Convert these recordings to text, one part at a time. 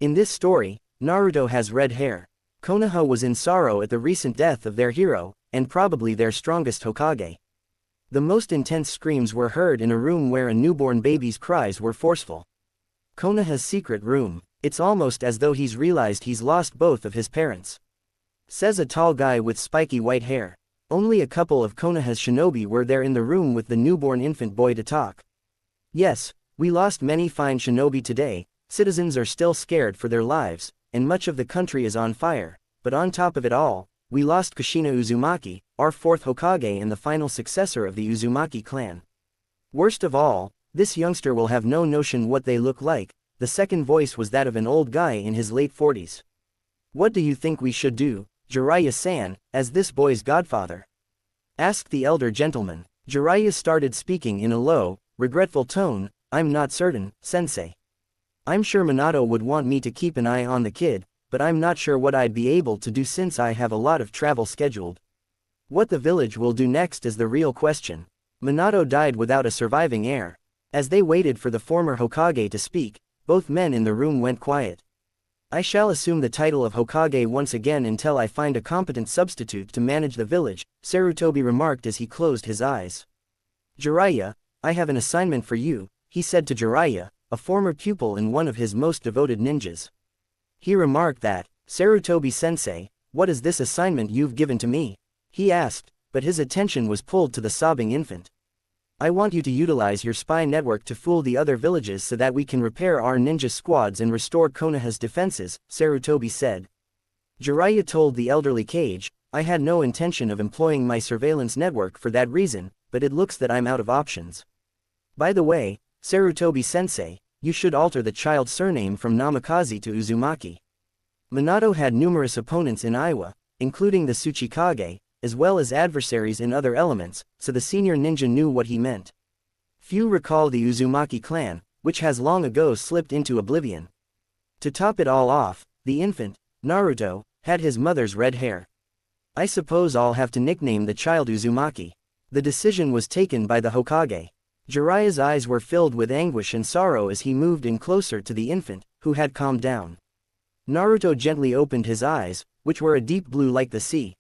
In this story, Naruto has red hair. Konoha was in sorrow at the recent death of their hero, and probably their strongest Hokage. The most intense screams were heard in a room where a newborn baby's cries were forceful. Konoha's secret room. It's almost as though he's realized he's lost both of his parents. Says a tall guy with spiky white hair. Only a couple of Konoha's shinobi were there in the room with the newborn infant boy to talk. Yes, we lost many fine shinobi today. Citizens are still scared for their lives, and much of the country is on fire, but on top of it all, we lost Kushina Uzumaki, our fourth Hokage and the final successor of the Uzumaki clan. Worst of all, this youngster will have no notion what they look like. The second voice was that of an old guy in his late 40s. What do you think we should do, Jiraiya-san, as this boy's godfather? Asked the elder gentleman. Jiraiya started speaking in a low, regretful tone. I'm not certain, sensei. I'm sure Minato would want me to keep an eye on the kid, but I'm not sure what I'd be able to do since I have a lot of travel scheduled. What the village will do next is the real question. Minato died without a surviving heir. As they waited for the former Hokage to speak, both men in the room went quiet. I shall assume the title of Hokage once again until I find a competent substitute to manage the village, Sarutobi remarked as he closed his eyes. Jiraiya, I have an assignment for you, he said to Jiraiya, a former pupil and one of his most devoted ninjas. He remarked that, Sarutobi-sensei, what is this assignment you've given to me? He asked, but his attention was pulled to the sobbing infant. I want you to utilize your spy network to fool the other villages so that we can repair our ninja squads and restore Konoha's defenses, Sarutobi said. Jiraiya told the elderly Kage, I had no intention of employing my surveillance network for that reason, but it looks that I'm out of options. By the way, Sarutobi-sensei, you should alter the child's surname from Namikaze to Uzumaki. Minato had numerous opponents in Iwa, including the Tsuchikage, as well as adversaries in other elements, so the senior ninja knew what he meant. Few recall the Uzumaki clan, which has long ago slipped into oblivion. To top it all off, the infant, Naruto, had his mother's red hair. I suppose I'll have to nickname the child Uzumaki. The decision was taken by the Hokage. Jiraiya's eyes were filled with anguish and sorrow as he moved in closer to the infant, who had calmed down. Naruto gently opened his eyes, which were a deep blue like the sea.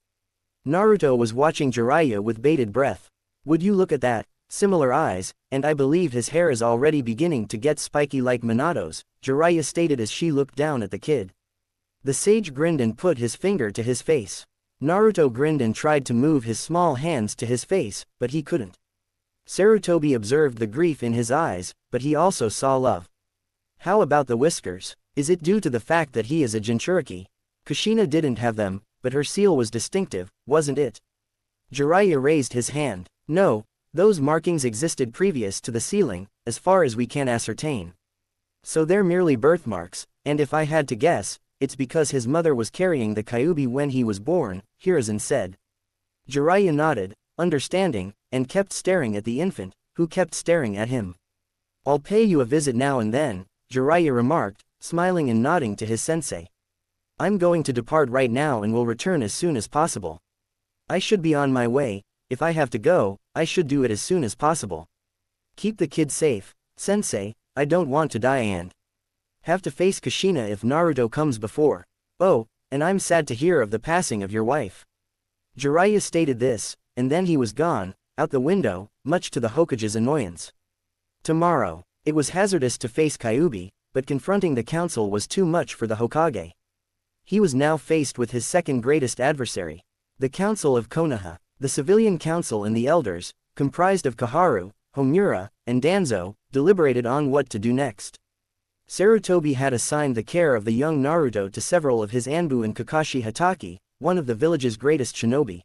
Naruto was watching Jiraiya with bated breath. Would you look at that, similar eyes, and I believe his hair is already beginning to get spiky like Minato's, Jiraiya stated as she looked down at the kid. The sage grinned and put his finger to his face. Naruto grinned and tried to move his small hands to his face, but he couldn't. Sarutobi observed the grief in his eyes, but he also saw love. How about the whiskers? Is it due to the fact that he is a Jinchuriki? Kushina didn't have them, but her seal was distinctive, wasn't it? Jiraiya raised his hand. No, those markings existed previous to the sealing, as far as we can ascertain. So they're merely birthmarks, and if I had to guess, it's because his mother was carrying the Kyuubi when he was born, Hiruzen said. Jiraiya nodded, understanding, and kept staring at the infant, who kept staring at him. I'll pay you a visit now and then, Jiraiya remarked, smiling and nodding to his sensei. I'm going to depart right now and will return as soon as possible. I should be on my way. If I have to go, I should do it as soon as possible. Keep the kid safe, sensei, I don't want to die and have to face Kushina if Naruto comes before. Oh, and I'm sad to hear of the passing of your wife. Jiraiya stated this, and then he was gone, out the window, much to the Hokage's annoyance. Tomorrow, it was hazardous to face Kyuubi, but confronting the council was too much for the Hokage. He was now faced with his second greatest adversary. The Council of Konoha. The civilian council and the elders, comprised of Koharu, Homura, and Danzo, deliberated on what to do next. Sarutobi had assigned the care of the young Naruto to several of his Anbu and Kakashi Hatake, one of the village's greatest shinobi.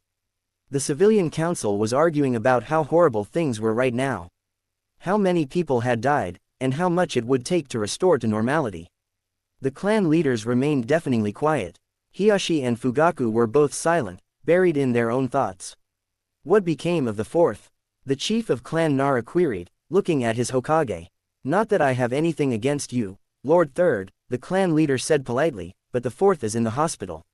The civilian council was arguing about how horrible things were right now. How many people had died, and how much it would take to restore to normality. The clan leaders remained deafeningly quiet. Hiyashi and Fugaku were both silent, buried in their own thoughts. What became of the fourth? The chief of Clan Nara queried, looking at his Hokage. Not that I have anything against you, Lord Third, the clan leader said politely, but the fourth is in the hospital.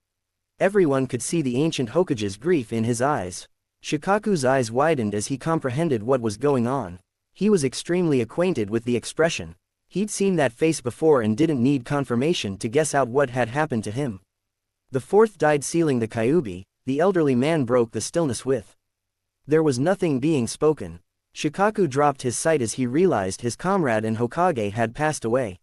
Everyone could see the ancient Hokage's grief in his eyes. Shikaku's eyes widened as he comprehended what was going on. He was extremely acquainted with the expression. He'd seen that face before and didn't need confirmation to guess out what had happened to him. The fourth died sealing the Kyuubi, the elderly man broke the stillness with. There was nothing being spoken. Shikaku dropped his sight as he realized his comrade and Hokage had passed away.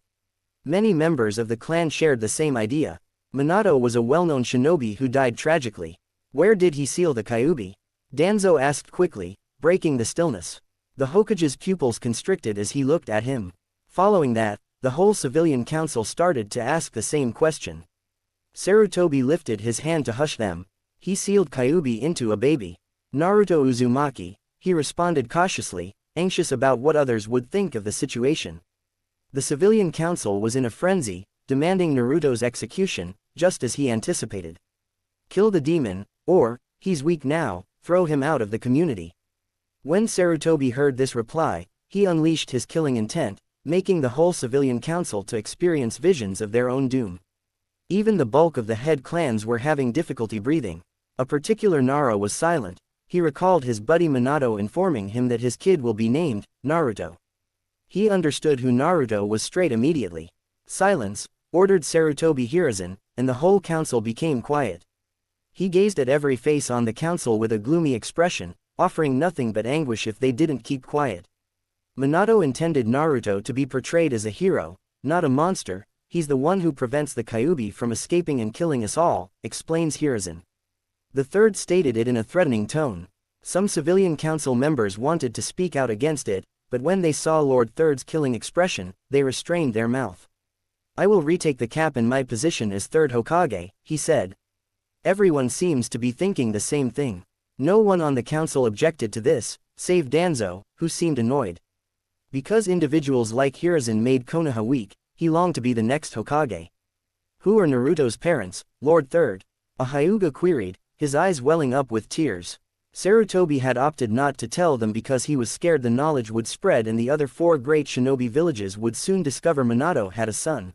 Many members of the clan shared the same idea. Minato was a well-known shinobi who died tragically. Where did he seal the Kyuubi? Danzo asked quickly, breaking the stillness. The Hokage's pupils constricted as he looked at him. Following that, the whole civilian council started to ask the same question. Sarutobi lifted his hand to hush them. He sealed Kyuubi into a baby. Naruto Uzumaki, he responded cautiously, anxious about what others would think of the situation. The civilian council was in a frenzy, demanding Naruto's execution, just as he anticipated. Kill the demon, or, he's weak now, throw him out of the community. When Sarutobi heard this reply, he unleashed his killing intent, making the whole civilian council to experience visions of their own doom. Even the bulk of the head clans were having difficulty breathing. A particular Nara was silent. He recalled his buddy Minato informing him that his kid will be named Naruto. He understood who Naruto was straight immediately. Silence, ordered Sarutobi Hiruzen, and the whole council became quiet. He gazed at every face on the council with a gloomy expression, offering nothing but anguish if they didn't keep quiet. Minato intended Naruto to be portrayed as a hero, not a monster. He's the one who prevents the Kyuubi from escaping and killing us all, explains Hiruzen. The third stated it in a threatening tone. Some civilian council members wanted to speak out against it, but when they saw Lord Third's killing expression, they restrained their mouth. I will retake the cap in my position as third Hokage, he said. Everyone seems to be thinking the same thing. No one on the council objected to this, save Danzo, who seemed annoyed. Because individuals like Hiruzen made Konoha weak, he longed to be the next Hokage. Who are Naruto's parents, Lord Third? A Hyuga queried, his eyes welling up with tears. Sarutobi had opted not to tell them because he was scared the knowledge would spread and the other 4 great shinobi villages would soon discover Minato had a son.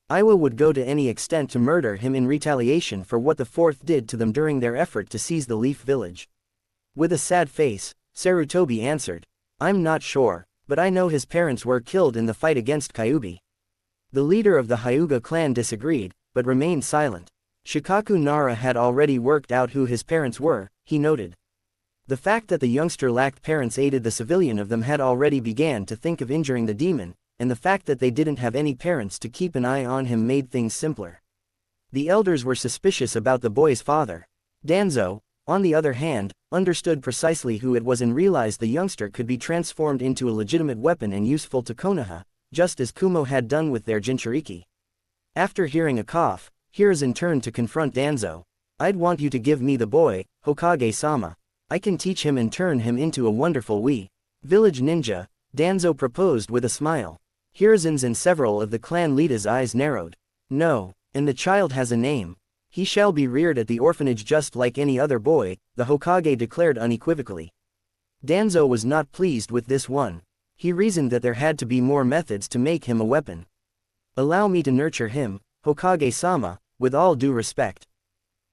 Iwa would go to any extent to murder him in retaliation for what the fourth did to them during their effort to seize the Leaf Village. With a sad face, Sarutobi answered, I'm not sure, but I know his parents were killed in the fight against Kyuubi. The leader of the Hyuga clan disagreed, but remained silent. Shikaku Nara had already worked out who his parents were, he noted. The fact that the youngster lacked parents aided the civilian of them had already began to think of injuring the demon, and the fact that they didn't have any parents to keep an eye on him made things simpler. The elders were suspicious about the boy's father. Danzo, on the other hand, understood precisely who it was and realized the youngster could be transformed into a legitimate weapon and useful to Konoha, just as Kumo had done with their Jinchuriki. After hearing a cough, Hiruzen turned to confront Danzo. I'd want you to give me the boy, Hokage-sama. I can teach him and turn him into a wonderful village ninja, Danzo proposed with a smile. Hiruzen's and several of the clan leaders' eyes narrowed. No, and the child has a name. He shall be reared at the orphanage just like any other boy, the Hokage declared unequivocally. Danzo was not pleased with this one. He reasoned that there had to be more methods to make him a weapon. Allow me to nurture him, Hokage-sama, with all due respect.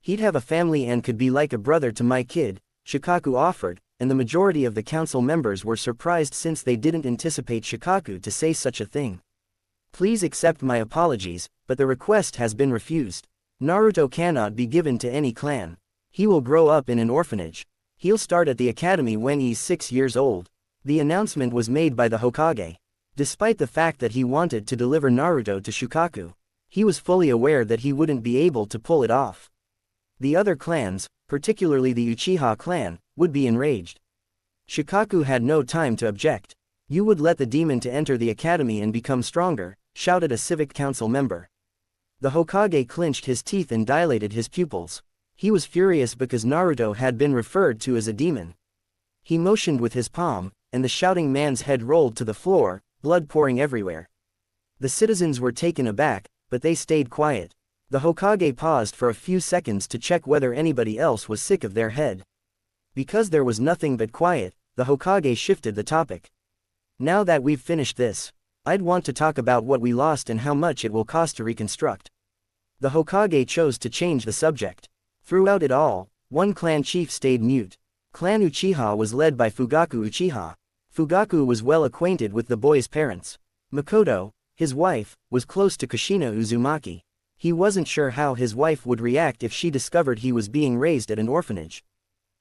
He'd have a family and could be like a brother to my kid, Shikaku offered, and the majority of the council members were surprised since they didn't anticipate Shikaku to say such a thing. Please accept my apologies, but the request has been refused. Naruto cannot be given to any clan. He will grow up in an orphanage. He'll start at the academy when he's 6 years old. The announcement was made by the Hokage. Despite the fact that he wanted to deliver Naruto to Shikaku, he was fully aware that he wouldn't be able to pull it off. The other clans, particularly the Uchiha clan, would be enraged. Shikaku had no time to object. You would let the demon to enter the academy and become stronger, shouted a civic council member. The Hokage clenched his teeth and dilated his pupils. He was furious because Naruto had been referred to as a demon. He motioned with his palm, and the shouting man's head rolled to the floor, blood pouring everywhere. The citizens were taken aback, but they stayed quiet. The Hokage paused for a few seconds to check whether anybody else was sick of their head. Because there was nothing but quiet, the Hokage shifted the topic. Now that we've finished this, I'd want to talk about what we lost and how much it will cost to reconstruct. The Hokage chose to change the subject. Throughout it all, one clan chief stayed mute. Clan Uchiha was led by Fugaku Uchiha. Fugaku was well acquainted with the boy's parents. Makoto, his wife, was close to Kushina Uzumaki. He wasn't sure how his wife would react if she discovered he was being raised at an orphanage.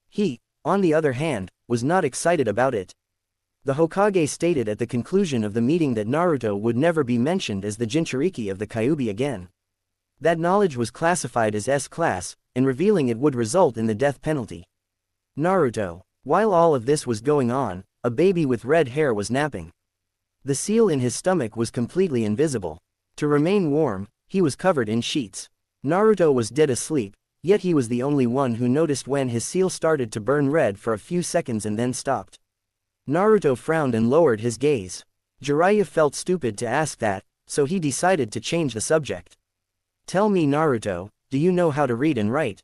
He, on the other hand, was not excited about it. The Hokage stated at the conclusion of the meeting that Naruto would never be mentioned as the Jinchuriki of the Kyuubi again. That knowledge was classified as S-class, and revealing it would result in the death penalty. Naruto. While all of this was going on, a baby with red hair was napping. The seal in his stomach was completely invisible. To remain warm, he was covered in sheets. Naruto was dead asleep, yet he was the only one who noticed when his seal started to burn red for a few seconds and then stopped. Naruto frowned and lowered his gaze. Jiraiya felt stupid to ask that, so he decided to change the subject. "Tell me, Naruto, do you know how to read and write?"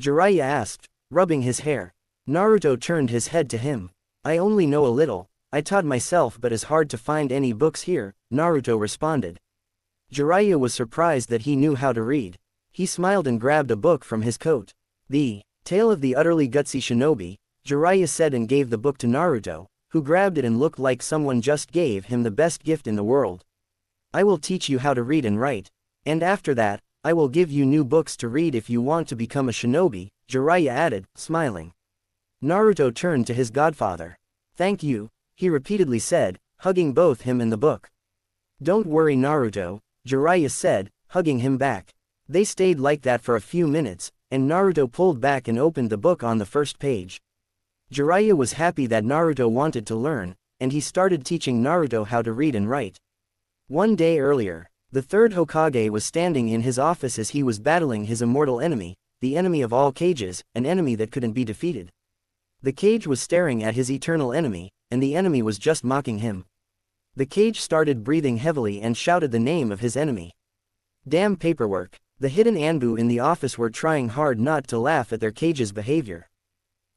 Jiraiya asked, rubbing his hair. Naruto turned his head to him. "I only know a little. I taught myself, but it's hard to find any books here," Naruto responded. Jiraiya was surprised that he knew how to read. He smiled and grabbed a book from his coat. "The Tale of the Utterly Gutsy Shinobi," Jiraiya said and gave the book to Naruto, who grabbed it and looked like someone just gave him the best gift in the world. "I will teach you how to read and write. And after that, I will give you new books to read if you want to become a shinobi," Jiraiya added, smiling. Naruto turned to his godfather. "Thank you," he repeatedly said, hugging both him and the book. "Don't worry, Naruto," Jiraiya said, hugging him back. They stayed like that for a few minutes, and Naruto pulled back and opened the book on the first page. Jiraiya was happy that Naruto wanted to learn, and he started teaching Naruto how to read and write. One day earlier, the third Hokage was standing in his office as he was battling his immortal enemy, the enemy of all cages, an enemy that couldn't be defeated. The cage was staring at his eternal enemy, and the enemy was just mocking him. The cage started breathing heavily and shouted the name of his enemy. "Damn paperwork." The hidden Anbu in the office were trying hard not to laugh at their cage's behavior.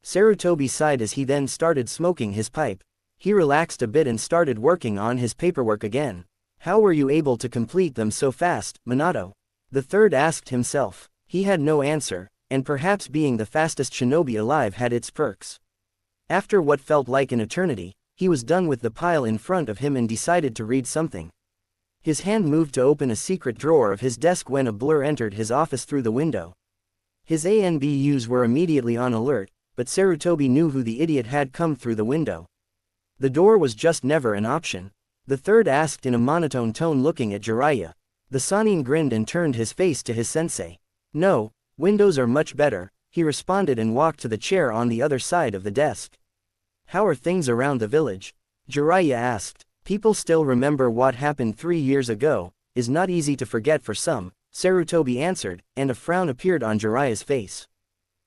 Sarutobi sighed as he then started smoking his pipe. He relaxed a bit and started working on his paperwork again. "How were you able to complete them so fast, Minato?" the third asked himself. He had no answer, and perhaps being the fastest shinobi alive had its perks. After what felt like an eternity, he was done with the pile in front of him and decided to read something. His hand moved to open a secret drawer of his desk when a blur entered his office through the window. His ANBUs were immediately on alert, but Sarutobi knew who the idiot had come through the window. The door was just never an option. The third asked in a monotone tone, looking at Jiraiya. The Sannin grinned and turned his face to his sensei. "No, windows are much better," he responded and walked to the chair on the other side of the desk. "How are things around the village?" Jiraiya asked. "People still remember what happened 3 years ago, is not easy to forget for some," Sarutobi answered, and a frown appeared on Jiraiya's face.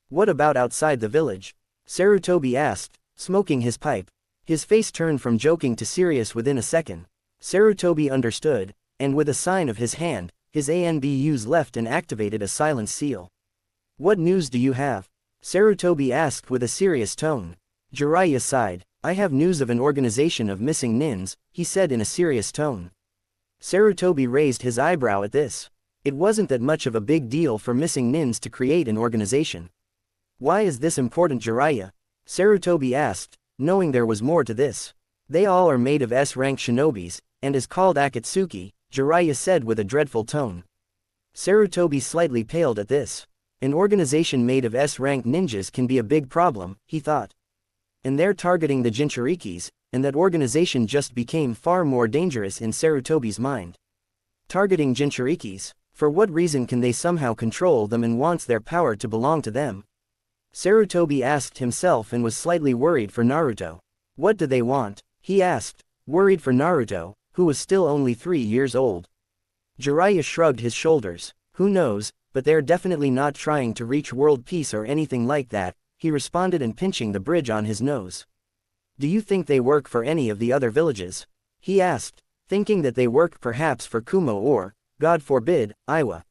"What about outside the village?" Sarutobi asked, smoking his pipe. His face turned from joking to serious within a second. Sarutobi understood, and with a sign of his hand, his ANBUs left and activated a silence seal. "What news do you have?" Sarutobi asked with a serious tone. Jiraiya sighed. "I have news of an organization of missing nins," he said in a serious tone. Sarutobi raised his eyebrow at this. It wasn't that much of a big deal for missing nins to create an organization. "Why is this important, Jiraiya?" Sarutobi asked, knowing there was more to this. "They all are made of S-rank shinobis, and is called Akatsuki," Jiraiya said with a dreadful tone. Sarutobi slightly paled at this. An organization made of S-rank ninjas can be a big problem, he thought. And they're targeting the Jinchurikis, and that organization just became far more dangerous in Sarutobi's mind. Targeting Jinchurikis? For what reason can they somehow control them and wants their power to belong to them? Sarutobi asked himself and was slightly worried for Naruto. "What do they want?" he asked, worried for Naruto, who was still only 3 years old. Jiraiya shrugged his shoulders. "Who knows, but they're definitely not trying to reach world peace or anything like that," he responded and pinching the bridge on his nose. "Do you think they work for any of the other villages?" he asked, thinking that they work perhaps for Kumo or, God forbid, Iwa.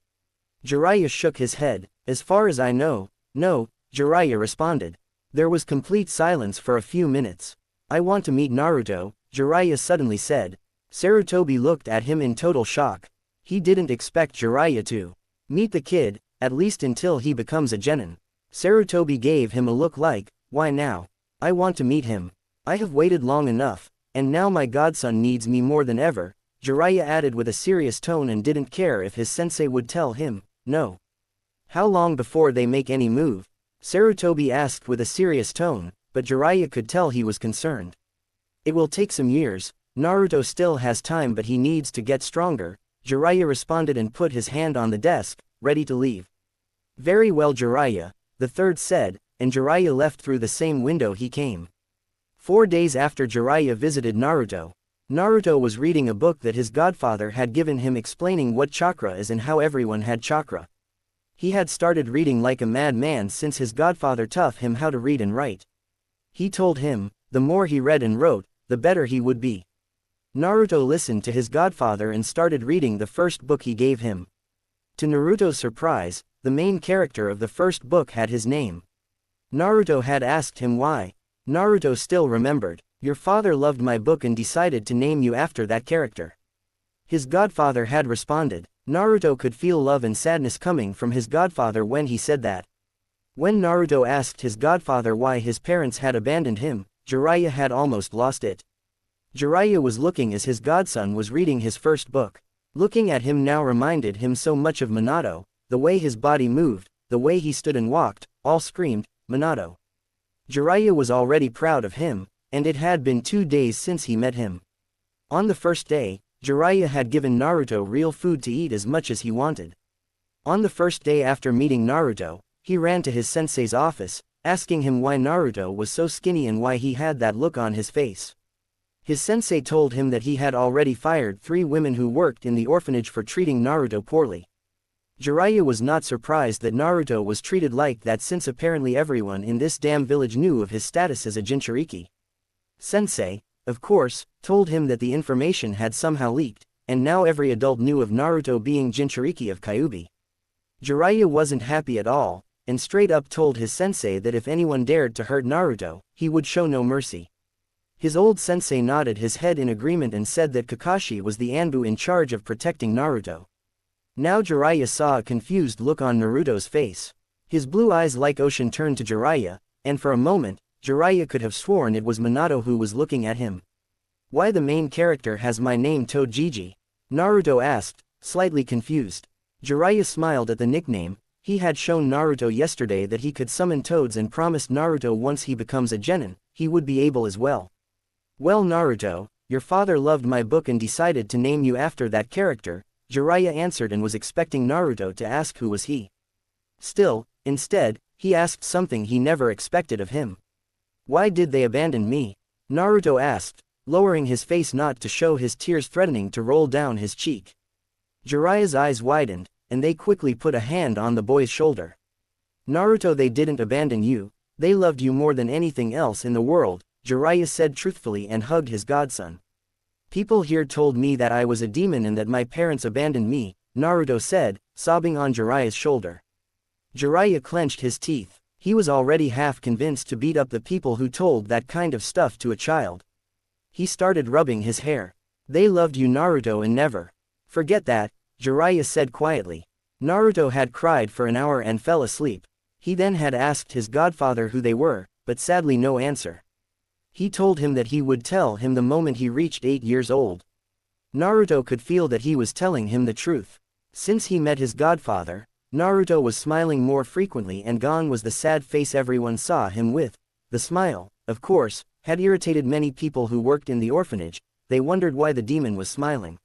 Jiraiya shook his head. "As far as I know, no," Jiraiya responded. There was complete silence for a few minutes. "I want to meet Naruto," Jiraiya suddenly said. Sarutobi looked at him in total shock. He didn't expect Jiraiya to meet the kid, at least until he becomes a genin. Sarutobi gave him a look like, "Why now? I want to meet him. I have waited long enough, and now my godson needs me more than ever," Jiraiya added with a serious tone, and didn't care if his sensei would tell him, no. How long before they make any move? Sarutobi asked with a serious tone, but Jiraiya could tell he was concerned. It will take some years, Naruto still has time, but he needs to get stronger, Jiraiya responded and put his hand on the desk, ready to leave. Very well Jiraiya, the third said, and Jiraiya left through the same window he came. 4 days after Jiraiya visited Naruto, Naruto was reading a book that his godfather had given him explaining what chakra is and how everyone had chakra. He had started reading like a madman since his godfather taught him how to read and write. He told him, the more he read and wrote, the better he would be. Naruto listened to his godfather and started reading the first book he gave him. To Naruto's surprise, the main character of the first book had his name. Naruto had asked him why. Naruto still remembered, your father loved my book and decided to name you after that character. His godfather had responded. Naruto could feel love and sadness coming from his godfather when he said that. When Naruto asked his godfather why his parents had abandoned him, Jiraiya had almost lost it. Jiraiya was looking as his godson was reading his first book. Looking at him now reminded him so much of Minato, the way his body moved, the way he stood and walked, all screamed, Minato. Jiraiya was already proud of him, and it had been 2 days since he met him. On the first day, Jiraiya had given Naruto real food to eat as much as he wanted. On the first day after meeting Naruto, he ran to his sensei's office, asking him why Naruto was so skinny and why he had that look on his face. His sensei told him that he had already fired 3 women who worked in the orphanage for treating Naruto poorly. Jiraiya was not surprised that Naruto was treated like that since apparently everyone in this damn village knew of his status as a Jinchuriki. Sensei, of course, told him that the information had somehow leaked, and now every adult knew of Naruto being Jinchuriki of Kyuubi. Jiraiya wasn't happy at all, and straight up told his sensei that if anyone dared to hurt Naruto, he would show no mercy. His old sensei nodded his head in agreement and said that Kakashi was the Anbu in charge of protecting Naruto. Now Jiraiya saw a confused look on Naruto's face. His blue eyes like ocean turned to Jiraiya, and for a moment, Jiraiya could have sworn it was Minato who was looking at him. Why the main character has my name Tojiji? Naruto asked, slightly confused. Jiraiya smiled at the nickname. He had shown Naruto yesterday that he could summon toads and promised Naruto once he becomes a genin, he would be able as well. Well Naruto, your father loved my book and decided to name you after that character, Jiraiya answered and was expecting Naruto to ask who was he. Still, instead, he asked something he never expected of him. Why did they abandon me? Naruto asked, lowering his face not to show his tears threatening to roll down his cheek. Jiraiya's eyes widened, and they quickly put a hand on the boy's shoulder. Naruto, they didn't abandon you, they loved you more than anything else in the world, Jiraiya said truthfully and hugged his godson. People here told me that I was a demon and that my parents abandoned me, Naruto said, sobbing on Jiraiya's shoulder. Jiraiya clenched his teeth. He was already half convinced to beat up the people who told that kind of stuff to a child. He started rubbing his hair. They loved you Naruto and never. Forget that, Jiraiya said quietly. Naruto had cried for an hour and fell asleep. He then had asked his godfather who they were, but sadly no answer. He told him that he would tell him the moment he reached 8 years old. Naruto could feel that he was telling him the truth. Since he met his godfather, Naruto was smiling more frequently and gone was the sad face everyone saw him with. The smile, of course, had irritated many people who worked in the orphanage. They wondered why the demon was smiling.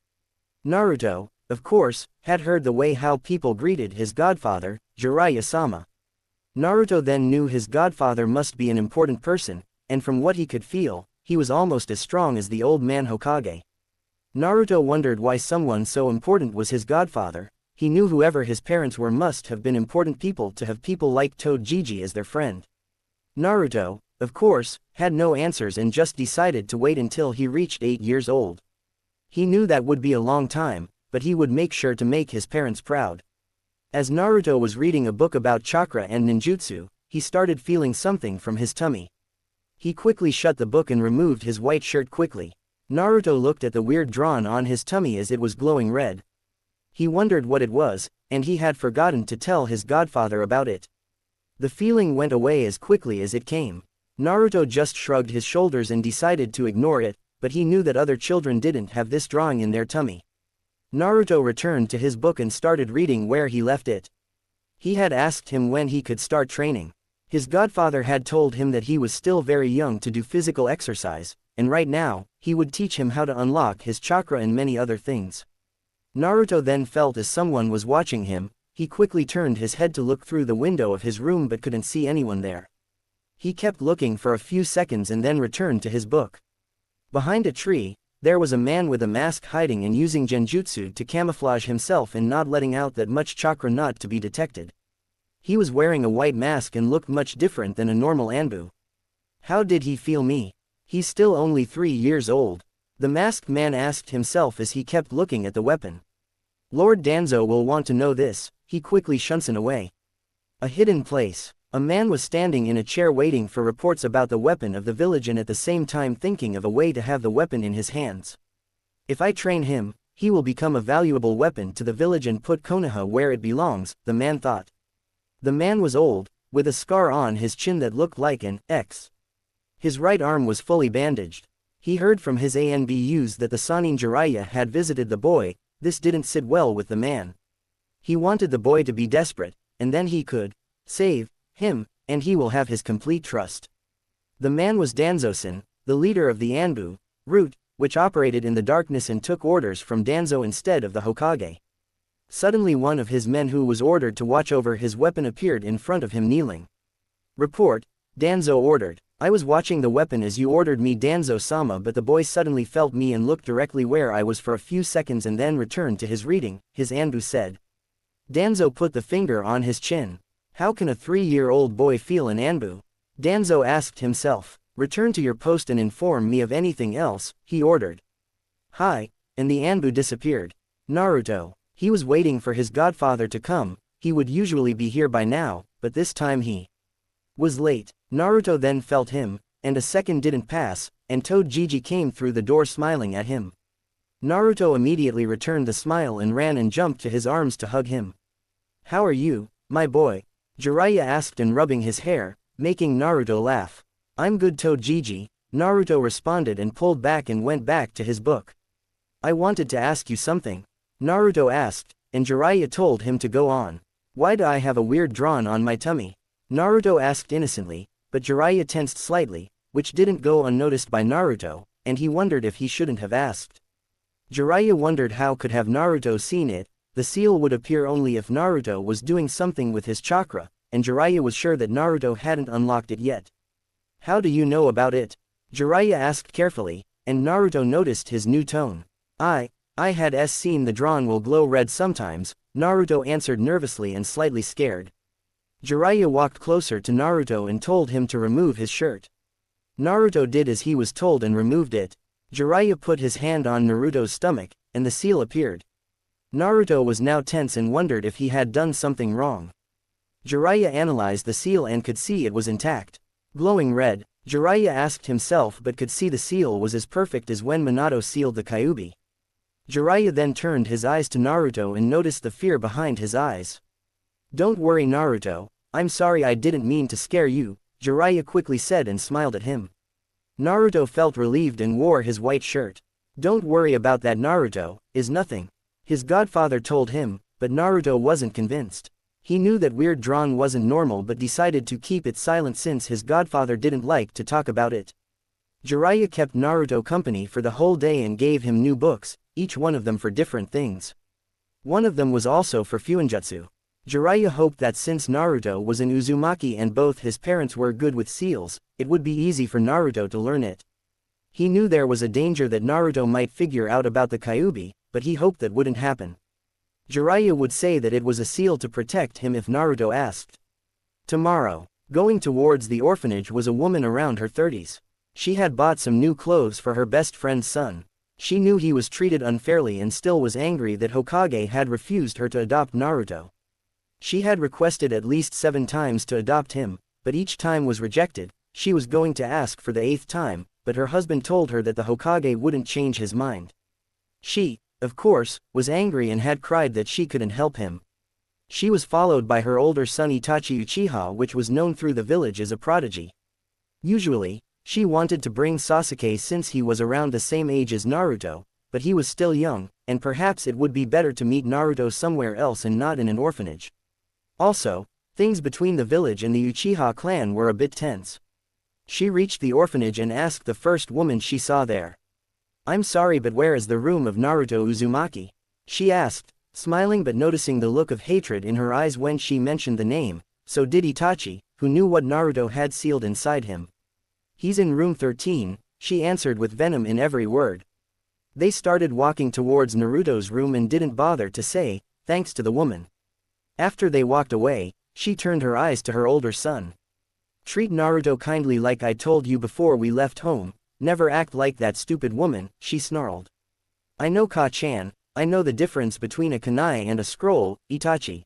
Naruto, of course, had heard the way how people greeted his godfather, Jiraiya-sama. Naruto then knew his godfather must be an important person, and from what he could feel, he was almost as strong as the old man Hokage. Naruto wondered why someone so important was his godfather. He knew whoever his parents were must have been important people to have people like Tojiji as their friend. Naruto, of course, had no answers and just decided to wait until he reached 8 years old. He knew that would be a long time, but he would make sure to make his parents proud. As Naruto was reading a book about chakra and ninjutsu, he started feeling something from his tummy. He quickly shut the book and removed his white shirt quickly. Naruto looked at the weird drawn on his tummy as it was glowing red. He wondered what it was, and he had forgotten to tell his godfather about it. The feeling went away as quickly as it came. Naruto just shrugged his shoulders and decided to ignore it. but he knew that other children didn't have this drawing in their tummy. Naruto returned to his book and started reading where he left it. He had asked him when he could start training. His godfather had told him that he was still very young to do physical exercise, and right now, he would teach him how to unlock his chakra and many other things. Naruto then felt as someone was watching him. He quickly turned his head to look through the window of his room but couldn't see anyone there. He kept looking for a few seconds and then returned to his book. Behind a tree, there was a man with a mask hiding and using genjutsu to camouflage himself and not letting out that much chakra not to be detected. He was wearing a white mask and looked much different than a normal Anbu. How did he feel me? He's still only 3 years old. The masked man asked himself as he kept looking at the weapon. Lord Danzo will want to know this. He quickly shunts away. A hidden place. A man was standing in a chair waiting for reports about the weapon of the village and at the same time thinking of a way to have the weapon in his hands. If I train him, he will become a valuable weapon to the village and put Konoha where it belongs, the man thought. The man was old, with a scar on his chin that looked like an X. His right arm was fully bandaged. He heard from his ANBUs that the Sannin Jiraiya had visited the boy. This didn't sit well with the man. He wanted the boy to be desperate, and then he could save him, and he will have his complete trust. The man was Danzo-san, the leader of the Anbu route, which operated in the darkness and took orders from Danzo instead of the Hokage. Suddenly one of his men who was ordered to watch over his weapon appeared in front of him kneeling. Report, Danzo ordered. I was watching the weapon as you ordered me, Danzo-sama, but the boy suddenly felt me and looked directly where I was for a few seconds and then returned to his reading, his Anbu said. Danzo put the finger on his chin. How can a 3-year-old boy feel an Anbu? Danzo asked himself. Return to your post and inform me of anything else, he ordered. Hi, and the Anbu disappeared. Naruto. He was waiting for his godfather to come. He would usually be here by now, but this time he was late. Naruto then felt him, and a second didn't pass, and Toad-Gigi came through the door smiling at him. Naruto immediately returned the smile and ran and jumped to his arms to hug him. How are you, my boy? Jiraiya asked and rubbing his hair, making Naruto laugh. I'm good, Toad-Gigi, Naruto responded and pulled back and went back to his book. I wanted to ask you something. Naruto asked, and Jiraiya told him to go on. Why do I have a weird drawing on my tummy? Naruto asked innocently, but Jiraiya tensed slightly, which didn't go unnoticed by Naruto, and he wondered if he shouldn't have asked. Jiraiya wondered how could have Naruto seen it. The seal would appear only if Naruto was doing something with his chakra, and Jiraiya was sure that Naruto hadn't unlocked it yet. How do you know about it? Jiraiya asked carefully, and Naruto noticed his new tone. I had seen the drawing will glow red sometimes, Naruto answered nervously and slightly scared. Jiraiya walked closer to Naruto and told him to remove his shirt. Naruto did as he was told and removed it. Jiraiya put his hand on Naruto's stomach, and the seal appeared. Naruto was now tense and wondered if he had done something wrong. Jiraiya analyzed the seal and could see it was intact. Glowing red, Jiraiya asked himself but could see the seal was as perfect as when Minato sealed the Kyuubi. Jiraiya then turned his eyes to Naruto and noticed the fear behind his eyes. Don't worry, Naruto, I'm sorry, I didn't mean to scare you, Jiraiya quickly said and smiled at him. Naruto felt relieved and wore his white shirt. Don't worry about that, Naruto, is nothing. His godfather told him, but Naruto wasn't convinced. He knew that weird drawing wasn't normal but decided to keep it silent since his godfather didn't like to talk about it. Jiraiya kept Naruto company for the whole day and gave him new books, each one of them for different things. One of them was also for Fuinjutsu. Jiraiya hoped that since Naruto was an Uzumaki and both his parents were good with seals, it would be easy for Naruto to learn it. He knew there was a danger that Naruto might figure out about the Kyuubi, but he hoped that wouldn't happen. Jiraiya would say that it was a seal to protect him if Naruto asked. Tomorrow, going towards the orphanage was a woman around her 30s. She had bought some new clothes for her best friend's son. She knew he was treated unfairly and still was angry that Hokage had refused her to adopt Naruto. She had requested at least 7 times to adopt him, but each time was rejected. She was going to ask for the 8th time, but her husband told her that the Hokage wouldn't change his mind. She, of course, was angry and had cried that she couldn't help him. She was followed by her older son Itachi Uchiha, which was known through the village as a prodigy. Usually, She wanted to bring Sasuke since he was around the same age as Naruto, but he was still young, and perhaps it would be better to meet Naruto somewhere else and not in an orphanage. Also, things between the village and the Uchiha clan were a bit tense. She reached the orphanage and asked the first woman she saw there. "I'm sorry, but where is the room of Naruto Uzumaki?" she asked, smiling but noticing the look of hatred in her eyes when she mentioned the name. So did Itachi, who knew what Naruto had sealed inside him. "He's in room 13, she answered with venom in every word. They started walking towards Naruto's room and didn't bother to say, thanks to the woman. After they walked away, she turned her eyes to her older son. "Treat Naruto kindly like I told you before we left home, never act like that stupid woman," she snarled. "I know Ka-chan, I know the difference between a kunai and a scroll," Itachi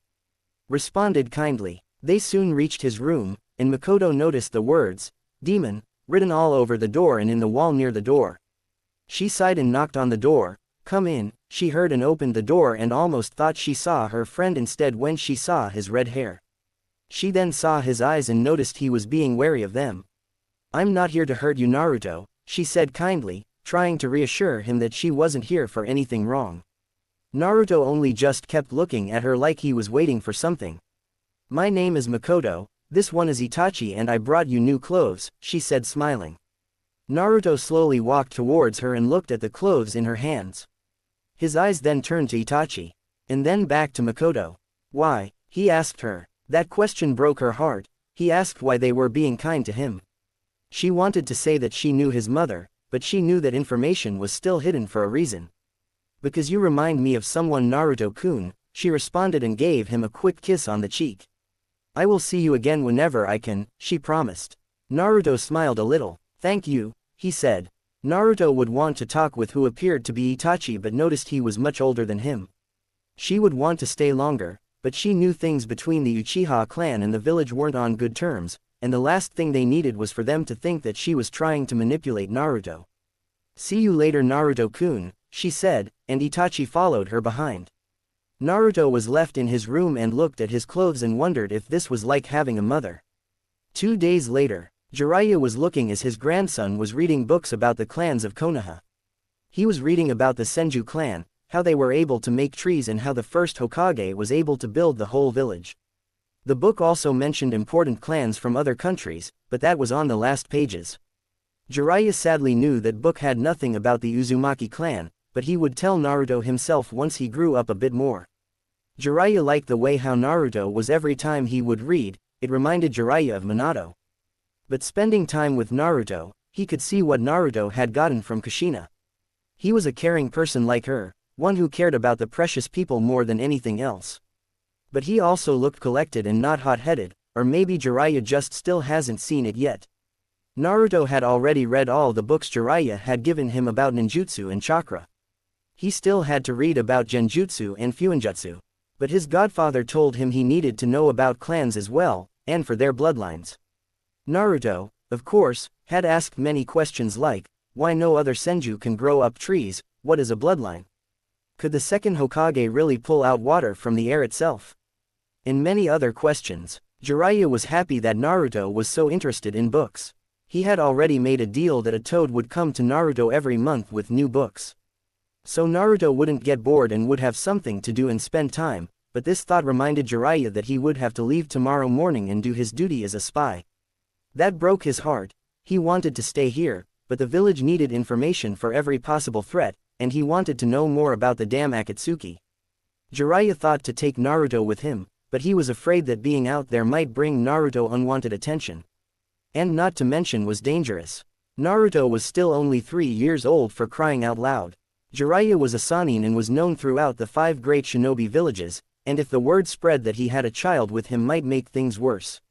responded kindly. They soon reached his room, and Makoto noticed the words, "Demon," written all over the door and in the wall near the door. She sighed and knocked on the door. "Come in," she heard, and opened the door and almost thought she saw her friend instead when she saw his red hair. She then saw his eyes and noticed he was being wary of them. "I'm not here to hurt you, Naruto," she said kindly, trying to reassure him that she wasn't here for anything wrong. Naruto only just kept looking at her like he was waiting for something. "My name is Makoto, this one is Itachi, and I brought you new clothes," she said smiling. Naruto slowly walked towards her and looked at the clothes in her hands. His eyes then turned to Itachi. And then back to Makoto. "Why?" he asked her. That question broke her heart. He asked why they were being kind to him. She wanted to say that she knew his mother, but she knew that information was still hidden for a reason. "Because you remind me of someone, Naruto-kun," she responded and gave him a quick kiss on the cheek. "I will see you again whenever I can," she promised. Naruto smiled a little. "Thank you," he said. Naruto would want to talk with who appeared to be Itachi but noticed he was much older than him. She would want to stay longer, but she knew things between the Uchiha clan and the village weren't on good terms, and the last thing they needed was for them to think that she was trying to manipulate Naruto. "See you later, Naruto-kun," she said, and Itachi followed her behind. Naruto was left in his room and looked at his clothes and wondered if this was like having a mother. 2 days later, Jiraiya was looking as his grandson was reading books about the clans of Konoha. He was reading about the Senju clan, how they were able to make trees and how the first Hokage was able to build the whole village. The book also mentioned important clans from other countries, but that was on the last pages. Jiraiya sadly knew that book had nothing about the Uzumaki clan, but he would tell Naruto himself once he grew up a bit more. Jiraiya liked the way how Naruto was every time he would read, it reminded Jiraiya of Minato. But spending time with Naruto, he could see what Naruto had gotten from Kushina. He was a caring person like her, one who cared about the precious people more than anything else. But he also looked collected and not hot-headed, or maybe Jiraiya just still hasn't seen it yet. Naruto had already read all the books Jiraiya had given him about ninjutsu and chakra. He still had to read about genjutsu and fuinjutsu. But his godfather told him he needed to know about clans as well, and for their bloodlines. Naruto, of course, had asked many questions like, why no other Senju can grow up trees, what is a bloodline? Could the second Hokage really pull out water from the air itself? And many other questions. Jiraiya was happy that Naruto was so interested in books. He had already made a deal that a toad would come to Naruto every month with new books. So Naruto wouldn't get bored and would have something to do and spend time, but this thought reminded Jiraiya that he would have to leave tomorrow morning and do his duty as a spy. That broke his heart. He wanted to stay here, but the village needed information for every possible threat, and he wanted to know more about the dam Akatsuki. Jiraiya thought to take Naruto with him, but he was afraid that being out there might bring Naruto unwanted attention. And not to mention was dangerous. Naruto was still only 3 years old for crying out loud. Jiraiya was a Sannin and was known throughout the 5 great shinobi villages, and if the word spread that he had a child with him might make things worse.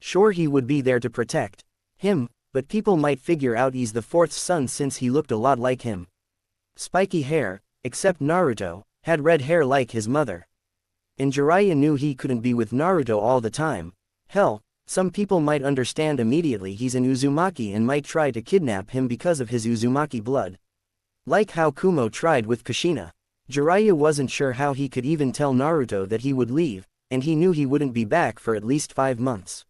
Sure, he would be there to protect him, but people might figure out he's the 4th son since he looked a lot like him. Spiky hair, except Naruto, had red hair like his mother. And Jiraiya knew he couldn't be with Naruto all the time. Hell, some people might understand immediately he's an Uzumaki and might try to kidnap him because of his Uzumaki blood. Like how Kumo tried with Kushina. Jiraiya wasn't sure how he could even tell Naruto that he would leave, and he knew he wouldn't be back for at least 5 months.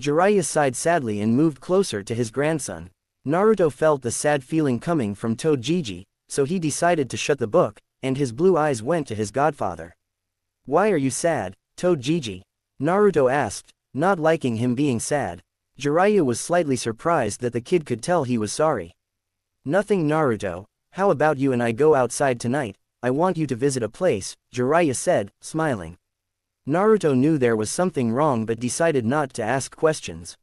Jiraiya sighed sadly and moved closer to his grandson. Naruto felt the sad feeling coming from Toji, so he decided to shut the book, and his blue eyes went to his godfather. "Why are you sad, Toji?" Naruto asked, not liking him being sad. Jiraiya was slightly surprised that the kid could tell he was sorry. "Nothing, Naruto. How about you and I go outside tonight? I want you to visit a place," Jiraiya said, smiling. Naruto knew there was something wrong but decided not to ask questions.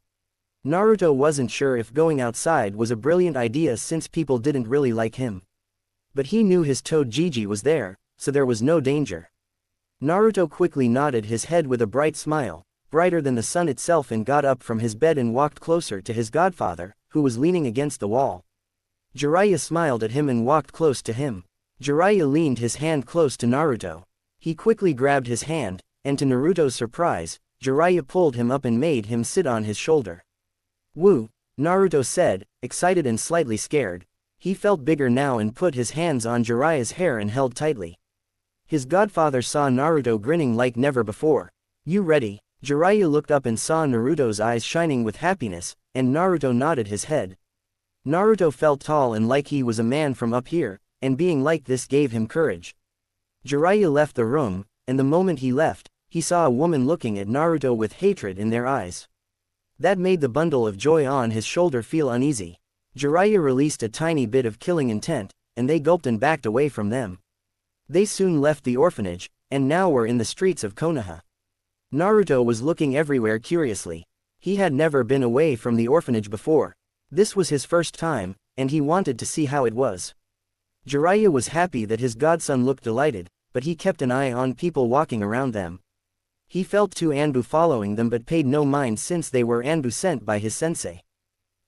Naruto wasn't sure if going outside was a brilliant idea since people didn't really like him. But he knew his Toji was there, so there was no danger. Naruto quickly nodded his head with a bright smile, brighter than the sun itself, and got up from his bed and walked closer to his godfather, who was leaning against the wall. Jiraiya smiled at him and walked close to him. Jiraiya leaned his hand close to Naruto. He quickly grabbed his hand, and to Naruto's surprise, Jiraiya pulled him up and made him sit on his shoulder. "Woo," Naruto said, excited and slightly scared. He felt bigger now and put his hands on Jiraiya's hair and held tightly. His godfather saw Naruto grinning like never before. "You ready?" Jiraiya looked up and saw Naruto's eyes shining with happiness, and Naruto nodded his head. Naruto felt tall and like he was a man from up here, and being like this gave him courage. Jiraiya left the room, and the moment he left, he saw a woman looking at Naruto with hatred in their eyes. That made the bundle of joy on his shoulder feel uneasy. Jiraiya released a tiny bit of killing intent, and they gulped and backed away from them. They soon left the orphanage, and now were in the streets of Konoha. Naruto was looking everywhere curiously. He had never been away from the orphanage before. This was his first time, and he wanted to see how it was. Jiraiya was happy that his godson looked delighted, but he kept an eye on people walking around them. He felt two Anbu following them but paid no mind since they were Anbu sent by his sensei.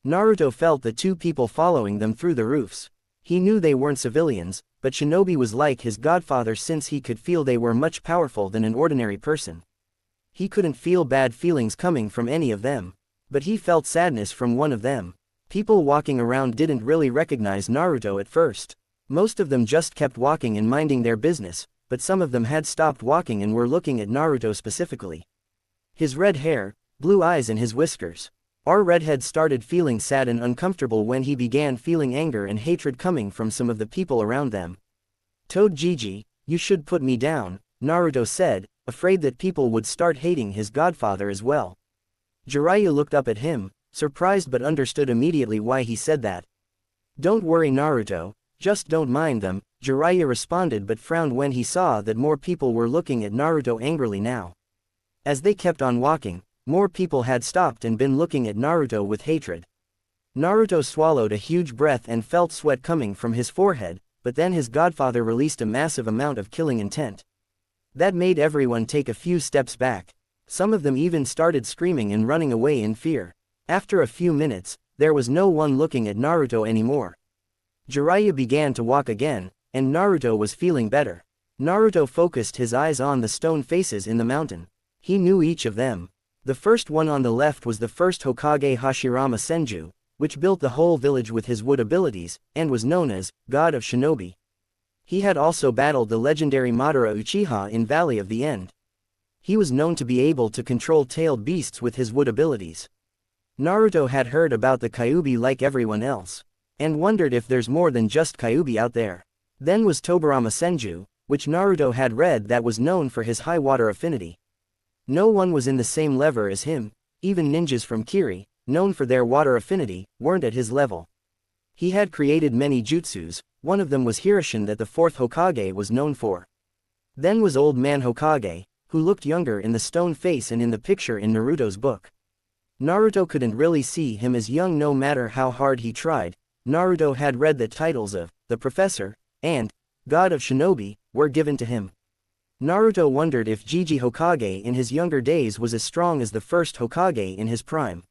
Naruto felt the two people following them through the roofs. He knew they weren't civilians, but shinobi was like his godfather since he could feel they were much powerful than an ordinary person. He couldn't feel bad feelings coming from any of them. But he felt sadness from one of them. People walking around didn't really recognize Naruto at first. Most of them just kept walking and minding their business, but some of them had stopped walking and were looking at Naruto specifically. His red hair, blue eyes and his whiskers. Our redhead started feeling sad and uncomfortable when he began feeling anger and hatred coming from some of the people around them. "Toji, you should put me down," Naruto said, afraid that people would start hating his godfather as well. Jiraiya looked up at him, surprised but understood immediately why he said that. "Don't worry, Naruto, just don't mind them," Jiraiya responded but frowned when he saw that more people were looking at Naruto angrily now. As they kept on walking, more people had stopped and been looking at Naruto with hatred. Naruto swallowed a huge breath and felt sweat coming from his forehead, but then his godfather released a massive amount of killing intent. That made everyone take a few steps back. Some of them even started screaming and running away in fear. After a few minutes, there was no one looking at Naruto anymore. Jiraiya began to walk again, and Naruto was feeling better. Naruto focused his eyes on the stone faces in the mountain. He knew each of them. The first one on the left was the first Hokage Hashirama Senju, which built the whole village with his wood abilities, and was known as God of Shinobi. He had also battled the legendary Madara Uchiha in Valley of the End. He was known to be able to control tailed beasts with his wood abilities. Naruto had heard about the Kyuubi like everyone else, and wondered if there's more than just Kyuubi out there. Then was Tobirama Senju, which Naruto had read that was known for his high water affinity. No one was in the same level as him, even ninjas from Kiri, known for their water affinity, weren't at his level. He had created many jutsus, one of them was Hirishin that the fourth Hokage was known for. Then was Old Man Hokage, who looked younger in the stone face and in the picture in Naruto's book. Naruto couldn't really see him as young no matter how hard he tried. Naruto had read that titles of the Professor and God of Shinobi were given to him. Naruto wondered if Jiji Hokage in his younger days was as strong as the first Hokage in his prime.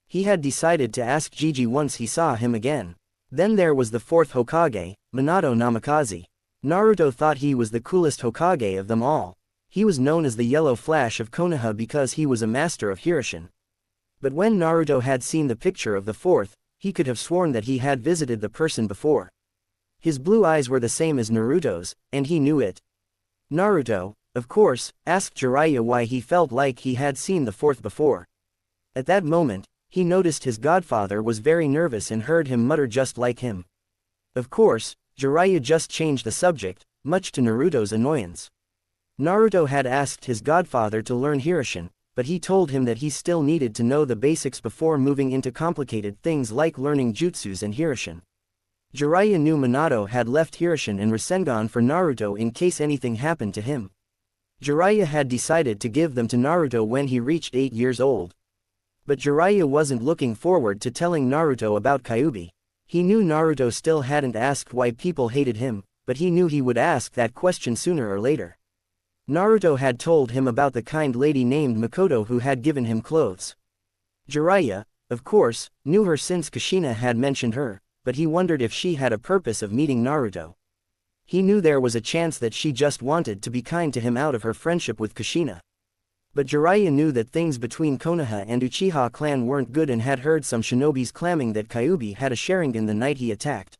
He had decided to ask Jiji once he saw him again. Then there was the fourth Hokage, Minato Namikaze. Naruto thought he was the coolest Hokage of them all. He was known as the Yellow Flash of Konoha because he was a master of Hirishin. But when Naruto had seen the picture of the fourth, he could have sworn that he had visited the person before. His blue eyes were the same as Naruto's, and he knew it. Naruto, of course, asked Jiraiya why he felt like he had seen the fourth before. At that moment, he noticed his godfather was very nervous and heard him mutter just like him. Of course, Jiraiya just changed the subject, much to Naruto's annoyance. Naruto had asked his godfather to learn Hiroshin, but he told him that he still needed to know the basics before moving into complicated things like learning jutsus and Hiroshin. Jiraiya knew Minato had left Hiroshin and Rasengan for Naruto in case anything happened to him. Jiraiya had decided to give them to Naruto when he reached 8 years old. But Jiraiya wasn't looking forward to telling Naruto about Kyuubi. He knew Naruto still hadn't asked why people hated him, but he knew he would ask that question sooner or later. Naruto had told him about the kind lady named Makoto who had given him clothes. Jiraiya, of course, knew her since Kushina had mentioned her, but he wondered if she had a purpose of meeting Naruto. He knew there was a chance that she just wanted to be kind to him out of her friendship with Kushina. But Jiraiya knew that things between Konoha and Uchiha clan weren't good and had heard some shinobis claiming that Kyuubi had a Sharingan the night he attacked.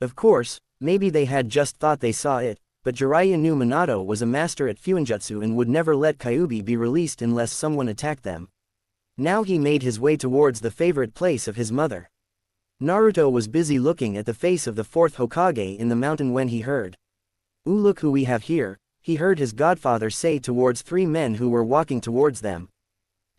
Of course, maybe they had just thought they saw it, but Jiraiya knew Minato was a master at Fuinjutsu and would never let Kyuubi be released unless someone attacked them. Now he made his way towards the favorite place of his mother. Naruto was busy looking at the face of the fourth Hokage in the mountain when he heard. "Ooh, look who we have here," he heard his godfather say towards 3 men who were walking towards them.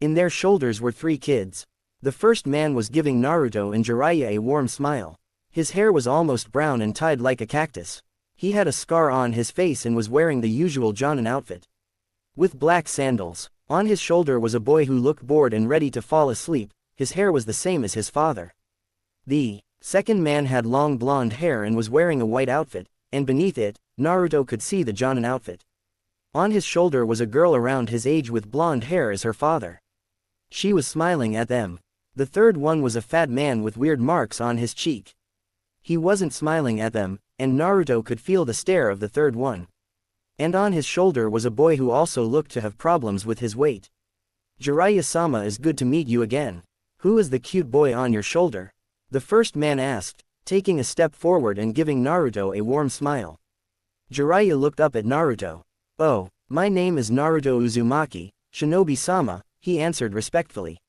In their shoulders were 3 kids. The first man was giving Naruto and Jiraiya a warm smile. His hair was almost brown and tied like a cactus. He had a scar on his face and was wearing the usual Jonin outfit. With black sandals. On his shoulder was a boy who looked bored and ready to fall asleep. His hair was the same as his father. The second man had long blonde hair and was wearing a white outfit, and beneath it, Naruto could see the Jonin outfit. On his shoulder was a girl around his age with blonde hair as her father. She was smiling at them. The third one was a fat man with weird marks on his cheek. He wasn't smiling at them, and Naruto could feel the stare of the third one. And on his shoulder was a boy who also looked to have problems with his weight. "Jiraiya-sama, is good to meet you again. Who is the cute boy on your shoulder?" the first man asked, taking a step forward and giving Naruto a warm smile. Jiraiya looked up at Naruto. "Oh, my name is Naruto Uzumaki, Shinobi-sama," he answered respectfully.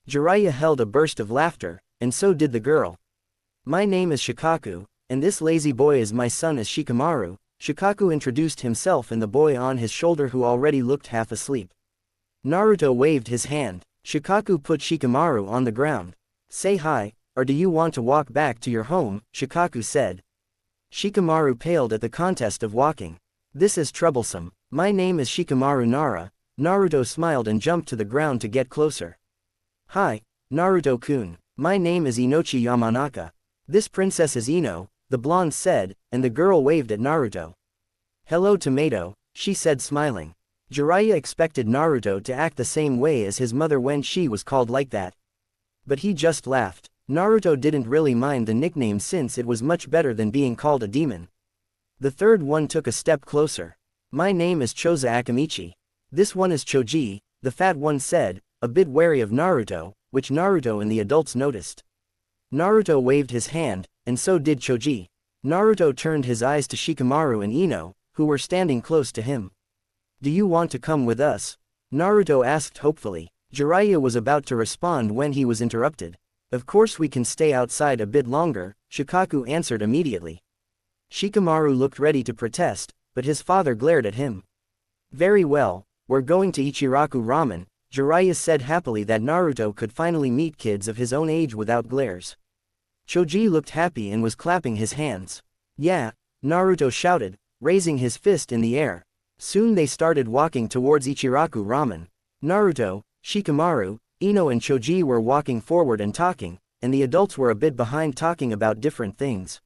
Jiraiya held a burst of laughter, and so did the girl. "My name is Shikaku, and this lazy boy is my son is Shikamaru." Shikaku introduced himself and the boy on his shoulder who already looked half asleep. Naruto waved his hand. Shikaku put Shikamaru on the ground. "Say hi, or do you want to walk back to your home?" Shikaku said. Shikamaru paled at the contest of walking. "This is troublesome. My name is Shikamaru Nara." Naruto smiled and jumped to the ground to get closer. "Hi, Naruto-kun. My name is Inochi Yamanaka. This princess is Ino," the blonde said, and the girl waved at Naruto. "Hello, Tomato," she said smiling. Jiraiya expected Naruto to act the same way as his mother when she was called like that. But he just laughed. Naruto didn't really mind the nickname since it was much better than being called a demon. The third one took a step closer. "My name is Choza Akamichi. This one is Choji," the fat one said, a bit wary of Naruto, which Naruto and the adults noticed. Naruto waved his hand, and so did Choji. Naruto turned his eyes to Shikamaru and Ino, who were standing close to him. "Do you want to come with us?" Naruto asked hopefully. Jiraiya was about to respond when he was interrupted. "Of course we can stay outside a bit longer," Shikaku answered immediately. Shikamaru looked ready to protest, but his father glared at him. "Very well, we're going to Ichiraku Ramen," Jiraiya said happily that Naruto could finally meet kids of his own age without glares. Choji looked happy and was clapping his hands. "Yeah," Naruto shouted, raising his fist in the air. Soon they started walking towards Ichiraku Ramen. Naruto, Shikamaru, Ino and Choji were walking forward and talking, and the adults were a bit behind talking about different things.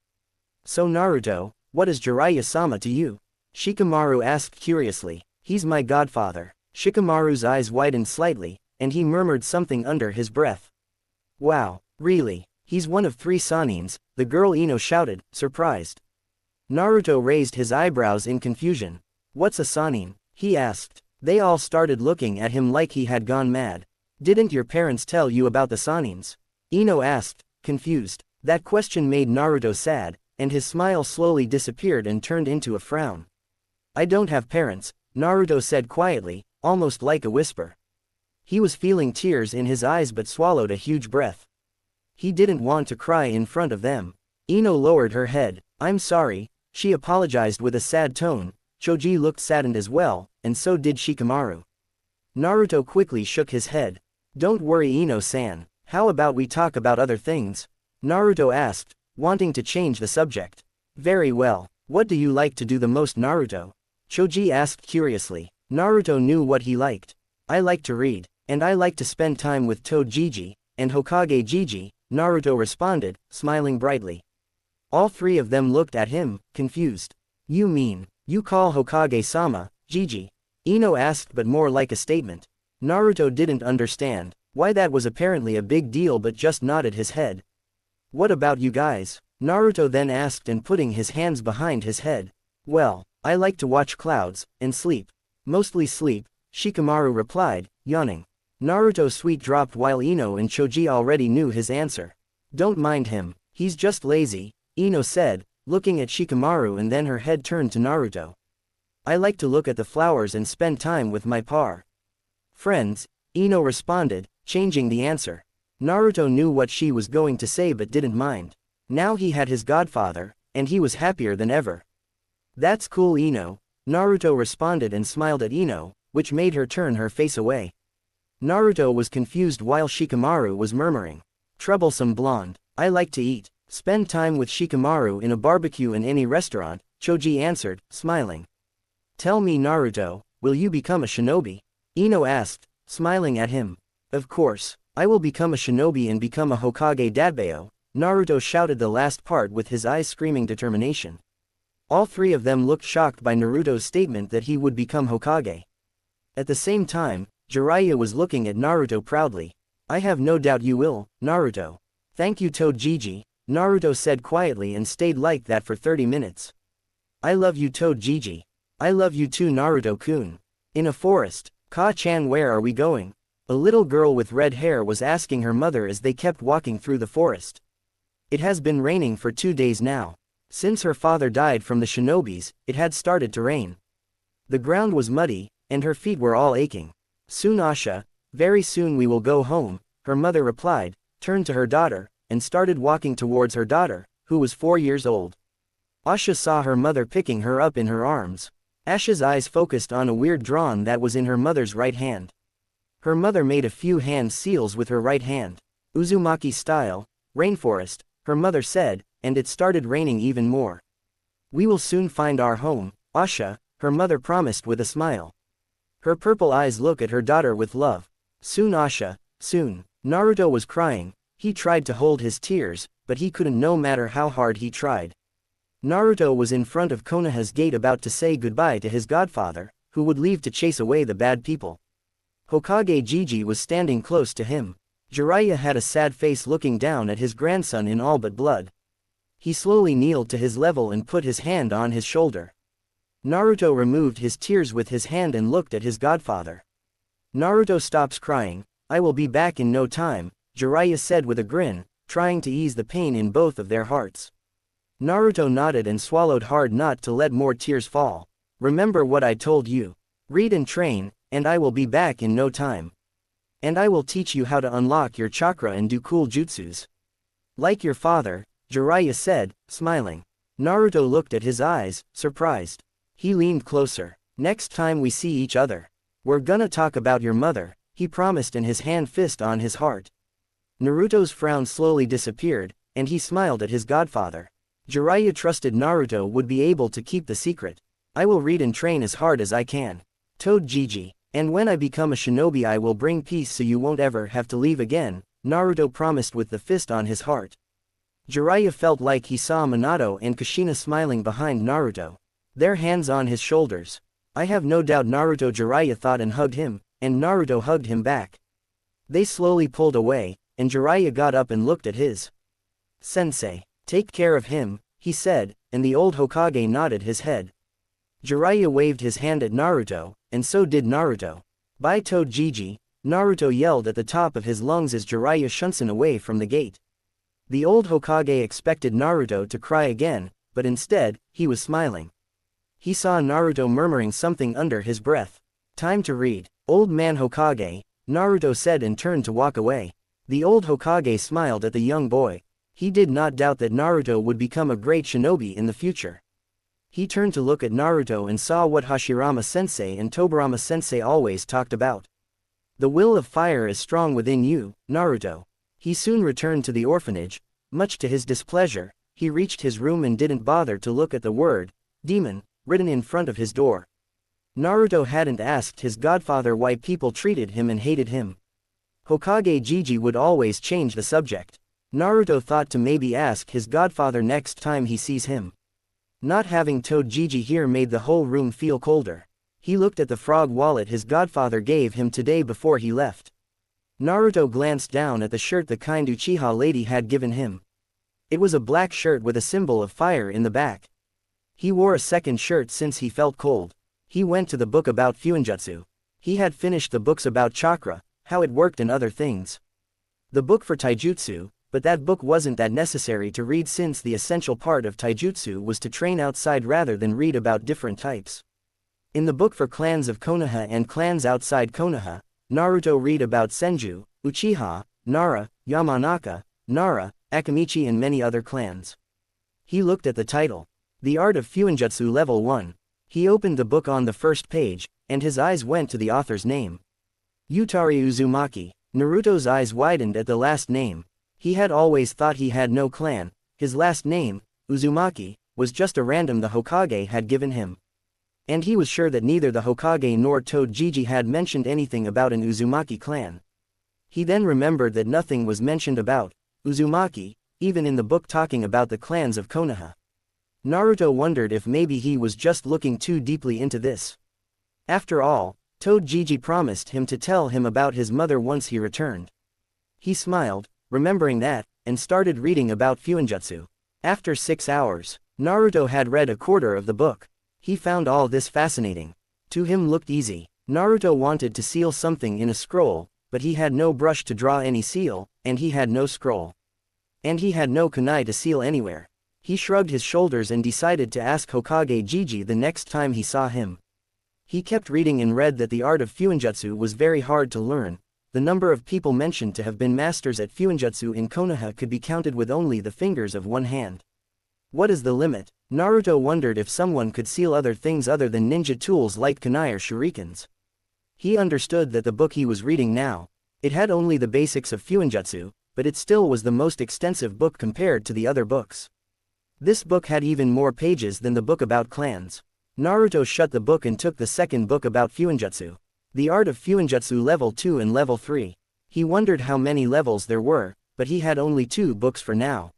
"So Naruto, what is Jiraiya-sama to you?" Shikamaru asked curiously. "He's my godfather." Shikamaru's eyes widened slightly, and he murmured something under his breath. "Wow, really? He's one of 3 Sanins," the girl Ino shouted, surprised. Naruto raised his eyebrows in confusion. "What's a Sanin?" he asked. They all started looking at him like he had gone mad. "Didn't your parents tell you about the Sanins?" Ino asked, confused. That question made Naruto sad, and his smile slowly disappeared and turned into a frown. "I don't have parents," Naruto said quietly, almost like a whisper. He was feeling tears in his eyes but swallowed a huge breath. He didn't want to cry in front of them. Ino lowered her head. I'm sorry, she apologized with a sad tone. Choji looked saddened as well, and so did Shikamaru. Naruto quickly shook his head. Don't worry Ino-san, how about we talk about other things? Naruto asked, wanting to change the subject. Very well, what do you like to do the most Naruto? Choji asked curiously. Naruto knew what he liked. I like to read, and I like to spend time with Toad Gigi, and Hokage Gigi, Naruto responded, smiling brightly. All three of them looked at him, confused. You mean, you call Hokage-sama, Gigi? Ino asked but more like a statement. Naruto didn't understand why that was apparently a big deal but just nodded his head. What about you guys? Naruto then asked and putting his hands behind his head. Well, I like to watch clouds, and sleep. Mostly sleep, Shikamaru replied, yawning. Naruto's sweat dropped while Ino and Choji already knew his answer. Don't mind him, he's just lazy, Ino said, looking at Shikamaru and then her head turned to Naruto. I like to look at the flowers and spend time with my friends, Ino responded, changing the answer. Naruto knew what she was going to say but didn't mind. Now he had his godfather, and he was happier than ever. That's cool Ino, Naruto responded and smiled at Ino, which made her turn her face away. Naruto was confused while Shikamaru was murmuring. Troublesome blonde, I like to eat. Spend time with Shikamaru in a barbecue in any restaurant, Choji answered, smiling. Tell me Naruto, will you become a shinobi? Ino asked, smiling at him. Of course, I will become a shinobi and become a Hokage Dadbao, Naruto shouted the last part with his eyes screaming determination. All three of them looked shocked by Naruto's statement that he would become Hokage. At the same time, Jiraiya was looking at Naruto proudly. I have no doubt you will, Naruto. Thank you Toad Gigi, Naruto said quietly and stayed like that for 30 minutes. I love you Toad Gigi. I love you too Naruto-kun. In a forest, Ka-chan where are we going? A little girl with red hair was asking her mother as they kept walking through the forest. It has been raining for 2 days now. Since her father died from the shinobis, it had started to rain. The ground was muddy, and her feet were all aching. Soon Asha, very soon we will go home, her mother replied, turned to her daughter, and started walking towards her daughter, who was 4 years old. Asha saw her mother picking her up in her arms. Asha's eyes focused on a weird drawing that was in her mother's right hand. Her mother made a few hand seals with her right hand. Uzumaki style, rainforest, her mother said, and it started raining even more. We will soon find our home, Asha, her mother promised with a smile. Her purple eyes look at her daughter with love. Soon Asha, soon. Naruto was crying, he tried to hold his tears, but he couldn't no matter how hard he tried. Naruto was in front of Konoha's gate about to say goodbye to his godfather, who would leave to chase away the bad people. Hokage Gigi was standing close to him. Jiraiya had a sad face looking down at his grandson in all but blood. He slowly kneeled to his level and put his hand on his shoulder. Naruto removed his tears with his hand and looked at his godfather. Naruto stops crying, I will be back in no time, Jiraiya said with a grin, trying to ease the pain in both of their hearts. Naruto nodded and swallowed hard not to let more tears fall. Remember what I told you. Read and train, and I will be back in no time. And I will teach you how to unlock your chakra and do cool jutsus. Like your father, Jiraiya said, smiling. Naruto looked at his eyes, surprised. He leaned closer. Next time we see each other, we're gonna talk about your mother, he promised and his hand fist on his heart. Naruto's frown slowly disappeared, and he smiled at his godfather. Jiraiya trusted Naruto would be able to keep the secret. I will read and train as hard as I can. Toad Gigi. And when I become a shinobi I will bring peace so you won't ever have to leave again, Naruto promised with the fist on his heart. Jiraiya felt like he saw Minato and Kushina smiling behind Naruto. Their hands on his shoulders. I have no doubt Naruto Jiraiya thought and hugged him, and Naruto hugged him back. They slowly pulled away, and Jiraiya got up and looked at his sensei. Take care of him, he said, and the old Hokage nodded his head. Jiraiya waved his hand at Naruto, and so did Naruto. By Toad Gigi, Naruto yelled at the top of his lungs as Jiraiya shunsen away from the gate. The old Hokage expected Naruto to cry again, but instead, he was smiling. He saw Naruto murmuring something under his breath. Time to read. Old man Hokage, Naruto said and turned to walk away. The old Hokage smiled at the young boy. He did not doubt that Naruto would become a great shinobi in the future. He turned to look at Naruto and saw what Hashirama-sensei and Tobirama-sensei always talked about. The will of fire is strong within you, Naruto. He soon returned to the orphanage. Much to his displeasure, he reached his room and didn't bother to look at the word, demon, written in front of his door. Naruto hadn't asked his godfather why people treated him and hated him. Hokage Jiji would always change the subject. Naruto thought to maybe ask his godfather next time he sees him. Not having told Jiji here made the whole room feel colder. He looked at the frog wallet his godfather gave him today before he left. Naruto glanced down at the shirt the kind Uchiha lady had given him. It was a black shirt with a symbol of fire in the back. He wore a second shirt since he felt cold. He went to the book about Fuinjutsu. He had finished the books about chakra, how it worked and other things. The book for taijutsu, but that book wasn't that necessary to read since the essential part of taijutsu was to train outside rather than read about different types. In the book for clans of Konoha and clans outside Konoha, Naruto read about Senju, Uchiha, Nara, Yamanaka, Nara, Akamichi and many other clans. He looked at the title. The Art of Fuinjutsu Level 1. He opened the book on the first page, and his eyes went to the author's name. Yutari Uzumaki. Naruto's eyes widened at the last name. He had always thought he had no clan. His last name, Uzumaki, was just a random the Hokage had given him. And he was sure that neither the Hokage nor Toujiji had mentioned anything about an Uzumaki clan. He then remembered that nothing was mentioned about Uzumaki, even in the book talking about the clans of Konoha. Naruto wondered if maybe he was just looking too deeply into this. After all, Toujiji promised him to tell him about his mother once he returned. He smiled, remembering that, and started reading about Fuinjutsu. After 6 hours, Naruto had read a quarter of the book. He found all this fascinating. To him looked easy. Naruto wanted to seal something in a scroll, but he had no brush to draw any seal, and he had no scroll. And he had no kunai to seal anywhere. He shrugged his shoulders and decided to ask Hokage Jiji the next time he saw him. He kept reading and read that the art of Fuinjutsu was very hard to learn. The number of people mentioned to have been masters at Fuinjutsu in Konoha could be counted with only the fingers of one hand. What is the limit? Naruto wondered if someone could seal other things other than ninja tools like kunai or shurikens. He understood that the book he was reading now, it had only the basics of Fuinjutsu, but it still was the most extensive book compared to the other books. This book had even more pages than the book about clans. Naruto shut the book and took the second book about Fuinjutsu. The Art of Fuinjutsu Level 2 and Level 3. He wondered how many levels there were, but he had only 2 books for now.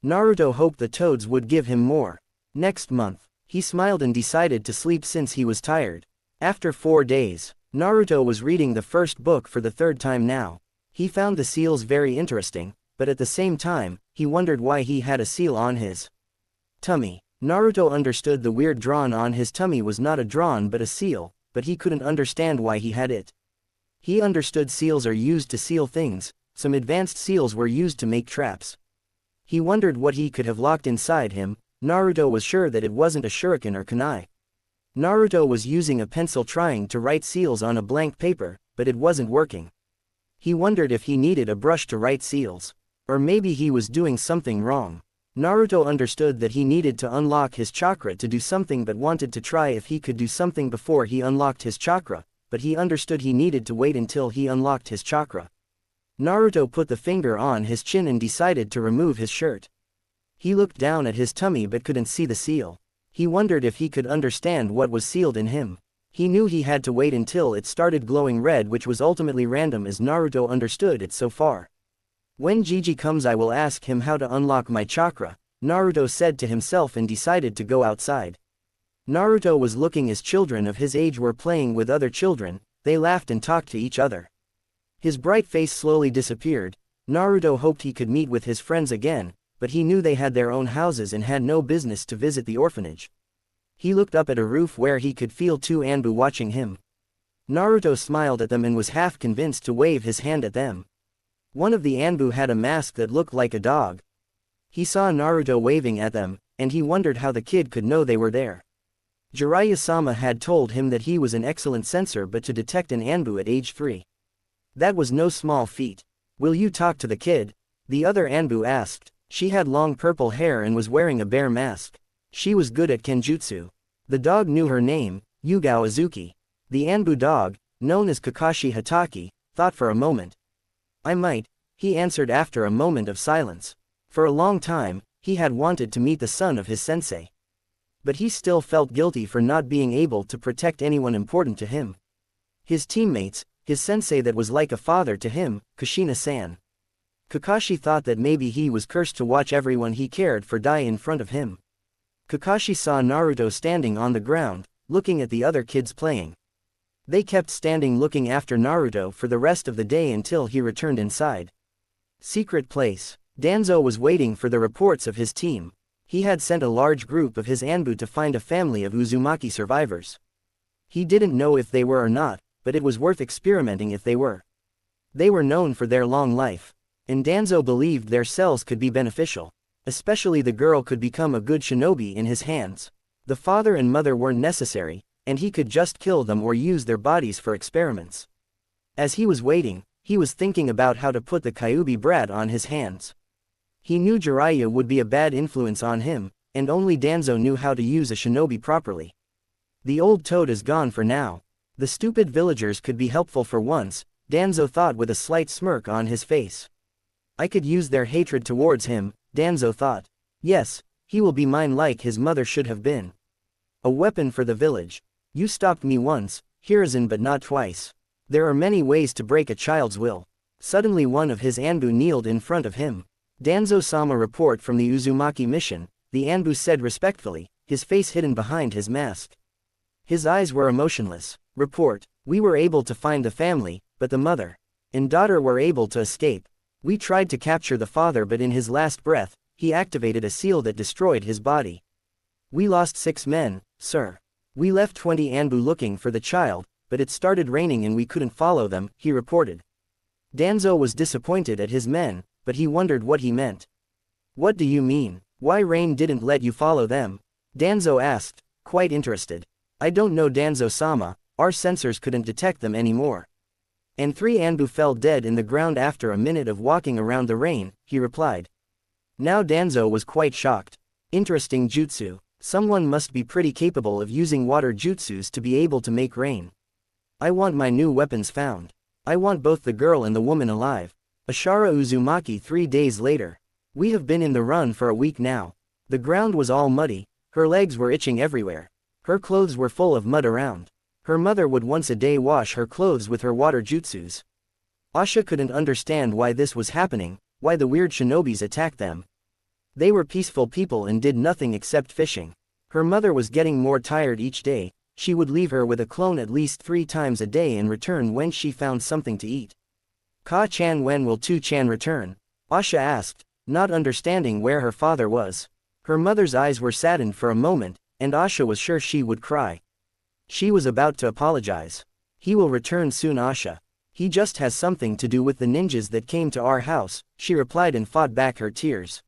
Naruto hoped the toads would give him more. Next month, he smiled and decided to sleep since he was tired. After 4 days, Naruto was reading the first book for the 3rd time now. He found the seals very interesting, but at the same time, he wondered why he had a seal on his tummy. Naruto understood the weird drawn on his tummy was not a drawn but a seal, but he couldn't understand why he had it. He understood seals are used to seal things, some advanced seals were used to make traps. He wondered what he could have locked inside him. Naruto was sure that it wasn't a shuriken or kunai. Naruto was using a pencil trying to write seals on a blank paper, but it wasn't working. He wondered if he needed a brush to write seals. Or maybe he was doing something wrong. Naruto understood that he needed to unlock his chakra to do something but wanted to try if he could do something before he unlocked his chakra, but he understood he needed to wait until he unlocked his chakra. Naruto put the finger on his chin and decided to remove his shirt. He looked down at his tummy but couldn't see the seal. He wondered if he could understand what was sealed in him. He knew he had to wait until it started glowing red, which was ultimately random as Naruto understood it so far. When Jiji comes I will ask him how to unlock my chakra, Naruto said to himself and decided to go outside. Naruto was looking as children of his age were playing with other children, they laughed and talked to each other. His bright face slowly disappeared. Naruto hoped he could meet with his friends again, but he knew they had their own houses and had no business to visit the orphanage. He looked up at a roof where he could feel 2 Anbu watching him. Naruto smiled at them and was half convinced to wave his hand at them. One of the Anbu had a mask that looked like a dog. He saw Naruto waving at them, and he wondered how the kid could know they were there. Jiraiya-sama had told him that he was an excellent sensor but to detect an Anbu at age 3. That was no small feat. Will you talk to the kid? The other Anbu asked. She had long purple hair and was wearing a bear mask. She was good at kenjutsu. The dog knew her name, Yugao Azuki. The Anbu dog, known as Kakashi Hataki, thought for a moment. I might, he answered after a moment of silence. For a long time, he had wanted to meet the son of his sensei. But he still felt guilty for not being able to protect anyone important to him. His teammates, his sensei that was like a father to him, Kushina-san. Kakashi thought that maybe he was cursed to watch everyone he cared for die in front of him. Kakashi saw Naruto standing on the ground, looking at the other kids playing. They kept standing looking after Naruto for the rest of the day until he returned inside. Secret place. Danzo was waiting for the reports of his team. He had sent a large group of his Anbu to find a family of Uzumaki survivors. He didn't know if they were or not, but it was worth experimenting if they were. They were known for their long life, and Danzo believed their cells could be beneficial. Especially the girl could become a good shinobi in his hands. The father and mother weren't necessary, and he could just kill them or use their bodies for experiments. As he was waiting, he was thinking about how to put the Kyuubi brat on his hands. He knew Jiraiya would be a bad influence on him, and only Danzo knew how to use a shinobi properly. The old toad is gone for now. The stupid villagers could be helpful for once, Danzo thought with a slight smirk on his face. I could use their hatred towards him, Danzo thought. Yes, he will be mine like his mother should have been. A weapon for the village. You stopped me once, Hiruzen, but not twice. There are many ways to break a child's will. Suddenly one of his Anbu kneeled in front of him. Danzo-sama, report from the Uzumaki mission, the Anbu said respectfully, his face hidden behind his mask. His eyes were emotionless. Report, we were able to find the family, but the mother and daughter were able to escape. We tried to capture the father, but in his last breath, he activated a seal that destroyed his body. We lost 6 men, sir. We left 20 Anbu looking for the child, but it started raining and we couldn't follow them, he reported. Danzo was disappointed at his men, but he wondered what he meant. What do you mean? Why rain didn't let you follow them? Danzo asked, quite interested. I don't know, Danzo-sama, our sensors couldn't detect them anymore. And 3 Anbu fell dead in the ground after a minute of walking around the rain, he replied. Now Danzo was quite shocked. Interesting jutsu. Someone must be pretty capable of using water jutsus to be able to make rain. I want my new weapons found. I want both the girl and the woman alive. Ashara Uzumaki 3 days later. We have been in the run for a week now. The ground was all muddy, her legs were itching everywhere. Her clothes were full of mud around. Her mother would once a day wash her clothes with her water jutsus. Asha couldn't understand why this was happening, why the weird shinobis attacked them. They were peaceful people and did nothing except fishing. Her mother was getting more tired each day. She would leave her with a clone at least 3 times a day and return when she found something to eat. Ka-chan, when will Tu-chan return? Asha asked, not understanding where her father was. Her mother's eyes were saddened for a moment, and Asha was sure she would cry. She was about to apologize. He will return soon, Asha. He just has something to do with the ninjas that came to our house, she replied and fought back her tears.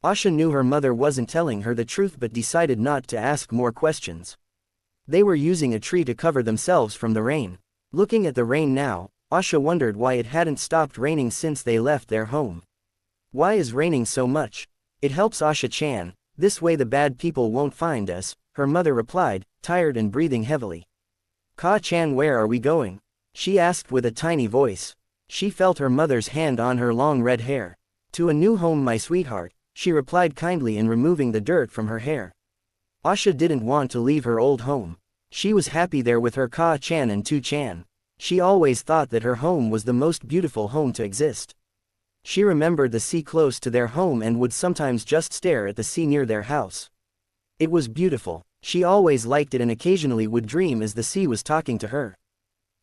Asha knew her mother wasn't telling her the truth but decided not to ask more questions. They were using a tree to cover themselves from the rain. Looking at the rain now, Asha wondered why it hadn't stopped raining since they left their home. Why is raining so much? It helps Asha-chan, this way the bad people won't find us, her mother replied, tired and breathing heavily. Ka-chan, where are we going? She asked with a tiny voice. She felt her mother's hand on her long red hair. To a new home, my sweetheart, she replied kindly and removing the dirt from her hair. Asha didn't want to leave her old home. She was happy there with her Ka-chan and Tu-chan. She always thought that her home was the most beautiful home to exist. She remembered the sea close to their home and would sometimes just stare at the sea near their house. It was beautiful. She always liked it and occasionally would dream as the sea was talking to her.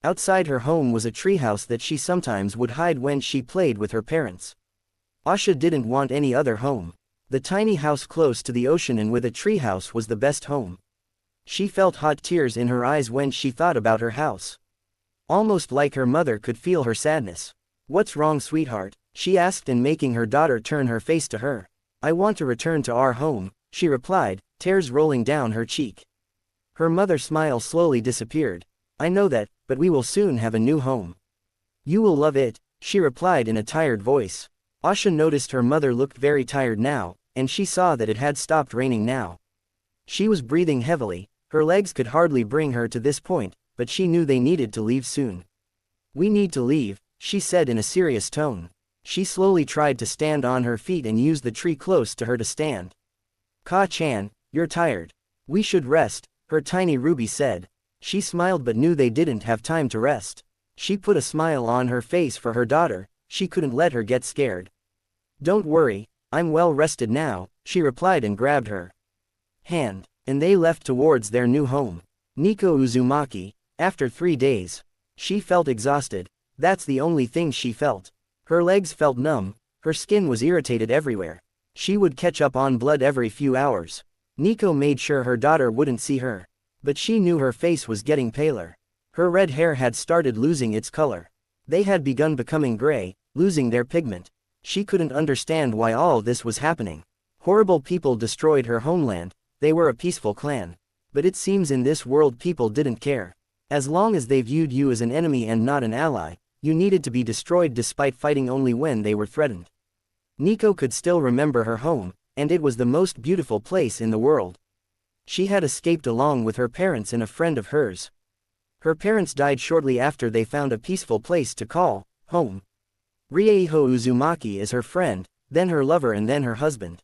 Outside her home was a treehouse that she sometimes would hide when she played with her parents. Asha didn't want any other home. The tiny house close to the ocean and with a treehouse was the best home. She felt hot tears in her eyes when she thought about her house. Almost like her mother could feel her sadness. What's wrong, sweetheart? She asked, and making her daughter turn her face to her. I want to return to our home, she replied, tears rolling down her cheek. Her mother's smile slowly disappeared. I know that, but we will soon have a new home. You will love it, she replied in a tired voice. Asha noticed her mother looked very tired now, and she saw that it had stopped raining now. She was breathing heavily, her legs could hardly bring her to this point, but she knew they needed to leave soon. We need to leave, she said in a serious tone. She slowly tried to stand on her feet and used the tree close to her to stand. Ka-chan, you're tired. We should rest, her tiny Ruby said. She smiled but knew they didn't have time to rest. She put a smile on her face for her daughter, she couldn't let her get scared. Don't worry, I'm well rested now, she replied and grabbed her hand, and they left towards their new home. Nico Uzumaki, after 3 days. She felt exhausted, that's the only thing she felt. Her legs felt numb, her skin was irritated everywhere. She would catch up on blood every few hours. Nico made sure her daughter wouldn't see her. But she knew her face was getting paler. Her red hair had started losing its color. They had begun becoming gray, losing their pigment. She couldn't understand why all this was happening. Horrible people destroyed her homeland, they were a peaceful clan. But it seems in this world people didn't care. As long as they viewed you as an enemy and not an ally, you needed to be destroyed despite fighting only when they were threatened. Nico could still remember her home, and it was the most beautiful place in the world. She had escaped along with her parents and a friend of hers. Her parents died shortly after they found a peaceful place to call home. Rieiho Uzumaki is her friend, then her lover and then her husband.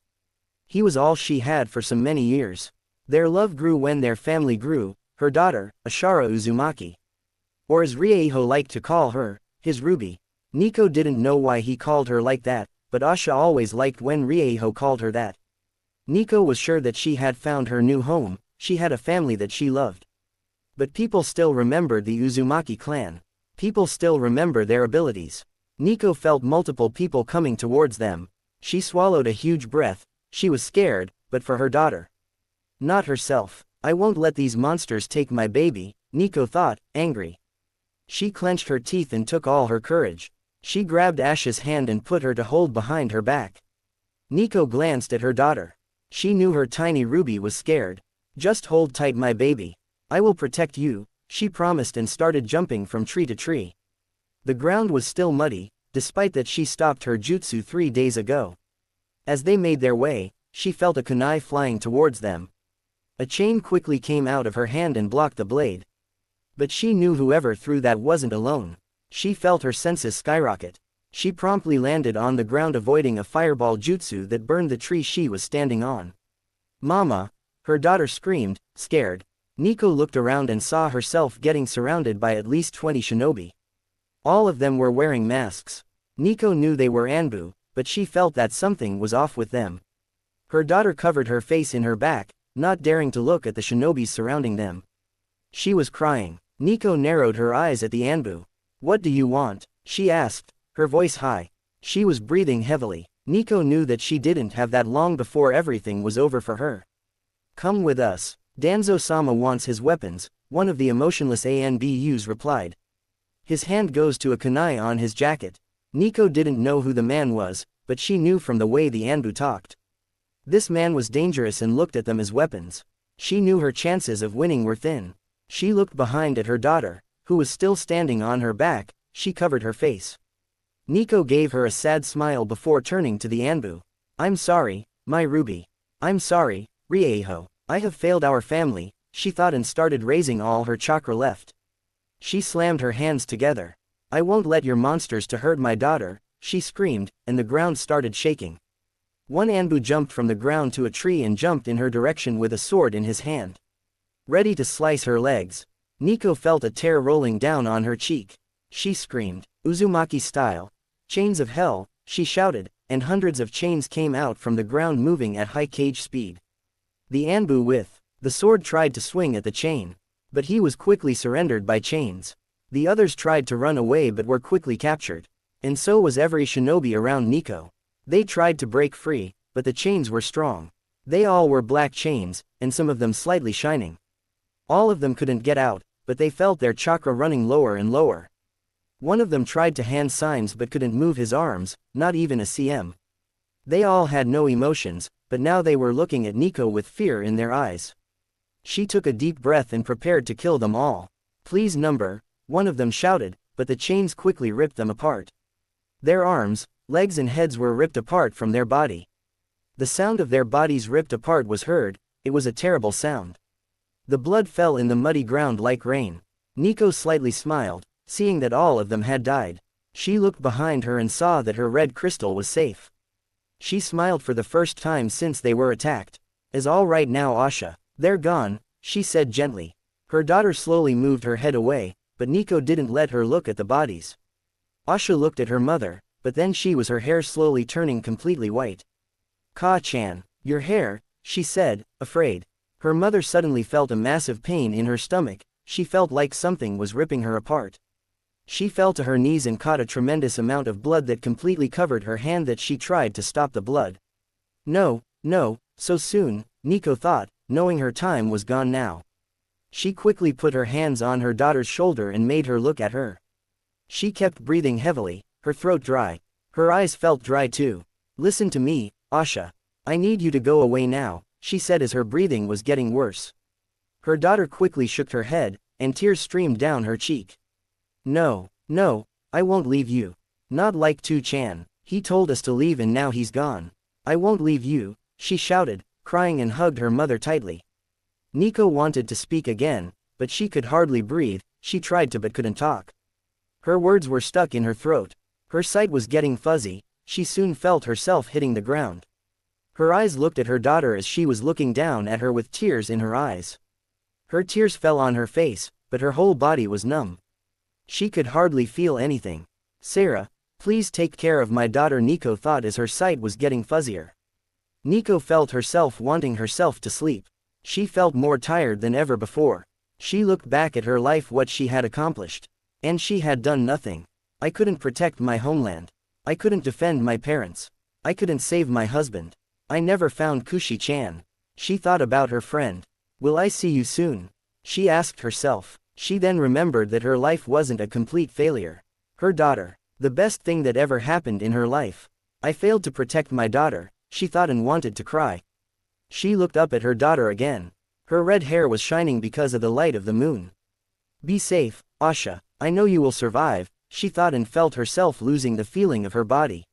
He was all she had for so many years. Their love grew when their family grew, her daughter, Ashara Uzumaki. Or as Rieiho liked to call her, his Ruby. Nico didn't know why he called her like that, but Asha always liked when Rieiho called her that. Nico was sure that she had found her new home, she had a family that she loved. But people still remembered the Uzumaki clan. People still remember their abilities. Nico felt multiple people coming towards them. She swallowed a huge breath, she was scared, but for her daughter. Not herself. I won't let these monsters take my baby, Nico thought, angry. She clenched her teeth and took all her courage. She grabbed Ash's hand and put her to hold behind her back. Nico glanced at her daughter. She knew her tiny Ruby was scared. Just hold tight my baby. I will protect you, she promised and started jumping from tree to tree. The ground was still muddy, despite that she stopped her jutsu 3 days ago. As they made their way, she felt a kunai flying towards them. A chain quickly came out of her hand and blocked the blade. But she knew whoever threw that wasn't alone. She felt her senses skyrocket. She promptly landed on the ground avoiding a fireball jutsu that burned the tree she was standing on. Mama! Her daughter screamed, scared. Nico looked around and saw herself getting surrounded by at least 20 shinobi. All of them were wearing masks. Nico knew they were Anbu, but she felt that something was off with them. Her daughter covered her face in her back, not daring to look at the shinobis surrounding them. She was crying. Nico narrowed her eyes at the Anbu. What do you want? She asked, her voice high. She was breathing heavily. Nico knew that she didn't have that long before everything was over for her. Come with us. Danzo-sama wants his weapons, one of the emotionless ANBUs replied. His hand goes to a kunai on his jacket. Nico didn't know who the man was, but she knew from the way the Anbu talked. This man was dangerous and looked at them as weapons. She knew her chances of winning were thin. She looked behind at her daughter, who was still standing on her back, she covered her face. Nico gave her a sad smile before turning to the Anbu. I'm sorry, my Ruby. I'm sorry, Rieiho. I have failed our family, she thought and started raising all her chakra left. She slammed her hands together. I won't let your monsters to hurt my daughter, she screamed, and the ground started shaking. One Anbu jumped from the ground to a tree and jumped in her direction with a sword in his hand. Ready to slice her legs. Nico felt a tear rolling down on her cheek. She screamed, Uzumaki style. Chains of hell, she shouted, and hundreds of chains came out from the ground moving at high cage speed. The Anbu with the sword tried to swing at the chain. But he was quickly surrendered by chains. The others tried to run away but were quickly captured. And so was every shinobi around Nico. They tried to break free, but the chains were strong. They all were black chains, and some of them slightly shining. All of them couldn't get out, but they felt their chakra running lower and lower. One of them tried to hand signs but couldn't move his arms, not even a cm. They all had no emotions, but now they were looking at Nico with fear in their eyes. She took a deep breath and prepared to kill them all. Please number, one of them shouted, but the chains quickly ripped them apart. Their arms, legs and heads were ripped apart from their body. The sound of their bodies ripped apart was heard. It was a terrible sound. The blood fell in the muddy ground like rain. Nico slightly smiled, seeing that all of them had died. She looked behind her and saw that her red crystal was safe. She smiled for the first time since they were attacked. "Is all right now, Asha?" "They're gone," she said gently. Her daughter slowly moved her head away, but Nico didn't let her look at the bodies. Asha looked at her mother, but then her hair slowly turning completely white. "Ka-chan, your hair," she said, afraid. Her mother suddenly felt a massive pain in her stomach. She felt like something was ripping her apart. She fell to her knees and caught a tremendous amount of blood that completely covered her hand that she tried to stop the blood. No, so soon, Nico thought, knowing her time was gone now. She quickly put her hands on her daughter's shoulder and made her look at her. She kept breathing heavily, her throat dry. Her eyes felt dry too. "Listen to me, Asha. I need you to go away now," she said as her breathing was getting worse. Her daughter quickly shook her head, and tears streamed down her cheek. No, I won't leave you. Not like Tu-chan. He told us to leave and now he's gone. I won't leave you," she shouted, crying and hugged her mother tightly. Nico wanted to speak again, but she could hardly breathe. She tried to but couldn't talk. Her words were stuck in her throat. Her sight was getting fuzzy. She soon felt herself hitting the ground. Her eyes looked at her daughter as she was looking down at her with tears in her eyes. Her tears fell on her face, but her whole body was numb. She could hardly feel anything. "Sarah, please take care of my daughter," Nico thought as her sight was getting fuzzier. Nico felt herself wanting herself to sleep. She felt more tired than ever before. She looked back at her life, what she had accomplished. And she had done nothing. "I couldn't protect my homeland. I couldn't defend my parents. I couldn't save my husband. I never found Kushi-chan." She thought about her friend. "Will I see you soon?" she asked herself. She then remembered that her life wasn't a complete failure. Her daughter. The best thing that ever happened in her life. "I failed to protect my daughter," she thought and wanted to cry. She looked up at her daughter again. Her red hair was shining because of the light of the moon. "Be safe, Asha. I know you will survive," she thought and felt herself losing the feeling of her body.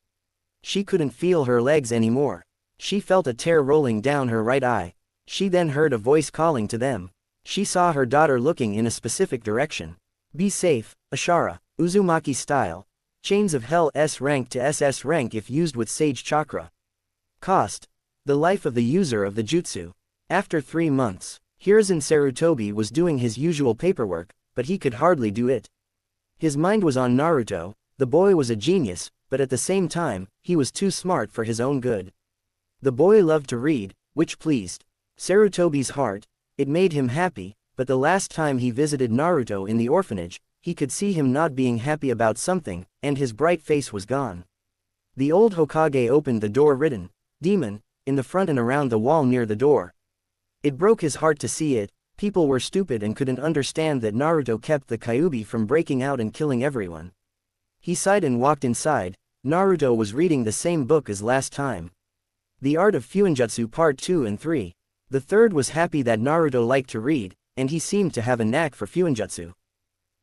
She couldn't feel her legs anymore. She felt a tear rolling down her right eye. She then heard a voice calling to them. She saw her daughter looking in a specific direction. "Be safe, Ashara, Uzumaki style. Chains of Hell S rank to SS rank if used with Sage Chakra. Cost: the life of the user of the jutsu." After 3 months, Hiruzen Sarutobi was doing his usual paperwork, but he could hardly do it. His mind was on Naruto. The boy was a genius, but at the same time, he was too smart for his own good. The boy loved to read, which pleased Sarutobi's heart. It made him happy, but the last time he visited Naruto in the orphanage, he could see him not being happy about something, and his bright face was gone. The old Hokage opened the door written, "Demon," in the front and around the wall near the door. It broke his heart to see it. People were stupid and couldn't understand that Naruto kept the Kyuubi from breaking out and killing everyone. He sighed and walked inside. Naruto was reading the same book as last time. The Art of Fuinjutsu Part 2 and 3. The third was happy that Naruto liked to read, and he seemed to have a knack for Fuinjutsu.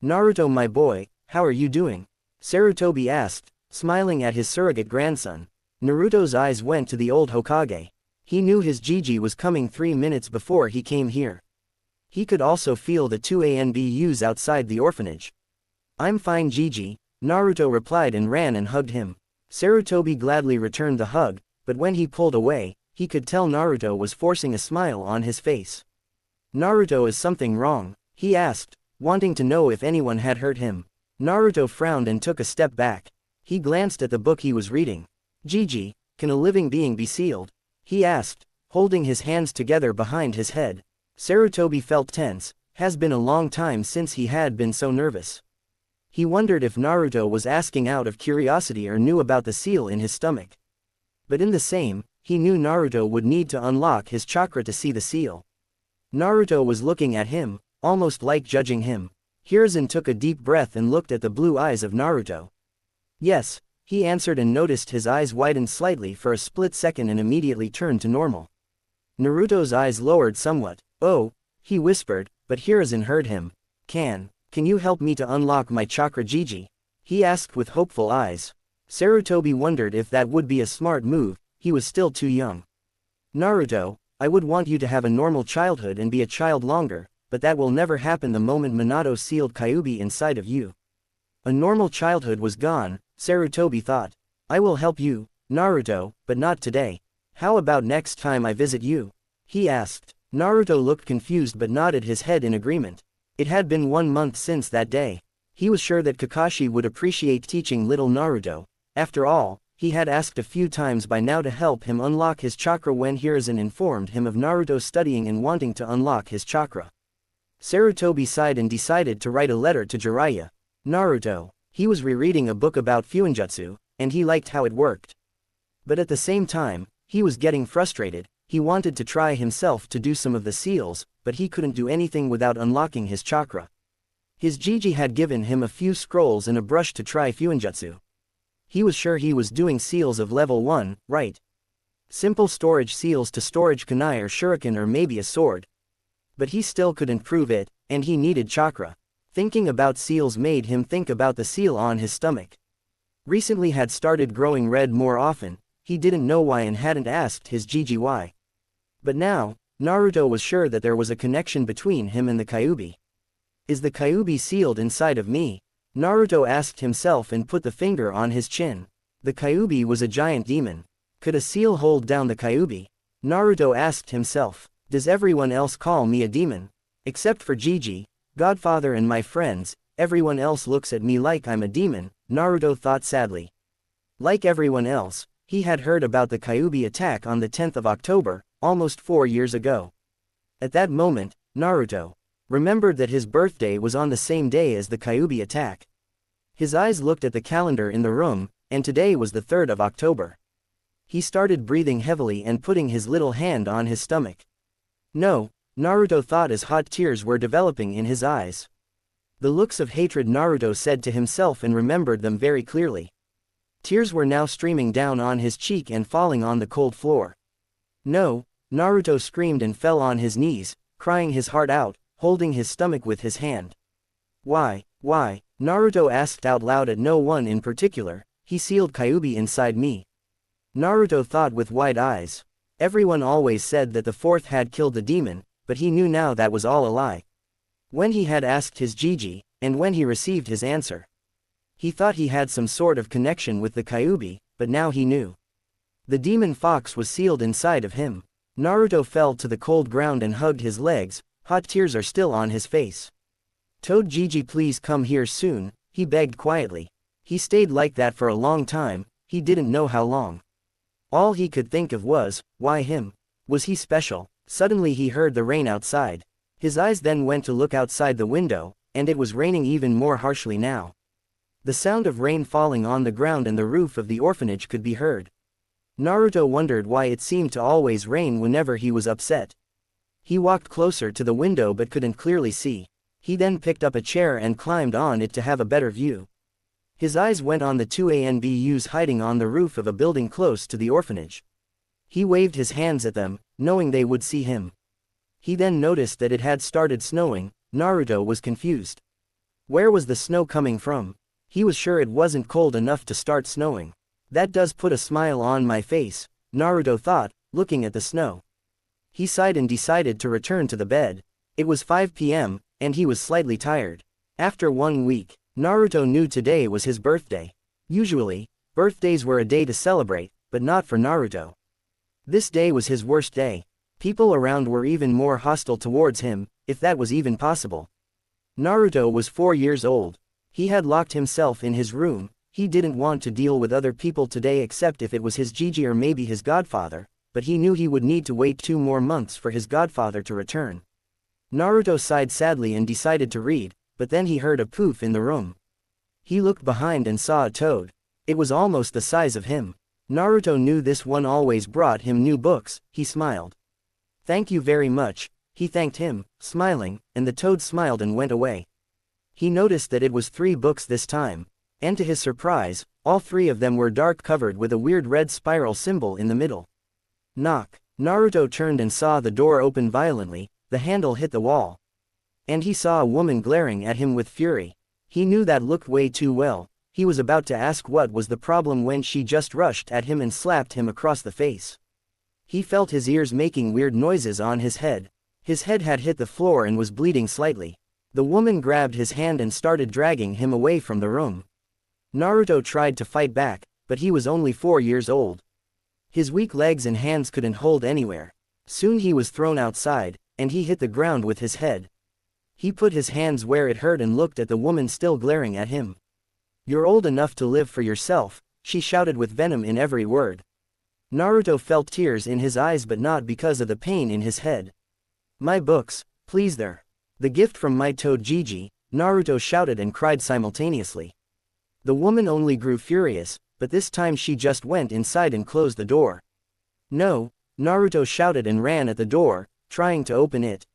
"Naruto, my boy, how are you doing?" Sarutobi asked, smiling at his surrogate grandson. Naruto's eyes went to the old Hokage. He knew his Gigi was coming 3 minutes before he came here. He could also feel the 2 ANBUs outside the orphanage. "I'm fine, Gigi," Naruto replied and ran and hugged him. Sarutobi gladly returned the hug, but when he pulled away, he could tell Naruto was forcing a smile on his face. "Naruto, is something wrong?" he asked, wanting to know if anyone had hurt him. Naruto frowned and took a step back. He glanced at the book he was reading. "Gigi, can a living being be sealed?" he asked, holding his hands together behind his head. Sarutobi felt tense. Has been a long time since he had been so nervous. He wondered if Naruto was asking out of curiosity or knew about the seal in his stomach. But in the same, he knew Naruto would need to unlock his chakra to see the seal. Naruto was looking at him, almost like judging him. Hiruzen took a deep breath and looked at the blue eyes of Naruto. "Yes," he answered and noticed his eyes widened slightly for a split second and immediately turned to normal. Naruto's eyes lowered somewhat. "Oh," he whispered, but Hiruzen heard him. Can Can you help me to unlock my chakra Gigi? He asked with hopeful eyes. Sarutobi wondered if that would be a smart move, he was still too young. Naruto, I would want you to have a normal childhood and be a child longer, but that will never happen the moment Minato sealed Kyuubi inside of you. A normal childhood was gone, Sarutobi thought. I will help you, Naruto, but not today. How about next time I visit you? He asked. Naruto looked confused but nodded his head in agreement. It had been 1 month since that day. He was sure that Kakashi would appreciate teaching little Naruto. After all, he had asked a few times by now to help him unlock his chakra when Hiruzen informed him of Naruto studying and wanting to unlock his chakra. Sarutobi sighed and decided to write a letter to Jiraiya. Naruto. He was rereading a book about Fuinjutsu, and he liked how it worked. But at the same time, he was getting frustrated. He wanted to try himself to do some of the seals, but he couldn't do anything without unlocking his chakra. His Gigi had given him a few scrolls and a brush to try Fuinjutsu. He was sure he was doing seals of level 1, right? Simple storage seals to storage kunai or shuriken or maybe a sword. But he still couldn't prove it, and he needed chakra. Thinking about seals made him think about the seal on his stomach. Recently had started growing red more often, he didn't know why and hadn't asked his Gigi why. But now, Naruto was sure that there was a connection between him and the Kyuubi. Is the Kyuubi sealed inside of me? Naruto asked himself and put the finger on his chin. The Kyuubi was a giant demon. Could a seal hold down the Kyuubi? Naruto asked himself. Does everyone else call me a demon? Except for Gigi, Godfather and my friends, everyone else looks at me like I'm a demon, Naruto thought sadly. Like everyone else, he had heard about the Kyuubi attack on the 10th of October, almost 4 years ago. At that moment, Naruto remembered that his birthday was on the same day as the Kyuubi attack. His eyes looked at the calendar in the room, and today was the 3rd of October. He started breathing heavily and putting his little hand on his stomach. No, Naruto thought as hot tears were developing in his eyes. The looks of hatred Naruto said to himself and remembered them very clearly. Tears were now streaming down on his cheek and falling on the cold floor. No, Naruto screamed and fell on his knees, crying his heart out, holding his stomach with his hand. Why, Naruto asked out loud at no one in particular, he sealed Kyuubi inside me. Naruto thought with wide eyes. Everyone always said that the 4th had killed the demon, but he knew now that was all a lie. When he had asked his Gigi, and when he received his answer. He thought he had some sort of connection with the Kyuubi, but now he knew. The demon fox was sealed inside of him. Naruto fell to the cold ground and hugged his legs, hot tears are still on his face. Toad Gigi, please come here soon, he begged quietly. He stayed like that for a long time, he didn't know how long. All he could think of was, why him? Was he special? Suddenly he heard the rain outside. His eyes then went to look outside the window, and it was raining even more harshly now. The sound of rain falling on the ground and the roof of the orphanage could be heard. Naruto wondered why it seemed to always rain whenever he was upset. He walked closer to the window but couldn't clearly see. He then picked up a chair and climbed on it to have a better view. His eyes went on the 2 ANBUs hiding on the roof of a building close to the orphanage. He waved his hands at them, knowing they would see him. He then noticed that it had started snowing. Naruto was confused. Where was the snow coming from? He was sure it wasn't cold enough to start snowing. That does put a smile on my face, Naruto thought, looking at the snow. He sighed and decided to return to the bed. It was 5 p.m., and he was slightly tired. After 1 week, Naruto knew today was his birthday. Usually, birthdays were a day to celebrate, but not for Naruto. This day was his worst day. People around were even more hostile towards him, if that was even possible. Naruto was 4 years old. He had locked himself in his room. He didn't want to deal with other people today except if it was his Gigi or maybe his godfather, but he knew he would need to wait 2 more months for his godfather to return. Naruto sighed sadly and decided to read, but then he heard a poof in the room. He looked behind and saw a toad. It was almost the size of him. Naruto knew this one always brought him new books. He smiled. Thank you very much, he thanked him, smiling, and the toad smiled and went away. He noticed that it was 3 books this time, and to his surprise, all 3 of them were dark covered with a weird red spiral symbol in the middle. Knock. Naruto turned and saw the door open violently, the handle hit the wall. And he saw a woman glaring at him with fury. He knew that look way too well. He was about to ask what was the problem when she just rushed at him and slapped him across the face. He felt his ears making weird noises on his head. His head had hit the floor and was bleeding slightly. The woman grabbed his hand and started dragging him away from the room. Naruto tried to fight back, but he was only 4 years old. His weak legs and hands couldn't hold anywhere. Soon he was thrown outside, and he hit the ground with his head. He put his hands where it hurt and looked at the woman still glaring at him. "You're old enough to live for yourself," she shouted with venom in every word. Naruto felt tears in his eyes, but not because of the pain in his head. "My books, please, they're the gift from my toad Gigi," Naruto shouted and cried simultaneously. The woman only grew furious, but this time she just went inside and closed the door. "No," Naruto shouted and ran at the door, trying to open it.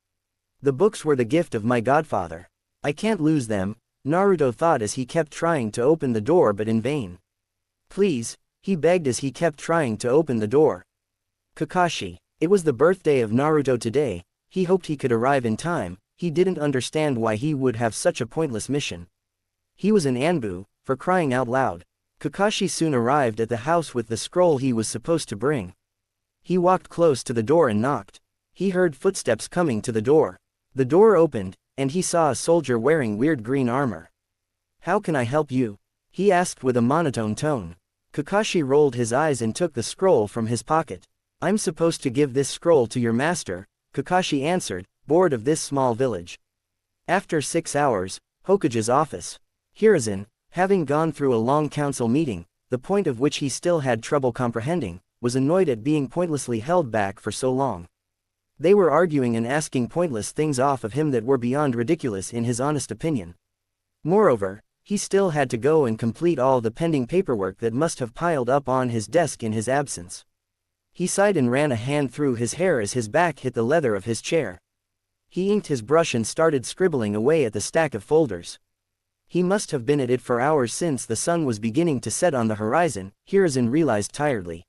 "The books were the gift of my godfather. I can't lose them," Naruto thought as he kept trying to open the door, but in vain. "Please," he begged as he kept trying to open the door. Kakashi. It was the birthday of Naruto today. He hoped he could arrive in time. He didn't understand why he would have such a pointless mission. He was an Anbu, for crying out loud. Kakashi soon arrived at the house with the scroll he was supposed to bring. He walked close to the door and knocked. He heard footsteps coming to the door. The door opened, and he saw a soldier wearing weird green armor. "How can I help you?" he asked with a monotone tone. Kakashi rolled his eyes and took the scroll from his pocket. "I'm supposed to give this scroll to your master," Kakashi answered, bored of this small village. After 6 hours, Hokage's office. Hiruzen, having gone through a long council meeting, the point of which he still had trouble comprehending, was annoyed at being pointlessly held back for so long. They were arguing and asking pointless things off of him that were beyond ridiculous in his honest opinion. Moreover, he still had to go and complete all the pending paperwork that must have piled up on his desk in his absence. He sighed and ran a hand through his hair as his back hit the leather of his chair. He inked his brush and started scribbling away at the stack of folders. He must have been at it for hours since the sun was beginning to set on the horizon, Hiruzen realized tiredly.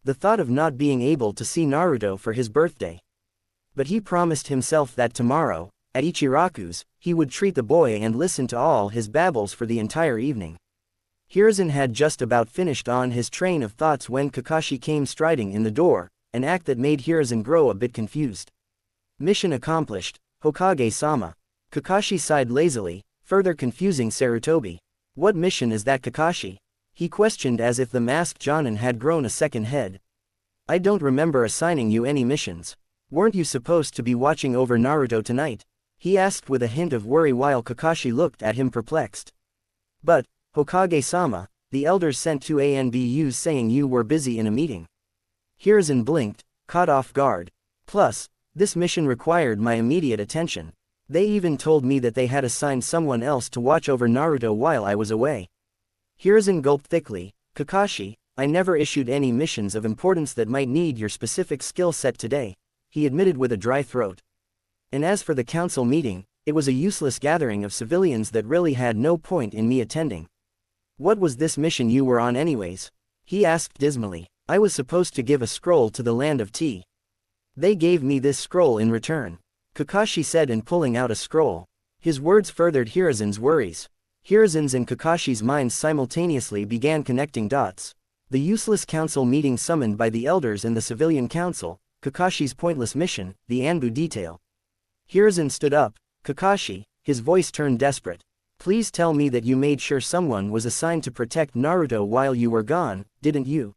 The thought of not being able to see Naruto for his birthday. But he promised himself that tomorrow, at Ichiraku's, he would treat the boy and listen to all his babbles for the entire evening. Hiruzen had just about finished on his train of thoughts when Kakashi came striding in the door, an act that made Hiruzen grow a bit confused. "Mission accomplished, Hokage-sama." Kakashi sighed lazily, further confusing Sarutobi. "What mission is that, Kakashi?" he questioned as if the masked Jonin had grown a second head. "I don't remember assigning you any missions. Weren't you supposed to be watching over Naruto tonight?" he asked with a hint of worry while Kakashi looked at him perplexed. "But, Hokage-sama, the elders sent 2 ANBUs saying you were busy in a meeting." Hiruzen blinked, caught off guard. "Plus, this mission required my immediate attention. They even told me that they had assigned someone else to watch over Naruto while I was away." Hiruzen gulped thickly. "Kakashi, I never issued any missions of importance that might need your specific skill set today," he admitted with a dry throat. "And as for the council meeting, it was a useless gathering of civilians that really had no point in me attending." "What was this mission you were on anyways?" he asked dismally. "I was supposed to give a scroll to the land of tea. They gave me this scroll in return," Kakashi said, and pulling out a scroll. His words furthered Hiruzen's worries. Hiruzen's and Kakashi's minds simultaneously began connecting dots. The useless council meeting summoned by the elders and the civilian council, Kakashi's pointless mission, the Anbu detail. Hiruzen stood up. "Kakashi," his voice turned desperate. "Please tell me that you made sure someone was assigned to protect Naruto while you were gone, didn't you?"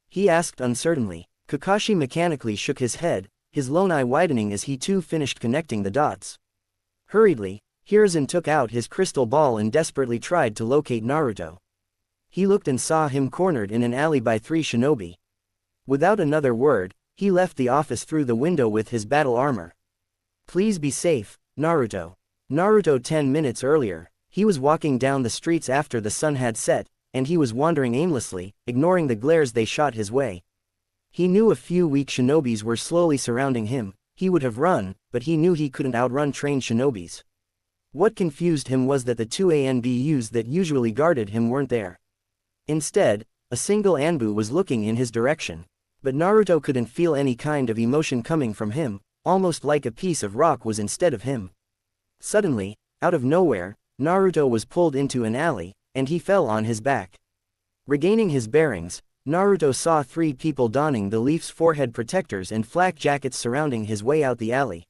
he asked uncertainly. Kakashi mechanically shook his head, his lone eye widening as he too finished connecting the dots. Hurriedly, Hiruzen took out his crystal ball and desperately tried to locate Naruto. He looked and saw him cornered in an alley by 3 shinobi. Without another word, he left the office through the window with his battle armor. "Please be safe, Naruto." Naruto 10 minutes earlier, he was walking down the streets after the sun had set, and he was wandering aimlessly, ignoring the glares they shot his way. He knew a few weak shinobis were slowly surrounding him. He would have run, but he knew he couldn't outrun trained shinobis. What confused him was that the 2 ANBUs that usually guarded him weren't there. Instead, a single Anbu was looking in his direction. But Naruto couldn't feel any kind of emotion coming from him, almost like a piece of rock was instead of him. Suddenly, out of nowhere, Naruto was pulled into an alley, and he fell on his back. Regaining his bearings, Naruto saw 3 people donning the Leaf's forehead protectors and flak jackets surrounding his way out the alley.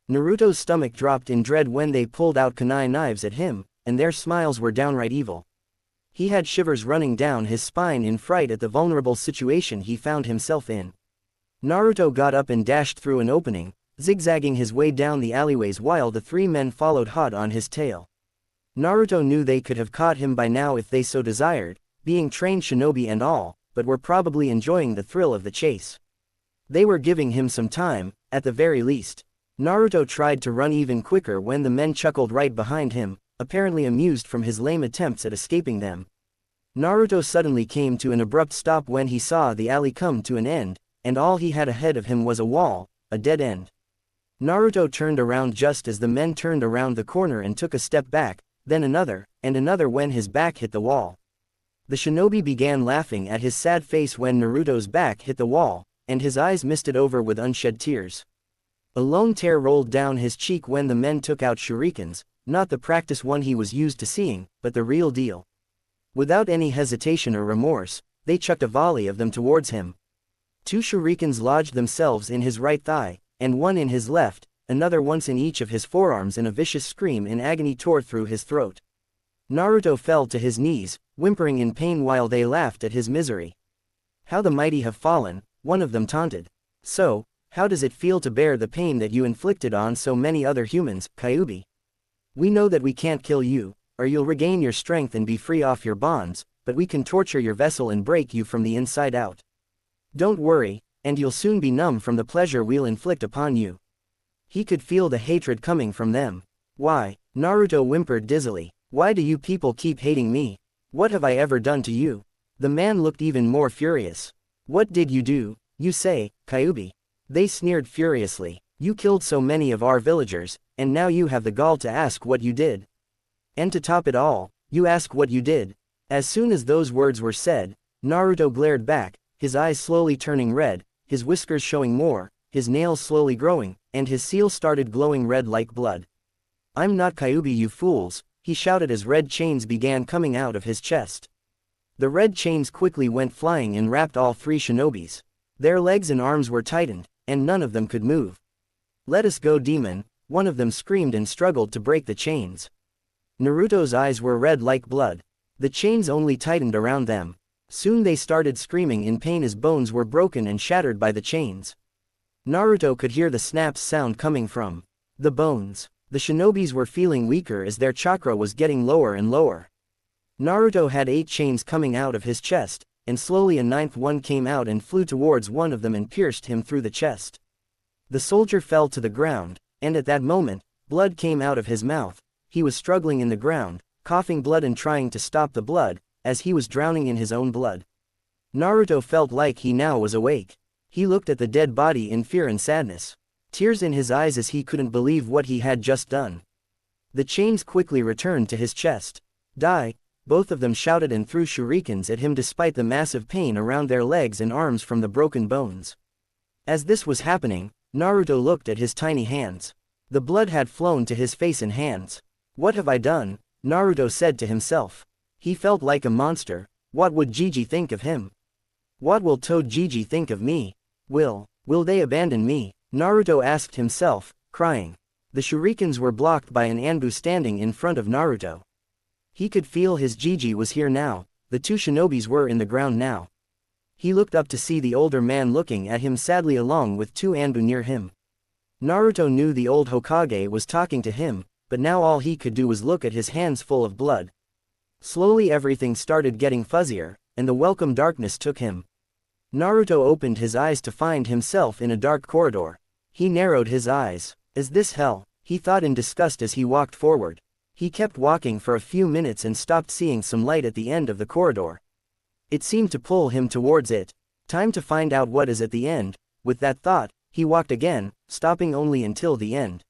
Naruto's stomach dropped in dread when they pulled out kunai knives at him, and their smiles were downright evil. He had shivers running down his spine in fright at the vulnerable situation he found himself in. Naruto got up and dashed through an opening, zigzagging his way down the alleyways while the 3 men followed hot on his tail. Naruto knew they could have caught him by now if they so desired, being trained shinobi and all, but were probably enjoying the thrill of the chase. They were giving him some time, at the very least. Naruto tried to run even quicker when the men chuckled right behind him, apparently amused from his lame attempts at escaping them. Naruto suddenly came to an abrupt stop when he saw the alley come to an end, and all he had ahead of him was a wall, a dead end. Naruto turned around just as the men turned around the corner and took a step back, then another, and another when his back hit the wall. The shinobi began laughing at his sad face when Naruto's back hit the wall, and his eyes misted over with unshed tears. A lone tear rolled down his cheek when the men took out shurikens, not the practice one he was used to seeing, but the real deal. Without any hesitation or remorse, they chucked a volley of them towards him. 2 shurikens lodged themselves in his right thigh, and one in his left, another once in each of his forearms, and a vicious scream in agony tore through his throat. Naruto fell to his knees, whimpering in pain while they laughed at his misery. "How the mighty have fallen," one of them taunted. "So, how does it feel to bear the pain that you inflicted on so many other humans, Kyuubi? We know that we can't kill you, or you'll regain your strength and be free off your bonds, but we can torture your vessel and break you from the inside out. Don't worry, and you'll soon be numb from the pleasure we'll inflict upon you." He could feel the hatred coming from them. "Why?" Naruto whimpered dizzily. "Why do you people keep hating me? What have I ever done to you?" The man looked even more furious. "What did you do, you say, Kyuubi?" They sneered furiously. "You killed so many of our villagers, and now you have the gall to ask what you did. And to top it all, you ask what you did." As soon as those words were said, Naruto glared back, his eyes slowly turning red, his whiskers showing more, his nails slowly growing, and his seal started glowing red like blood. "I'm not Kyuubi, you fools," he shouted as red chains began coming out of his chest. The red chains quickly went flying and wrapped all 3 shinobis. Their legs and arms were tightened, and none of them could move. "Let us go, demon," one of them screamed and struggled to break the chains. Naruto's eyes were red like blood. The chains only tightened around them. Soon they started screaming in pain as bones were broken and shattered by the chains. Naruto could hear the snaps sound coming from the bones. The shinobis were feeling weaker as their chakra was getting lower and lower. Naruto had 8 chains coming out of his chest, and slowly a 9th one came out and flew towards one of them and pierced him through the chest. The soldier fell to the ground, and at that moment, blood came out of his mouth. He was struggling in the ground, coughing blood and trying to stop the blood, as he was drowning in his own blood. Naruto felt like he now was awake. He looked at the dead body in fear and sadness. Tears in his eyes as he couldn't believe what he had just done. The chains quickly returned to his chest. "Die!" Both of them shouted and threw shurikens at him despite the massive pain around their legs and arms from the broken bones. As this was happening, Naruto looked at his tiny hands. The blood had flown to his face and hands. "What have I done?" Naruto said to himself. He felt like a monster. What would Gigi think of him? What will Toad Gigi think of me? Will they abandon me? Naruto asked himself, crying. The shurikens were blocked by an Anbu standing in front of Naruto. He could feel his Gigi was here now. The 2 shinobis were in the ground now. He looked up to see the older man looking at him sadly along with 2 Anbu near him. Naruto knew the old Hokage was talking to him, but now all he could do was look at his hands full of blood. Slowly everything started getting fuzzier, and the welcome darkness took him. Naruto opened his eyes to find himself in a dark corridor. He narrowed his eyes. "Is this hell?" he thought in disgust as he walked forward. He kept walking for a few minutes and stopped seeing some light at the end of the corridor. It seemed to pull him towards it. Time to find out what is at the end. With that thought, he walked again, stopping only until the end.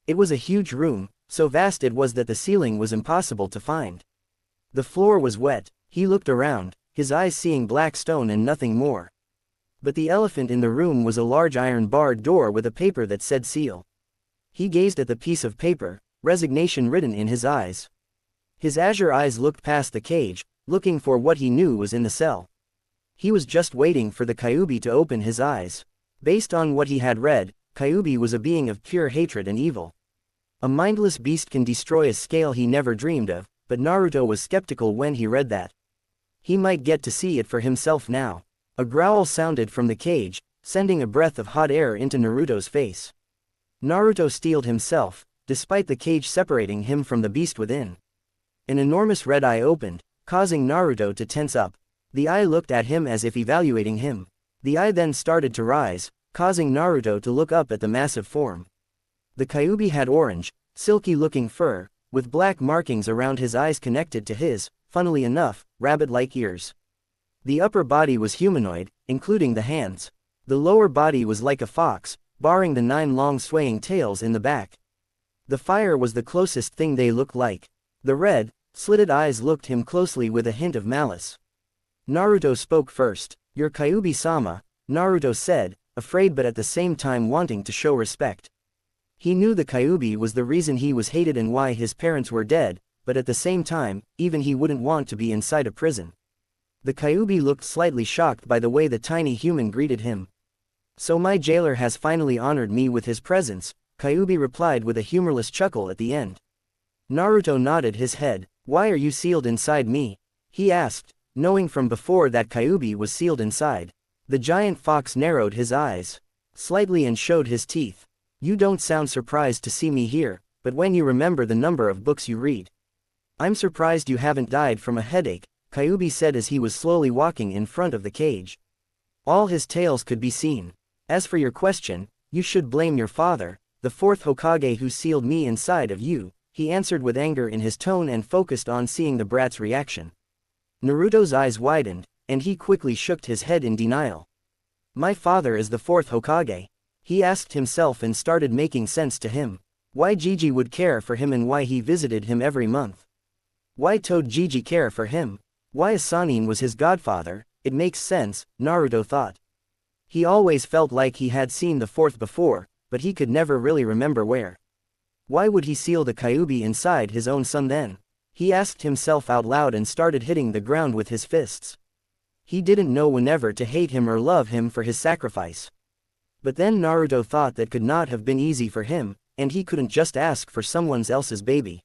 It was a huge room, so vast it was that the ceiling was impossible to find. The floor was wet. He looked around, his eyes seeing black stone and nothing more. But the elephant in the room was a large iron-barred door with a paper that said seal. He gazed at the piece of paper, resignation written in his eyes. His azure eyes looked past the cage, looking for what he knew was in the cell. He was just waiting for the Kyuubi to open his eyes. Based on what he had read, Kyuubi was a being of pure hatred and evil. A mindless beast can destroy a scale he never dreamed of, but Naruto was skeptical when he read that. He might get to see it for himself now. A growl sounded from the cage, sending a breath of hot air into Naruto's face. Naruto steeled himself, despite the cage separating him from the beast within. An enormous red eye opened, causing Naruto to tense up. The eye looked at him as if evaluating him. The eye then started to rise, causing Naruto to look up at the massive form. The Kyuubi had orange, silky-looking fur, with black markings around his eyes connected to his, funnily enough, rabbit-like ears. The upper body was humanoid, including the hands. The lower body was like a fox, barring the 9 long swaying tails in the back. The fire was the closest thing they looked like. The red, slitted eyes looked him closely with a hint of malice. Naruto spoke first. "Your Kyuubi-sama," Naruto said, afraid but at the same time wanting to show respect. He knew the Kyuubi was the reason he was hated and why his parents were dead, but at the same time, even he wouldn't want to be inside a prison. The Kyuubi looked slightly shocked by the way the tiny human greeted him. "So my jailer has finally honored me with his presence," Kyuubi replied with a humorless chuckle at the end. Naruto nodded his head. "Why are you sealed inside me?" he asked, knowing from before that Kyuubi was sealed inside. The giant fox narrowed his eyes slightly and showed his teeth. "You don't sound surprised to see me here, but when you remember the number of books you read." "I'm surprised you haven't died from a headache," Kyuubi said as he was slowly walking in front of the cage. All his tails could be seen. "As for your question, you should blame your father, the 4th Hokage who sealed me inside of you," he answered with anger in his tone and focused on seeing the brat's reaction. Naruto's eyes widened, and he quickly shook his head in denial. "My father is the 4th Hokage," he asked himself and started making sense to him. Why Gigi would care for him and why he visited him every month. Why told Gigi care for him? Why Asanin was his godfather? It makes sense, Naruto thought. He always felt like he had seen the 4th before, but he could never really remember where. Why would he seal the Kyuubi inside his own son then? He asked himself out loud and started hitting the ground with his fists. He didn't know whenever to hate him or love him for his sacrifice. But then Naruto thought that could not have been easy for him, and he couldn't just ask for someone else's baby.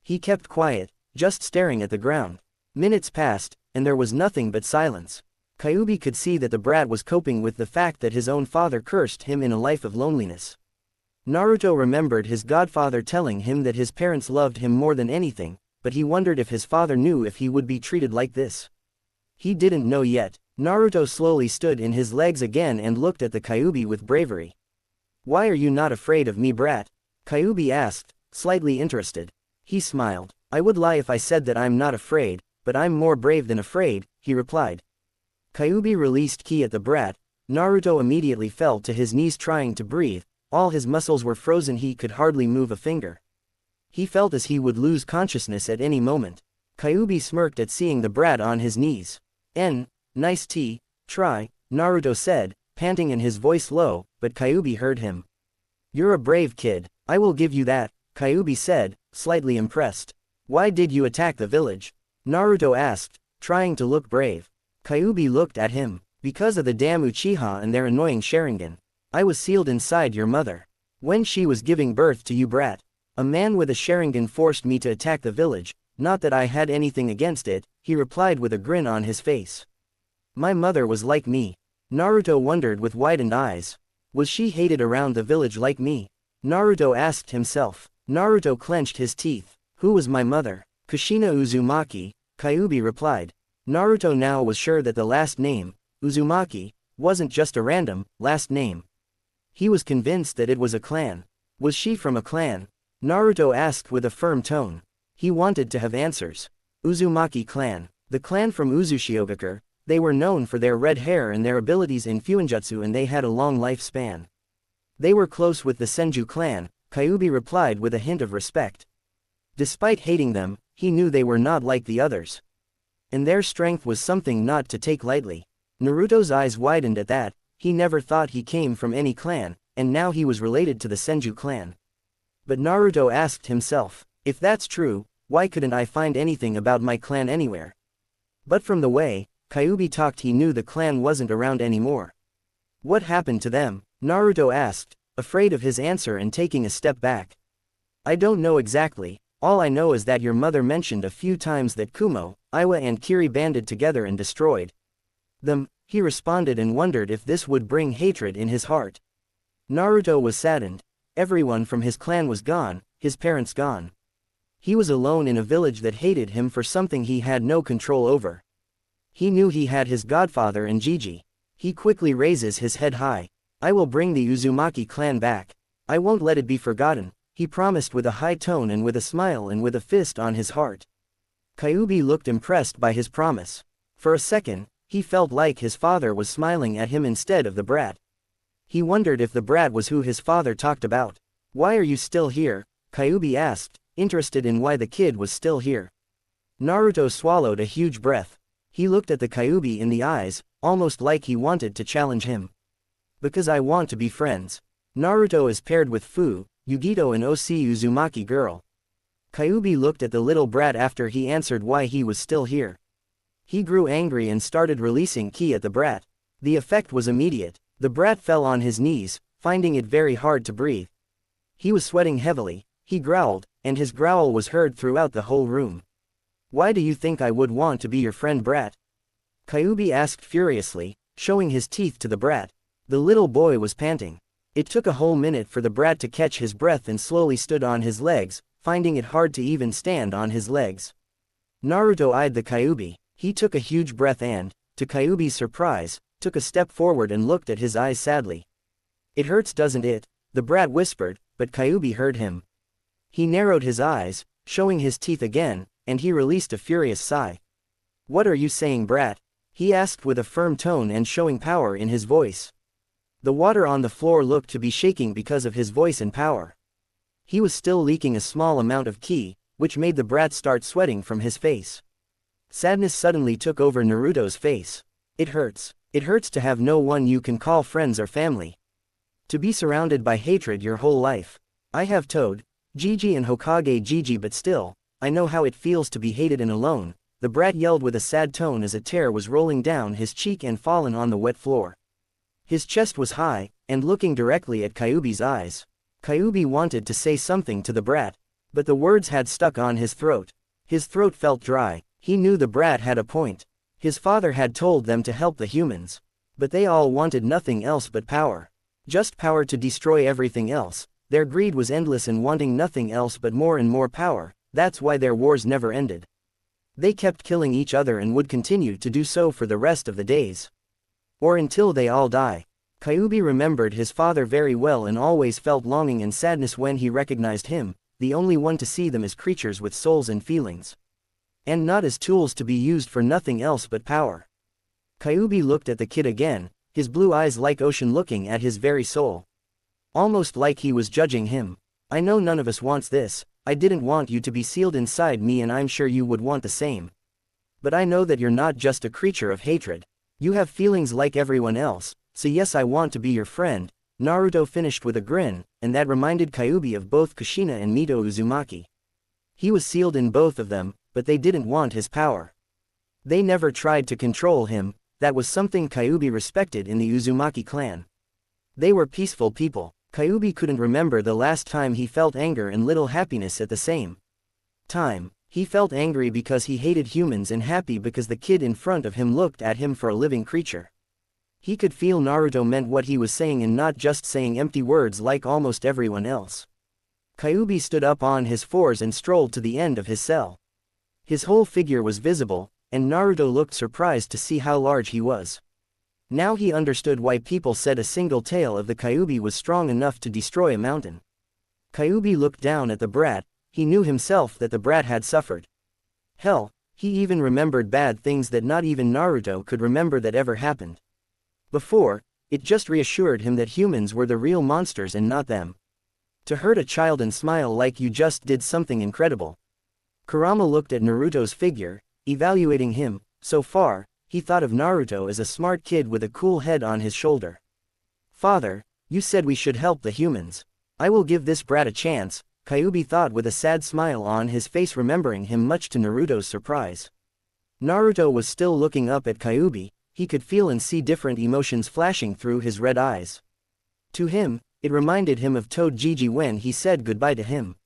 He kept quiet, just staring at the ground. Minutes passed, and there was nothing but silence. Kyuubi could see that the brat was coping with the fact that his own father cursed him in a life of loneliness. Naruto remembered his godfather telling him that his parents loved him more than anything, but he wondered if his father knew if he would be treated like this. He didn't know yet. Naruto slowly stood in his legs again and looked at the Kyuubi with bravery. "Why are you not afraid of me, brat?" Kyuubi asked, slightly interested. He smiled. "I would lie if I said that I'm not afraid, but I'm more brave than afraid," he replied. Kyuubi released ki at the brat. Naruto immediately fell to his knees trying to breathe. All his muscles were frozen, he could hardly move a finger. He felt as he would lose consciousness at any moment. Kyuubi smirked at seeing the brat on his knees. Nice tea, try," Naruto said, panting and his voice low, but Kyuubi heard him. "You're a brave kid, I will give you that," Kyuubi said, slightly impressed. "Why did you attack the village?" Naruto asked, trying to look brave. Kyuubi looked at him. "Because of the damn Uchiha and their annoying Sharingan. I was sealed inside your mother. When she was giving birth to you, brat. A man with a Sharingan forced me to attack the village, not that I had anything against it," he replied with a grin on his face. "My mother was like me." Naruto wondered with widened eyes. Was she hated around the village like me? Naruto asked himself. Naruto clenched his teeth. "Who was my mother?" "Kushina Uzumaki," Kyuubi replied. Naruto now was sure that the last name, Uzumaki, wasn't just a random last name. He was convinced that it was a clan. Was she from a clan? Naruto asked with a firm tone. He wanted to have answers. Uzumaki clan. The clan from Uzushiogakure. They were known for their red hair and their abilities in Fuinjutsu, and they had a long lifespan. They were close with the Senju clan, Kyuubi replied with a hint of respect. Despite hating them, he knew they were not like the others. And their strength was something not to take lightly. Naruto's eyes widened at that. He never thought he came from any clan, and now he was related to the Senju clan. But Naruto asked himself, if that's true, why couldn't I find anything about my clan anywhere? But from the way Kyuubi talked, he knew the clan wasn't around anymore. What happened to them? Naruto asked, afraid of his answer and taking a step back. I don't know exactly, all I know is that your mother mentioned a few times that Kumo, Iwa and Kiri banded together and destroyed them. He responded and wondered if this would bring hatred in his heart. Naruto was saddened. Everyone from his clan was gone, his parents gone. He was alone in a village that hated him for something he had no control over. He knew he had his godfather and Gigi. He quickly raises his head high. I will bring the Uzumaki clan back. I won't let it be forgotten, he promised with a high tone and with a smile and with a fist on his heart. Kyuubi looked impressed by his promise. For a second, he felt like his father was smiling at him instead of the brat. He wondered if the brat was who his father talked about. Why are you still here? Kyuubi asked, interested in why the kid was still here. Naruto swallowed a huge breath. He looked at the Kyuubi in the eyes, almost like he wanted to challenge him. Because I want to be friends. Naruto is paired with Fu, Yugito and OC Uzumaki girl. Kyuubi looked at the little brat after he answered why he was still here. He grew angry and started releasing ki at the brat. The effect was immediate. The brat fell on his knees, finding it very hard to breathe. He was sweating heavily, he growled, and his growl was heard throughout the whole room. Why do you think I would want to be your friend, brat? Kyuubi asked furiously, showing his teeth to the brat. The little boy was panting. It took a whole minute for the brat to catch his breath and slowly stood on his legs, finding it hard to even stand on his legs. Naruto eyed the Kyuubi. He took a huge breath and, to Kyuubi's surprise, took a step forward and looked at his eyes sadly. It hurts, doesn't it? The brat whispered, but Kyuubi heard him. He narrowed his eyes, showing his teeth again, and he released a furious sigh. What are you saying, brat? He asked with a firm tone and showing power in his voice. The water on the floor looked to be shaking because of his voice and power. He was still leaking a small amount of ki, which made the brat start sweating from his face. Sadness suddenly took over Naruto's face. It hurts. It hurts to have no one you can call friends or family. To be surrounded by hatred your whole life. I have told Gigi and Hokage Gigi, but still, I know how it feels to be hated and alone, the brat yelled with a sad tone as a tear was rolling down his cheek and fallen on the wet floor. His chest was high, and looking directly at Kyuubi's eyes. Kyuubi wanted to say something to the brat, but the words had stuck on his throat. His throat felt dry. He knew the brat had a point. His father had told them to help the humans. But they all wanted nothing else but power. Just power to destroy everything else. Their greed was endless and wanting nothing else but more and more power. That's why their wars never ended. They kept killing each other and would continue to do so for the rest of the days. Or until they all die. Kyuubi remembered his father very well and always felt longing and sadness when he recognized him, the only one to see them as creatures with souls and feelings. And not as tools to be used for nothing else but power. Kyuubi looked at the kid again, his blue eyes like ocean looking at his very soul. Almost like he was judging him. I know none of us wants this, I didn't want you to be sealed inside me and I'm sure you would want the same. But I know that you're not just a creature of hatred. You have feelings like everyone else, so yes, I want to be your friend. Naruto finished with a grin, and that reminded Kyuubi of both Kushina and Mito Uzumaki. He was sealed in both of them, but they didn't want his power. They never tried to control him, that was something Kyuubi respected in the Uzumaki clan. They were peaceful people. Kyuubi couldn't remember the last time he felt anger and little happiness at the same time. He felt angry because he hated humans and happy because the kid in front of him looked at him for a living creature. He could feel Naruto meant what he was saying and not just saying empty words like almost everyone else. Kyuubi stood up on his fours and strolled to the end of his cell. His whole figure was visible, and Naruto looked surprised to see how large he was. Now he understood why people said a single tail of the Kyuubi was strong enough to destroy a mountain. Kyuubi looked down at the brat. He knew himself that the brat had suffered. Hell, he even remembered bad things that not even Naruto could remember that ever happened before. It just reassured him that humans were the real monsters and not them. To hurt a child and smile like you just did something incredible. Kurama looked at Naruto's figure, evaluating him. So far, he thought of Naruto as a smart kid with a cool head on his shoulder. Father, you said we should help the humans. I will give this brat a chance, Kyuubi thought with a sad smile on his face, remembering him much to Naruto's surprise. Naruto was still looking up at Kyuubi. He could feel and see different emotions flashing through his red eyes. To him, it reminded him of Toad Gigi when he said goodbye to him.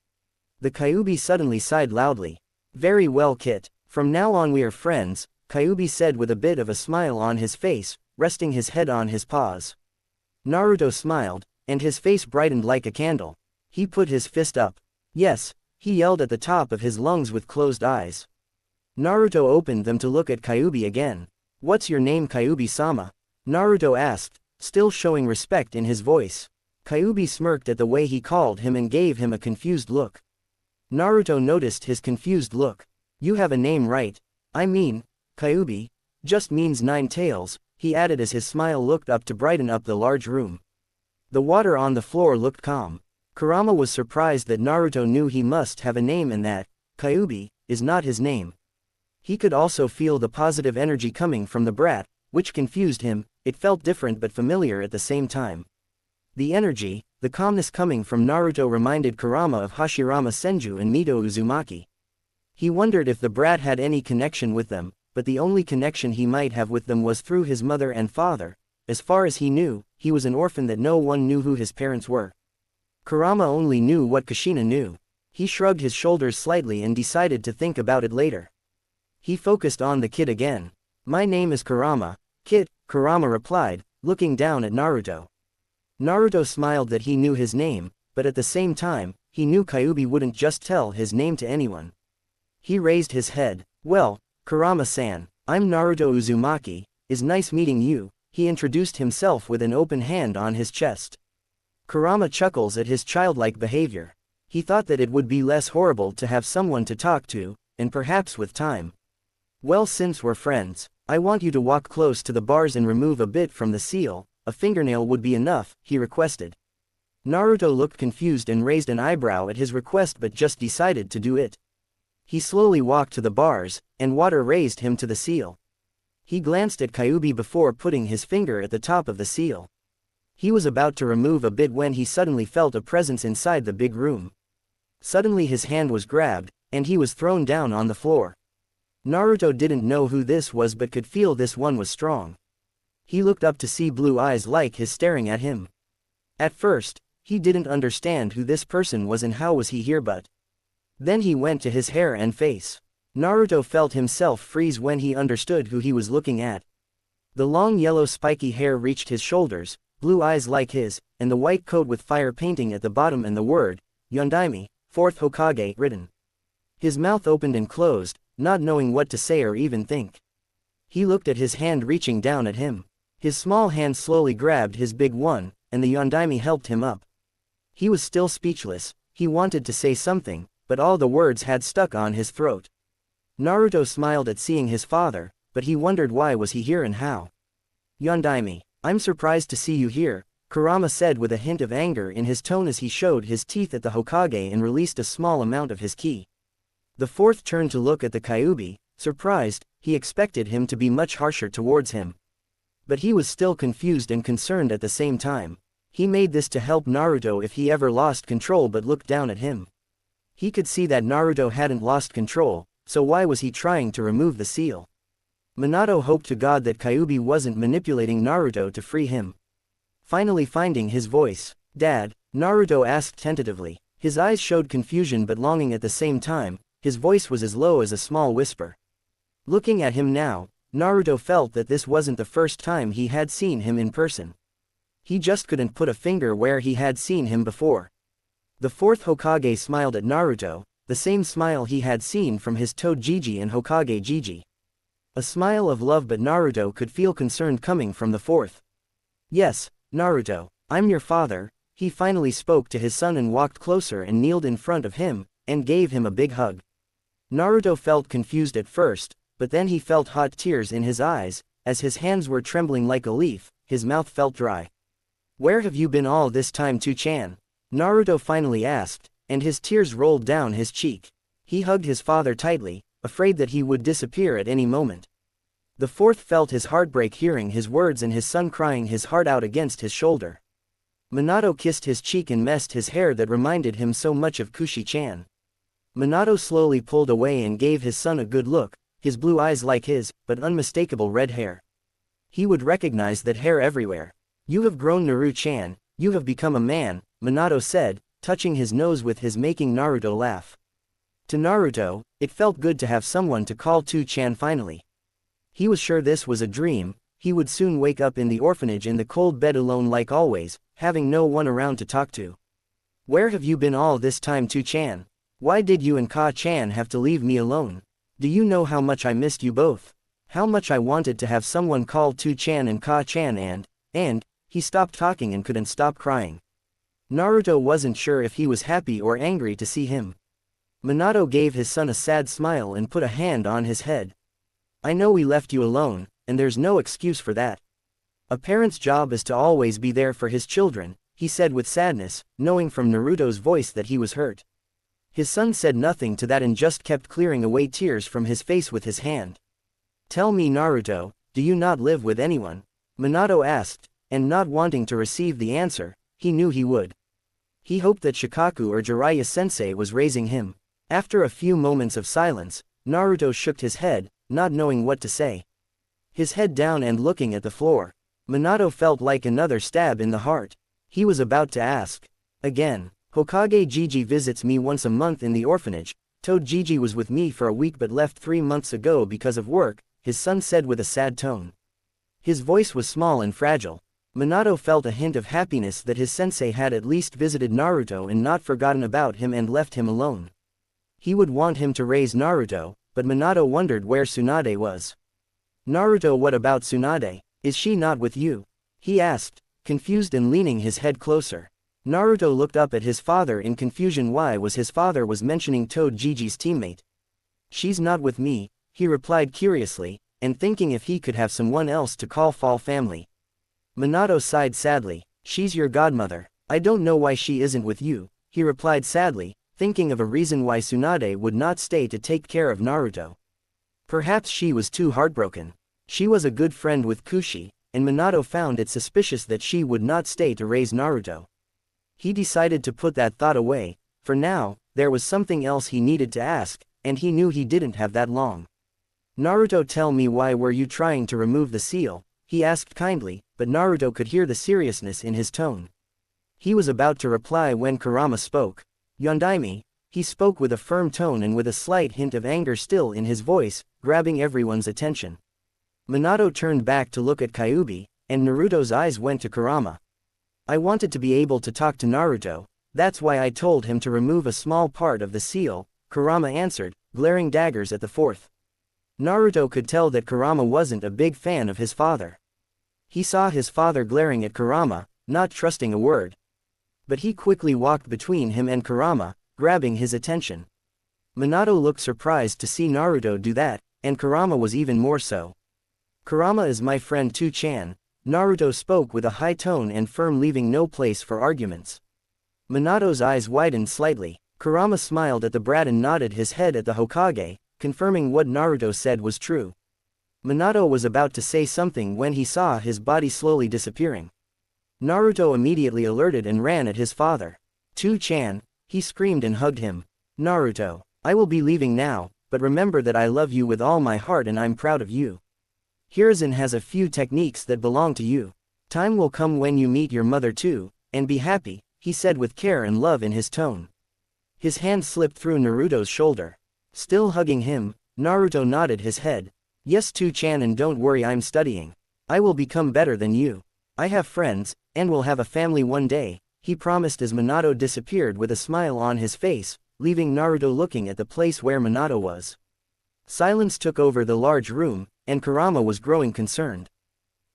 The Kyuubi suddenly sighed loudly. "Very well, Kit. From now on we are friends," Kyuubi said with a bit of a smile on his face, resting his head on his paws. Naruto smiled, and his face brightened like a candle. He put his fist up. "Yes," he yelled at the top of his lungs with closed eyes. Naruto opened them to look at Kyuubi again. "What's your name, Kyuubi-sama?" Naruto asked, still showing respect in his voice. Kyuubi smirked at the way he called him and gave him a confused look. Naruto noticed his confused look. "You have a name, right? I mean, Kyuubi just means 9 tails," he added as his smile looked up to brighten up the large room. The water on the floor looked calm. Kurama was surprised that Naruto knew he must have a name and that Kyuubi is not his name. He could also feel the positive energy coming from the brat, which confused him. It felt different but familiar at the same time. The energy, the calmness coming from Naruto reminded Kurama of Hashirama Senju and Mito Uzumaki. He wondered if the brat had any connection with them, but the only connection he might have with them was through his mother and father. As far as he knew, he was an orphan that no one knew who his parents were. Kurama only knew what Kushina knew. He shrugged his shoulders slightly and decided to think about it later. He focused on the kid again. "My name is Kurama, Kid," Kurama replied, looking down at Naruto. Naruto smiled that he knew his name, but at the same time, he knew Kyuubi wouldn't just tell his name to anyone. He raised his head. "Well, Kurama-san, I'm Naruto Uzumaki, it's nice meeting you," he introduced himself with an open hand on his chest. Kurama chuckles at his childlike behavior. He thought that it would be less horrible to have someone to talk to, and perhaps with time. "Well, since we're friends, I want you to walk close to the bars and remove a bit from the seal. A fingernail would be enough," he requested. Naruto looked confused and raised an eyebrow at his request but just decided to do it. He slowly walked to the bars, and water raised him to the seal. He glanced at Kyuubi before putting his finger at the top of the seal. He was about to remove a bit when he suddenly felt a presence inside the big room. Suddenly his hand was grabbed, and he was thrown down on the floor. Naruto didn't know who this was but could feel this one was strong. He looked up to see blue eyes like his staring at him. At first, he didn't understand who this person was and how was he here, but then he went to his hair and face. Naruto felt himself freeze when he understood who he was looking at. The long yellow spiky hair reached his shoulders, blue eyes like his, and the white coat with fire painting at the bottom and the word, Yondaime, 4th Hokage, written. His mouth opened and closed, not knowing what to say or even think. He looked at his hand reaching down at him. His small hand slowly grabbed his big one, and the Yondaime helped him up. He was still speechless. He wanted to say something, but all the words had stuck on his throat. Naruto smiled at seeing his father, but he wondered why was he here and how. "Yondaime, I'm surprised to see you here," Kurama said with a hint of anger in his tone as he showed his teeth at the Hokage and released a small amount of his ki. The fourth turned to look at the Kyuubi, surprised. He expected him to be much harsher towards him. But he was still confused and concerned at the same time. He made this to help Naruto if he ever lost control but looked down at him. He could see that Naruto hadn't lost control, so why was he trying to remove the seal? Minato hoped to God that Kyuubi wasn't manipulating Naruto to free him. Finally finding his voice, "Dad?" Naruto asked tentatively. His eyes showed confusion but longing at the same time. His voice was as low as a small whisper. Looking at him now, Naruto felt that this wasn't the first time he had seen him in person. He just couldn't put a finger where he had seen him before. The 4th Hokage smiled at Naruto, the same smile he had seen from his Toad Gigi and Hokage Gigi. A smile of love, but Naruto could feel concern coming from the 4th. "Yes, Naruto, I'm your father." He finally spoke to his son and walked closer and kneeled in front of him, and gave him a big hug. Naruto felt confused at first, but then he felt hot tears in his eyes, as his hands were trembling like a leaf, his mouth felt dry. "Where have you been all this time, Two-chan?" Naruto finally asked, and his tears rolled down his cheek. He hugged his father tightly, afraid that he would disappear at any moment. The 4th felt his heartbreak hearing his words and his son crying his heart out against his shoulder. Minato kissed his cheek and messed his hair that reminded him so much of Kushi-chan. Minato slowly pulled away and gave his son a good look, his blue eyes like his, but unmistakable red hair. He would recognize that hair everywhere. "You have grown, Naruto-chan, you have become a man," Minato said, touching his nose with his, making Naruto laugh. To Naruto, it felt good to have someone to call Tu-chan finally. He was sure this was a dream. He would soon wake up in the orphanage in the cold bed alone like always, having no one around to talk to. "Where have you been all this time, Tu-chan? Why did you and Ka-chan have to leave me alone? Do you know how much I missed you both? How much I wanted to have someone call Tu-chan and Ka-chan and," he stopped talking and couldn't stop crying. Naruto wasn't sure if he was happy or angry to see him. Minato gave his son a sad smile and put a hand on his head. "I know we left you alone, and there's no excuse for that. A parent's job is to always be there for his children," he said with sadness, knowing from Naruto's voice that he was hurt. His son said nothing to that and just kept clearing away tears from his face with his hand. "Tell me, Naruto, do you not live with anyone?" Minato asked, and not wanting to receive the answer, he knew he would. He hoped that Shikaku or Jiraiya-sensei was raising him. After a few moments of silence, Naruto shook his head, not knowing what to say. His head down and looking at the floor. Minato felt like another stab in the heart. He was about to ask. Again, "Hokage Gigi visits me once a month in the orphanage. Toad Gigi was with me for a week but left 3 months ago because of work," his son said with a sad tone. His voice was small and fragile. Minato felt a hint of happiness that his sensei had at least visited Naruto and not forgotten about him and left him alone. He would want him to raise Naruto, but Minato wondered where Tsunade was. "Naruto, what about Tsunade? Is she not with you?" he asked, confused and leaning his head closer. Naruto looked up at his father in confusion. Why was his father mentioning Toad Gigi's teammate? "She's not with me," he replied curiously, and thinking if he could have someone else to call Fall family. Minato sighed sadly. "She's your godmother. I don't know why she isn't with you," he replied sadly, thinking of a reason why Tsunade would not stay to take care of Naruto. Perhaps she was too heartbroken. She was a good friend with Kushi, and Minato found it suspicious that she would not stay to raise Naruto. He decided to put that thought away. For now, there was something else he needed to ask, and he knew he didn't have that long. "Naruto, tell me, why were you trying to remove the seal?" he asked kindly, but Naruto could hear the seriousness in his tone. He was about to reply when Kurama spoke. "Yondaime," he spoke with a firm tone and with a slight hint of anger still in his voice, grabbing everyone's attention. Minato turned back to look at Kyuubi, and Naruto's eyes went to Kurama. "I wanted to be able to talk to Naruto, that's why I told him to remove a small part of the seal," Kurama answered, glaring daggers at the fourth. Naruto could tell that Kurama wasn't a big fan of his father. He saw his father glaring at Kurama, not trusting a word. But he quickly walked between him and Kurama, grabbing his attention. Minato looked surprised to see Naruto do that, and Kurama was even more so. "Kurama is my friend Tu-chan," Naruto spoke with a high tone and firm, leaving no place for arguments. Minato's eyes widened slightly. Kurama smiled at the brat and nodded his head at the Hokage, confirming what Naruto said was true. Minato was about to say something when he saw his body slowly disappearing. Naruto immediately alerted and ran at his father. "Tu-chan," he screamed and hugged him. "Naruto, I will be leaving now, but remember that I love you with all my heart and I'm proud of you. Hiruzen has a few techniques that belong to you. Time will come when you meet your mother too, and be happy," he said with care and love in his tone. His hand slipped through Naruto's shoulder. Still hugging him, Naruto nodded his head. "Yes, Tu-chan, and don't worry, I'm studying. I will become better than you. I have friends, and will have a family one day," he promised as Minato disappeared with a smile on his face, leaving Naruto looking at the place where Minato was. Silence took over the large room, and Kurama was growing concerned.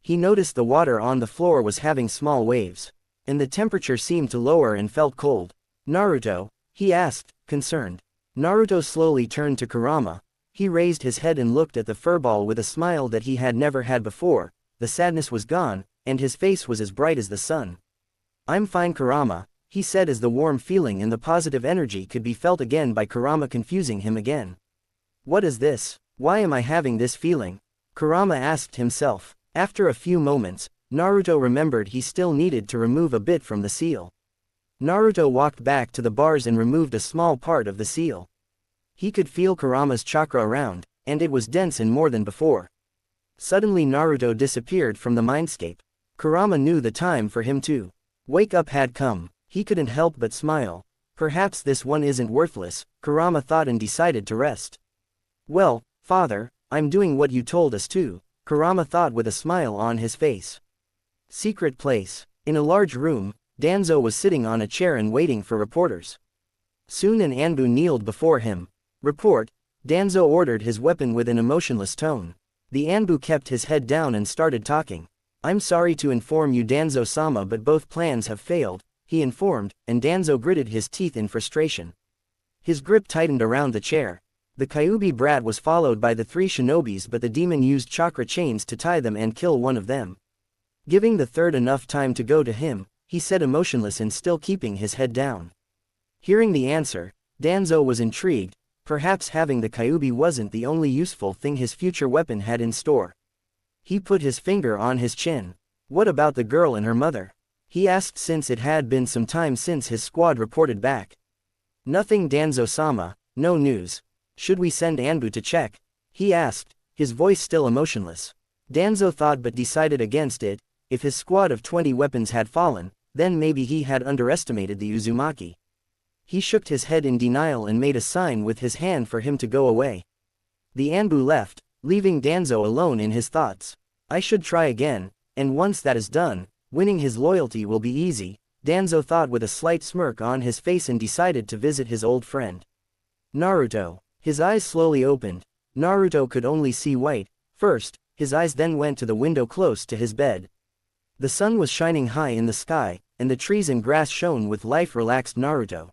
He noticed the water on the floor was having small waves, and the temperature seemed to lower and felt cold. "Naruto?" he asked, concerned. Naruto slowly turned to Kurama. He raised his head and looked at the furball with a smile that he had never had before. The sadness was gone, and his face was as bright as the sun. "I'm fine, Kurama," he said as the warm feeling and the positive energy could be felt again by Kurama, confusing him again. "What is this? Why am I having this feeling?" Kurama asked himself. After a few moments, Naruto remembered he still needed to remove a bit from the seal. Naruto walked back to the bars and removed a small part of the seal. He could feel Kurama's chakra around, and it was dense and more than before. Suddenly Naruto disappeared from the mindscape. Kurama knew the time for him to wake up had come. He couldn't help but smile. Perhaps this one isn't worthless, Kurama thought, and decided to rest. Well, father, I'm doing what you told us to, Kurama thought with a smile on his face. Secret place. In a large room, Danzo was sitting on a chair and waiting for reporters. Soon an Anbu kneeled before him. Report, Danzo ordered his weapon with an emotionless tone. The Anbu kept his head down and started talking. I'm sorry to inform you, Danzo-sama, but both plans have failed, he informed, and Danzo gritted his teeth in frustration. His grip tightened around the chair. The Kyuubi brat was followed by the three shinobis, but the demon used chakra chains to tie them and kill one of them. Giving the third enough time to go to him, he said, emotionless and still keeping his head down. Hearing the answer, Danzo was intrigued. Perhaps having the Kyuubi wasn't the only useful thing his future weapon had in store. He put his finger on his chin. What about the girl and her mother? He asked, since it had been some time since his squad reported back. Nothing, Danzo-sama, no news. Should we send Anbu to check? He asked, his voice still emotionless. Danzo thought but decided against it. If his squad of 20 weapons had fallen, then maybe he had underestimated the Uzumaki. He shook his head in denial and made a sign with his hand for him to go away. The Anbu left, leaving Danzo alone in his thoughts. I should try again, and once that is done, winning his loyalty will be easy, Danzo thought with a slight smirk on his face, and decided to visit his old friend. Naruto. His eyes slowly opened. Naruto could only see white. First, his eyes then went to the window close to his bed. The sun was shining high in the sky, and the trees and grass shone with life. Relaxed Naruto.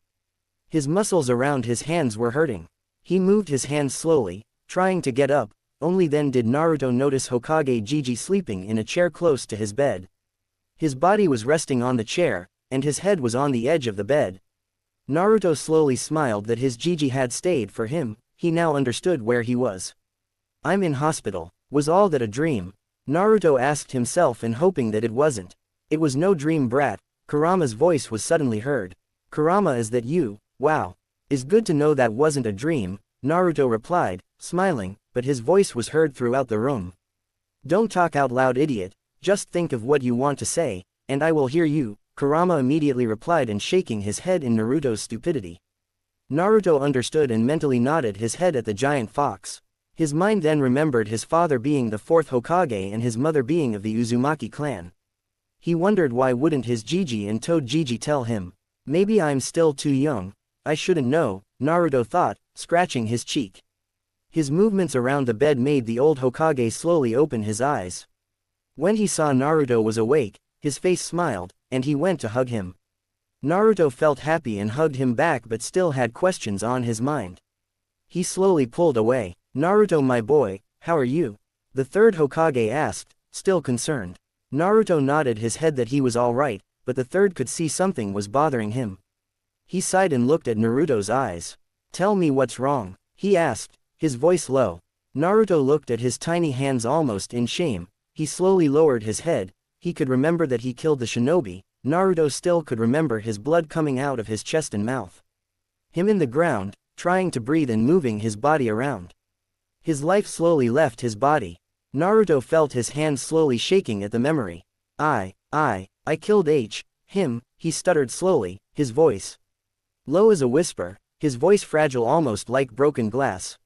His muscles around his hands were hurting. He moved his hands slowly, trying to get up. Only then did Naruto notice Hokage Jiji sleeping in a chair close to his bed. His body was resting on the chair, and his head was on the edge of the bed. Naruto slowly smiled that his Jiji had stayed for him. He now understood where he was. I'm in hospital. Was all that a dream? Naruto asked himself, and hoping that it wasn't. It was no dream, brat. Kurama's voice was suddenly heard. Kurama, is that you? Wow. Is good to know that wasn't a dream, Naruto replied, smiling, but his voice was heard throughout the room. Don't talk out loud, idiot. Just think of what you want to say, and I will hear you, Kurama immediately replied, and shaking his head in Naruto's stupidity. Naruto understood and mentally nodded his head at the giant fox. His mind then remembered his father being the fourth Hokage and his mother being of the Uzumaki clan. He wondered why wouldn't his Jiji and Toad Jiji tell him. Maybe I'm still too young. I shouldn't know, Naruto thought, scratching his cheek. His movements around the bed made the old Hokage slowly open his eyes. When he saw Naruto was awake, his face smiled, and he went to hug him. Naruto felt happy and hugged him back, but still had questions on his mind. He slowly pulled away. Naruto, my boy, how are you? The third Hokage asked, still concerned. Naruto nodded his head that he was all right, but the third could see something was bothering him. He sighed and looked at Naruto's eyes. Tell me what's wrong, he asked, his voice low. Naruto looked at his tiny hands almost in shame. He slowly lowered his head. He could remember that he killed the shinobi. Naruto still could remember his blood coming out of his chest and mouth. Him in the ground, trying to breathe and moving his body around. His life slowly left his body. Naruto felt his hands slowly shaking at the memory. I killed him, he stuttered slowly, his voice low as a whisper, his voice fragile almost like broken glass.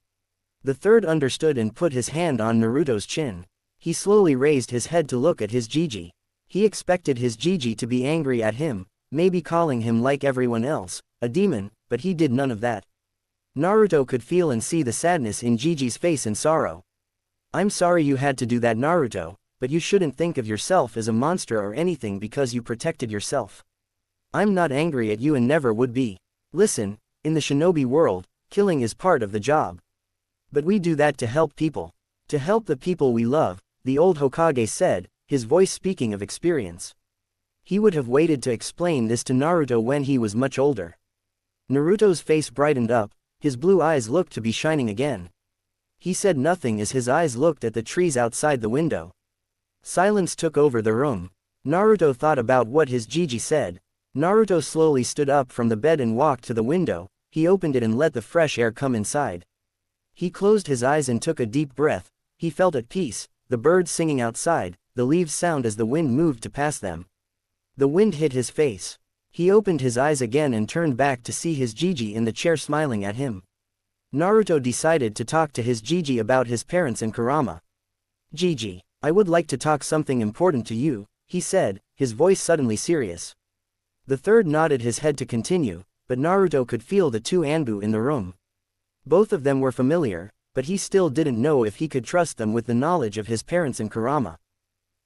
The third understood and put his hand on Naruto's chin. He slowly raised his head to look at his Jiji. He expected his Jiji to be angry at him, maybe calling him like everyone else, a demon, but he did none of that. Naruto could feel and see the sadness in Jiji's face and sorrow. I'm sorry you had to do that, Naruto, but you shouldn't think of yourself as a monster or anything because you protected yourself. I'm not angry at you and never would be. Listen, in the shinobi world, killing is part of the job. But we do that to help people. To help the people we love, the old Hokage said, his voice speaking of experience. He would have waited to explain this to Naruto when he was much older. Naruto's face brightened up, his blue eyes looked to be shining again. He said nothing as his eyes looked at the trees outside the window. Silence took over the room. Naruto thought about what his Jiji said. Naruto slowly stood up from the bed and walked to the window. He opened it and let the fresh air come inside. He closed his eyes and took a deep breath. He felt at peace, the birds singing outside, the leaves sound as the wind moved to pass them. The wind hit his face. He opened his eyes again and turned back to see his Jiji in the chair smiling at him. Naruto decided to talk to his Jiji about his parents and Kurama. "Jiji, I would like to talk something important to you," he said, his voice suddenly serious. The third nodded his head to continue, but Naruto could feel the two Anbu in the room. Both of them were familiar, but he still didn't know if he could trust them with the knowledge of his parents and Kurama.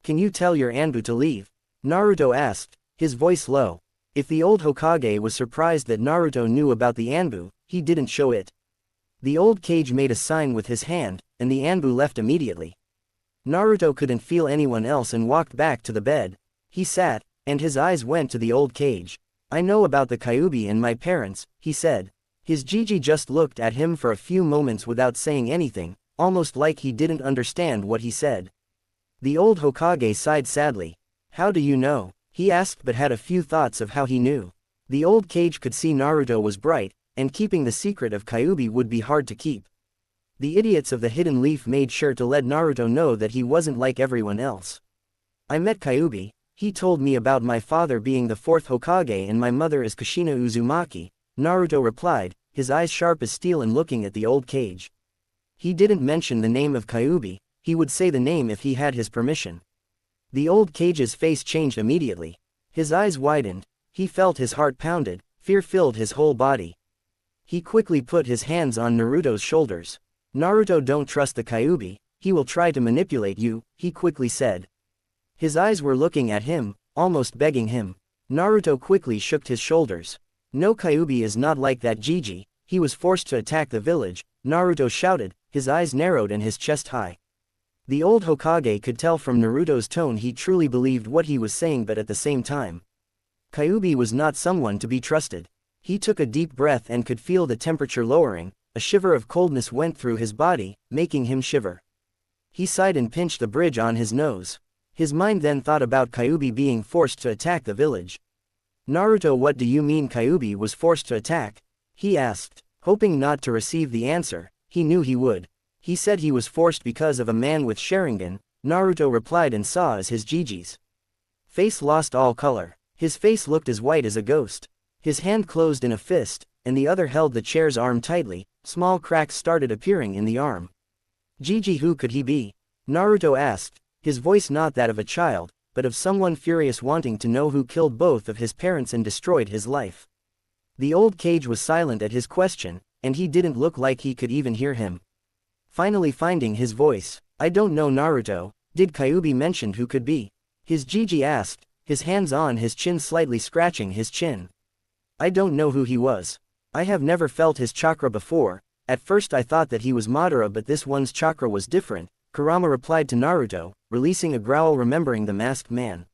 "Can you tell your Anbu to leave?" Naruto asked, his voice low. If the old Hokage was surprised that Naruto knew about the Anbu, he didn't show it. The old Kage made a sign with his hand, and the Anbu left immediately. Naruto couldn't feel anyone else and walked back to the bed. He sat, and his eyes went to the old Kage. "I know about the Kyuubi and my parents," he said. His Jiji just looked at him for a few moments without saying anything, almost like he didn't understand what he said. The old Hokage sighed sadly. "How do you know?" he asked, but had a few thoughts of how he knew. The old Kage could see Naruto was bright, and keeping the secret of Kyuubi would be hard to keep. The idiots of the Hidden Leaf made sure to let Naruto know that he wasn't like everyone else. "I met Kyuubi. He told me about my father being the fourth Hokage and my mother is Kushina Uzumaki," Naruto replied, his eyes sharp as steel and looking at the old Kage. He didn't mention the name of Kyuubi, he would say the name if he had his permission. The old Kage's face changed immediately. His eyes widened, he felt his heart pounded, fear filled his whole body. He quickly put his hands on Naruto's shoulders. "Naruto, don't trust the Kyuubi, he will try to manipulate you," he quickly said. His eyes were looking at him, almost begging him. Naruto quickly shook his shoulders. "No, Kyuubi is not like that, Jiji, he was forced to attack the village," Naruto shouted, his eyes narrowed and his chest high. The old Hokage could tell from Naruto's tone he truly believed what he was saying, but at the same time, Kyuubi was not someone to be trusted. He took a deep breath and could feel the temperature lowering, a shiver of coldness went through his body, making him shiver. He sighed and pinched the bridge on his nose. His mind then thought about Kyuubi being forced to attack the village. "Naruto, what do you mean Kyuubi was forced to attack?" he asked, hoping not to receive the answer. He knew he would. "He said he was forced because of a man with Sharingan," Naruto replied and saw as his Jiji's face lost all color. His face looked as white as a ghost. His hand closed in a fist, and the other held the chair's arm tightly. Small cracks started appearing in the arm. "Jiji, who could he be?" Naruto asked, his voice not that of a child, but of someone furious wanting to know who killed both of his parents and destroyed his life. The old Kage was silent at his question, and he didn't look like he could even hear him. Finally finding his voice, "I don't know, Naruto, did Kyuubi mention who could be?" his Jiji asked, his hands on his chin slightly scratching his chin. "I don't know who he was. I have never felt his chakra before. At first I thought that he was Madara, but this one's chakra was different," Kurama replied to Naruto, releasing a growl remembering the masked man.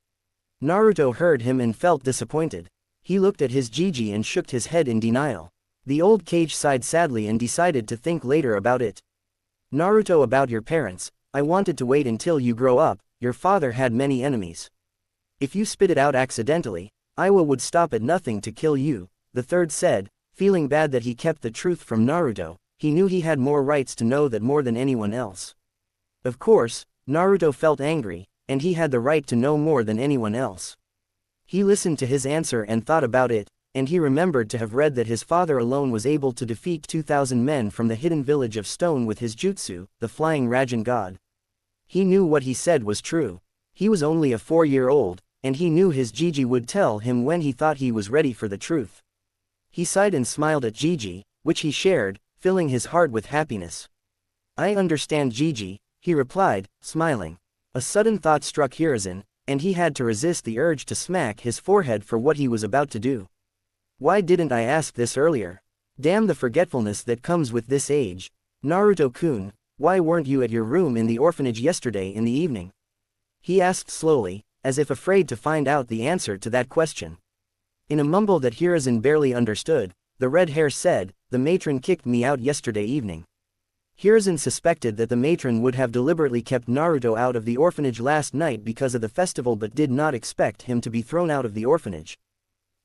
Naruto heard him and felt disappointed. He looked at his Jiji and shook his head in denial. The old Kage sighed sadly and decided to think later about it. "Naruto, about your parents, I wanted to wait until you grow up. Your father had many enemies. If you spit it out accidentally, I would stop at nothing to kill you," the third said, feeling bad that he kept the truth from Naruto. He knew he had more rights to know that more than anyone else. Of course, Naruto felt angry, and he had the right to know more than anyone else. He listened to his answer and thought about it, and he remembered to have read that his father alone was able to defeat 2,000 men from the hidden village of stone with his jutsu, the flying Rajan god. He knew what he said was true. He was only a 4-year-old, and he knew his Jiji would tell him when he thought he was ready for the truth. He sighed and smiled at Jiji, which he shared, filling his heart with happiness. "I understand, Jiji," he replied, smiling. A sudden thought struck Hiruzen, and he had to resist the urge to smack his forehead for what he was about to do. Why didn't I ask this earlier? Damn the forgetfulness that comes with this age. Naruto-kun, why weren't you at your room in the orphanage yesterday in the evening? He asked slowly, as if afraid to find out the answer to that question. In a mumble that Hiruzen barely understood, the red hair said, "The matron kicked me out yesterday evening." Hiruzen suspected that the matron would have deliberately kept Naruto out of the orphanage last night because of the festival but did not expect him to be thrown out of the orphanage.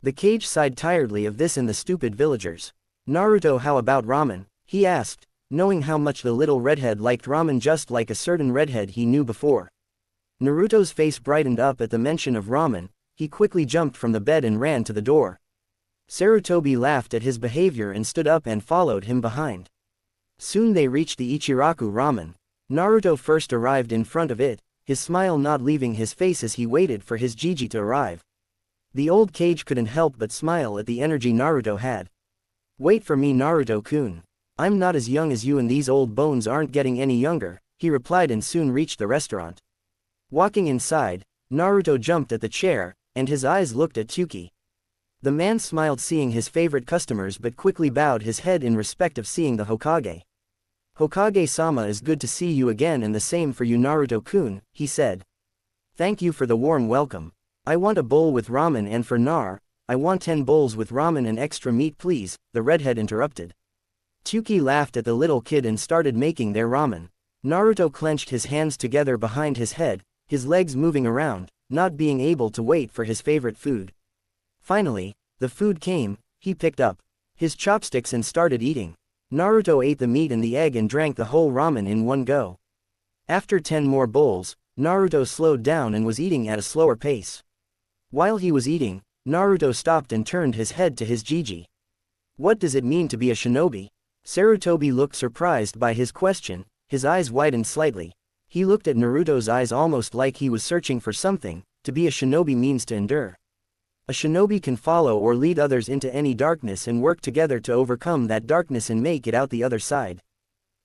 The cage sighed tiredly of this and the stupid villagers. Naruto, how about ramen? He asked, knowing how much the little redhead liked ramen just like a certain redhead he knew before. Naruto's face brightened up at the mention of ramen. He quickly jumped from the bed and ran to the door. Sarutobi laughed at his behavior and stood up and followed him behind. Soon they reached the Ichiraku ramen. Naruto first arrived in front of it, his smile not leaving his face as he waited for his Gigi to arrive. The old cage couldn't help but smile at the energy Naruto had. "Wait for me, Naruto-kun. I'm not as young as you and these old bones aren't getting any younger," he replied and soon reached the restaurant. Walking inside, Naruto jumped at the chair, and his eyes looked at Tsuki. The man smiled seeing his favorite customers but quickly bowed his head in respect of seeing the Hokage. "Hokage-sama, is good to see you again, and the same for you, Naruto-kun," he said. "Thank you for the warm welcome. I want a bowl with ramen, and for Nar, I want 10 bowls with ramen and extra meat please," the redhead interrupted. Tsuki laughed at the little kid and started making their ramen. Naruto clenched his hands together behind his head, his legs moving around, not being able to wait for his favorite food. Finally, the food came. He picked up his chopsticks and started eating. Naruto ate the meat and the egg and drank the whole ramen in one go. After 10 more bowls, Naruto slowed down and was eating at a slower pace. While he was eating, Naruto stopped and turned his head to his Gigi. "What does it mean to be a shinobi?" Sarutobi looked surprised by his question, his eyes widened slightly. He looked at Naruto's eyes almost like he was searching for something. To be a shinobi means to endure. A shinobi can follow or lead others into any darkness and work together to overcome that darkness and make it out the other side.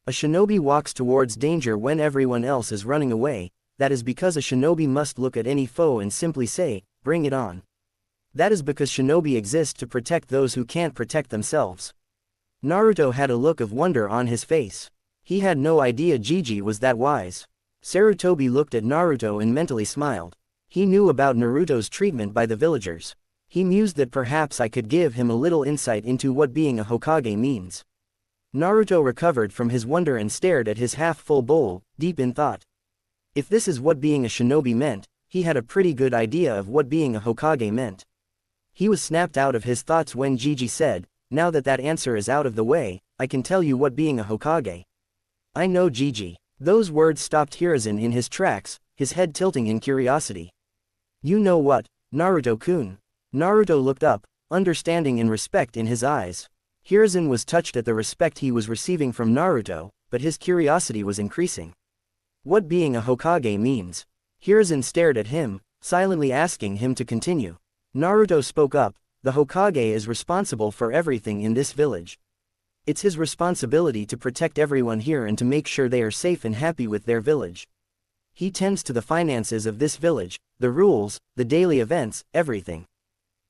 A shinobi walks towards danger when everyone else is running away. That is because a shinobi must look at any foe and simply say, "Bring it on." That is because shinobi exist to protect those who can't protect themselves. Naruto had a look of wonder on his face. He had no idea Gigi was that wise. Sarutobi looked at Naruto and mentally smiled. He knew about Naruto's treatment by the villagers. He mused that perhaps I could give him a little insight into what being a Hokage means. Naruto recovered from his wonder and stared at his half-full bowl, deep in thought. If this is what being a shinobi meant, he had a pretty good idea of what being a Hokage meant. He was snapped out of his thoughts when Gigi said, "Now that that answer is out of the way, I can tell you what being a Hokage." "I know, Gigi." Those words stopped Hiruzen in his tracks, his head tilting in curiosity. "You know what, Naruto-kun?" Naruto looked up, understanding and respect in his eyes. Hiruzen was touched at the respect he was receiving from Naruto, but his curiosity was increasing. What being a Hokage means? Hiruzen stared at him, silently asking him to continue. Naruto spoke up, "The Hokage is responsible for everything in this village. It's his responsibility to protect everyone here and to make sure they are safe and happy with their village. He tends to the finances of this village, the rules, the daily events, everything.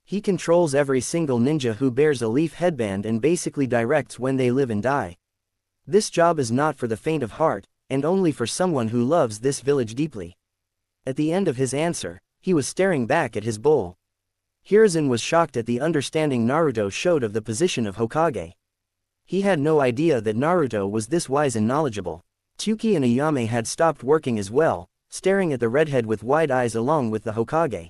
He controls every single ninja who bears a leaf headband and basically directs when they live and die. This job is not for the faint of heart, and only for someone who loves this village deeply." At the end of his answer, he was staring back at his bowl. Hiruzen was shocked at the understanding Naruto showed of the position of Hokage. He had no idea that Naruto was this wise and knowledgeable. Tsuki and Ayame had stopped working as well, staring at the redhead with wide eyes along with the Hokage.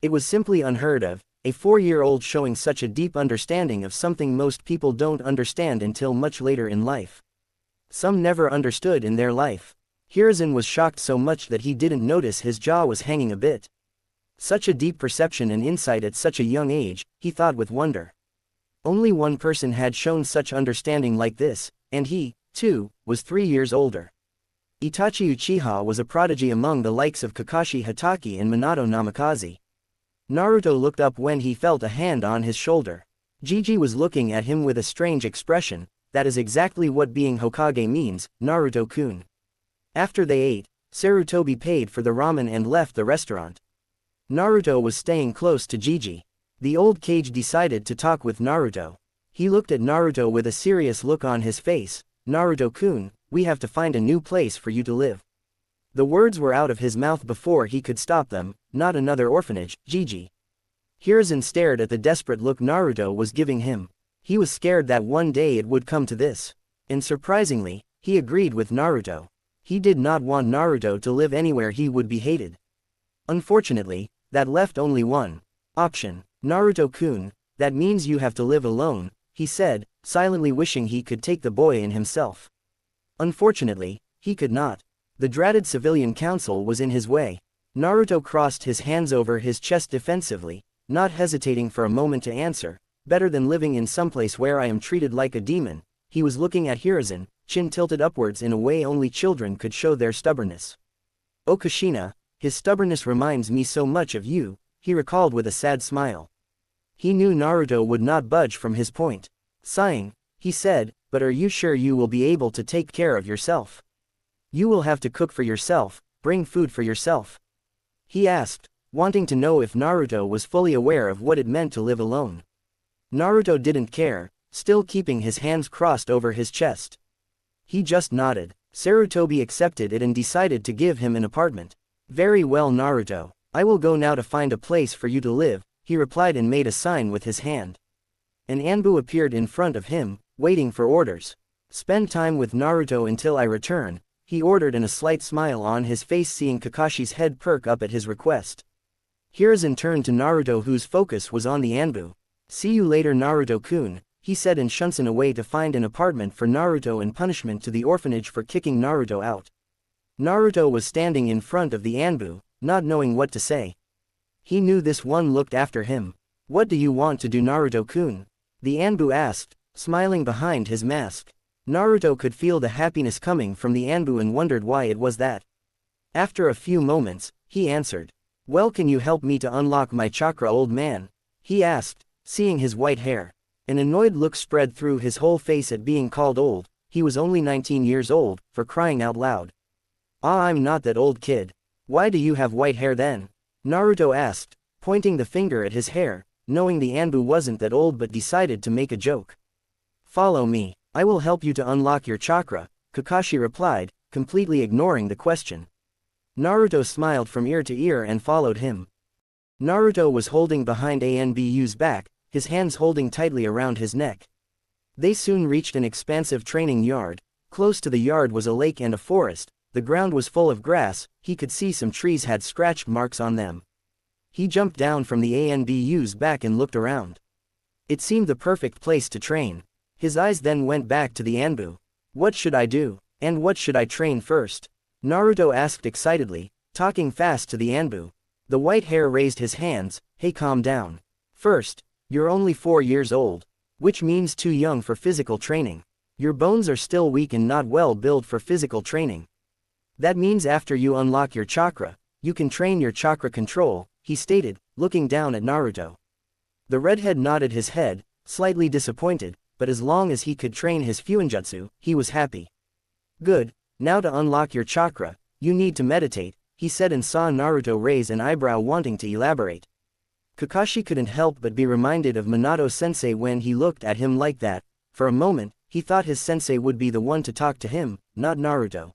It was simply unheard of, a 4-year-old showing such a deep understanding of something most people don't understand until much later in life. Some never understood in their life. Hiruzen was shocked so much that he didn't notice his jaw was hanging a bit. Such a deep perception and insight at such a young age, he thought with wonder. Only one person had shown such understanding like this, and he, too, was 3 years older. Itachi Uchiha was a prodigy among the likes of Kakashi Hatake and Minato Namikaze. Naruto looked up when he felt a hand on his shoulder. Gigi was looking at him with a strange expression. That is exactly what being Hokage means, Naruto-kun. After they ate, Sarutobi paid for the ramen and left the restaurant. Naruto was staying close to Gigi. The old cage decided to talk with Naruto. He looked at Naruto with a serious look on his face. "Naruto-kun, we have to find a new place for you to live." The words were out of his mouth before he could stop them. "Not another orphanage, Gigi." Hiruzen stared at the desperate look Naruto was giving him. He was scared that one day it would come to this. And surprisingly, He agreed with Naruto. He did not want Naruto to live anywhere he would be hated. Unfortunately, that left only one option. Naruto-kun, that means you have to live alone, he said, silently wishing he could take the boy in himself. Unfortunately, he could not. The dreaded civilian council was in his way. Naruto crossed his hands over his chest defensively, not hesitating for a moment to answer. Better than living in someplace where I am treated like a demon. He was looking at Hiruzen, chin tilted upwards in a way only children could show their stubbornness. "Oh Kushina, his stubbornness reminds me so much of you," he recalled with a sad smile. He knew Naruto would not budge from his point. Sighing, he said, "But are you sure you will be able to take care of yourself? You will have to cook for yourself, bring food for yourself?" he asked, wanting to know if Naruto was fully aware of what it meant to live alone. Naruto didn't care, still keeping his hands crossed over his chest. He just nodded. Sarutobi accepted it and decided to give him an apartment. "Very well Naruto, I will go now to find a place for you to live," he replied and made a sign with his hand. An Anbu appeared in front of him, waiting for orders. "Spend time with Naruto until I return," he ordered, and a slight smile on his face seeing Kakashi's head perk up at his request. Hiruzen turned to Naruto whose focus was on the Anbu. "See you later Naruto-kun," he said and Shunsen away to find an apartment for Naruto in punishment to the orphanage for kicking Naruto out. Naruto was standing in front of the Anbu, not knowing what to say. He knew this one looked after him. "What do you want to do Naruto-kun?" the Anbu asked, smiling behind his mask. Naruto could feel the happiness coming from the Anbu and wondered why it was that. After a few moments, he answered. "Well, can you help me to unlock my chakra old man?" he asked, seeing his white hair. An annoyed look spread through his whole face at being called old. He was only 19 years old, for crying out loud. "Ah, I'm not that old kid. Why do you have white hair then?" Naruto asked, pointing the finger at his hair, knowing the Anbu wasn't that old but decided to make a joke. "Follow me, I will help you to unlock your chakra," Kakashi replied, completely ignoring the question. Naruto smiled from ear to ear and followed him. Naruto was holding behind Anbu's back, his hands holding tightly around his neck. They soon reached an expansive training yard. Close to the yard was a lake and a forest. The ground was full of grass, he could see some trees had scratch marks on them. He jumped down from the Anbu's back and looked around. It seemed the perfect place to train. His eyes then went back to the Anbu. "What should I do? And what should I train first?" Naruto asked excitedly, talking fast to the Anbu. The white hair raised his hands. "Hey, calm down. First, you're only 4 years old, which means too young for physical training. Your bones are still weak and not well built for physical training. That means after you unlock your chakra, you can train your chakra control," he stated, looking down at Naruto. The redhead nodded his head, slightly disappointed, but as long as he could train his Fuinjutsu, he was happy. "Good, now to unlock your chakra, you need to meditate," he said and saw Naruto raise an eyebrow wanting to elaborate. Kakashi couldn't help but be reminded of Minato-sensei when he looked at him like that. For a moment, he thought his sensei would be the one to talk to him, not Naruto.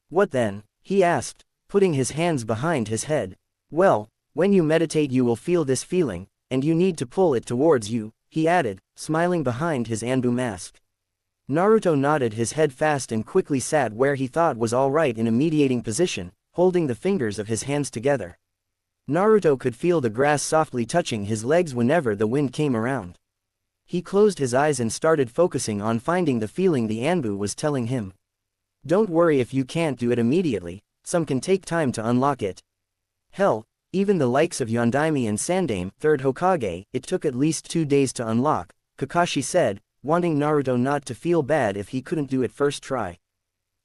"What then?" he asked, putting his hands behind his head. "Well, when you meditate you will feel this feeling, and you need to pull it towards you," he added, smiling behind his Anbu mask. Naruto nodded his head fast and quickly sat where he thought was alright in a mediating position, holding the fingers of his hands together. Naruto could feel the grass softly touching his legs whenever the wind came around. He closed his eyes and started focusing on finding the feeling the Anbu was telling him. "Don't worry if you can't do it immediately, some can take time to unlock it. Hell, even the likes of Yondaime and Sandaime, third Hokage, it took at least 2 days to unlock," Kakashi said, wanting Naruto not to feel bad if he couldn't do it first try.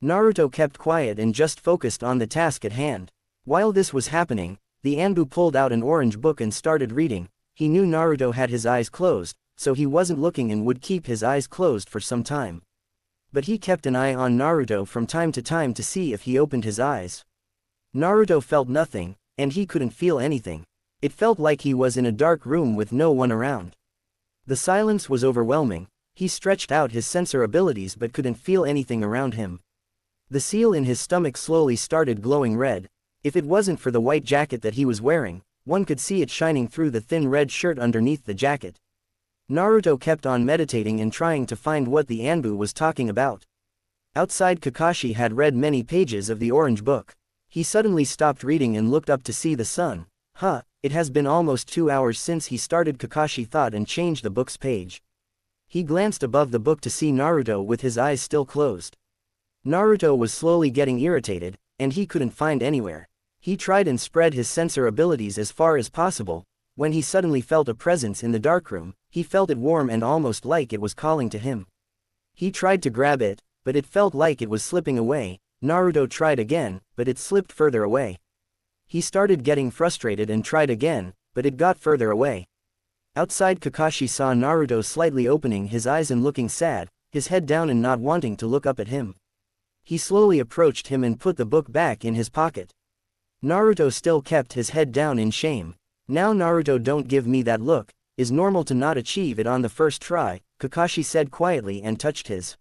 Naruto kept quiet and just focused on the task at hand. While this was happening, the Anbu pulled out an orange book and started reading. He knew Naruto had his eyes closed, so he wasn't looking and would keep his eyes closed for some time. But he kept an eye on Naruto from time to time to see if he opened his eyes. Naruto felt nothing, and he couldn't feel anything. It felt like he was in a dark room with no one around. The silence was overwhelming. He stretched out his sensor abilities but couldn't feel anything around him. The seal in his stomach slowly started glowing red. If it wasn't for the white jacket that he was wearing, one could see it shining through the thin red shirt underneath the jacket. Naruto kept on meditating and trying to find what the Anbu was talking about. Outside, Kakashi had read many pages of the orange book. He suddenly stopped reading and looked up to see the sun. It has been almost 2 hours since he started, Kakashi thought, and changed the book's page. He glanced above the book to see Naruto with his eyes still closed. Naruto was slowly getting irritated, and he couldn't find anywhere. He tried and spread his sensor abilities as far as possible. When he suddenly felt a presence in the darkroom, he felt it warm and almost like it was calling to him. He tried to grab it, but it felt like it was slipping away. Naruto tried again, but it slipped further away. He started getting frustrated and tried again, but it got further away. Outside, Kakashi saw Naruto slightly opening his eyes and looking sad, his head down and not wanting to look up at him. He slowly approached him and put the book back in his pocket. Naruto still kept his head down in shame. Now Naruto, don't give me that look, is normal to not achieve it on the first try, Kakashi said quietly and touched his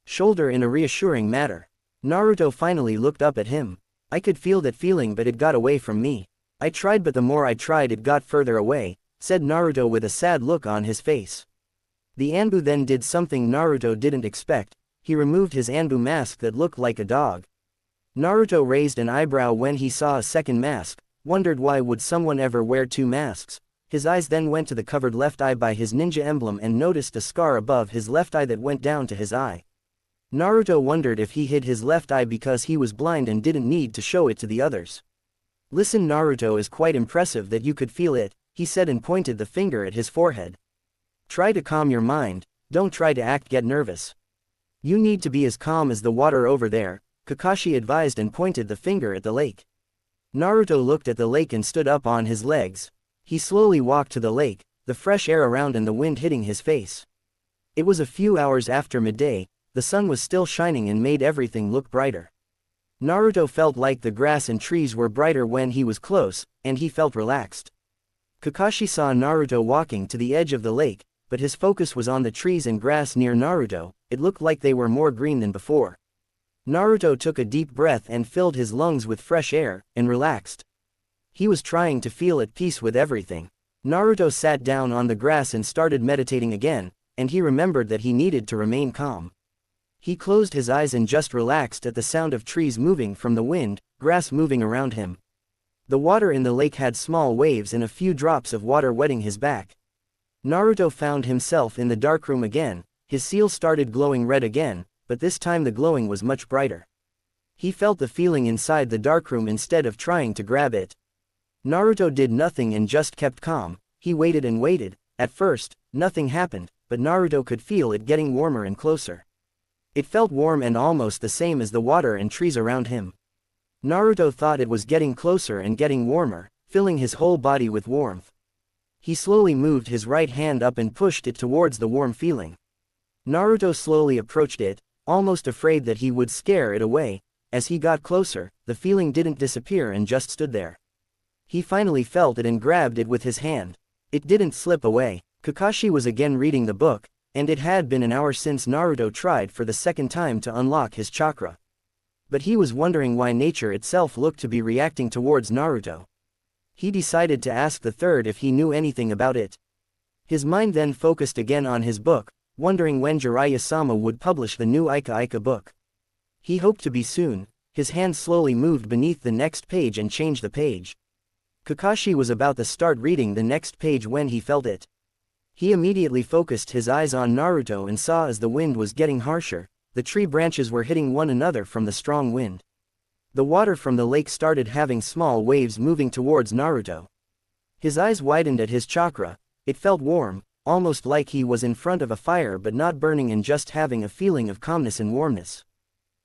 shoulder in a reassuring manner. Naruto finally looked up at him. I could feel that feeling, but it got away from me. I tried, but the more I tried it got further away, said Naruto with a sad look on his face. The Anbu then did something Naruto didn't expect. He removed his Anbu mask that looked like a dog. Naruto raised an eyebrow when he saw a second mask, wondered why would someone ever wear 2 masks. His eyes then went to the covered left eye by his ninja emblem and noticed a scar above his left eye that went down to his eye. Naruto wondered if he hid his left eye because he was blind and didn't need to show it to the others. Listen, Naruto, is quite impressive that you could feel it, he said and pointed the finger at his forehead. Try to calm your mind, don't try to get nervous. You need to be as calm as the water over there, Kakashi advised and pointed the finger at the lake. Naruto looked at the lake and stood up on his legs. He slowly walked to the lake, the fresh air around and the wind hitting his face. It was a few hours after midday. The sun was still shining and made everything look brighter. Naruto felt like the grass and trees were brighter when he was close, and he felt relaxed. Kakashi saw Naruto walking to the edge of the lake, but his focus was on the trees and grass near Naruto. It looked like they were more green than before. Naruto took a deep breath and filled his lungs with fresh air, and relaxed. He was trying to feel at peace with everything. Naruto sat down on the grass and started meditating again, and he remembered that he needed to remain calm. He closed his eyes and just relaxed at the sound of trees moving from the wind, grass moving around him. The water in the lake had small waves and a few drops of water wetting his back. Naruto found himself in the darkroom again. His seal started glowing red again, but this time the glowing was much brighter. He felt the feeling inside the darkroom instead of trying to grab it. Naruto did nothing and just kept calm. He waited and waited. At first, nothing happened, but Naruto could feel it getting warmer and closer. It felt warm and almost the same as the water and trees around him. Naruto thought it was getting closer and getting warmer, filling his whole body with warmth. He slowly moved his right hand up and pushed it towards the warm feeling. Naruto slowly approached it, almost afraid that he would scare it away. As he got closer, the feeling didn't disappear and just stood there. He finally felt it and grabbed it with his hand. It didn't slip away. Kakashi was again reading the book, and it had been an hour since Naruto tried for the second time to unlock his chakra. But he was wondering why nature itself looked to be reacting towards Naruto. He decided to ask the third if he knew anything about it. His mind then focused again on his book, wondering when Jiraiya-sama would publish the new Ika Ika book. He hoped to be soon. His hand slowly moved beneath the next page and changed the page. Kakashi was about to start reading the next page when he felt it. He immediately focused his eyes on Naruto and saw as the wind was getting harsher, the tree branches were hitting one another from the strong wind. The water from the lake started having small waves moving towards Naruto. His eyes widened at his chakra. It felt warm, almost like he was in front of a fire but not burning and just having a feeling of calmness and warmness.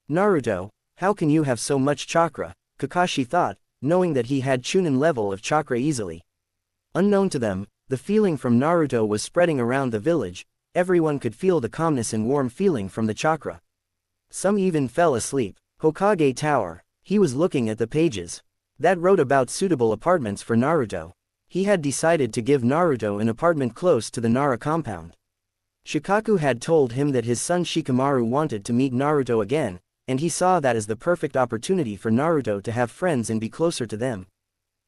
Naruto, how can you have so much chakra? Kakashi thought, knowing that he had Chunin level of chakra easily. Unknown to them, the feeling from Naruto was spreading around the village. Everyone could feel the calmness and warm feeling from the chakra. Some even fell asleep. Hokage Tower. He was looking at the pages that wrote about suitable apartments for Naruto. He had decided to give Naruto an apartment close to the Nara compound. Shikaku had told him that his son Shikamaru wanted to meet Naruto again, and he saw that as the perfect opportunity for Naruto to have friends and be closer to them.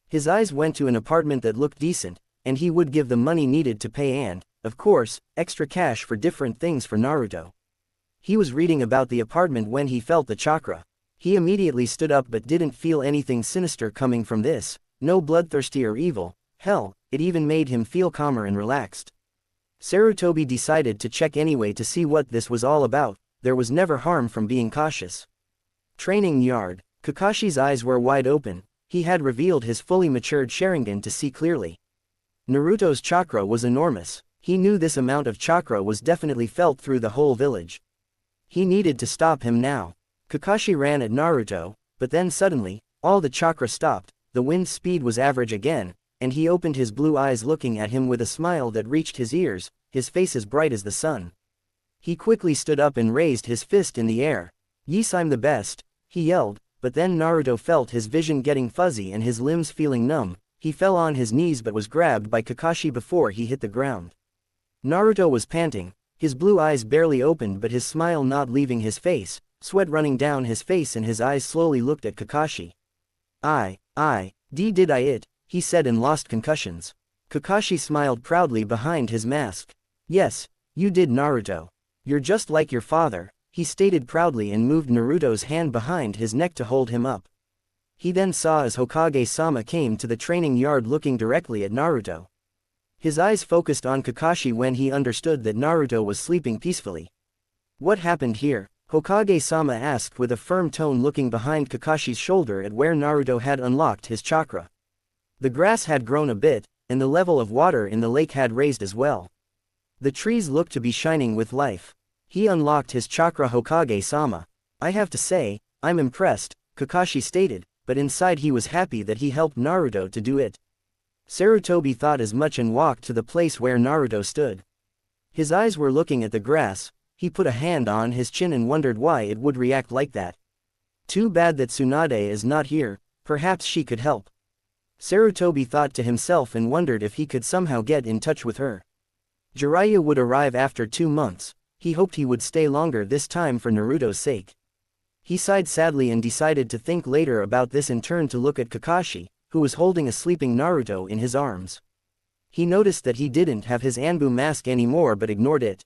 His eyes went to an apartment that looked decent, and he would give the money needed to pay and, of course, extra cash for different things for Naruto. He was reading about the apartment when he felt the chakra. He immediately stood up but didn't feel anything sinister coming from this, no bloodthirsty or evil. Hell, it even made him feel calmer and relaxed. Sarutobi decided to check anyway to see what this was all about. There was never harm from being cautious. Training yard. Kakashi's eyes were wide open. He had revealed his fully matured Sharingan to see clearly. Naruto's chakra was enormous. He knew this amount of chakra was definitely felt through the whole village. He needed to stop him now. Kakashi ran at Naruto, but then suddenly, all the chakra stopped, the wind's speed was average again, and he opened his blue eyes looking at him with a smile that reached his ears, his face as bright as the sun. He quickly stood up and raised his fist in the air. "Yes, I'm the best," he yelled, but then Naruto felt his vision getting fuzzy and his limbs feeling numb. He fell on his knees but was grabbed by Kakashi before he hit the ground. Naruto was panting, his blue eyes barely opened but his smile not leaving his face, sweat running down his face and his eyes slowly looked at Kakashi. Did I it, he said in lost concussions. Kakashi smiled proudly behind his mask. "Yes, you did, Naruto. You're just like your father," he stated proudly and moved Naruto's hand behind his neck to hold him up. He then saw as Hokage-sama came to the training yard looking directly at Naruto. His eyes focused on Kakashi when he understood that Naruto was sleeping peacefully. "What happened here?" Hokage-sama asked with a firm tone looking behind Kakashi's shoulder at where Naruto had unlocked his chakra. The grass had grown a bit, and the level of water in the lake had raised as well. The trees looked to be shining with life. He unlocked his chakra, Hokage-sama. "I have to say, I'm impressed," Kakashi stated, but inside he was happy that he helped Naruto to do it. Sarutobi thought as much and walked to the place where Naruto stood. His eyes were looking at the grass. He put a hand on his chin and wondered why it would react like that. Too bad that Tsunade is not here, perhaps she could help. Sarutobi thought to himself and wondered if he could somehow get in touch with her. Jiraiya would arrive after 2 months. He hoped he would stay longer this time for Naruto's sake. He sighed sadly and decided to think later about this and turned to look at Kakashi, who was holding a sleeping Naruto in his arms. He noticed that he didn't have his Anbu mask anymore but ignored it.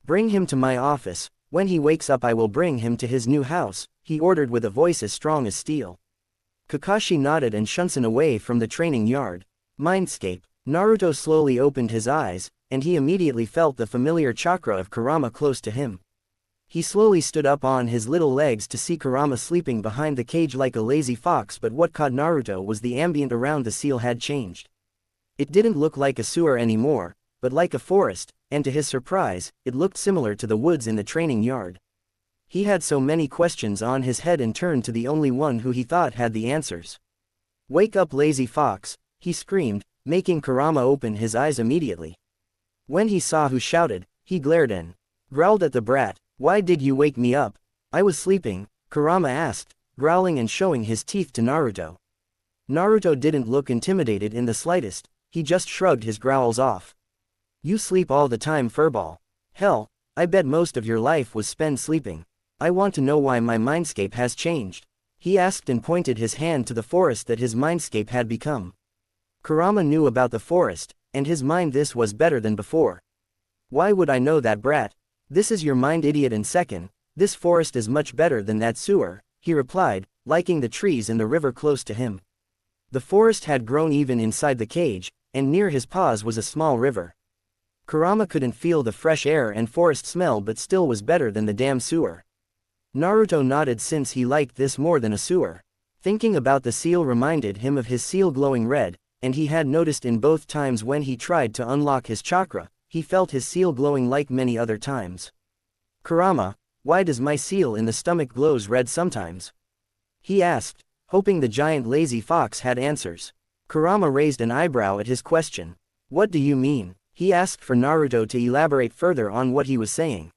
"Bring him to my office. When he wakes up I will bring him to his new house," he ordered with a voice as strong as steel. Kakashi nodded and shunted away from the training yard. Mindscape. Naruto slowly opened his eyes, and he immediately felt the familiar chakra of Kurama close to him. He slowly stood up on his little legs to see Kurama sleeping behind the cage like a lazy fox, but what caught Naruto was the ambient around the seal had changed. It didn't look like a sewer anymore, but like a forest, and to his surprise, it looked similar to the woods in the training yard. He had so many questions on his head and turned to the only one who he thought had the answers. "Wake up, lazy fox," he screamed, making Kurama open his eyes immediately. When he saw who shouted, he glared and growled at the brat. "Why did you wake me up?" "I was sleeping," Kurama asked, growling and showing his teeth to Naruto. Naruto didn't look intimidated in the slightest, he just shrugged his growls off. "You sleep all the time, furball. Hell, I bet most of your life was spent sleeping. I want to know why my mindscape has changed," he asked and pointed his hand to the forest that his mindscape had become. Kurama knew about the forest, and his mind this was better than before. "Why would I know that, brat? This is your mind, idiot, and second, this forest is much better than that sewer," he replied, liking the trees and the river close to him. The forest had grown even inside the cage, and near his paws was a small river. Kurama couldn't feel the fresh air and forest smell but still was better than the damn sewer. Naruto nodded since he liked this more than a sewer. Thinking about the seal reminded him of his seal glowing red, and he had noticed in both times when he tried to unlock his chakra, he felt his seal glowing like many other times. "Kurama, why does my seal in the stomach glows red sometimes?" he asked, hoping the giant lazy fox had answers. Kurama raised an eyebrow at his question. "What do you mean?" he asked for Naruto to elaborate further on what he was saying.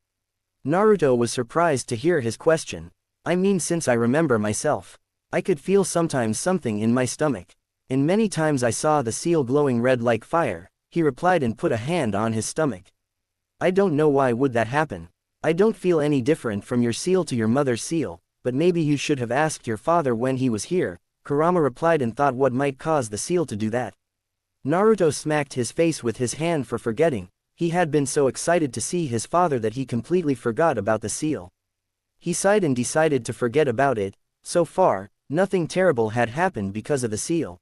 Naruto was surprised to hear his question. "I mean, since I remember myself, I could feel sometimes something in my stomach. And many times I saw the seal glowing red like fire," he replied and put a hand on his stomach. "I don't know why would that happen. I don't feel any different from your seal to your mother's seal, but maybe you should have asked your father when he was here," Kurama replied and thought what might cause the seal to do that. Naruto smacked his face with his hand for forgetting. He had been so excited to see his father that he completely forgot about the seal. He sighed and decided to forget about it. So far, nothing terrible had happened because of the seal.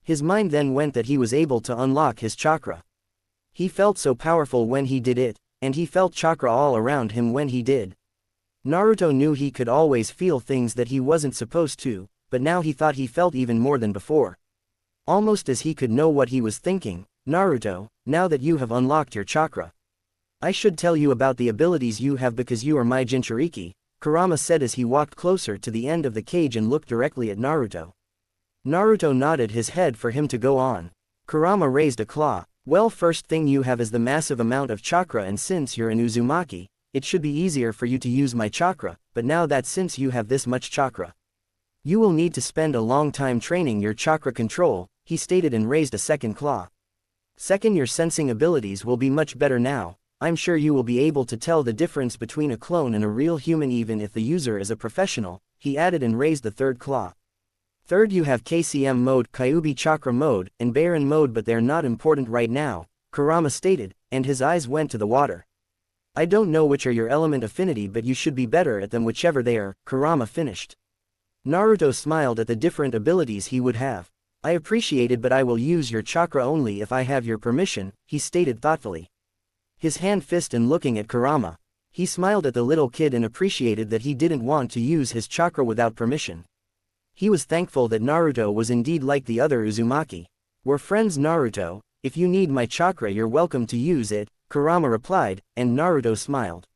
His mind then went that he was able to unlock his chakra. He felt so powerful when he did it, and he felt chakra all around him when he did. Naruto knew he could always feel things that he wasn't supposed to, but now he thought he felt even more than before. Almost as he could know what he was thinking. Naruto, now that you have unlocked your chakra, I should tell you about the abilities you have because you are my Jinchuriki, Kurama said as he walked closer to the end of the cage and looked directly at Naruto. Naruto nodded his head for him to go on. Kurama raised a claw. Well, first thing you have is the massive amount of chakra, and since you're an Uzumaki, it should be easier for you to use my chakra, but now that since you have this much chakra, you will need to spend a long time training your chakra control, he stated and raised a second claw. Second, your sensing abilities will be much better now. I'm sure you will be able to tell the difference between a clone and a real human even if the user is a professional, he added and raised the third claw. Third, you have KCM mode, Kyuubi chakra mode, and Baron mode, but they're not important right now, Kurama stated, and his eyes went to the water. I don't know which are your element affinity, but you should be better at them whichever they are, Kurama finished. Naruto smiled at the different abilities he would have. I appreciate it, but I will use your chakra only if I have your permission, he stated thoughtfully. His hand fist and looking at Kurama. He smiled at the little kid and appreciated that he didn't want to use his chakra without permission. He was thankful that Naruto was indeed like the other Uzumaki. We're friends, Naruto, if you need my chakra you're welcome to use it, Kurama replied, and Naruto smiled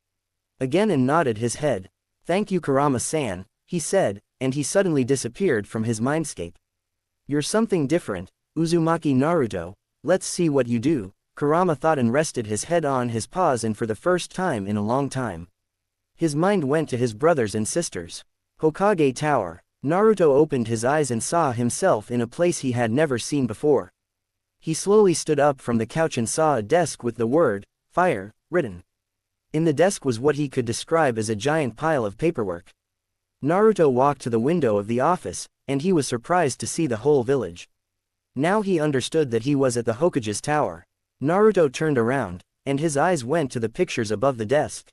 again and nodded his head. Thank you, Kurama-san, he said, and he suddenly disappeared from his mindscape. You're something different, Uzumaki Naruto, let's see what you do, Kurama thought and rested his head on his paws, and for the first time in a long time, his mind went to his brothers and sisters. Hokage Tower. Naruto opened his eyes and saw himself in a place he had never seen before. He slowly stood up from the couch and saw a desk with the word, fire, written. In the desk was what he could describe as a giant pile of paperwork. Naruto walked to the window of the office, and he was surprised to see the whole village. Now he understood that he was at the Hokage's tower. Naruto turned around, and his eyes went to the pictures above the desk.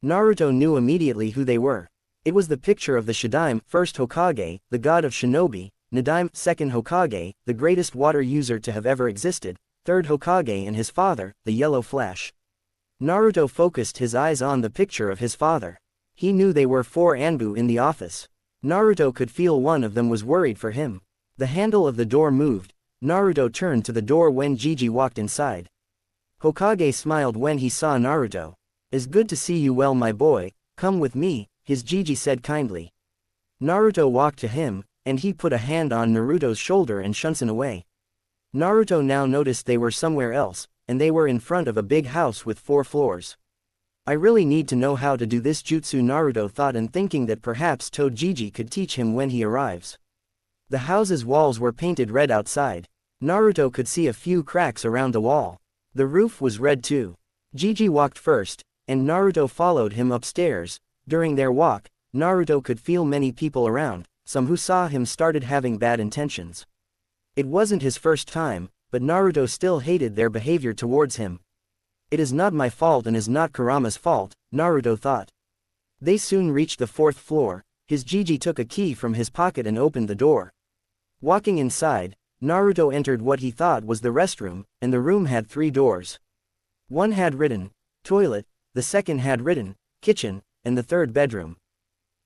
Naruto knew immediately who they were. It was the picture of the Shadaime, first Hokage, the god of shinobi, Nadaime, second Hokage, the greatest water user to have ever existed, third Hokage, and his father, the Yellow Flash. Naruto focused his eyes on the picture of his father. He knew they were 4 Anbu in the office. Naruto could feel one of them was worried for him. The handle of the door moved. Naruto turned to the door when Jiji walked inside. Hokage smiled when he saw Naruto. It's good to see you, well, my boy, come with me, his Jiji said kindly. Naruto walked to him, and he put a hand on Naruto's shoulder and shunsen away. Naruto now noticed they were somewhere else, and they were in front of a big house with 4 floors. I really need to know how to do this jutsu, Naruto thought, and thinking that perhaps Tojiji could teach him when he arrives. The house's walls were painted red outside. Naruto could see a few cracks around the wall. The roof was red too. Jiji walked first, and Naruto followed him upstairs. During their walk, Naruto could feel many people around. Some who saw him started having bad intentions. It wasn't his first time, but Naruto still hated their behavior towards him. It is not my fault and is not Kurama's fault, Naruto thought. They soon reached the 4th floor. His Jiji took a key from his pocket and opened the door. Walking inside, Naruto entered what he thought was the restroom, and the room had 3 doors. One had written, toilet, the second had written, kitchen, and the third bedroom.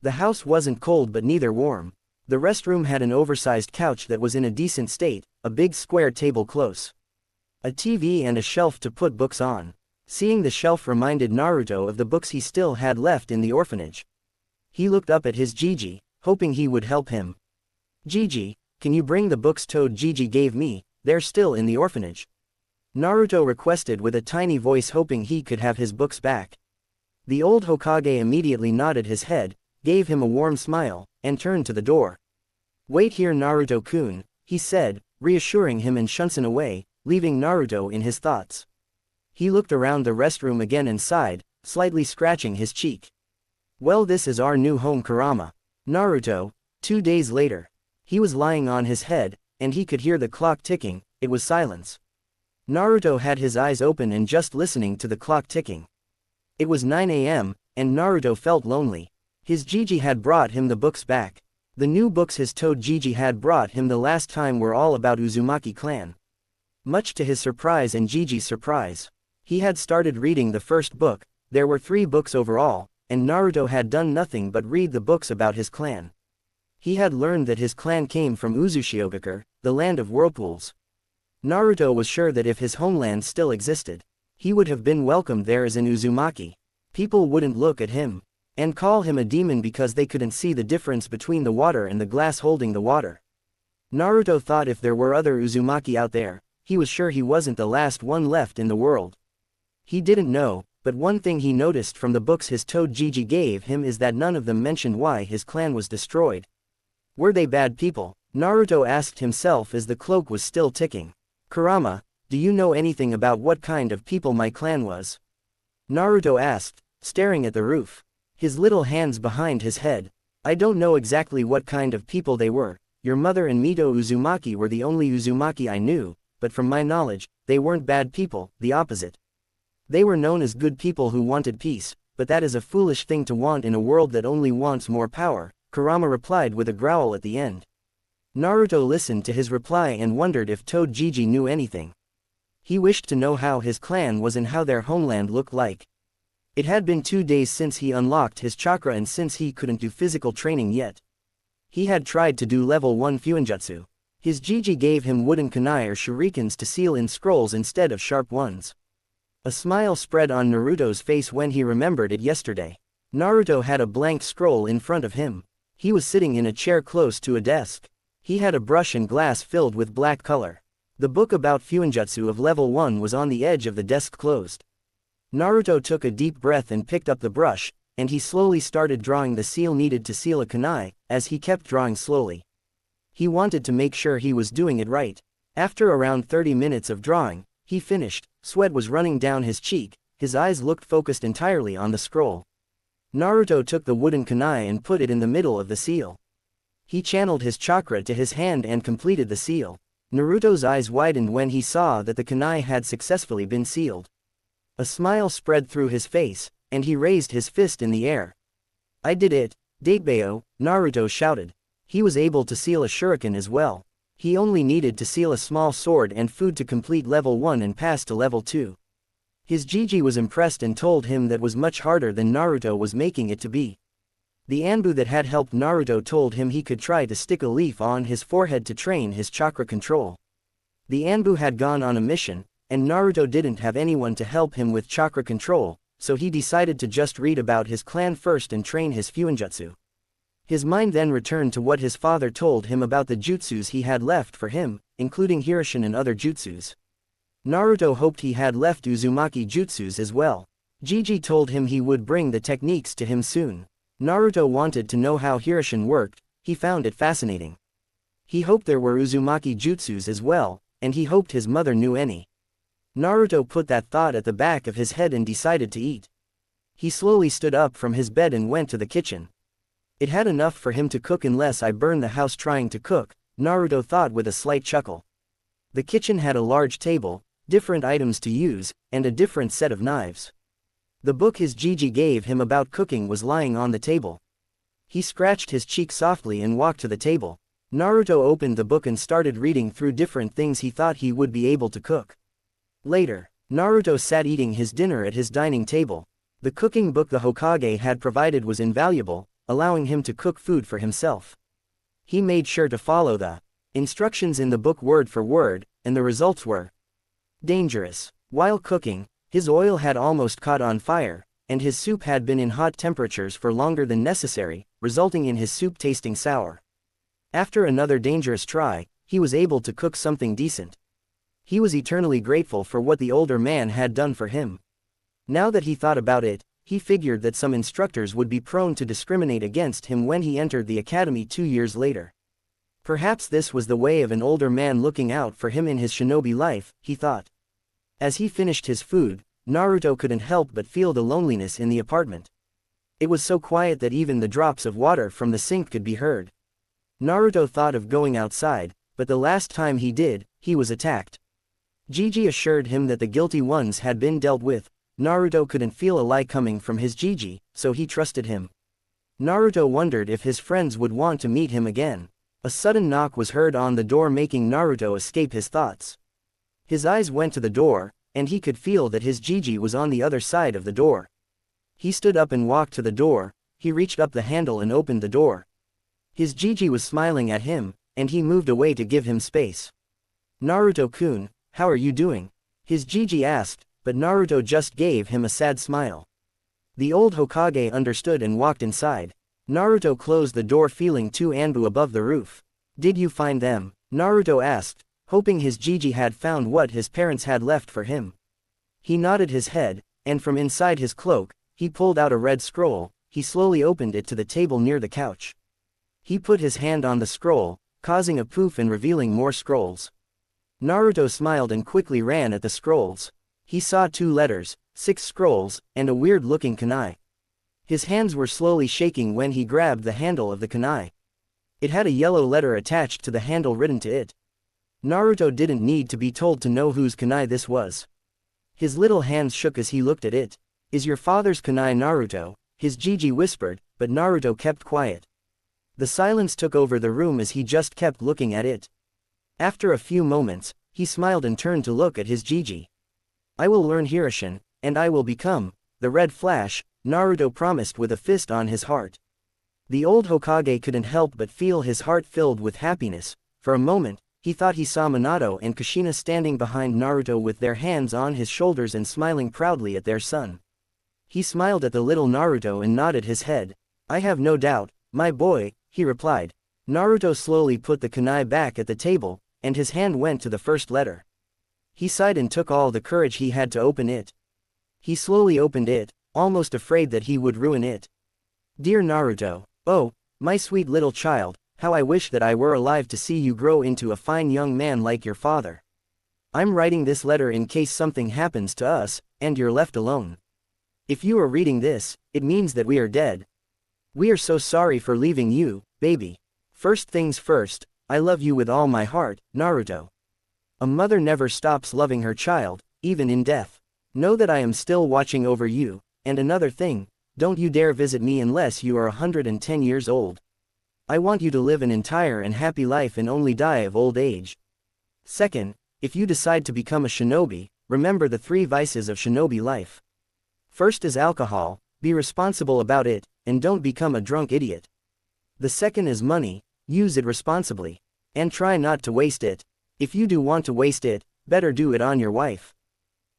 The house wasn't cold but neither warm. The restroom had an oversized couch that was in a decent state, a big square table close, a TV and a shelf to put books on. Seeing the shelf reminded Naruto of the books he still had left in the orphanage. He looked up at his Jiji, hoping he would help him. Jiji, can you bring the books Tojiji gave me? They're still in the orphanage, Naruto requested with a tiny voice, hoping he could have his books back. The old Hokage immediately nodded his head, gave him a warm smile, and turned to the door. Wait here, Naruto-kun, he said, reassuring him, and shunsen away, leaving Naruto in his thoughts. He looked around the restroom again and sighed, slightly scratching his cheek. Well, this is our new home, Kurama. Naruto. 2 days later. He was lying on his head, and he could hear the clock ticking. It was silence. Naruto had his eyes open and just listening to the clock ticking. It was 9 a.m., and Naruto felt lonely. His Gigi had brought him the books back. The new books his toad Gigi had brought him the last time were all about Uzumaki clan. Much to his surprise and Gigi's surprise, he had started reading the first book. There were 3 books overall, and Naruto had done nothing but read the books about his clan. He had learned that his clan came from Uzushiogakure, the land of whirlpools. Naruto was sure that if his homeland still existed, he would have been welcomed there as in Uzumaki. People wouldn't look at him and call him a demon because they couldn't see the difference between the water and the glass holding the water. Naruto thought if there were other Uzumaki out there, he was sure he wasn't the last one left in the world. He didn't know, but one thing he noticed from the books his toad Gigi gave him is that none of them mentioned why his clan was destroyed. Were they bad people? Naruto asked himself as the clock was still ticking. Kurama, do you know anything about what kind of people my clan was? Naruto asked, staring at the roof, his little hands behind his head. I don't know exactly what kind of people they were. Your mother and Mito Uzumaki were the only Uzumaki I knew, but from my knowledge, they weren't bad people, the opposite. They were known as good people who wanted peace, but that is a foolish thing to want in a world that only wants more power, Kurama replied with a growl at the end. Naruto listened to his reply and wondered if Toad Gigi knew anything. He wished to know how his clan was and how their homeland looked like. It had been 2 days since he unlocked his chakra and since he couldn't do physical training yet. He had tried to do level 1 Fuinjutsu. His Gigi gave him wooden kunai or shurikens to seal in scrolls instead of sharp ones. A smile spread on Naruto's face when he remembered it yesterday. Naruto had a blank scroll in front of him. He was sitting in a chair close to a desk. He had a brush and glass filled with black color. The book about Fuinjutsu of level 1 was on the edge of the desk closed. Naruto took a deep breath and picked up the brush, and he slowly started drawing the seal needed to seal a kunai, as he kept drawing slowly. He wanted to make sure he was doing it right. After around 30 minutes of drawing, he finished. Sweat was running down his cheek, his eyes looked focused entirely on the scroll. Naruto took the wooden kunai and put it in the middle of the seal. He channeled his chakra to his hand and completed the seal. Naruto's eyes widened when he saw that the kunai had successfully been sealed. A smile spread through his face, and he raised his fist in the air. I did it, Datebeo, Naruto shouted. He was able to seal a shuriken as well. He only needed to seal a small sword and food to complete level 1 and pass to level 2. His Gigi was impressed and told him that was much harder than Naruto was making it to be. The Anbu that had helped Naruto told him he could try to stick a leaf on his forehead to train his chakra control. The Anbu had gone on a mission, and Naruto didn't have anyone to help him with chakra control, so he decided to just read about his clan first and train his Fuinjutsu. His mind then returned to what his father told him about the jutsus he had left for him, including Hirishin and other jutsus. Naruto hoped he had left Uzumaki jutsus as well. Gigi told him he would bring the techniques to him soon. Naruto wanted to know how Hirishin worked. He found it fascinating. He hoped there were Uzumaki jutsus as well, and he hoped his mother knew any. Naruto put that thought at the back of his head and decided to eat. He slowly stood up from his bed and went to the kitchen. It had enough for him to cook unless I burn the house trying to cook, Naruto thought with a slight chuckle. The kitchen had a large table, different items to use, and a different set of knives. The book his Gigi gave him about cooking was lying on the table. He scratched his cheek softly and walked to the table. Naruto opened the book and started reading through different things he thought he would be able to cook. Later, Naruto sat eating his dinner at his dining table. The cooking book the Hokage had provided was invaluable, allowing him to cook food for himself. He made sure to follow the instructions in the book word for word, and the results were dangerous. While cooking, his oil had almost caught on fire, and his soup had been in hot temperatures for longer than necessary, resulting in his soup tasting sour. After another dangerous try, he was able to cook something decent. He was eternally grateful for what the older man had done for him. Now that he thought about it, he figured that some instructors would be prone to discriminate against him when he entered the academy 2 years later. Perhaps this was the way of an older man looking out for him in his shinobi life, he thought. As he finished his food, Naruto couldn't help but feel the loneliness in the apartment. It was so quiet that even the drops of water from the sink could be heard. Naruto thought of going outside, but the last time he did, he was attacked. Jiji assured him that the guilty ones had been dealt with. Naruto couldn't feel a lie coming from his Jiji, so he trusted him. Naruto wondered if his friends would want to meet him again. A sudden knock was heard on the door, making Naruto escape his thoughts. His eyes went to the door, and he could feel that his Jiji was on the other side of the door. He stood up and walked to the door. He reached up the handle and opened the door. His Jiji was smiling at him, and he moved away to give him space. "Naruto-kun, how are you doing?" his Jiji asked, but Naruto just gave him a sad smile. The old Hokage understood and walked inside. Naruto closed the door, feeling two Anbu above the roof. "Did you find them?" Naruto asked, hoping his Jiji had found what his parents had left for him. He nodded his head, and from inside his cloak, he pulled out a red scroll. He slowly opened it to the table near the couch. He put his hand on the scroll, causing a poof and revealing more scrolls. Naruto smiled and quickly ran at the scrolls. He saw 2 letters, 6 scrolls, and a weird-looking kunai. His hands were slowly shaking when he grabbed the handle of the kunai. It had a yellow letter attached to the handle written to it. Naruto didn't need to be told to know whose kunai this was. His little hands shook as he looked at it. "Is your father's kunai, Naruto?" his Jiji whispered, but Naruto kept quiet. The silence took over the room as he just kept looking at it. After a few moments, he smiled and turned to look at his Jiji. "I will learn Hirishin, and I will become the Red Flash," Naruto promised with a fist on his heart. The old Hokage couldn't help but feel his heart filled with happiness. For a moment, he thought he saw Minato and Kushina standing behind Naruto with their hands on his shoulders and smiling proudly at their son. He smiled at the little Naruto and nodded his head. "I have no doubt, my boy," he replied. Naruto slowly put the kunai back at the table, and his hand went to the first letter. He sighed and took all the courage he had to open it. He slowly opened it, almost afraid that he would ruin it. "Dear Naruto, oh, my sweet little child, how I wish that I were alive to see you grow into a fine young man like your father. I'm writing this letter in case something happens to us, and you're left alone. If you are reading this, it means that we are dead. We are so sorry for leaving you, baby. First things first, I love you with all my heart, Naruto. A mother never stops loving her child, even in death. Know that I am still watching over you, and another thing, don't you dare visit me unless you are 110 years old. I want you to live an entire and happy life and only die of old age. Second, if you decide to become a shinobi, remember the 3 vices of shinobi life. First is alcohol, be responsible about it, and don't become a drunk idiot. The second is money, use it responsibly, and try not to waste it. If you do want to waste it, better do it on your wife.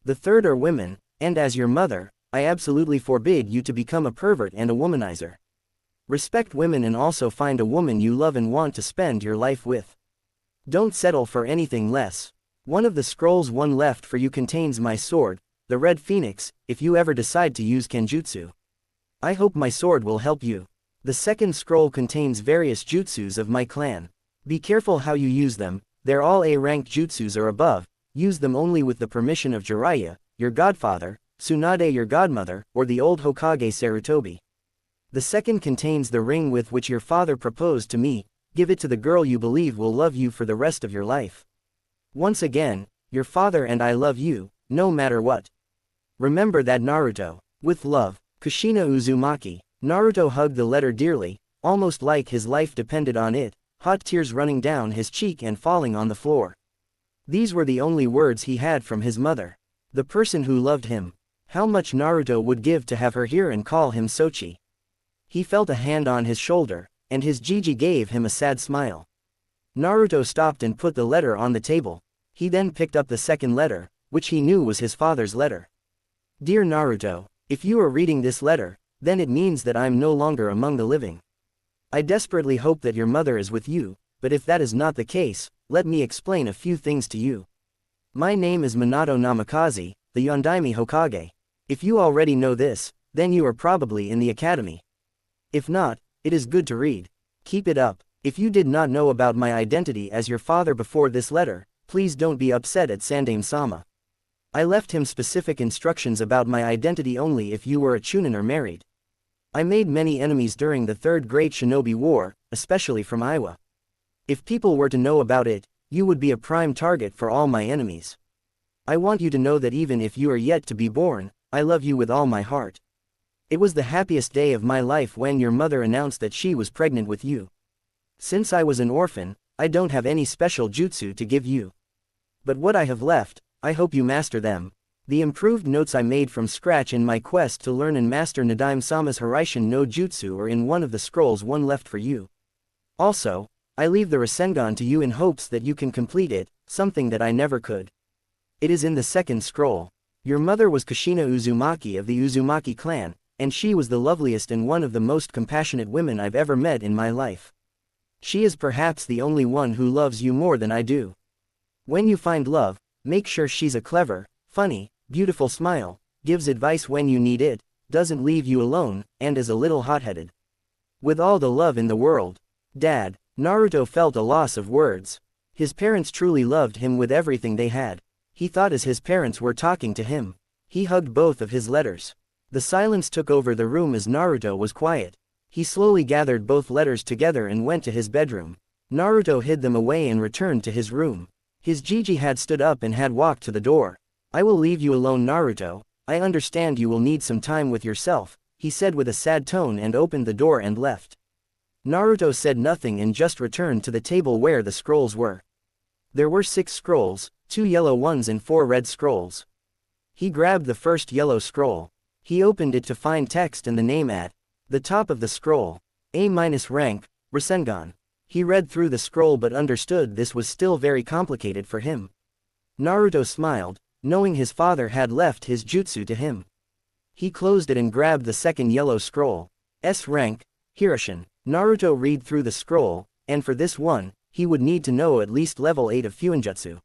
The third are women, and as your mother, I absolutely forbid you to become a pervert and a womanizer. Respect women and also find a woman you love and want to spend your life with. Don't settle for anything less. One of the scrolls, one left for you, contains my sword, the Red Phoenix, if you ever decide to use Kenjutsu. I hope my sword will help you. The second scroll contains various jutsus of my clan. Be careful how you use them, they're all A-ranked jutsus or above, use them only with the permission of Jiraiya, your godfather, Tsunade your godmother, or the old Hokage Sarutobi. The second contains the ring with which your father proposed to me, give it to the girl you believe will love you for the rest of your life. Once again, your father and I love you, no matter what. Remember that, Naruto. With love, Kushina Uzumaki. Naruto hugged the letter dearly, almost like his life depended on it, hot tears running down his cheek and falling on the floor. These were the only words he had from his mother. The person who loved him. How much Naruto would give to have her hear and call him Sochi. He felt a hand on his shoulder, and his Jiji gave him a sad smile. Naruto stopped and put the letter on the table. He then picked up the second letter, which he knew was his father's letter. Dear Naruto, if you are reading this letter, then it means that I'm no longer among the living. I desperately hope that your mother is with you, but if that is not the case, let me explain a few things to you. My name is Minato Namikaze, the Yondaime Hokage. If you already know this, then you are probably in the academy. If not, it is good to read. Keep it up. If you did not know about my identity as your father before this letter, please don't be upset at Sandaime-sama. I left him specific instructions about my identity only if you were a Chunin or married. I made many enemies during the Third Great Shinobi War, especially from Iwa. If people were to know about it, you would be a prime target for all my enemies. I want you to know that even if you are yet to be born, I love you with all my heart. It was the happiest day of my life when your mother announced that she was pregnant with you. Since I was an orphan, I don't have any special jutsu to give you. But what I have left, I hope you master them. The improved notes I made from scratch in my quest to learn and master Nadime-sama's Hiraishin no Jutsu are in one of the scrolls, one left for you. Also, I leave the Rasengan to you in hopes that you can complete it, something that I never could. It is in the second scroll. Your mother was Kushina Uzumaki of the Uzumaki clan, and she was the loveliest and one of the most compassionate women I've ever met in my life. She is perhaps the only one who loves you more than I do. When you find love, make sure she's a clever, funny, beautiful smile, gives advice when you need it, doesn't leave you alone, and is a little hot-headed. With all the love in the world. Dad. Naruto felt a loss of words. His parents truly loved him with everything they had. He thought as his parents were talking to him. He hugged both of his letters. The silence took over the room as Naruto was quiet. He slowly gathered both letters together and went to his bedroom. Naruto hid them away and returned to his room. His Gigi had stood up and had walked to the door. I will leave you alone, Naruto. I understand you will need some time with yourself, he said with a sad tone and opened the door and left. Naruto said nothing and just returned to the table where the scrolls were. There were 6 scrolls, 2 yellow ones and 4 red scrolls. He grabbed the first yellow scroll. He opened it to find text and the name at the top of the scroll. A-rank, Rasengan. He read through the scroll but understood this was still very complicated for him. Naruto smiled, knowing his father had left his jutsu to him. He closed it and grabbed the second yellow scroll. S-rank, Hiraishin. Naruto read through the scroll, and for this one, he would need to know at least level 8 of Fuinjutsu.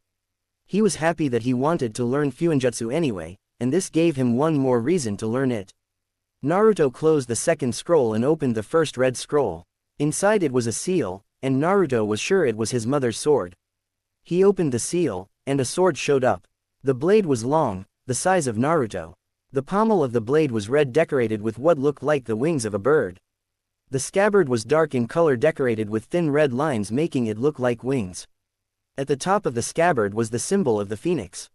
He was happy that he wanted to learn Fuinjutsu anyway, and this gave him one more reason to learn it. Naruto closed the second scroll and opened the first red scroll. Inside it was a seal, and Naruto was sure it was his mother's sword. He opened the seal, and a sword showed up. The blade was long, the size of Naruto. The pommel of the blade was red, decorated with what looked like the wings of a bird. The scabbard was dark in color, decorated with thin red lines making it look like wings. At the top of the scabbard was the symbol of the phoenix.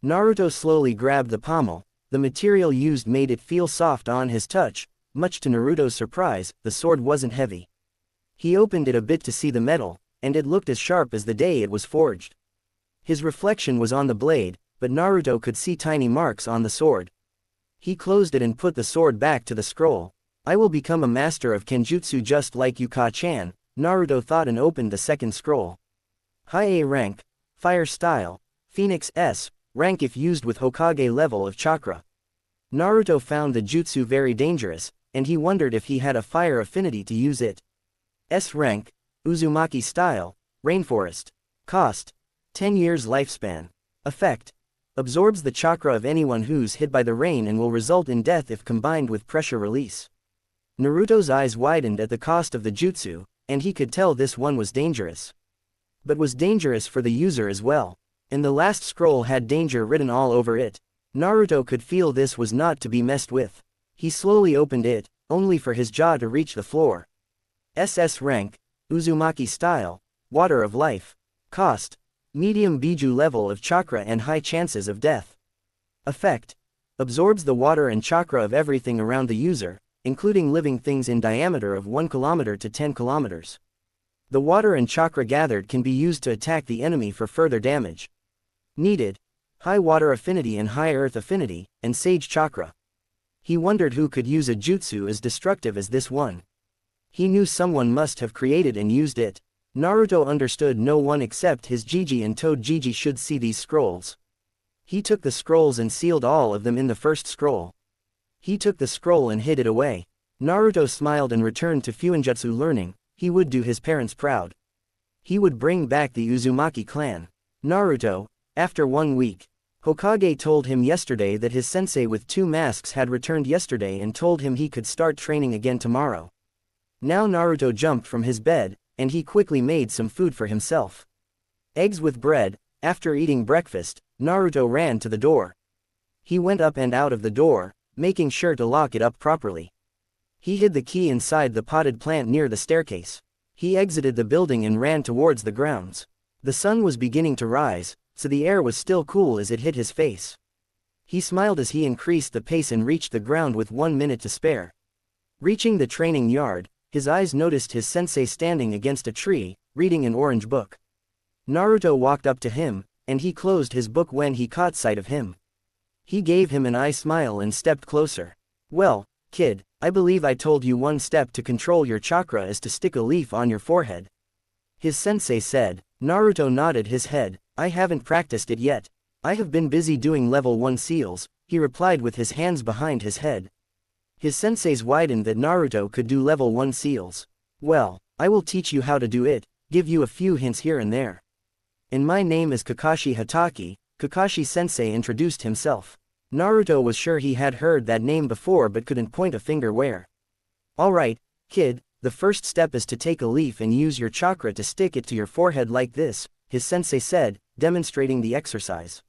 Naruto slowly grabbed the pommel. The material used made it feel soft on his touch. Much to Naruto's surprise, the sword wasn't heavy. He opened it a bit to see the metal, and it looked as sharp as the day it was forged. His reflection was on the blade, but Naruto could see tiny marks on the sword. He closed it and put the sword back to the scroll. I will become a master of Kenjutsu just like Yuka-chan, Naruto thought and opened the second scroll. High A rank, Fire Style, Phoenix S, rank if used with Hokage level of chakra. Naruto found the jutsu very dangerous, and he wondered if he had a fire affinity to use it. S rank, Uzumaki Style, Rainforest. Cost, 10 years lifespan. Effect, absorbs the chakra of anyone who's hit by the rain and will result in death if combined with pressure release. Naruto's eyes widened at the cost of the jutsu, and he could tell this one was dangerous. But was dangerous for the user as well. And the last scroll had danger written all over it. Naruto could feel this was not to be messed with. He slowly opened it, only for his jaw to reach the floor. SS rank, Uzumaki Style, Water of Life. Cost, medium Biju level of chakra and high chances of death. Effect, absorbs the water and chakra of everything around the user, including living things in diameter of 1 kilometer to 10 kilometers. The water and chakra gathered can be used to attack the enemy for further damage. Needed, high water affinity and high earth affinity, and sage chakra. He wondered who could use a jutsu as destructive as this one. He knew someone must have created and used it. Naruto understood no one except his Gigi and Toad Gigi should see these scrolls. He took the scrolls and sealed all of them in the first scroll. He took the scroll and hid it away. Naruto smiled and returned to Fuinjutsu learning. He would do his parents proud. He would bring back the Uzumaki clan. Naruto, after 1 week. Hokage told him yesterday that his sensei with 2 masks had returned yesterday and told him he could start training again tomorrow. Now Naruto jumped from his bed, and he quickly made some food for himself. Eggs with bread. After eating breakfast, Naruto ran to the door. He went up and out of the door, making sure to lock it up properly. He hid the key inside the potted plant near the staircase. He exited the building and ran towards the grounds. The sun was beginning to rise, so the air was still cool as it hit his face. He smiled as he increased the pace and reached the ground with 1 minute to spare. Reaching the training yard, his eyes noticed his sensei standing against a tree, reading an orange book. Naruto walked up to him, and he closed his book when he caught sight of him. He gave him an eye smile and stepped closer. "Well, kid, I believe I told you one step to control your chakra is to stick a leaf on your forehead," his sensei said. Naruto nodded his head. "I haven't practiced it yet. I have been busy doing level 1 seals," he replied with his hands behind his head. His sensei's widened that Naruto could do level 1 seals. "Well, I will teach you how to do it, give you a few hints here and there. And my name is Kakashi Hatake," Kakashi sensei introduced himself. Naruto was sure he had heard that name before but couldn't point a finger where. "Alright, kid, the first step is to take a leaf and use your chakra to stick it to your forehead like this," his sensei said, demonstrating the exercise.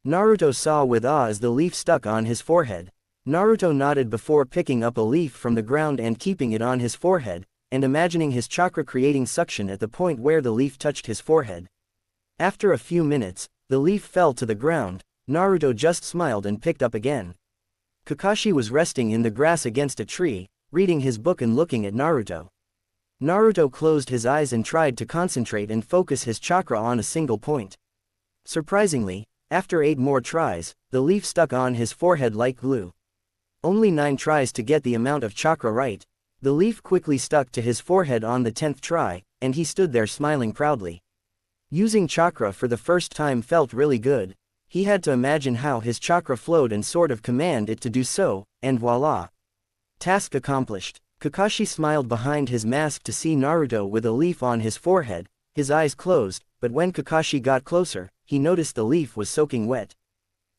Naruto saw with awe as the leaf stuck on his forehead. Naruto nodded before picking up a leaf from the ground and keeping it on his forehead, and imagining his chakra creating suction at the point where the leaf touched his forehead. After a few minutes, the leaf fell to the ground. Naruto just smiled and picked up again. Kakashi was resting in the grass against a tree, reading his book and looking at Naruto. Naruto closed his eyes and tried to concentrate and focus his chakra on a single point. Surprisingly, after 8 more tries, the leaf stuck on his forehead like glue. Only 9 tries to get the amount of chakra right. The leaf quickly stuck to his forehead on the 10th try, and he stood there smiling proudly. Using chakra for the first time felt really good. He had to imagine how his chakra flowed and sort of command it to do so, and voila! Task accomplished. Kakashi smiled behind his mask to see Naruto with a leaf on his forehead, his eyes closed, but when Kakashi got closer, he noticed the leaf was soaking wet.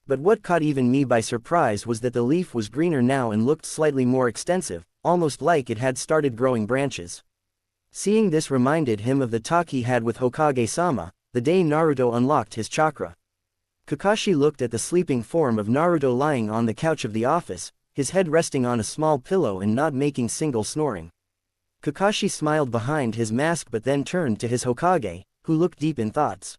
But what caught even me by surprise was that the leaf was greener now and looked slightly more extensive, almost like it had started growing branches. Seeing this reminded him of the talk he had with Hokage-sama, the day Naruto unlocked his chakra. Kakashi looked at the sleeping form of Naruto lying on the couch of the office, his head resting on a small pillow and not making single snoring. Kakashi smiled behind his mask but then turned to his Hokage, who looked deep in thoughts.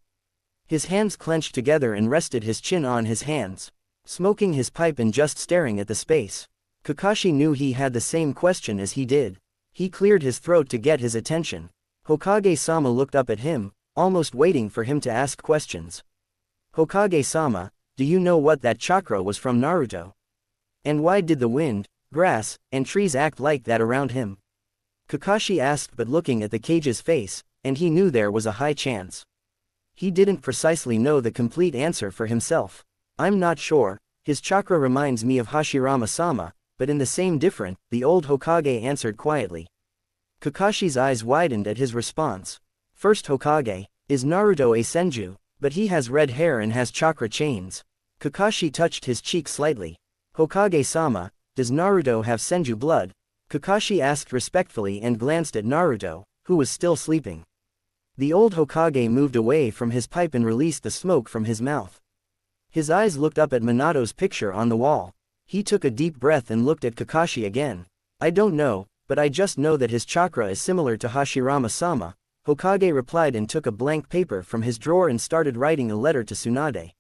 His hands clenched together and rested his chin on his hands, smoking his pipe and just staring at the space. Kakashi knew he had the same question as he did. He cleared his throat to get his attention. Hokage-sama looked up at him, almost waiting for him to ask questions. "Hokage-sama, do you know what that chakra was from Naruto? And why did the wind, grass, and trees act like that around him?" Kakashi asked but looking at the cage's face, and he knew there was a high chance. He didn't precisely know the complete answer for himself. "I'm not sure, his chakra reminds me of Hashirama-sama, but in the same different," the old Hokage answered quietly. Kakashi's eyes widened at his response. "First Hokage, is Naruto a senju, but he has red hair and has chakra chains?" Kakashi touched his cheek slightly. "Hokage-sama, does Naruto have senju blood?" Kakashi asked respectfully and glanced at Naruto, who was still sleeping. The old Hokage moved away from his pipe and released the smoke from his mouth. His eyes looked up at Minato's picture on the wall. He took a deep breath and looked at Kakashi again. "I don't know, but I just know that his chakra is similar to Hashirama-sama," Hokage replied and took a blank paper from his drawer and started writing a letter to Tsunade.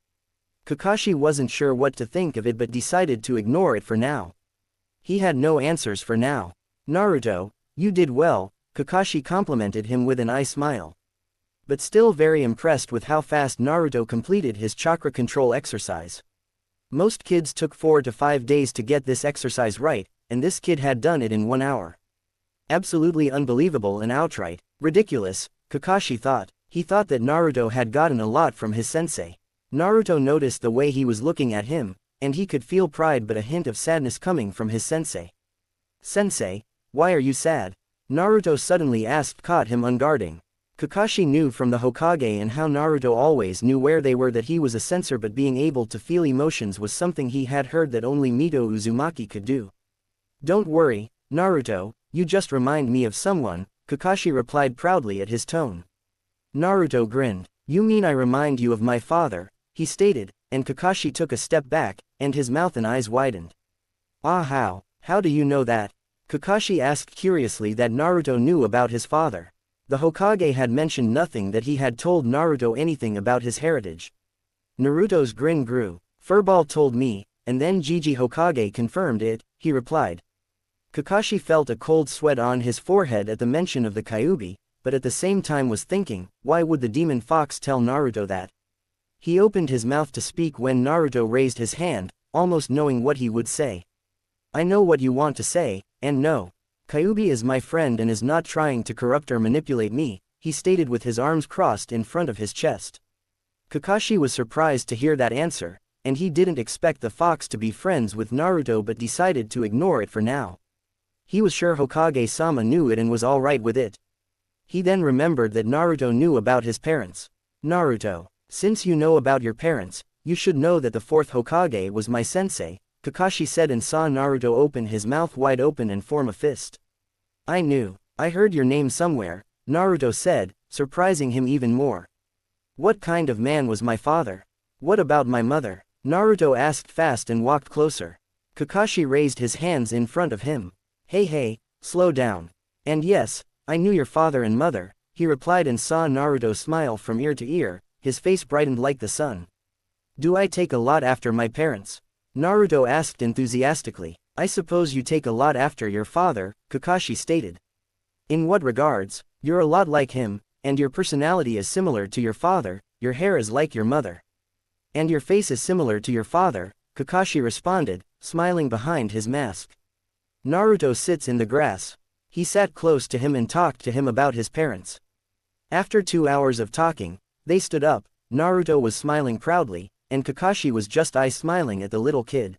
Kakashi wasn't sure what to think of it but decided to ignore it for now. He had no answers for now. "Naruto, you did well," Kakashi complimented him with an eye smile. But still very impressed with how fast Naruto completed his chakra control exercise. Most kids took 4 to 5 days to get this exercise right, and this kid had done it in 1 hour. Absolutely unbelievable and outright ridiculous, Kakashi thought. He thought that Naruto had gotten a lot from his sensei. Naruto noticed the way he was looking at him, and he could feel pride but a hint of sadness coming from his sensei. "Sensei, why are you sad?" Naruto suddenly asked, caught him unguarding. Kakashi knew from the Hokage and how Naruto always knew where they were that he was a sensor, but being able to feel emotions was something he had heard that only Mito Uzumaki could do. "Don't worry, Naruto, you just remind me of someone," Kakashi replied proudly at his tone. Naruto grinned. "You mean I remind you of my father," he stated, and Kakashi took a step back, and his mouth and eyes widened. "Ah, how do you know that?" Kakashi asked curiously that Naruto knew about his father. The Hokage had mentioned nothing that he had told Naruto anything about his heritage. Naruto's grin grew. Furball told me, and then Gigi Hokage confirmed it, he replied. Kakashi felt a cold sweat on his forehead at the mention of the Kyuubi, but at the same time was thinking, why would the demon fox tell Naruto that? He opened his mouth to speak when Naruto raised his hand, almost knowing what he would say. I know what you want to say, and no. Kyuubi is my friend and is not trying to corrupt or manipulate me, he stated with his arms crossed in front of his chest. Kakashi was surprised to hear that answer, and he didn't expect the fox to be friends with Naruto but decided to ignore it for now. He was sure Hokage-sama knew it and was alright with it. He then remembered that Naruto knew about his parents. Naruto, since you know about your parents, you should know that the fourth Hokage was my sensei, Kakashi said and saw Naruto open his mouth wide open and form a fist. I knew. I heard your name somewhere, Naruto said, surprising him even more. What kind of man was my father? What about my mother? Naruto asked fast and walked closer. Kakashi raised his hands in front of him. Hey, slow down. And yes, I knew your father and mother, he replied and saw Naruto smile from ear to ear, his face brightened like the sun. Do I take a lot after my parents? Naruto asked enthusiastically. I suppose you take a lot after your father, Kakashi stated. In what regards? You're a lot like him, and your personality is similar to your father, your hair is like your mother. And your face is similar to your father, Kakashi responded, smiling behind his mask. Naruto sits in the grass. He sat close to him and talked to him about his parents. After 2 hours of talking, they stood up. Naruto was smiling proudly, and Kakashi was just smiling at the little kid.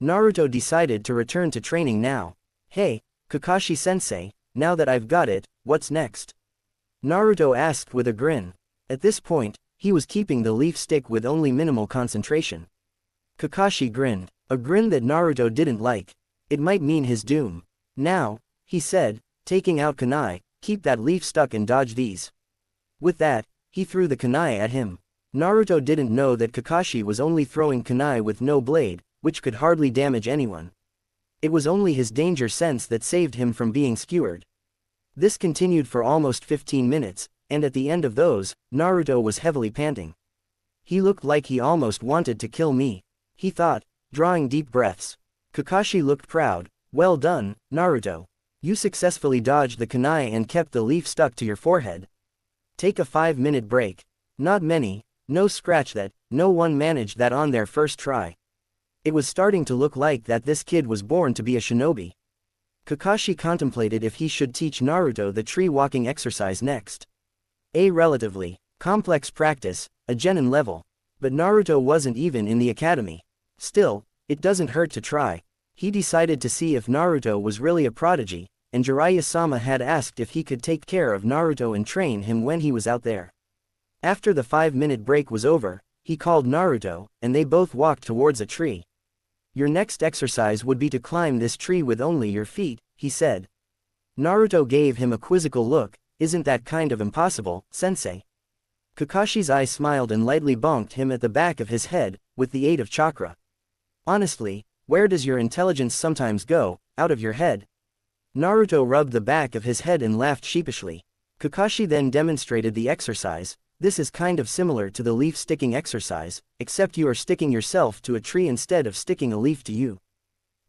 Naruto decided to return to training now. Hey, Kakashi-sensei, now that I've got it, what's next? Naruto asked with a grin. At this point, he was keeping the leaf stick with only minimal concentration. Kakashi grinned, a grin that Naruto didn't like. It might mean his doom. Now, he said, taking out kunai, keep that leaf stuck and dodge these. With that, he threw the kunai at him. Naruto didn't know that Kakashi was only throwing kunai with no blade, which could hardly damage anyone. It was only his danger sense that saved him from being skewered. This continued for almost 15 minutes, and at the end of those, Naruto was heavily panting. He looked like he almost wanted to kill me, he thought, drawing deep breaths. Kakashi looked proud. Well done, Naruto. You successfully dodged the kunai and kept the leaf stuck to your forehead. Take a 5-minute break. Not many, no scratch that, no one managed that on their first try. It was starting to look like that this kid was born to be a shinobi. Kakashi contemplated if he should teach Naruto the tree walking exercise next. A relatively complex practice, a genin level. But Naruto wasn't even in the academy. Still, it doesn't hurt to try. He decided to see if Naruto was really a prodigy, and Jiraiya-sama had asked if he could take care of Naruto and train him when he was out there. After the 5-minute break was over, he called Naruto, and they both walked towards a tree. Your next exercise would be to climb this tree with only your feet, he said. Naruto gave him a quizzical look. Isn't that kind of impossible, sensei? Kakashi's eye smiled and lightly bonked him at the back of his head, with the aid of chakra. Honestly, where does your intelligence sometimes go, out of your head? Naruto rubbed the back of his head and laughed sheepishly. Kakashi then demonstrated the exercise. This is kind of similar to the leaf sticking exercise, except you are sticking yourself to a tree instead of sticking a leaf to you.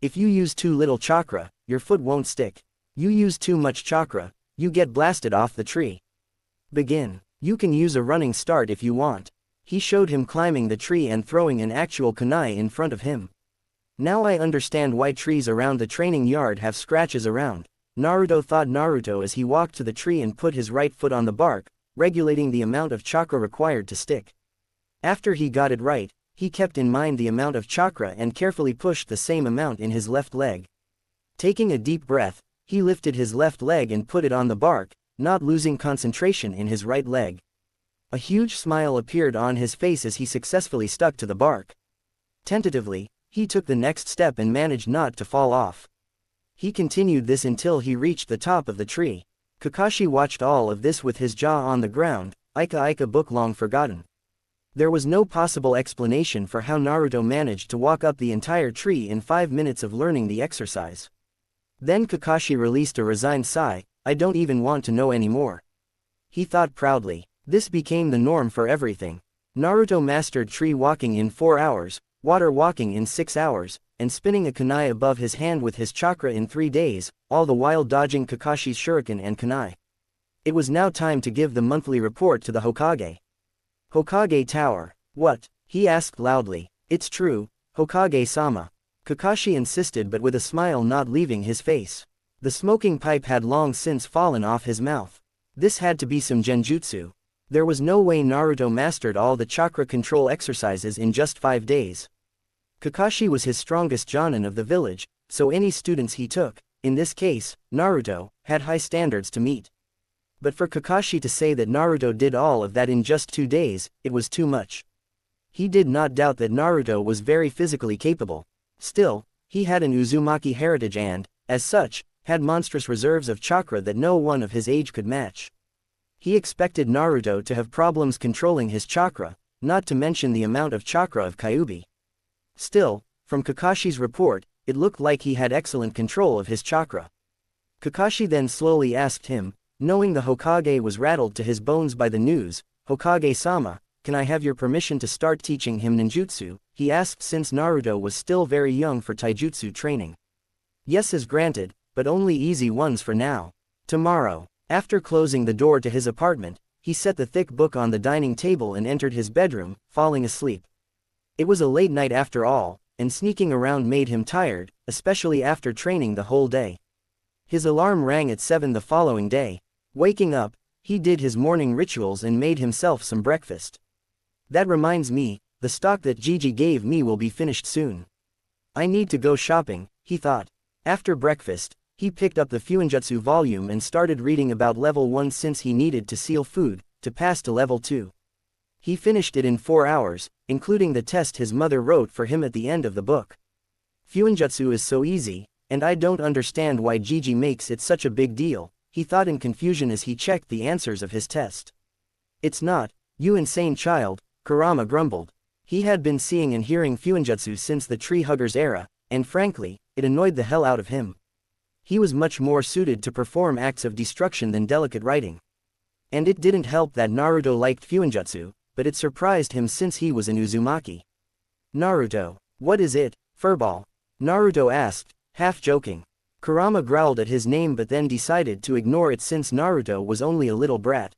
If you use too little chakra, your foot won't stick. You use too much chakra, you get blasted off the tree. Begin. You can use a running start if you want. He showed him climbing the tree and throwing an actual kunai in front of him. Now I understand why trees around the training yard have scratches around. Naruto thought Naruto as he walked to the tree and put his right foot on the bark, regulating the amount of chakra required to stick. After he got it right, he kept in mind the amount of chakra and carefully pushed the same amount in his left leg. Taking a deep breath, he lifted his left leg and put it on the bark, not losing concentration in his right leg. A huge smile appeared on his face as he successfully stuck to the bark. Tentatively, he took the next step and managed not to fall off. He continued this until he reached the top of the tree. Kakashi watched all of this with his jaw on the ground, Ika book long forgotten. There was no possible explanation for how Naruto managed to walk up the entire tree in 5 minutes of learning the exercise. Then Kakashi released a resigned sigh. I don't even want to know anymore. He thought proudly. This became the norm for everything. Naruto mastered tree walking in 4 hours, water walking in 6 hours, and spinning a kunai above his hand with his chakra in 3 days, all the while dodging Kakashi's shuriken and kunai. It was now time to give the monthly report to the Hokage. Hokage Tower. What? He asked loudly. It's true, Hokage-sama. Kakashi insisted, but with a smile not leaving his face. The smoking pipe had long since fallen off his mouth. This had to be some genjutsu. There was no way Naruto mastered all the chakra control exercises in just 5 days. Kakashi was his strongest jonin of the village, so any students he took, in this case, Naruto, had high standards to meet. But for Kakashi to say that Naruto did all of that in just 2 days, it was too much. He did not doubt that Naruto was very physically capable. Still, he had an Uzumaki heritage and, as such, had monstrous reserves of chakra that no one of his age could match. He expected Naruto to have problems controlling his chakra, not to mention the amount of chakra of Kyuubi. Still, from Kakashi's report, it looked like he had excellent control of his chakra. Kakashi then slowly asked him, knowing the Hokage was rattled to his bones by the news, Hokage-sama, can I have your permission to start teaching him ninjutsu? He asked since Naruto was still very young for taijutsu training. Yes is granted, but only easy ones for now. Tomorrow. After closing the door to his apartment, he set the thick book on the dining table and entered his bedroom, falling asleep. It was a late night after all, and sneaking around made him tired, especially after training the whole day. His alarm rang at 7 the following day. Waking up, he did his morning rituals and made himself some breakfast. That reminds me, the stock that Gigi gave me will be finished soon. I need to go shopping, he thought. After breakfast, he picked up the Fuinjutsu volume and started reading about level 1 since he needed to seal food, to pass to level 2. He finished it in 4 hours, including the test his mother wrote for him at the end of the book. Fuinjutsu is so easy, and I don't understand why Gigi makes it such a big deal, he thought in confusion as he checked the answers of his test. It's not, you insane child, Kurama grumbled. He had been seeing and hearing Fuinjutsu since the Tree Huggers era, and frankly, it annoyed the hell out of him. He was much more suited to perform acts of destruction than delicate writing. And it didn't help that Naruto liked Fuinjutsu, but it surprised him since he was an Uzumaki. Naruto. What is it, furball? Naruto asked, half joking. Kurama growled at his name but then decided to ignore it since Naruto was only a little brat.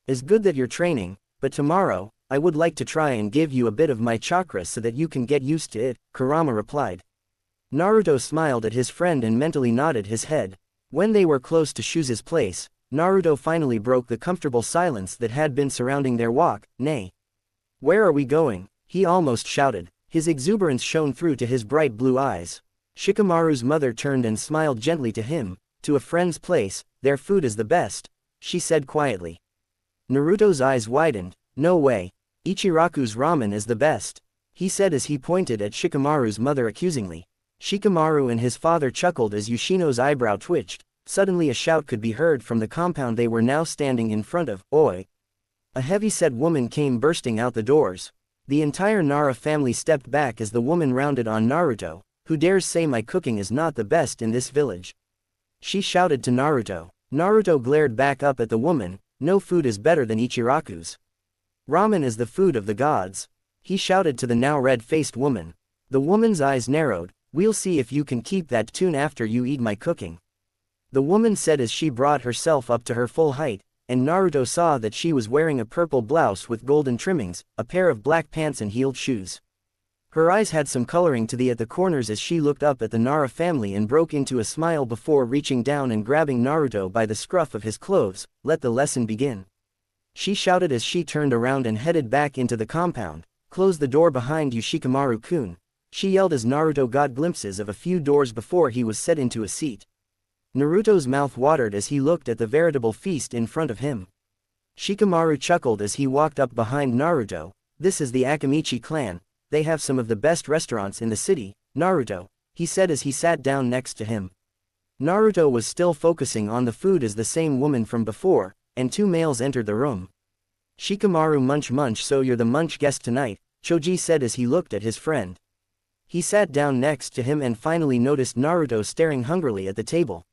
It's good that you're training, but tomorrow, I would like to try and give you a bit of my chakra so that you can get used to it, Kurama replied. Naruto smiled at his friend and mentally nodded his head. When they were close to Shuse's place, Naruto finally broke the comfortable silence that had been surrounding their walk. Nay. Where are we going? He almost shouted. His exuberance shone through to his bright blue eyes. Shikamaru's mother turned and smiled gently to him. To a friend's place, their food is the best, she said quietly. Naruto's eyes widened. No way. Ichiraku's ramen is the best, he said as he pointed at Shikamaru's mother accusingly. Shikamaru and his father chuckled as Yoshino's eyebrow twitched. Suddenly a shout could be heard from the compound they were now standing in front of. Oi! A heavy-set woman came bursting out the doors. The entire Nara family stepped back as the woman rounded on Naruto. Who dares say my cooking is not the best in this village? She shouted to Naruto. Naruto glared back up at the woman. No food is better than Ichiraku's. Ramen is the food of the gods, he shouted to the now red-faced woman. The woman's eyes narrowed. We'll see if you can keep that tune after you eat my cooking, the woman said as she brought herself up to her full height, and Naruto saw that she was wearing a purple blouse with golden trimmings, a pair of black pants and heeled shoes. Her eyes had some coloring to the at the corners as she looked up at the Nara family and broke into a smile before reaching down and grabbing Naruto by the scruff of his clothes. Let the lesson begin, she shouted as she turned around and headed back into the compound. Close the door behind you, Shikamaru-kun, she yelled as Naruto got glimpses of a few doors before he was set into a seat. Naruto's mouth watered as he looked at the veritable feast in front of him. Shikamaru chuckled as he walked up behind Naruto. This is the Akamichi clan, they have some of the best restaurants in the city, Naruto, he said as he sat down next to him. Naruto was still focusing on the food as the same woman from before, and 2 males entered the room. Shikamaru munch, so you're the munch guest tonight, Choji said as he looked at his friend. He sat down next to him and finally noticed Naruto staring hungrily at the table.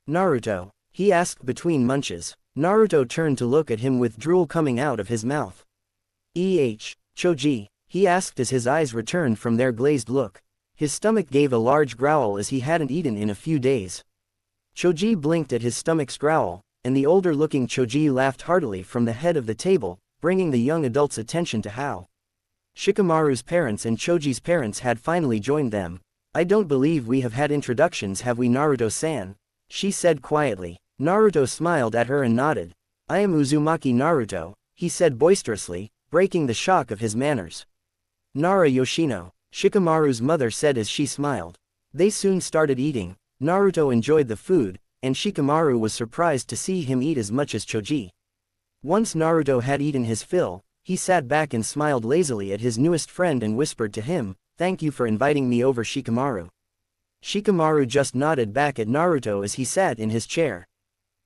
Naruto, he asked between munches. Naruto turned to look at him with drool coming out of his mouth. Choji, he asked as his eyes returned from their glazed look. His stomach gave a large growl as he hadn't eaten in a few days. Choji blinked at his stomach's growl, and the older-looking Choji laughed heartily from the head of the table, bringing the young adult's attention to how Shikamaru's parents and Choji's parents had finally joined them. "I don't believe we have had introductions, have we, Naruto-san?" she said quietly. Naruto smiled at her and nodded. "I am Uzumaki Naruto," he said boisterously, breaking the shock of his manners. "Nara Yoshino," Shikamaru's mother said as she smiled. They soon started eating. Naruto enjoyed the food, and Shikamaru was surprised to see him eat as much as Choji. Once Naruto had eaten his fill, he sat back and smiled lazily at his newest friend and whispered to him, "Thank you for inviting me over, Shikamaru." Shikamaru just nodded back at Naruto as he sat in his chair.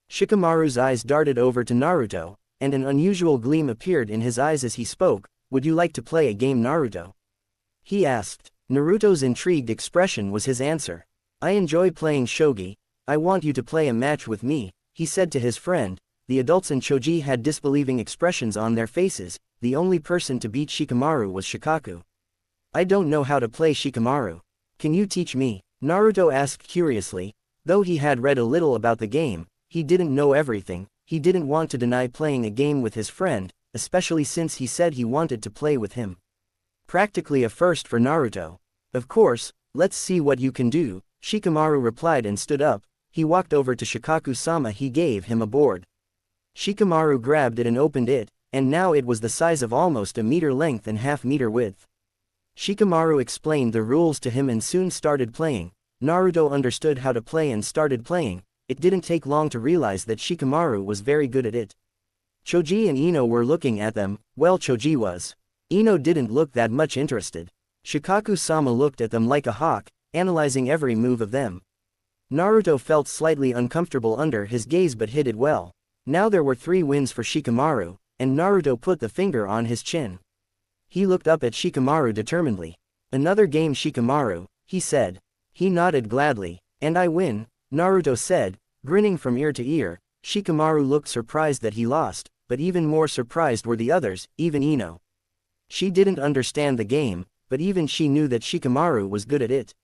Shikamaru's eyes darted over to Naruto, and an unusual gleam appeared in his eyes as he spoke. "Would you like to play a game, Naruto?" he asked. Naruto's intrigued expression was his answer. "I enjoy playing shogi. I want you to play a match with me," he said to his friend. The adults and Choji had disbelieving expressions on their faces. The only person to beat Shikamaru was Shikaku. "I don't know how to play, Shikamaru. Can you teach me?" Naruto asked curiously. Though he had read a little about the game, he didn't know everything. He didn't want to deny playing a game with his friend, especially since he said he wanted to play with him. Practically a first for Naruto. "Of course, let's see what you can do," Shikamaru replied and stood up. He walked over to Shikaku-sama. He gave him a board. Shikamaru grabbed it and opened it, and now it was the size of almost a meter length and half-meter width. Shikamaru explained the rules to him and soon started playing. Naruto understood how to play and started playing. It didn't take long to realize that Shikamaru was very good at it. Choji and Ino were looking at them. Well, Choji was. Ino didn't look that much interested. Shikaku-sama looked at them like a hawk, analyzing every move of them. Naruto felt slightly uncomfortable under his gaze but hid it well. Now there were 3 wins for Shikamaru, and Naruto put the finger on his chin. He looked up at Shikamaru determinedly. "Another game, Shikamaru," he said. He nodded gladly. "And I win," Naruto said, grinning from ear to ear. Shikamaru looked surprised that he lost, but even more surprised were the others, even Ino. She didn't understand the game, but even she knew that Shikamaru was good at it.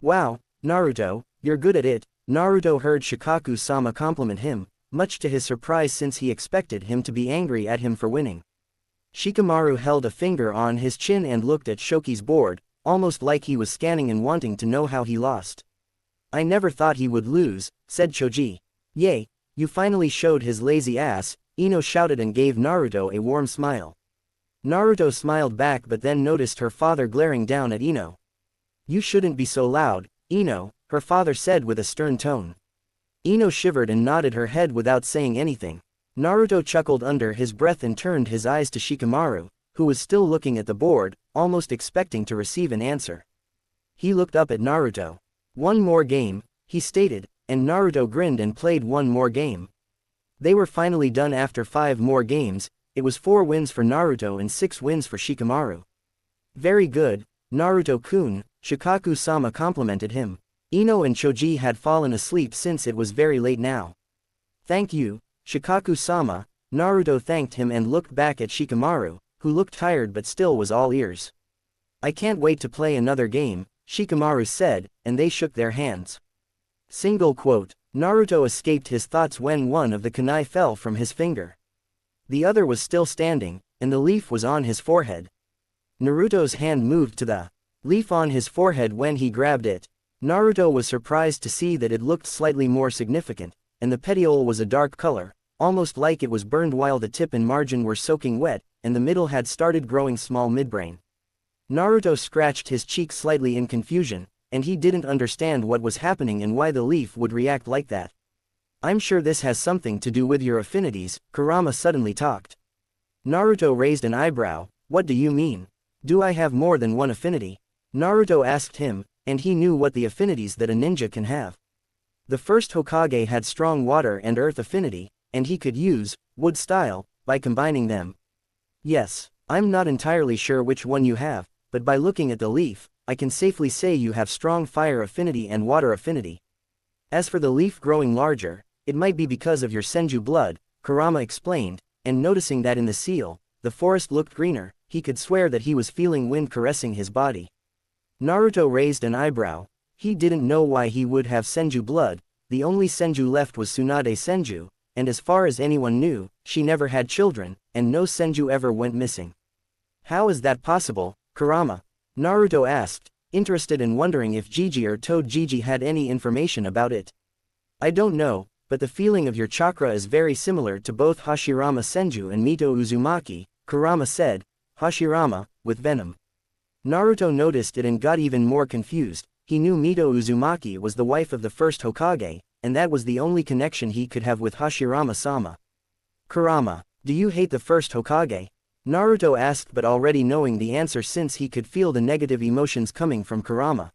"Wow, Naruto, you're good at it," Naruto heard Shikaku-sama compliment him, much to his surprise since he expected him to be angry at him for winning. Shikamaru held a finger on his chin and looked at Shoki's board, almost like he was scanning and wanting to know how he lost. "I never thought he would lose," said Choji. "Yay, you finally showed his lazy ass," Ino shouted and gave Naruto a warm smile. Naruto smiled back but then noticed her father glaring down at Ino. "You shouldn't be so loud, Ino," her father said with a stern tone. Ino shivered and nodded her head without saying anything. Naruto chuckled under his breath and turned his eyes to Shikamaru, who was still looking at the board, almost expecting to receive an answer. He looked up at Naruto. "One more game," he stated, and Naruto grinned and played one more game. They were finally done after 5 more games. It was 4 wins for Naruto and 6 wins for Shikamaru. "Very good, Naruto-kun," Shikaku-sama complimented him. Ino and Choji had fallen asleep since it was very late now. "Thank you, Shikaku-sama," Naruto thanked him and looked back at Shikamaru, who looked tired but still was all ears. "I can't wait to play another game," Shikamaru said, and they shook their hands. Single quote. Naruto escaped his thoughts when one of the kunai fell from his finger. The other was still standing, and the leaf was on his forehead. Naruto's hand moved to the leaf on his forehead when he grabbed it. Naruto was surprised to see that it looked slightly more significant, and the petiole was a dark color, almost like it was burned while the tip and margin were soaking wet, and the middle had started growing small midbrain. Naruto scratched his cheek slightly in confusion, and he didn't understand what was happening and why the leaf would react like that. "I'm sure this has something to do with your affinities," Kurama suddenly talked. Naruto raised an eyebrow. "What do you mean? Do I have more than one affinity?" Naruto asked him, and he knew what the affinities that a ninja can have. The first Hokage had strong water and earth affinity, and he could use wood style by combining them. "Yes, I'm not entirely sure which one you have, but by looking at the leaf, I can safely say you have strong fire affinity and water affinity. As for the leaf growing larger, it might be because of your Senju blood," Kurama explained, and noticing that in the seal, the forest looked greener, he could swear that he was feeling wind caressing his body. Naruto raised an eyebrow. He didn't know why he would have Senju blood. The only Senju left was Tsunade Senju, and as far as anyone knew, she never had children, and no Senju ever went missing. How is that possible, Kurama? Naruto asked, interested and wondering if Gigi or Toad Gigi had any information about it. I don't know, but the feeling of your chakra is very similar to both Hashirama Senju and Mito Uzumaki, Kurama said. Hashirama, with venom. Naruto noticed it and got even more confused. He knew Mito Uzumaki was the wife of the first Hokage, and that was the only connection he could have with Hashirama-sama. Kurama, do you hate the first Hokage? Naruto asked, but already knowing the answer since he could feel the negative emotions coming from Kurama.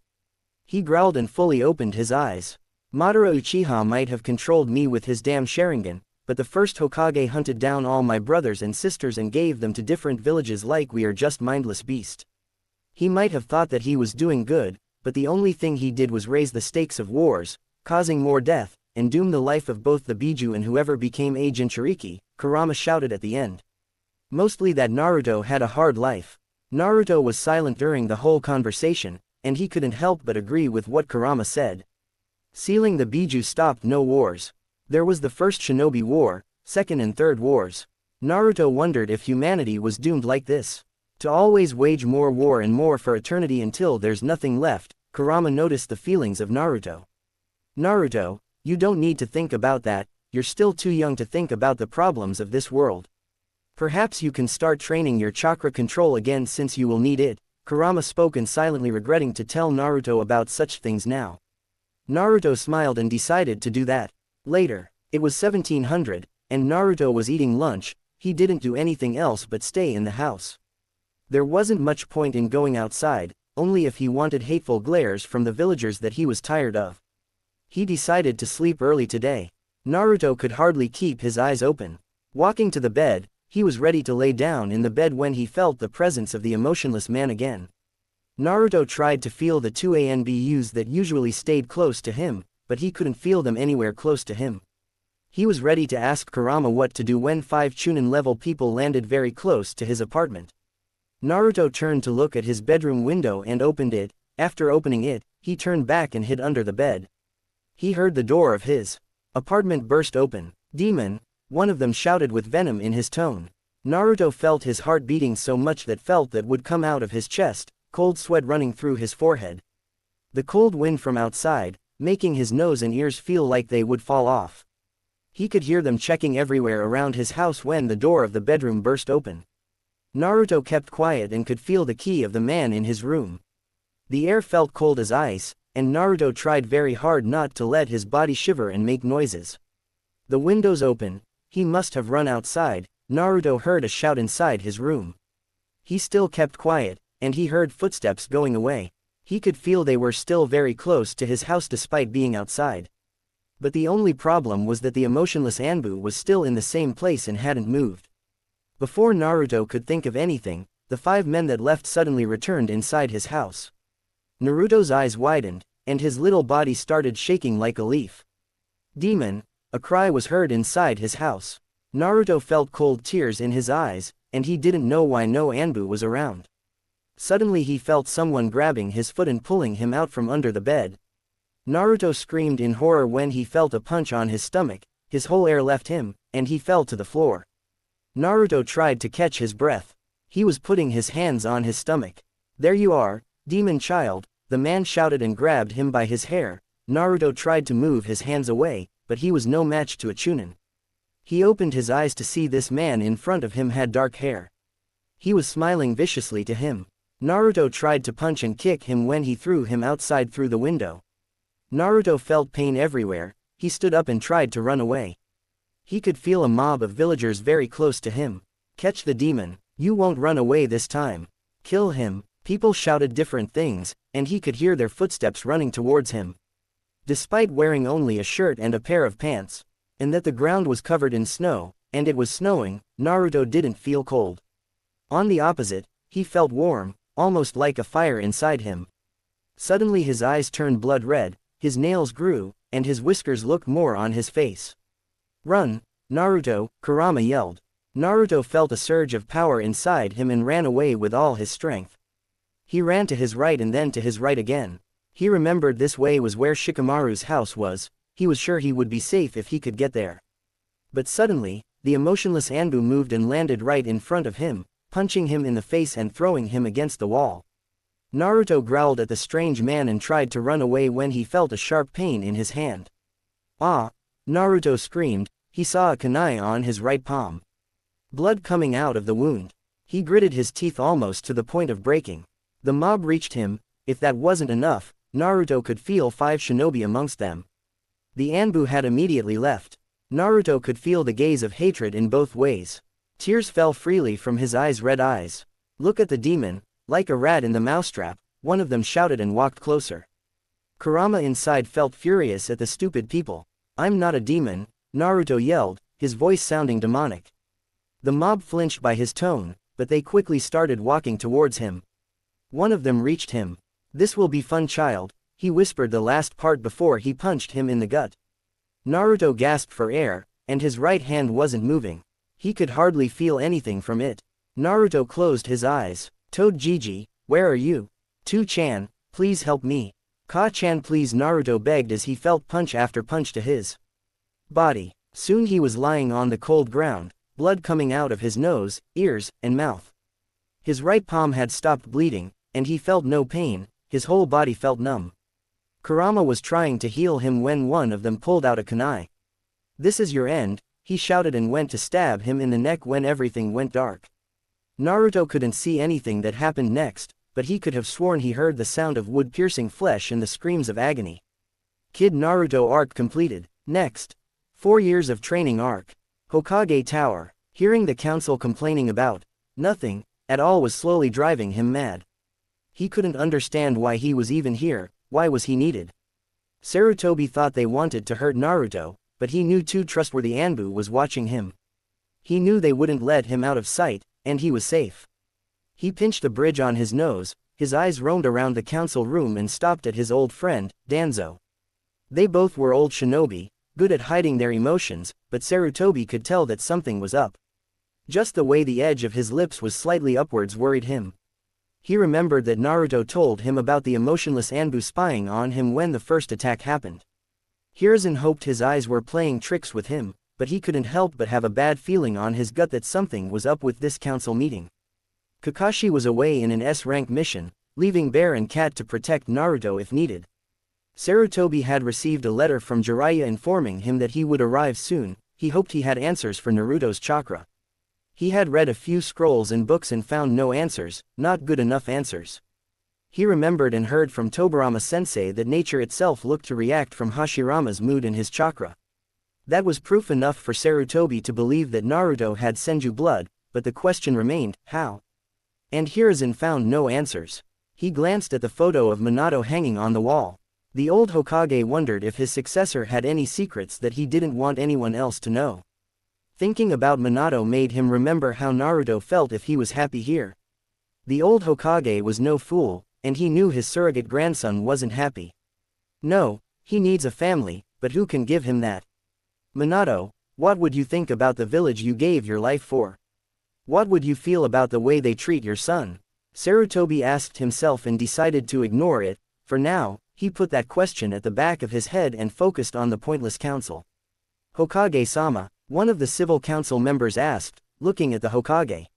He growled and fully opened his eyes. Madara Uchiha might have controlled me with his damn Sharingan, but the first Hokage hunted down all my brothers and sisters and gave them to different villages like we are just mindless beasts. He might have thought that he was doing good, but the only thing he did was raise the stakes of wars, causing more death, and doom the life of both the Biju and whoever became a Jinchuriki, Kurama shouted at the end. Mostly that Naruto had a hard life. Naruto was silent during the whole conversation, and he couldn't help but agree with what Kurama said. Sealing the Biju stopped no wars. There was the first Shinobi War, second and third wars. Naruto wondered if humanity was doomed like this. To always wage more war and more for eternity until there's nothing left. Kurama noticed the feelings of Naruto. Naruto, you don't need to think about that, you're still too young to think about the problems of this world. Perhaps you can start training your chakra control again since you will need it. Kurama spoke and silently regretting to tell Naruto about such things now. Naruto smiled and decided to do that. Later, it was 1700, and Naruto was eating lunch. He didn't do anything else but stay in the house. There wasn't much point in going outside, only if he wanted hateful glares from the villagers that he was tired of. He decided to sleep early today. Naruto could hardly keep his eyes open. Walking to the bed, he was ready to lay down in the bed when he felt the presence of the emotionless man again. Naruto tried to feel the two ANBUs that usually stayed close to him, but he couldn't feel them anywhere close to him. He was ready to ask Kurama what to do when 5 Chunin-level people landed very close to his apartment. Naruto turned to look at his bedroom window and opened it. After opening it, he turned back and hid under the bed. He heard the door of his apartment burst open. Demon, one of them shouted with venom in his tone. Naruto felt his heart beating so much that felt that would come out of his chest, cold sweat running through his forehead. The cold wind from outside, making his nose and ears feel like they would fall off. He could hear them checking everywhere around his house when the door of the bedroom burst open. Naruto kept quiet and could feel the key of the man in his room. The air felt cold as ice, and Naruto tried very hard not to let his body shiver and make noises. The windows open. He must have run outside. Naruto heard a shout inside his room. He still kept quiet, and he heard footsteps going away. He could feel they were still very close to his house despite being outside. But the only problem was that the emotionless Anbu was still in the same place and hadn't moved. Before Naruto could think of anything, the 5 men that left suddenly returned inside his house. Naruto's eyes widened, and his little body started shaking like a leaf. Demon, a cry was heard inside his house. Naruto felt cold tears in his eyes, and he didn't know why no Anbu was around. Suddenly he felt someone grabbing his foot and pulling him out from under the bed. Naruto screamed in horror when he felt a punch on his stomach. His whole air left him, and he fell to the floor. Naruto tried to catch his breath. He was putting his hands on his stomach. There you are, demon child, the man shouted and grabbed him by his hair. Naruto tried to move his hands away, but he was no match to a Chunin. He opened his eyes to see this man in front of him had dark hair. He was smiling viciously to him. Naruto tried to punch and kick him when he threw him outside through the window. Naruto felt pain everywhere. He stood up and tried to run away. He could feel a mob of villagers very close to him. Catch the demon. You won't run away this time. Kill him. People shouted different things, and he could hear their footsteps running towards him. Despite wearing only a shirt and a pair of pants, and that the ground was covered in snow, and it was snowing, Naruto didn't feel cold. On the opposite, he felt warm, almost like a fire inside him. Suddenly his eyes turned blood red, his nails grew, and his whiskers looked more on his face. Run, Naruto, Kurama yelled. Naruto felt a surge of power inside him and ran away with all his strength. He ran to his right and then to his right again. He remembered this way was where Shikamaru's house was. He was sure he would be safe if he could get there. But suddenly, the emotionless Anbu moved and landed right in front of him, punching him in the face and throwing him against the wall. Naruto growled at the strange man and tried to run away when he felt a sharp pain in his hand. Ah! Naruto screamed. He saw a kunai on his right palm. Blood coming out of the wound. He gritted his teeth almost to the point of breaking. The mob reached him. If that wasn't enough, Naruto could feel 5 shinobi amongst them. The Anbu had immediately left. Naruto could feel the gaze of hatred in both ways. Tears fell freely from his red eyes. Look at the demon, like a rat in the mousetrap, one of them shouted and walked closer. Kurama inside felt furious at the stupid people. I'm not a demon, Naruto yelled, his voice sounding demonic. The mob flinched by his tone, but they quickly started walking towards him. One of them reached him. This will be fun, child, he whispered the last part before he punched him in the gut. Naruto gasped for air, and his right hand wasn't moving. He could hardly feel anything from it. Naruto closed his eyes. Toad Gigi, where are you? Tu-chan, please help me. Ka-chan please, Naruto begged as he felt punch after punch to his body. Soon he was lying on the cold ground, blood coming out of his nose, ears, and mouth. His right palm had stopped bleeding, and he felt no pain, his whole body felt numb. Kurama was trying to heal him when one of them pulled out a kunai. This is your end, he shouted and went to stab him in the neck when everything went dark. Naruto couldn't see anything that happened next, but he could have sworn he heard the sound of wood piercing flesh and the screams of agony. Kid Naruto arc completed. Next. 4 years of training arc. Hokage Tower. Hearing the council complaining about nothing at all was slowly driving him mad. He couldn't understand why he was even here, why was he needed? Sarutobi thought they wanted to hurt Naruto, but he knew two trustworthy Anbu was watching him. He knew they wouldn't let him out of sight, and he was safe. He pinched the bridge on his nose, his eyes roamed around the council room and stopped at his old friend, Danzo. They both were old shinobi, good at hiding their emotions, but Sarutobi could tell that something was up. Just the way the edge of his lips was slightly upwards worried him. He remembered that Naruto told him about the emotionless Anbu spying on him when the first attack happened. Hiruzen hoped his eyes were playing tricks with him, but he couldn't help but have a bad feeling on his gut that something was up with this council meeting. Kakashi was away in an S-rank mission, leaving Bear and Cat to protect Naruto if needed. Sarutobi had received a letter from Jiraiya informing him that he would arrive soon. He hoped he had answers for Naruto's chakra. He had read a few scrolls and books and found no answers, not good enough answers. He remembered and heard from Tobirama-sensei that nature itself looked to react from Hashirama's mood and his chakra. That was proof enough for Sarutobi to believe that Naruto had Senju blood, but the question remained, how? And Hiruzen found no answers. He glanced at the photo of Minato hanging on the wall. The old Hokage wondered if his successor had any secrets that he didn't want anyone else to know. Thinking about Minato made him remember how Naruto felt if he was happy here. The old Hokage was no fool, and he knew his surrogate grandson wasn't happy. No, he needs a family, but who can give him that? Minato, what would you think about the village you gave your life for? What would you feel about the way they treat your son? Sarutobi asked himself and decided to ignore it. For now, he put that question at the back of his head and focused on the pointless council. Hokage-sama, one of the civil council members asked, looking at the Hokage.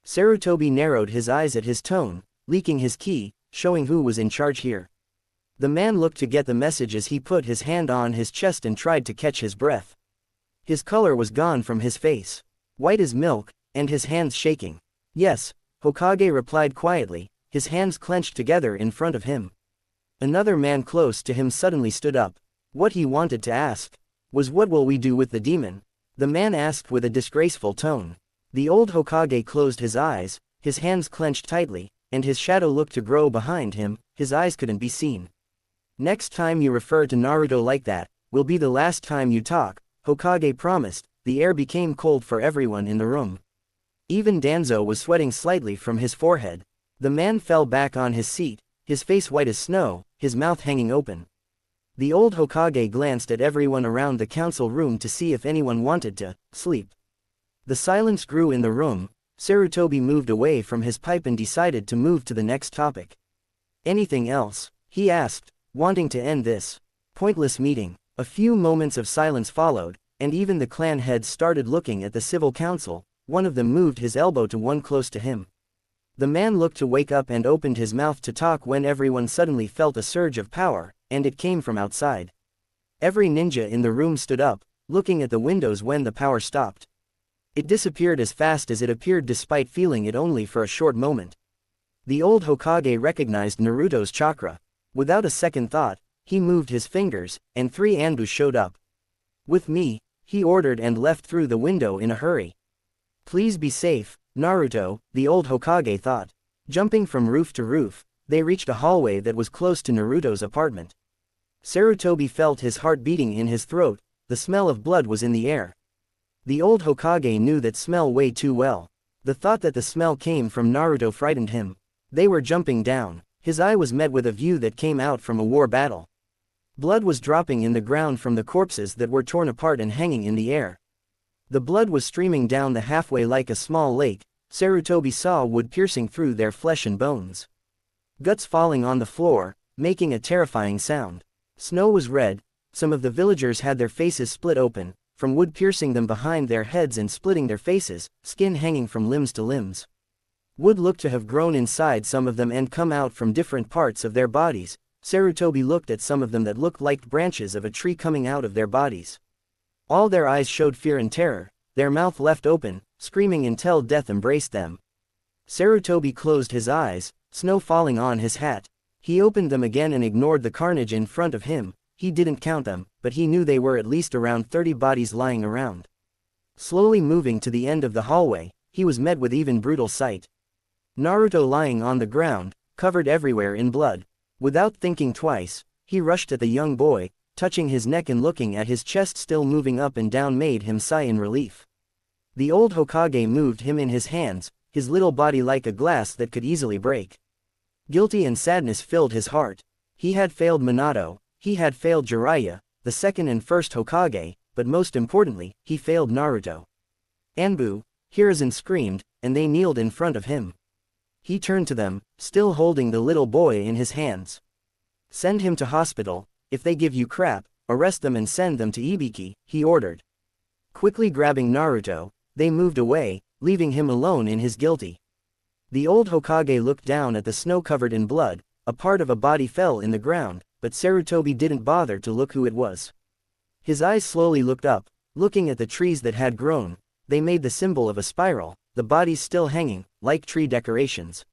Sarutobi narrowed his eyes at his tone, leaking his ki, showing who was in charge here. The man looked to get the message as he put his hand on his chest and tried to catch his breath. His color was gone from his face. White as milk, and his hands shaking. Yes, Hokage replied quietly, his hands clenched together in front of him. Another man close to him suddenly stood up. What he wanted to ask was, what will we do with the demon? The man asked with a disgraceful tone. The old Hokage closed his eyes, his hands clenched tightly, and his shadow looked to grow behind him, his eyes couldn't be seen. Next time you refer to Naruto like that, will be the last time you talk, Hokage promised. The air became cold for everyone in the room. Even Danzo was sweating slightly from his forehead. The man fell back on his seat, his face white as snow, his mouth hanging open. The old Hokage glanced at everyone around the council room to see if anyone wanted to sleep. The silence grew in the room. Sarutobi moved away from his pipe and decided to move to the next topic. Anything else? He asked, wanting to end this pointless meeting. A few moments of silence followed, and even the clan heads started looking at the civil council. One of them moved his elbow to one close to him. The man looked to wake up and opened his mouth to talk when everyone suddenly felt a surge of power, and it came from outside. Every ninja in the room stood up, looking at the windows when the power stopped. It disappeared as fast as it appeared despite feeling it only for a short moment. The old Hokage recognized Naruto's chakra. Without a second thought, he moved his fingers, and 3 Anbu showed up. With me, he ordered and left through the window in a hurry. Please be safe, Naruto, the old Hokage thought. Jumping from roof to roof, they reached a hallway that was close to Naruto's apartment. Sarutobi felt his heart beating in his throat. The smell of blood was in the air. The old Hokage knew that smell way too well. The thought that the smell came from Naruto frightened him. They were jumping down. His eye was met with a view that came out from a war battle. Blood was dropping in the ground from the corpses that were torn apart and hanging in the air. The blood was streaming down the halfway like a small lake. Sarutobi saw wood piercing through their flesh and bones. Guts falling on the floor, making a terrifying sound. Snow was red. Some of the villagers had their faces split open, from wood piercing them behind their heads and splitting their faces, skin hanging from limbs to limbs. Wood looked to have grown inside some of them and come out from different parts of their bodies. Sarutobi looked at some of them that looked like branches of a tree coming out of their bodies. All their eyes showed fear and terror, their mouth left open, screaming until death embraced them. Sarutobi closed his eyes, snow falling on his hat. He opened them again and ignored the carnage in front of him. He didn't count them, but he knew they were at least around 30 bodies lying around. Slowly moving to the end of the hallway, he was met with even brutal sight. Naruto lying on the ground, covered everywhere in blood. Without thinking twice, he rushed at the young boy, touching his neck and looking at his chest still moving up and down made him sigh in relief. The old Hokage moved him in his hands, his little body like a glass that could easily break. Guilty and sadness filled his heart. He had failed Minato, he had failed Jiraiya, the second and first Hokage, but most importantly, he failed Naruto. Anbu, Hiruzen screamed, and they kneeled in front of him. He turned to them, still holding the little boy in his hands. Send him to hospital. If they give you crap, arrest them and send them to Ibiki, he ordered. Quickly grabbing Naruto, they moved away, leaving him alone in his guilty. The old Hokage looked down at the snow covered in blood. A part of a body fell in the ground, but Sarutobi didn't bother to look who it was. His eyes slowly looked up, looking at the trees that had grown. They made the symbol of a spiral, the bodies still hanging, like tree decorations.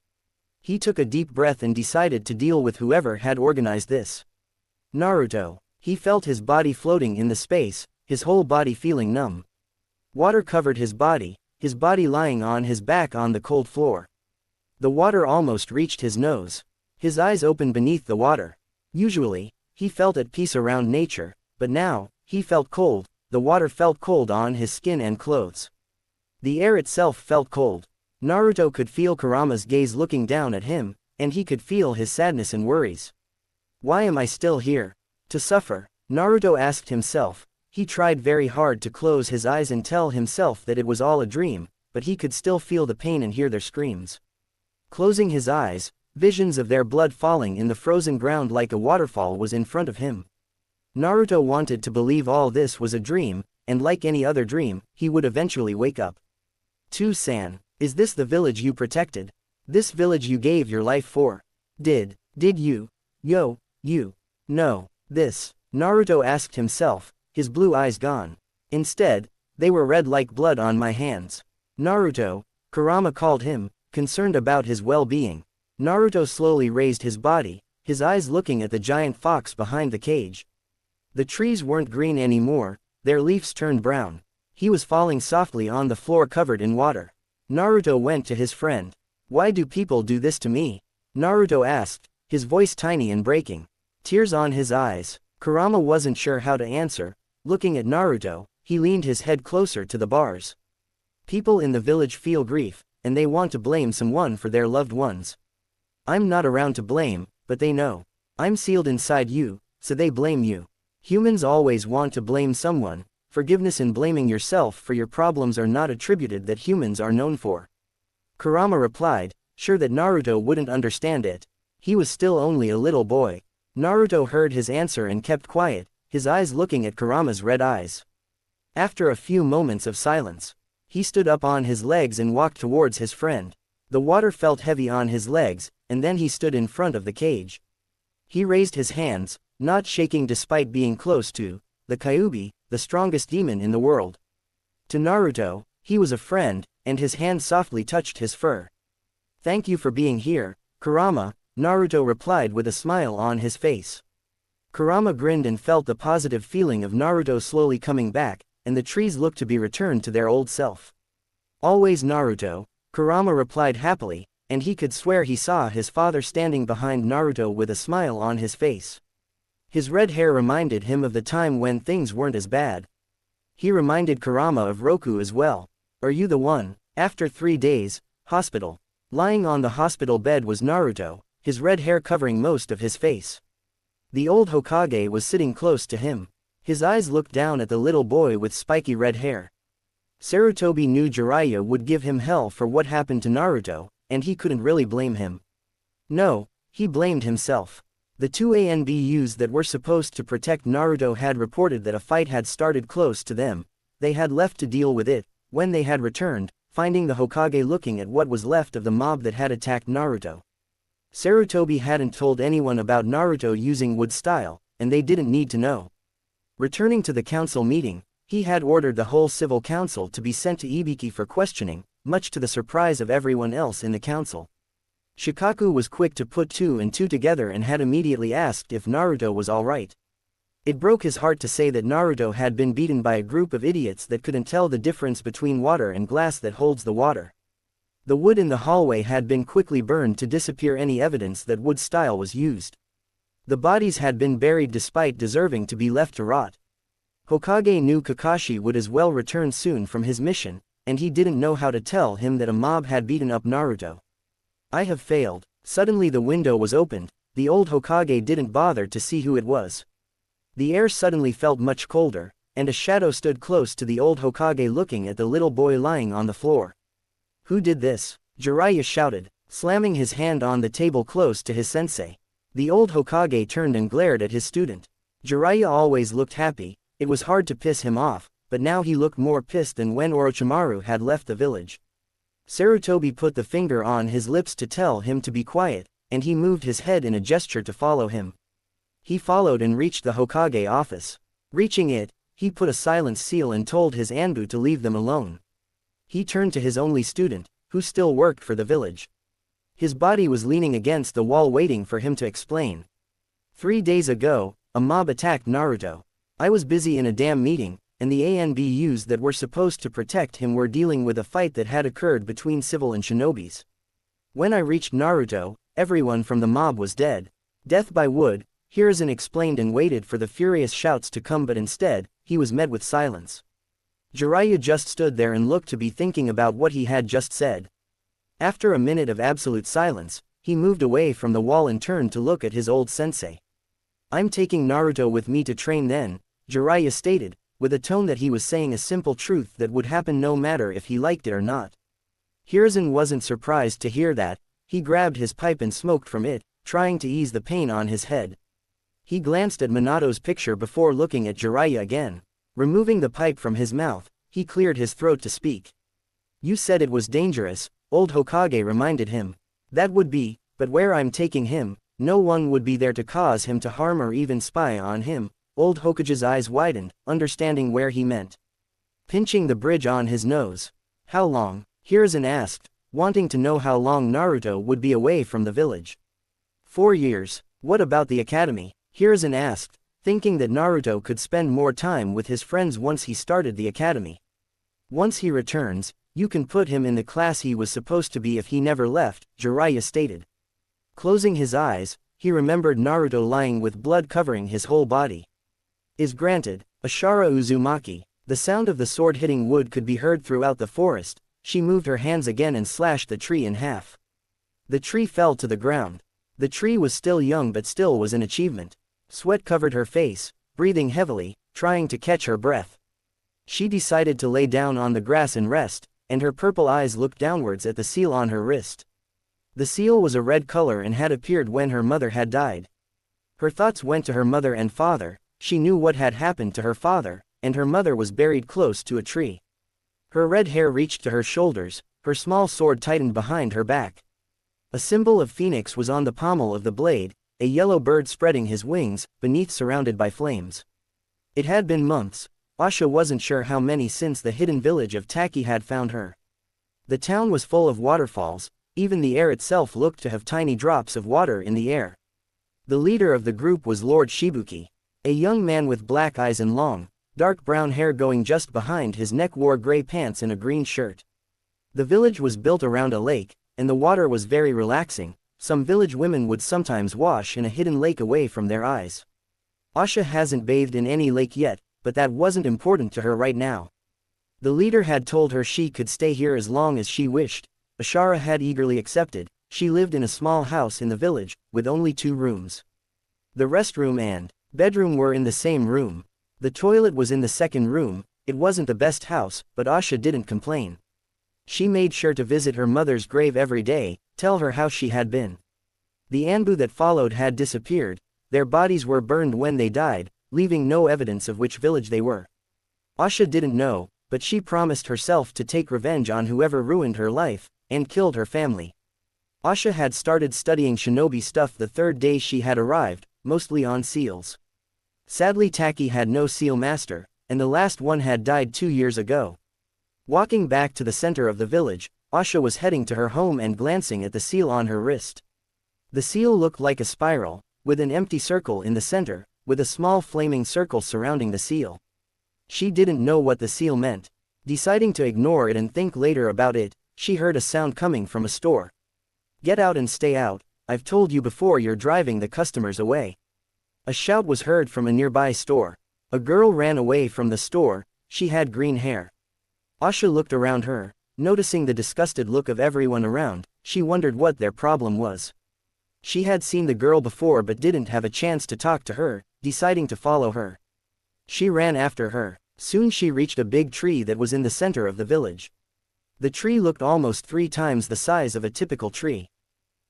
He took a deep breath and decided to deal with whoever had organized this. Naruto. He felt his body floating in the space, his whole body feeling numb. Water covered his body lying on his back on the cold floor. The water almost reached his nose. His eyes opened beneath the water. Usually, he felt at peace around nature, but now, he felt cold. The water felt cold on his skin and clothes. The air itself felt cold. Naruto could feel Kurama's gaze looking down at him, and he could feel his sadness and worries. Why am I still here? To suffer? Naruto asked himself. He tried very hard to close his eyes and tell himself that it was all a dream, but he could still feel the pain and hear their screams. Closing his eyes, visions of their blood falling in the frozen ground like a waterfall was in front of him. Naruto wanted to believe all this was a dream, and like any other dream, he would eventually wake up. To-san, is this the village you protected? This village you gave your life for? Did you? You. No. This. Naruto asked himself, his blue eyes gone. Instead, they were red like blood on my hands. Naruto, Kurama called him, concerned about his well-being. Naruto slowly raised his body, his eyes looking at the giant fox behind the cage. The trees weren't green anymore, their leaves turned brown. He was falling softly on the floor covered in water. Naruto went to his friend. Why do people do this to me? Naruto asked, his voice tiny and breaking. Tears on his eyes. Kurama wasn't sure how to answer. Looking at Naruto, he leaned his head closer to the bars. People in the village feel grief, and they want to blame someone for their loved ones. I'm not around to blame, but they know. I'm sealed inside you, so they blame you. Humans always want to blame someone. forgiveness and blaming yourself for your problems are not attributed that humans are known for. Kurama replied, sure that Naruto wouldn't understand it. He was still only a little boy. Naruto heard his answer and kept quiet, his eyes looking at Kurama's red eyes. After a few moments of silence, he stood up on his legs and walked towards his friend. The water felt heavy on his legs, and then he stood in front of the cage. He raised his hands, not shaking despite being close to the Kyuubi, the strongest demon in the world. To Naruto, he was a friend, and his hand softly touched his fur. Thank you for being here, Kurama, Naruto replied with a smile on his face. Kurama grinned and felt the positive feeling of Naruto slowly coming back, and the trees looked to be returned to their old self. Always Naruto, Kurama replied happily, and he could swear he saw his father standing behind Naruto with a smile on his face. His red hair reminded him of the time when things weren't as bad. He reminded Kurama of Roku as well. Are you the one? After 3 days, hospital. Lying on the hospital bed was Naruto, his red hair covering most of his face. The old Hokage was sitting close to him. His eyes looked down at the little boy with spiky red hair. Sarutobi knew Jiraiya would give him hell for what happened to Naruto, and he couldn't really blame him. No, he blamed himself. The 2 ANBUs that were supposed to protect Naruto had reported that a fight had started close to them. They had left to deal with it. When they had returned, finding the Hokage looking at what was left of the mob that had attacked Naruto. Sarutobi hadn't told anyone about Naruto using wood style, and they didn't need to know. Returning to the council meeting, he had ordered the whole civil council to be sent to Ibiki for questioning, much to the surprise of everyone else in the council. Shikaku was quick to put 2 and 2 together and had immediately asked if Naruto was alright. It broke his heart to say that Naruto had been beaten by a group of idiots that couldn't tell the difference between water and glass that holds the water. The wood in the hallway had been quickly burned to disappear any evidence that wood style was used. The bodies had been buried despite deserving to be left to rot. Hokage knew Kakashi would as well return soon from his mission, and he didn't know how to tell him that a mob had beaten up Naruto. I have failed. Suddenly the window was opened. The old Hokage didn't bother to see who it was. The air suddenly felt much colder, and a shadow stood close to the old Hokage looking at the little boy lying on the floor. Who did this? Jiraiya shouted, slamming his hand on the table close to his sensei. The old Hokage turned and glared at his student. Jiraiya always looked happy. It was hard to piss him off, but now he looked more pissed than when Orochimaru had left the village. Sarutobi put the finger on his lips to tell him to be quiet, and he moved his head in a gesture to follow him. He followed and reached the Hokage office. Reaching it, he put a silence seal and told his Anbu to leave them alone. He turned to his only student, who still worked for the village. His body was leaning against the wall waiting for him to explain. 3 days ago, a mob attacked Naruto. I was busy in a damn meeting, and the ANBUs that were supposed to protect him were dealing with a fight that had occurred between civil and shinobis. When I reached Naruto, everyone from the mob was dead. Death by wood, Hiruzen explained and waited for the furious shouts to come, but instead, he was met with silence. Jiraiya just stood there and looked to be thinking about what he had just said. After a minute of absolute silence, he moved away from the wall and turned to look at his old sensei. I'm taking Naruto with me to train then, Jiraiya stated, with a tone that he was saying a simple truth that would happen no matter if he liked it or not. Hiruzen wasn't surprised to hear that. He grabbed his pipe and smoked from it, trying to ease the pain on his head. He glanced at Minato's picture before looking at Jiraiya again. Removing the pipe from his mouth, he cleared his throat to speak. You said it was dangerous, old Hokage reminded him. That would be, but where I'm taking him, no one would be there to cause him to harm or even spy on him. Old Hokage's eyes widened, understanding where he meant. Pinching the bridge on his nose. How long? Hiruzen asked, wanting to know how long Naruto would be away from the village. 4 years. What about the academy? Hiruzen asked, thinking that Naruto could spend more time with his friends once he started the academy. Once he returns, you can put him in the class he was supposed to be if he never left, Jiraiya stated. Closing his eyes, he remembered Naruto lying with blood covering his whole body. Is granted, Ashara Uzumaki. The sound of the sword hitting wood could be heard throughout the forest. She moved her hands again and slashed the tree in half. The tree fell to the ground. The tree was still young but still was an achievement. Sweat covered her face, breathing heavily, trying to catch her breath. She decided to lay down on the grass and rest, and her purple eyes looked downwards at the seal on her wrist. The seal was a red color and had appeared when her mother had died. Her thoughts went to her mother and father. She knew what had happened to her father, and her mother was buried close to a tree. Her red hair reached to her shoulders, her small sword tightened behind her back. A symbol of phoenix was on the pommel of the blade, a yellow bird spreading his wings, beneath surrounded by flames. It had been months. Asha wasn't sure how many since the hidden village of Taki had found her. The town was full of waterfalls, even the air itself looked to have tiny drops of water in the air. The leader of the group was Lord Shibuki. A young man with black eyes and long, dark brown hair going just behind his neck wore gray pants and a green shirt. The village was built around a lake, and the water was very relaxing. Some village women would sometimes wash in a hidden lake away from their eyes. Asha hasn't bathed in any lake yet, but that wasn't important to her right now. The leader had told her she could stay here as long as she wished. Ashara had eagerly accepted. She lived in a small house in the village, with only 2 rooms. The restroom and bedroom were in the same room. The toilet was in the second room. It wasn't the best house, but Asha didn't complain. She made sure to visit her mother's grave every day, tell her how she had been. The Anbu that followed had disappeared. Their bodies were burned when they died, leaving no evidence of which village they were. Asha didn't know, but she promised herself to take revenge on whoever ruined her life, and killed her family. Asha had started studying shinobi stuff the 3rd day she had arrived, mostly on seals. Sadly Taki had no seal master, and the last one had died 2 years ago. Walking back to the center of the village, Asha was heading to her home and glancing at the seal on her wrist. The seal looked like a spiral, with an empty circle in the center, with a small flaming circle surrounding the seal. She didn't know what the seal meant. Deciding to ignore it and think later about it, she heard a sound coming from a store. "Get out and stay out, I've told you before you're driving the customers away." A shout was heard from a nearby store. A girl ran away from the store. She had green hair. Asha looked around her. Noticing the disgusted look of everyone around, she wondered what their problem was. She had seen the girl before but didn't have a chance to talk to her, deciding to follow her. She ran after her. Soon she reached a big tree that was in the center of the village. The tree looked almost 3 times the size of a typical tree.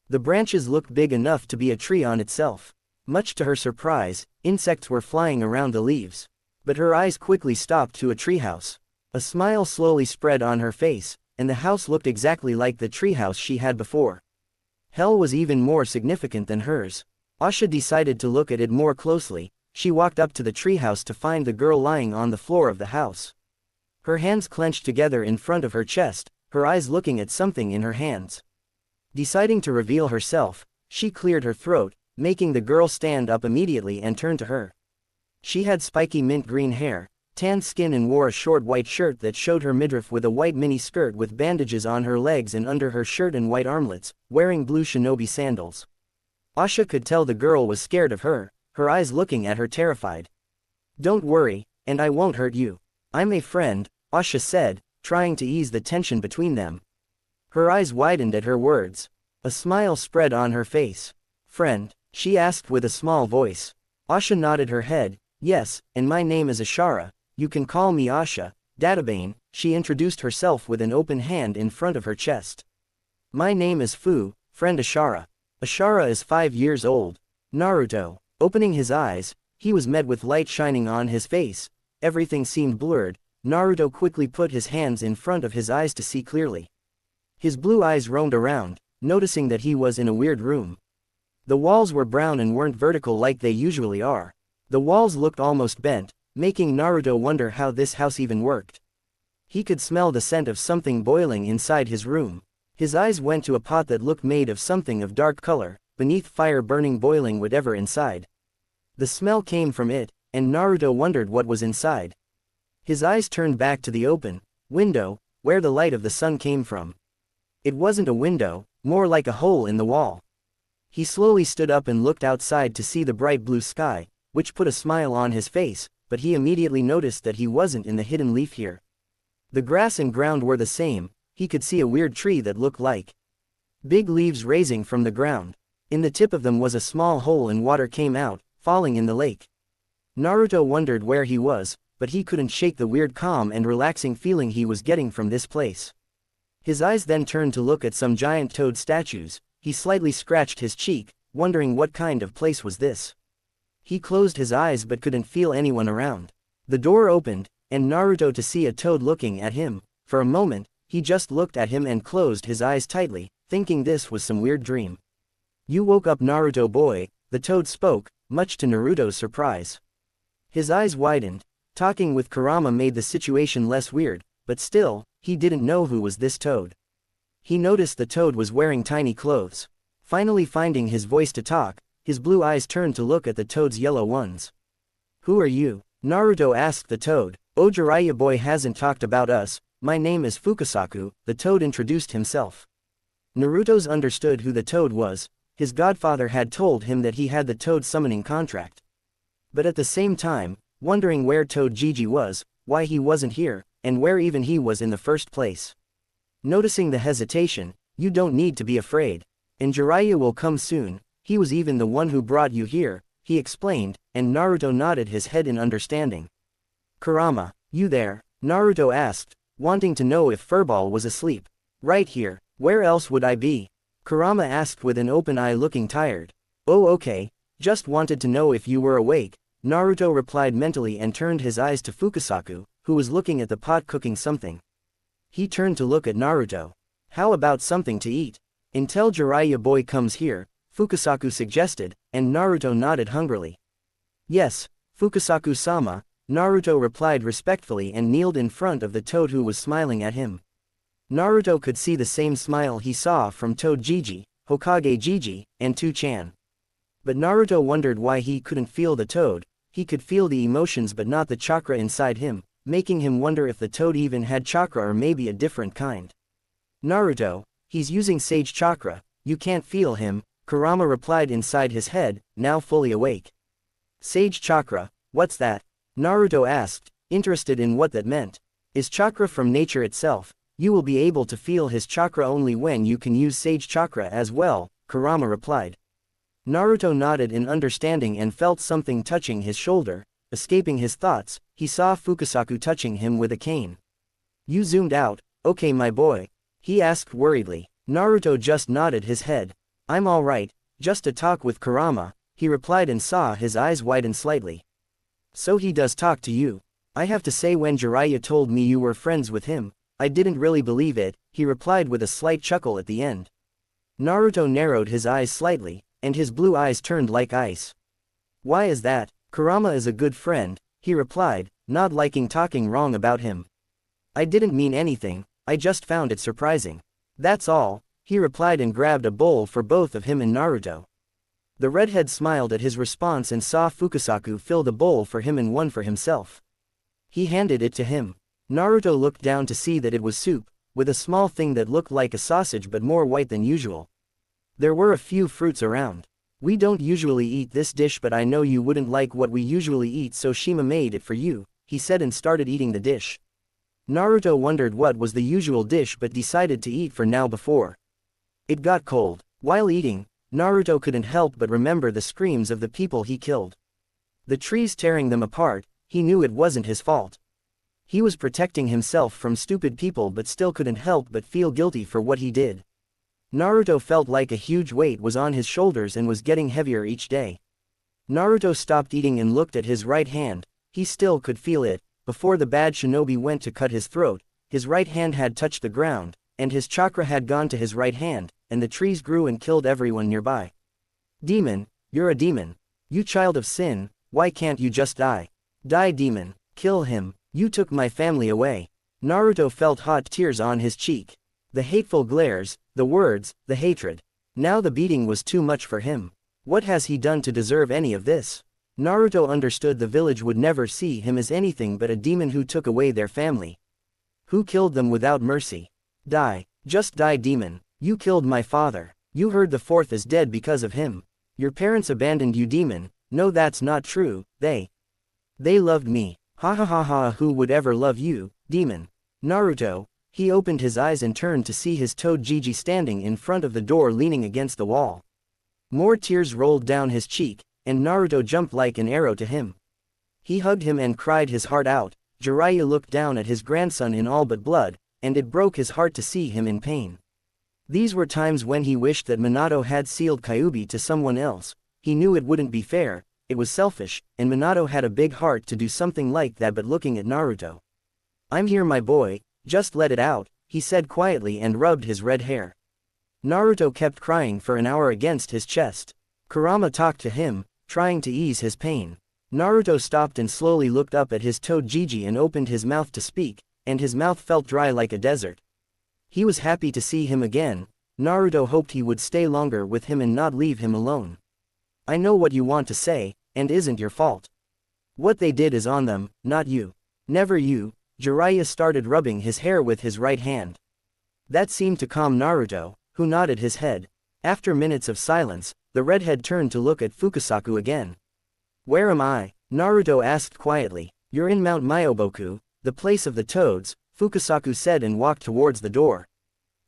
The branches looked big enough to be a tree on itself. Much to her surprise, insects were flying around the leaves. But her eyes quickly stopped to a treehouse. A smile slowly spread on her face, and the house looked exactly like the treehouse she had before. Hell was even more significant than hers. Asha decided to look at it more closely. She walked up to the treehouse to find the girl lying on the floor of the house. Her hands clenched together in front of her chest, her eyes looking at something in her hands. Deciding to reveal herself, she cleared her throat, making the girl stand up immediately and turn to her. She had spiky mint green hair, tan skin and wore a short white shirt that showed her midriff with a white mini skirt with bandages on her legs and under her shirt and white armlets, wearing blue shinobi sandals. Asha could tell the girl was scared of her, her eyes looking at her terrified. "Don't worry, and I won't hurt you. I'm a friend," Asha said, trying to ease the tension between them. Her eyes widened at her words. A smile spread on her face. "Friend?" she asked with a small voice. Asha nodded her head. "Yes, and my name is Ashara. You can call me Asha." Databane, she introduced herself with an open hand in front of her chest. "My name is Fu, friend Ashara." Ashara is 5 years old. Naruto. Opening his eyes, he was met with light shining on his face. Everything seemed blurred. Naruto quickly put his hands in front of his eyes to see clearly. His blue eyes roamed around, noticing that he was in a weird room. The walls were brown and weren't vertical like they usually are. The walls looked almost bent, making Naruto wonder how this house even worked. He could smell the scent of something boiling inside his room. His eyes went to a pot that looked made of something of dark color, beneath fire burning boiling whatever inside. The smell came from it, and Naruto wondered what was inside. His eyes turned back to the open window, where the light of the sun came from. It wasn't a window, more like a hole in the wall. He slowly stood up and looked outside to see the bright blue sky, which put a smile on his face, but he immediately noticed that he wasn't in the hidden leaf here. The grass and ground were the same. He could see a weird tree that looked like big leaves raising from the ground. In the tip of them was a small hole and water came out, falling in the lake. Naruto wondered where he was, but he couldn't shake the weird calm and relaxing feeling he was getting from this place. His eyes then turned to look at some giant toad statues. He slightly scratched his cheek, wondering what kind of place was this. He closed his eyes but couldn't feel anyone around. The door opened, and Naruto to see a toad looking at him. For a moment, he just looked at him and closed his eyes tightly, thinking this was some weird dream. "You woke up, Naruto boy," the toad spoke, much to Naruto's surprise. His eyes widened. Talking with Kurama made the situation less weird, but still, he didn't know who was this toad. He noticed the toad was wearing tiny clothes. Finally finding his voice to talk, his blue eyes turned to look at the toad's yellow ones. "Who are you?" Naruto asked the toad. "Oh, Jiraiya boy hasn't talked about us. My name is Fukasaku," the toad introduced himself. Naruto's understood who the toad was. His godfather had told him that he had the toad summoning contract. But at the same time, wondering where Toad Gigi was, why he wasn't here, and where even he was in the first place. Noticing the hesitation, "You don't need to be afraid. And Jiraiya will come soon. He was even the one who brought you here," he explained, and Naruto nodded his head in understanding. "Kurama, you there?" Naruto asked, wanting to know if Furball was asleep. "Right here. Where else would I be?" Kurama asked with an open eye, looking tired. "Oh, okay. Just wanted to know if you were awake," Naruto replied mentally and turned his eyes to Fukasaku, who was looking at the pot cooking something. He turned to look at Naruto. "How about something to eat? Until Jiraiya boy comes here," Fukasaku suggested, and Naruto nodded hungrily. "Yes, Fukasaku-sama," Naruto replied respectfully and kneeled in front of the toad who was smiling at him. Naruto could see the same smile he saw from Toad Gigi, Hokage Gigi, and Tu-chan. But Naruto wondered why he couldn't feel the toad. He could feel the emotions but not the chakra inside him, making him wonder if the toad even had chakra or maybe a different kind. "Naruto, he's using sage chakra, you can't feel him," Kurama replied inside his head, now fully awake. "Sage chakra, what's that?" Naruto asked, interested in what that meant. "Is chakra from nature itself? You will be able to feel his chakra only when you can use sage chakra as well," Kurama replied. Naruto nodded in understanding and felt something touching his shoulder. Escaping his thoughts, he saw Fukasaku touching him with a cane. "You zoomed out, okay my boy?" he asked worriedly. Naruto just nodded his head. "I'm alright, just a talk with Kurama," he replied and saw his eyes widen slightly. "So he does talk to you? I have to say when Jiraiya told me you were friends with him, I didn't really believe it," he replied with a slight chuckle at the end. Naruto narrowed his eyes slightly, and his blue eyes turned like ice. "Why is that?" "Kurama is a good friend," he replied, not liking talking wrong about him. "I didn't mean anything, I just found it surprising. That's all," he replied and grabbed a bowl for both of him and Naruto. The redhead smiled at his response and saw Fukasaku fill the bowl for him and one for himself. He handed it to him. Naruto looked down to see that it was soup, with a small thing that looked like a sausage but more white than usual. There were a few fruits around. "We don't usually eat this dish but I know you wouldn't like what we usually eat so Shima made it for you," he said and started eating the dish. Naruto wondered what was the usual dish but decided to eat for now before it got cold. While eating, Naruto couldn't help but remember the screams of the people he killed. The trees tearing them apart, he knew it wasn't his fault. He was protecting himself from stupid people but still couldn't help but feel guilty for what he did. Naruto felt like a huge weight was on his shoulders and was getting heavier each day. Naruto stopped eating and looked at his right hand. He still could feel it. Before the bad shinobi went to cut his throat, his right hand had touched the ground, and his chakra had gone to his right hand, and the trees grew and killed everyone nearby. "Demon, you're a demon. You child of sin, why can't you just die? Die demon, kill him, you took my family away." Naruto felt hot tears on his cheek. The hateful glares, the words, the hatred. Now the beating was too much for him. What has he done to deserve any of this? Naruto understood the village would never see him as anything but a demon who took away their family. Who killed them without mercy. Die, just die demon. You killed my father. You heard the fourth is dead because of him. Your parents abandoned you demon. No, that's not true, they loved me. Ha ha ha ha, who would ever love you, demon? Naruto. He opened his eyes and turned to see his Toad Gigi standing in front of the door leaning against the wall. More tears rolled down his cheek, and Naruto jumped like an arrow to him. He hugged him and cried his heart out. Jiraiya looked down at his grandson in all but blood, and it broke his heart to see him in pain. These were times when he wished that Minato had sealed Kyuubi to someone else. He knew it wouldn't be fair, it was selfish, and Minato had a big heart to do something like that. But looking at Naruto, "I'm here, my boy, just let it out," he said quietly and rubbed his red hair. Naruto kept crying for an hour against his chest. Kurama talked to him, trying to ease his pain. Naruto stopped and slowly looked up at his Toji and opened his mouth to speak, and his mouth felt dry like a desert. He was happy to see him again. Naruto hoped he would stay longer with him and not leave him alone. "I know what you want to say, and isn't your fault. What they did is on them, not you." "Never you." Jiraiya started rubbing his hair with his right hand. That seemed to calm Naruto, who nodded his head. After minutes of silence, the redhead turned to look at Fukasaku again. "Where am I?" Naruto asked quietly. "You're in Mount Myoboku, the place of the toads," Fukasaku said and walked towards the door.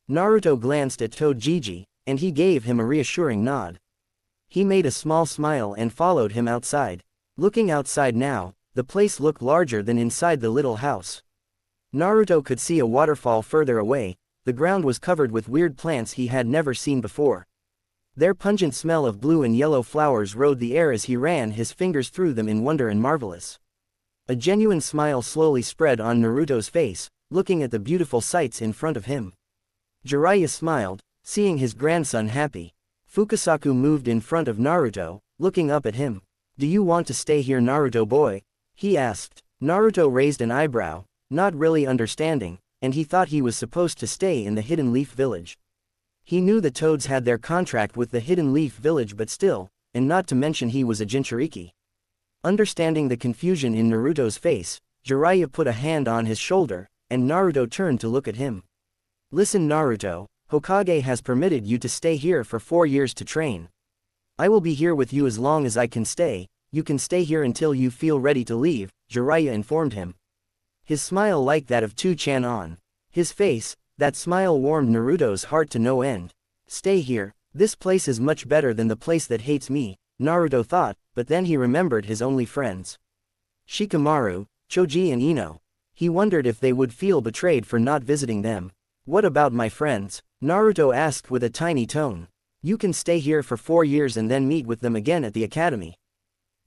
Naruto glanced at Toji, and he gave him a reassuring nod. He made a small smile and followed him outside. Looking outside now, the place looked larger than inside the little house. Naruto could see a waterfall further away. The ground was covered with weird plants he had never seen before. Their pungent smell of blue and yellow flowers rode the air as he ran his fingers through them in wonder and marvelous. A genuine smile slowly spread on Naruto's face, looking at the beautiful sights in front of him. Jiraiya smiled, seeing his grandson happy. Fukasaku moved in front of Naruto, looking up at him. "Do you want to stay here, Naruto boy?" he asked. Naruto raised an eyebrow, not really understanding, and he thought he was supposed to stay in the Hidden Leaf Village. He knew the Toads had their contract with the Hidden Leaf Village, but still, and not to mention he was a Jinchuriki. Understanding the confusion in Naruto's face, Jiraiya put a hand on his shoulder, and Naruto turned to look at him. "Listen, Naruto, Hokage has permitted you to stay here for 4 years to train. I will be here with you as long as I can stay. You can stay here until you feel ready to leave," Jiraiya informed him. His smile like that of Tu-chan on his face, that smile warmed Naruto's heart to no end. "Stay here, this place is much better than the place that hates me," Naruto thought, but then he remembered his only friends, Shikamaru, Choji and Ino. He wondered if they would feel betrayed for not visiting them. "What about my friends?" Naruto asked with a tiny tone. "You can stay here for 4 years and then meet with them again at the academy.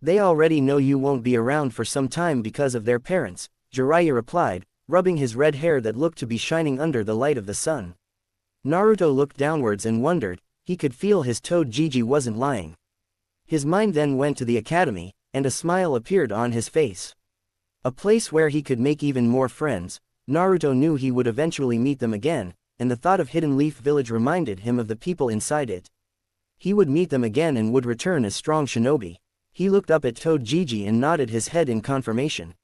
They already know you won't be around for some time because of their parents," Jiraiya replied, rubbing his red hair that looked to be shining under the light of the sun. Naruto looked downwards and wondered. He could feel his Toji wasn't lying. His mind then went to the academy, and a smile appeared on his face. A place where he could make even more friends. Naruto knew he would eventually meet them again, and the thought of Hidden Leaf Village reminded him of the people inside it. He would meet them again and would return as strong shinobi. He looked up at Toji and nodded his head in confirmation.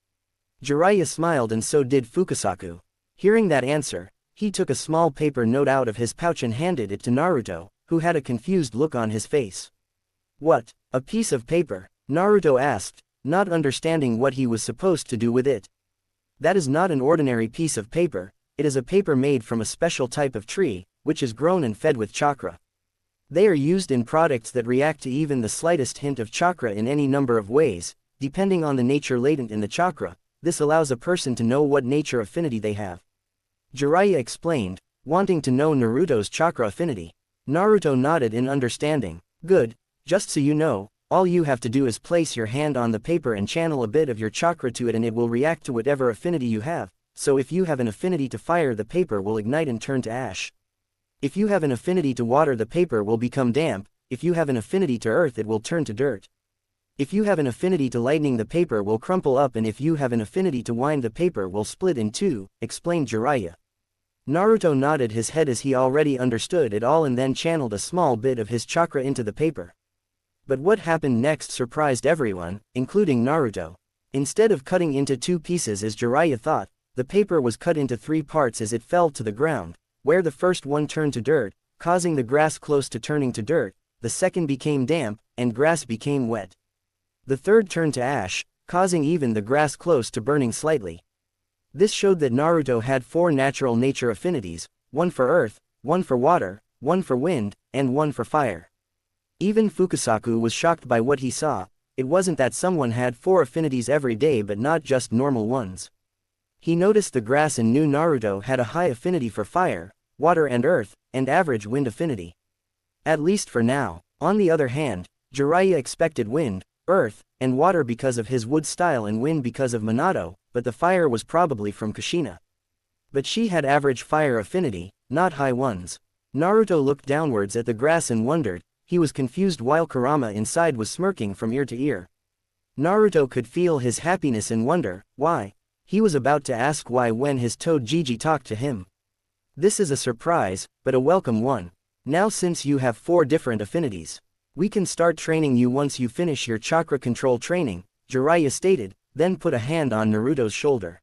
Jiraiya smiled and so did Fukasaku. Hearing that answer, he took a small paper note out of his pouch and handed it to Naruto, who had a confused look on his face. "What? A piece of paper?" Naruto asked, not understanding what he was supposed to do with it. "That is not an ordinary piece of paper, it is a paper made from a special type of tree, which is grown and fed with chakra. They are used in products that react to even the slightest hint of chakra in any number of ways, depending on the nature latent in the chakra. This allows a person to know what nature affinity they have." Jiraiya explained, wanting to know Naruto's chakra affinity. Naruto nodded in understanding. "Good, just so you know, all you have to do is place your hand on the paper and channel a bit of your chakra to it and it will react to whatever affinity you have, so if you have an affinity to fire the paper will ignite and turn to ash. If you have an affinity to water the paper will become damp, if you have an affinity to earth it will turn to dirt. If you have an affinity to lightning the paper will crumple up and if you have an affinity to wind the paper will split in two," explained Jiraiya. Naruto nodded his head as he already understood it all and then channeled a small bit of his chakra into the paper. But what happened next surprised everyone, including Naruto. Instead of cutting into 2 pieces as Jiraiya thought, the paper was cut into 3 parts as it fell to the ground, where the first one turned to dirt, causing the grass close to turning to dirt, the second became damp, and grass became wet. The third turned to ash, causing even the grass close to burning slightly. This showed that Naruto had 4 natural nature affinities, 1 for earth, 1 for water, 1 for wind, and 1 for fire. Even Fukasaku was shocked by what he saw. it wasn't that someone had 4 affinities every day but not just normal ones. He noticed the grass in New Naruto had a high affinity for fire, water and earth, and average wind affinity. At least for now. On the other hand, Jiraiya expected wind, earth, and water because of his wood style and wind because of Minato, but the fire was probably from Kushina. But she had average fire affinity, not high ones. Naruto looked downwards at the grass and wondered. He was confused while Kurama inside was smirking from ear to ear. Naruto could feel his happiness and wonder, why? He was about to ask why when his toad Gigi talked to him. This is a surprise, but a welcome one. Now since you have 4 different affinities, we can start training you once you finish your chakra control training, Jiraiya stated, then put a hand on Naruto's shoulder.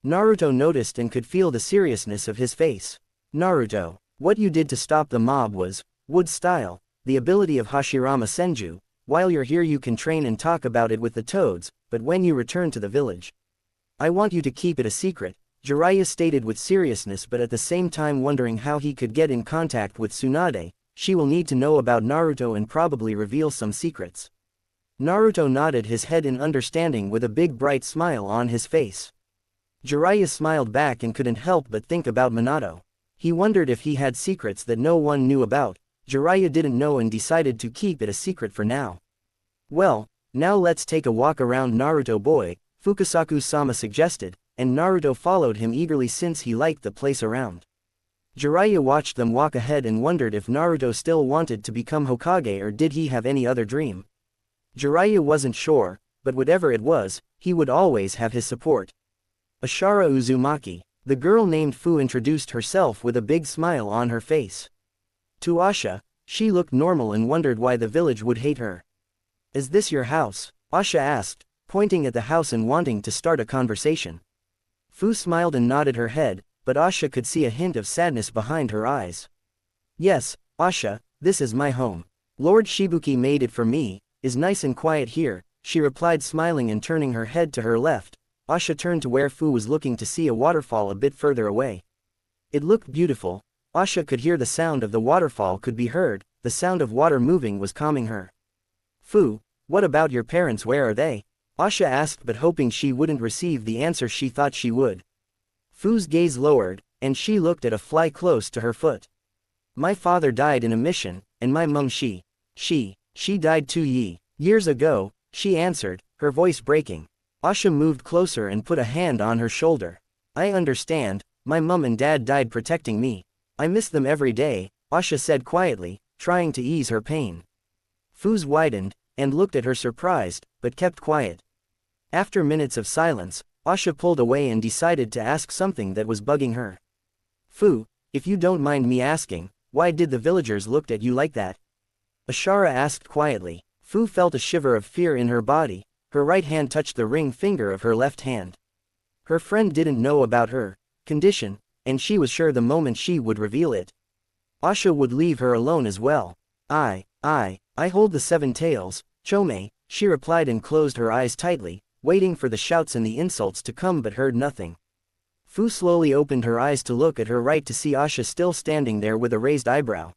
Naruto noticed and could feel the seriousness of his face. Naruto, what you did to stop the mob was, wood style, the ability of Hashirama Senju. While you're here you can train and talk about it with the toads, but when you return to the village, I want you to keep it a secret, Jiraiya stated with seriousness but at the same time wondering how he could get in contact with Tsunade. She will need to know about Naruto and probably reveal some secrets. Naruto nodded his head in understanding with a big bright smile on his face. Jiraiya smiled back and couldn't help but think about Minato. He wondered if he had secrets that no one knew about. Jiraiya didn't know and decided to keep it a secret for now. Well, now let's take a walk around Naruto boy, Fukasaku-sama suggested, and Naruto followed him eagerly since he liked the place around. Jiraiya watched them walk ahead and wondered if Naruto still wanted to become Hokage or did he have any other dream. Jiraiya wasn't sure, but whatever it was, he would always have his support. Ashara Uzumaki, the girl named Fu introduced herself with a big smile on her face. To Asha, she looked normal and wondered why the village would hate her. Is this your house? Asha asked, pointing at the house and wanting to start a conversation. Fu smiled and nodded her head, but Asha could see a hint of sadness behind her eyes. Yes, Asha, this is my home. Lord Shibuki made it for me, is nice and quiet here, she replied smiling and turning her head to her left. Asha turned to where Fu was looking to see a waterfall a bit further away. It looked beautiful. Asha could hear the sound of the waterfall could be heard, the sound of water moving was calming her. Fu, what about your parents, where are they? Asha asked but hoping she wouldn't receive the answer she thought she would. Fu's gaze lowered, and she looked at a fly close to her foot. My father died in a mission, and my mum she died 2 years ago, she answered, her voice breaking. Asha moved closer and put a hand on her shoulder. I understand, my mum and dad died protecting me. I miss them every day, Asha said quietly, trying to ease her pain. Fu's widened, and looked at her surprised, but kept quiet. After minutes of silence, Asha pulled away and decided to ask something that was bugging her. Fu, if you don't mind me asking, why did the villagers look at you like that? Ashara asked quietly. Fu felt a shiver of fear in her body, her right hand touched the ring finger of her left hand. Her friend didn't know about her condition, and she was sure the moment she would reveal it, Asha would leave her alone as well. I hold the 7 tails, Chome, she replied and closed her eyes tightly, waiting for the shouts and the insults to come but heard nothing. Fu slowly opened her eyes to look at her right to see Asha still standing there with a raised eyebrow.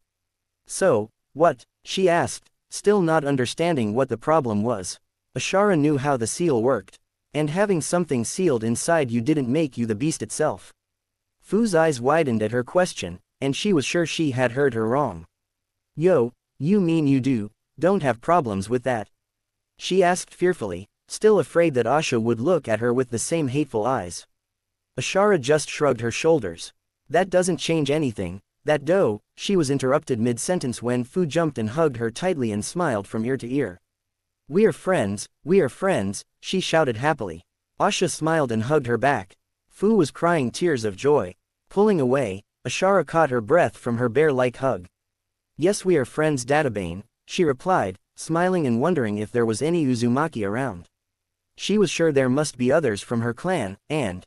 So, what? She asked, still not understanding what the problem was. Ashara knew how the seal worked. And having something sealed inside you didn't make you the beast itself. Fu's eyes widened at her question, and she was sure she had heard her wrong. Yo, you mean you don't have problems with that? She asked fearfully, still afraid that Asha would look at her with the same hateful eyes. Ashara just shrugged her shoulders. That doesn't change anything, that dough, she was interrupted mid-sentence when Fu jumped and hugged her tightly and smiled from ear to ear. We are friends, she shouted happily. Asha smiled and hugged her back. Fu was crying tears of joy. Pulling away, Ashara caught her breath from her bear-like hug. Yes, we are friends, Databane, she replied, smiling and wondering if there was any Uzumaki around. She was sure there must be others from her clan, and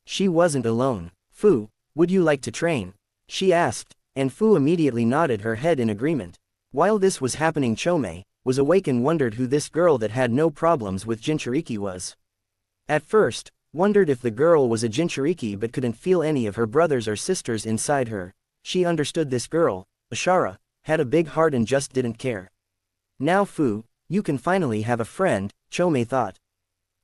she wasn't alone. Fu, would you like to train? She asked, and Fu immediately nodded her head in agreement. While this was happening, Chome was awake and wondered who this girl that had no problems with Jinchuriki was. At first, wondered if the girl was a Jinchuriki but couldn't feel any of her brothers or sisters inside her. She understood this girl, Ashara, had a big heart and just didn't care. Now Fu, You can finally have a friend, Chome thought.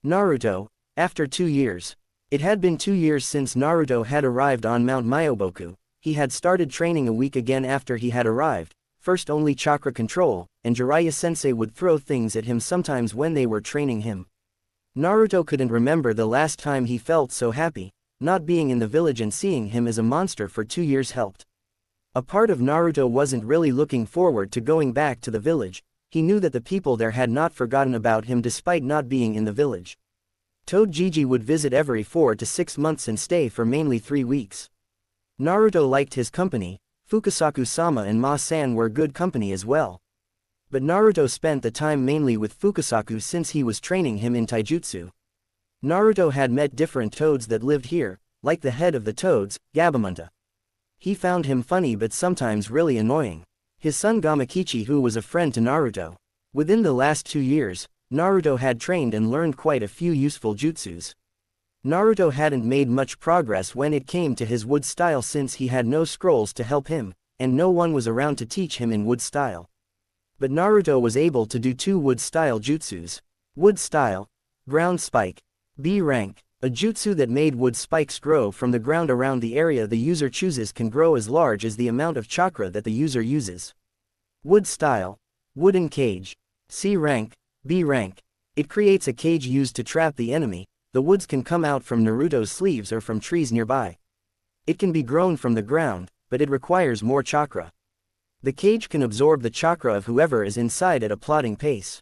Naruto, after 2 years. It had been 2 years since Naruto had arrived on Mount Myoboku. He had started training a week again after he had arrived, first only chakra control, and Jiraiya-sensei would throw things at him sometimes when they were training him. Naruto couldn't remember the last time he felt so happy. Not being in the village and seeing him as a monster for 2 years helped. A part of Naruto wasn't really looking forward to going back to the village. He knew that the people there had not forgotten about him despite not being in the village. Toad-Jiji would visit every 4 to 6 months and stay for mainly 3 weeks. Naruto liked his company. Fukasaku-sama and Ma-san were good company as well. But Naruto spent the time mainly with Fukasaku since he was training him in taijutsu. Naruto had met different toads that lived here, like the head of the toads, Gabamunta. He found him funny but sometimes really annoying. His son Gamakichi, who was a friend to Naruto. Within the last 2 years, Naruto had trained and learned quite a few useful jutsus. Naruto hadn't made much progress when it came to his wood style since he had no scrolls to help him, and no one was around to teach him in wood style. But Naruto was able to do 2 wood style jutsus. Wood style, ground spike, B rank. A jutsu that made wood spikes grow from the ground around the area the user chooses can grow as large as the amount of chakra that the user uses. Wood style, wooden cage. C rank, B rank. It creates a cage used to trap the enemy. The woods can come out from Naruto's sleeves or from trees nearby. It can be grown from the ground, but it requires more chakra. The cage can absorb the chakra of whoever is inside at a plodding pace.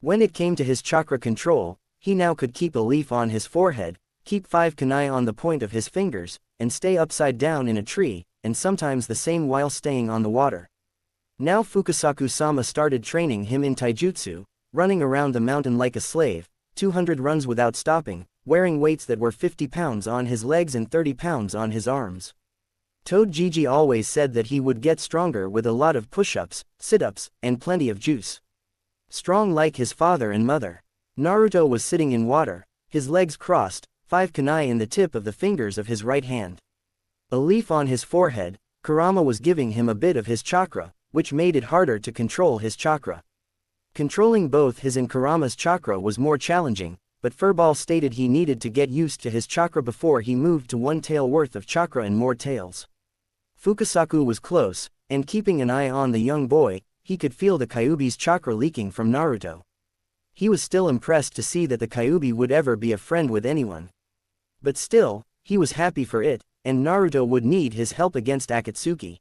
When it came to his chakra control, he now could keep a leaf on his forehead, keep 5 kunai on the point of his fingers, and stay upside down in a tree, and sometimes the same while staying on the water. Now Fukasaku-sama started training him in taijutsu, running around the mountain like a slave, 200 runs without stopping, wearing weights that were 50 pounds on his legs and 30 pounds on his arms. Toad-Jiji always said that he would get stronger with a lot of push-ups, sit-ups, and plenty of juice. Strong like his father and mother. Naruto was sitting in water, his legs crossed, 5 kunai in the tip of the fingers of his right hand. A leaf on his forehead, Kurama was giving him a bit of his chakra, which made it harder to control his chakra. Controlling both his and Kurama's chakra was more challenging, but Furball stated he needed to get used to his chakra before he moved to 1 tail worth of chakra and more tails. Fukasaku was close, and keeping an eye on the young boy, he could feel the Kyuubi's chakra leaking from Naruto. He was still impressed to see that the Kyuubi would ever be a friend with anyone. But still, he was happy for it, and Naruto would need his help against Akatsuki.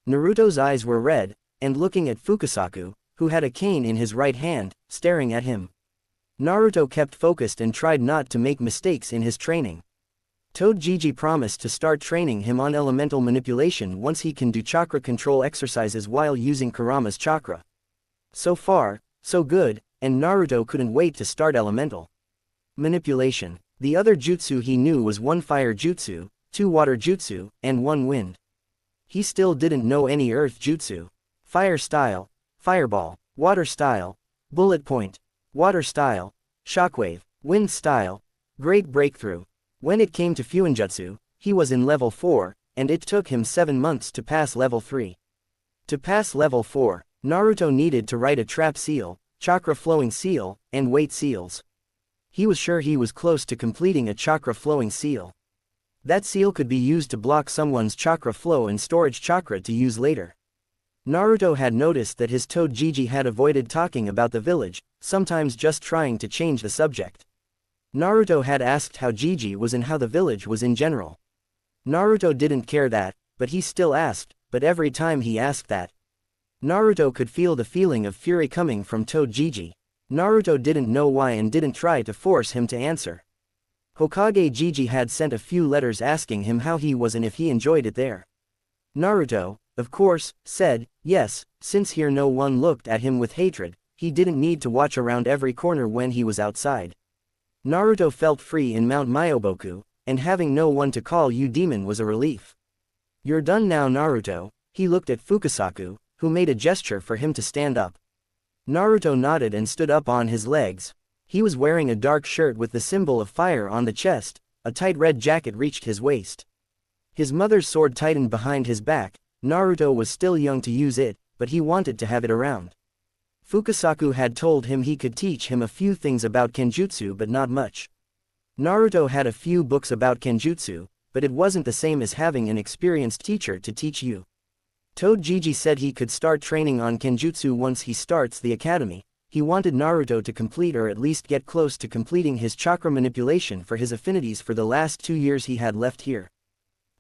Naruto's eyes were red, and looking at Fukasaku, who had a cane in his right hand, staring at him. Naruto kept focused and tried not to make mistakes in his training. Toad-Jiji promised to start training him on elemental manipulation once he can do chakra control exercises while using Kurama's chakra. So far, so good, and Naruto couldn't wait to start elemental manipulation. The other jutsu he knew was 1 fire jutsu, 2 water jutsu, and 1 wind. He still didn't know any earth jutsu. Fire style, fireball, water style, bullet point, water style, shockwave, wind style, great breakthrough. When it came to Fuinjutsu, he was in level 4, and it took him 7 months to pass level 3. To pass level 4, Naruto needed to write a trap seal, chakra flowing seal, and weight seals. He was sure he was close to completing a chakra flowing seal. That seal could be used to block someone's chakra flow and storage chakra to use later. Naruto had noticed that his Toad-Jiji had avoided talking about the village, sometimes just trying to change the subject. Naruto had asked how Jiji was and how the village was in general. Naruto didn't care that, but he still asked, but every time he asked that, Naruto could feel the feeling of fury coming from Toad-Jiji. Naruto didn't know why and didn't try to force him to answer. Hokage Jiji had sent a few letters asking him how he was and if he enjoyed it there. Naruto, of course, said, yes, since here no one looked at him with hatred, he didn't need to watch around every corner when he was outside. Naruto felt free in Mount Myoboku, and having no one to call you demon was a relief. You're done now, Naruto. He looked at Fukasaku, who made a gesture for him to stand up. Naruto nodded and stood up on his legs. He was wearing a dark shirt with the symbol of fire on the chest, a tight red jacket reached his waist. His mother's sword tightened behind his back. Naruto was still young to use it, but he wanted to have it around. Fukasaku had told him he could teach him a few things about kenjutsu but not much. Naruto had a few books about kenjutsu, but it wasn't the same as having an experienced teacher to teach you. Toad-Gigi said he could start training on kenjutsu once he starts the academy. He wanted Naruto to complete or at least get close to completing his chakra manipulation for his affinities for the last 2 years he had left here.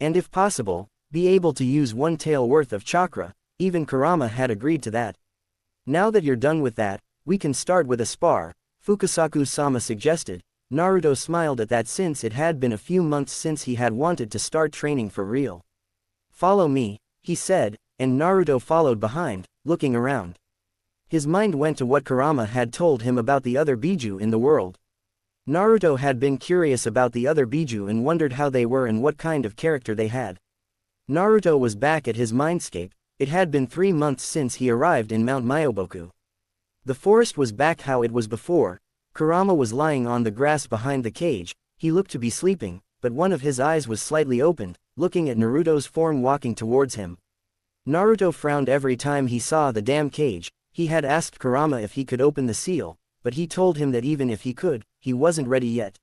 And if possible, be able to use 1 tael worth of chakra. Even Kurama had agreed to that. Now that you're done with that, we can start with a spar, Fukasaku-sama suggested. Naruto smiled at that since it had been a few months since he had wanted to start training for real. Follow me, he said, and Naruto followed behind, looking around. His mind went to what Kurama had told him about the other Biju in the world. Naruto had been curious about the other Biju and wondered how they were and what kind of character they had. Naruto was back at his mindscape. It had been 3 months since he arrived in Mount Myoboku. The forest was back how it was before. Kurama was lying on the grass behind the cage. He looked to be sleeping, but one of his eyes was slightly opened, looking at Naruto's form walking towards him. Naruto frowned every time he saw the damn cage. He had asked Kurama if he could open the seal, but he told him that even if he could, he wasn't ready yet.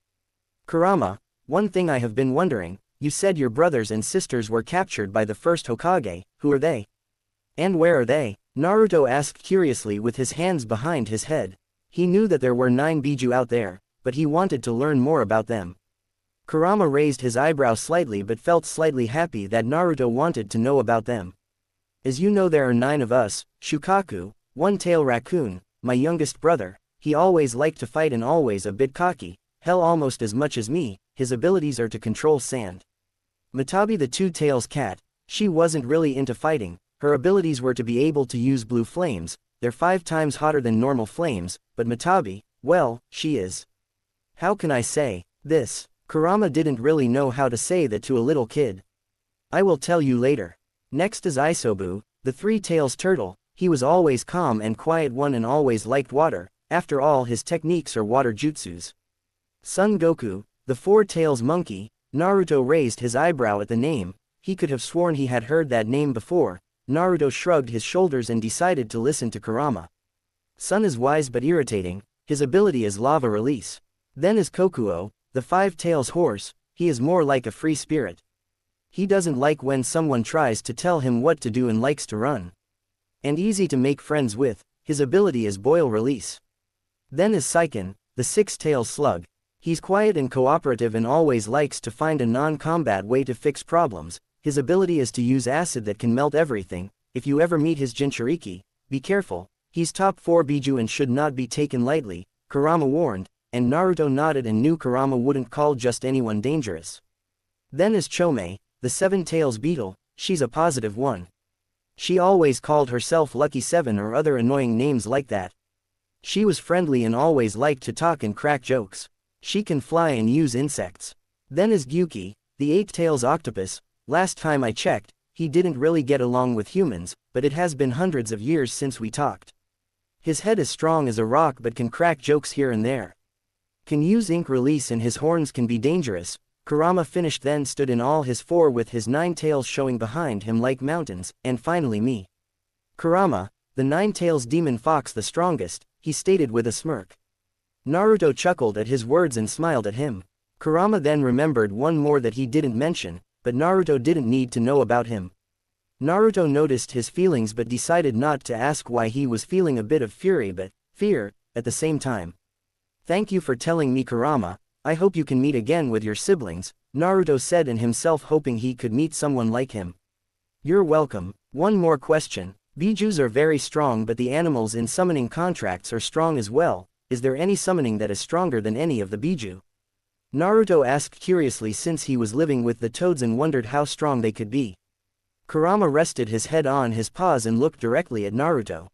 Kurama, one thing I have been wondering, you said your brothers and sisters were captured by the first Hokage, who are they? And where are they? Naruto asked curiously with his hands behind his head. He knew that there were 9 Biju out there, but he wanted to learn more about them. Kurama raised his eyebrow slightly but felt slightly happy that Naruto wanted to know about them. As you know, there are 9 of us. Shukaku, One Tail Raccoon, my youngest brother, he always liked to fight and always a bit cocky, hell almost as much as me, his abilities are to control sand. Matabi the Two Tails Cat, she wasn't really into fighting, her abilities were to be able to use blue flames, they're 5 times hotter than normal flames, but Matabi, well, she is. How can I say this? Kurama didn't really know how to say that to a little kid. I will tell you later. Next is Isobu, the 3 tails turtle, he was always calm and quiet one and always liked water, after all his techniques are water jutsus. Son Goku, the 4 tails monkey, Naruto raised his eyebrow at the name, he could have sworn he had heard that name before. Naruto shrugged his shoulders and decided to listen to Kurama. Sun is wise but irritating, his ability is lava release. Then is Kokuo, the 5 tails horse, he is more like a free spirit. He doesn't like when someone tries to tell him what to do and likes to run. And easy to make friends with, his ability is boil release. Then is Saiken, the 6 tails slug. He's quiet and cooperative and always likes to find a non-combat way to fix problems. His ability is to use acid that can melt everything. If you ever meet his Jinchuriki, be careful, he's top 4 Biju and should not be taken lightly, Kurama warned, and Naruto nodded and knew Kurama wouldn't call just anyone dangerous. Then is Chome, the 7 tails beetle, she's a positive one. She always called herself Lucky 7 or other annoying names like that. She was friendly and always liked to talk and crack jokes. She can fly and use insects. Then is Gyuki, the 8 tails octopus. Last time I checked, he didn't really get along with humans, but it has been hundreds of years since we talked. His head is strong as a rock but can crack jokes here and there. Can use ink release and his horns can be dangerous. Kurama finished then stood in all his 4 with his 9 tails showing behind him like mountains, and finally me. Kurama, the 9 tails demon fox the strongest, he stated with a smirk. Naruto chuckled at his words and smiled at him. Kurama then remembered one more that he didn't mention, but Naruto didn't need to know about him. Naruto noticed his feelings but decided not to ask why he was feeling a bit of fury but fear at the same time. Thank you for telling me, Kurama. I hope you can meet again with your siblings, Naruto said in himself, hoping he could meet someone like him. You're welcome. One more question. Bijus are very strong but the animals in summoning contracts are strong as well. Is there any summoning that is stronger than any of the Biju? Naruto asked curiously since he was living with the toads and wondered how strong they could be. Kurama rested his head on his paws and looked directly at Naruto.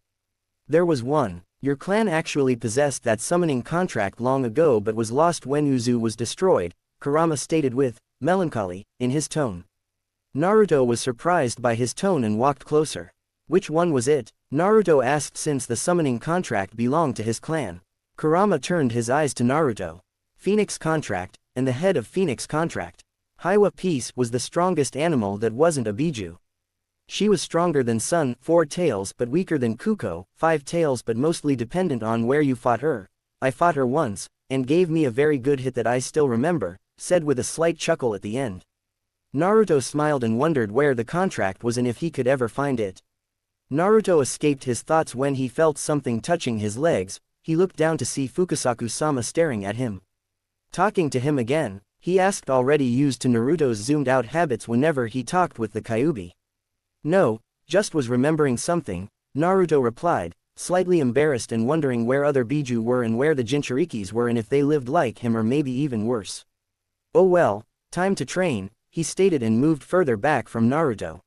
There was one. Your clan actually possessed that summoning contract long ago but was lost when Uzu was destroyed, Kurama stated with melancholy in his tone. Naruto was surprised by his tone and walked closer. Which one was it? Naruto asked since the summoning contract belonged to his clan. Kurama turned his eyes to Naruto. Phoenix contract, and the head of Phoenix contract. Haiwa Peace was the strongest animal that wasn't a Biju. She was stronger than Sun, 4 tails, but weaker than Kuko, 5 tails, but mostly dependent on where you fought her. I fought her once, and gave me a very good hit that I still remember, said with a slight chuckle at the end. Naruto smiled and wondered where the contract was and if he could ever find it. Naruto escaped his thoughts when he felt something touching his legs. He looked down to see Fukasaku-sama staring at him. Talking to him again, he asked, already used to Naruto's zoomed-out habits whenever he talked with the Kyuubi. No, just was remembering something, Naruto replied, slightly embarrassed and wondering where other Biju were and where the Jinchurikis were and if they lived like him or maybe even worse. Oh well, time to train, he stated and moved further back from Naruto.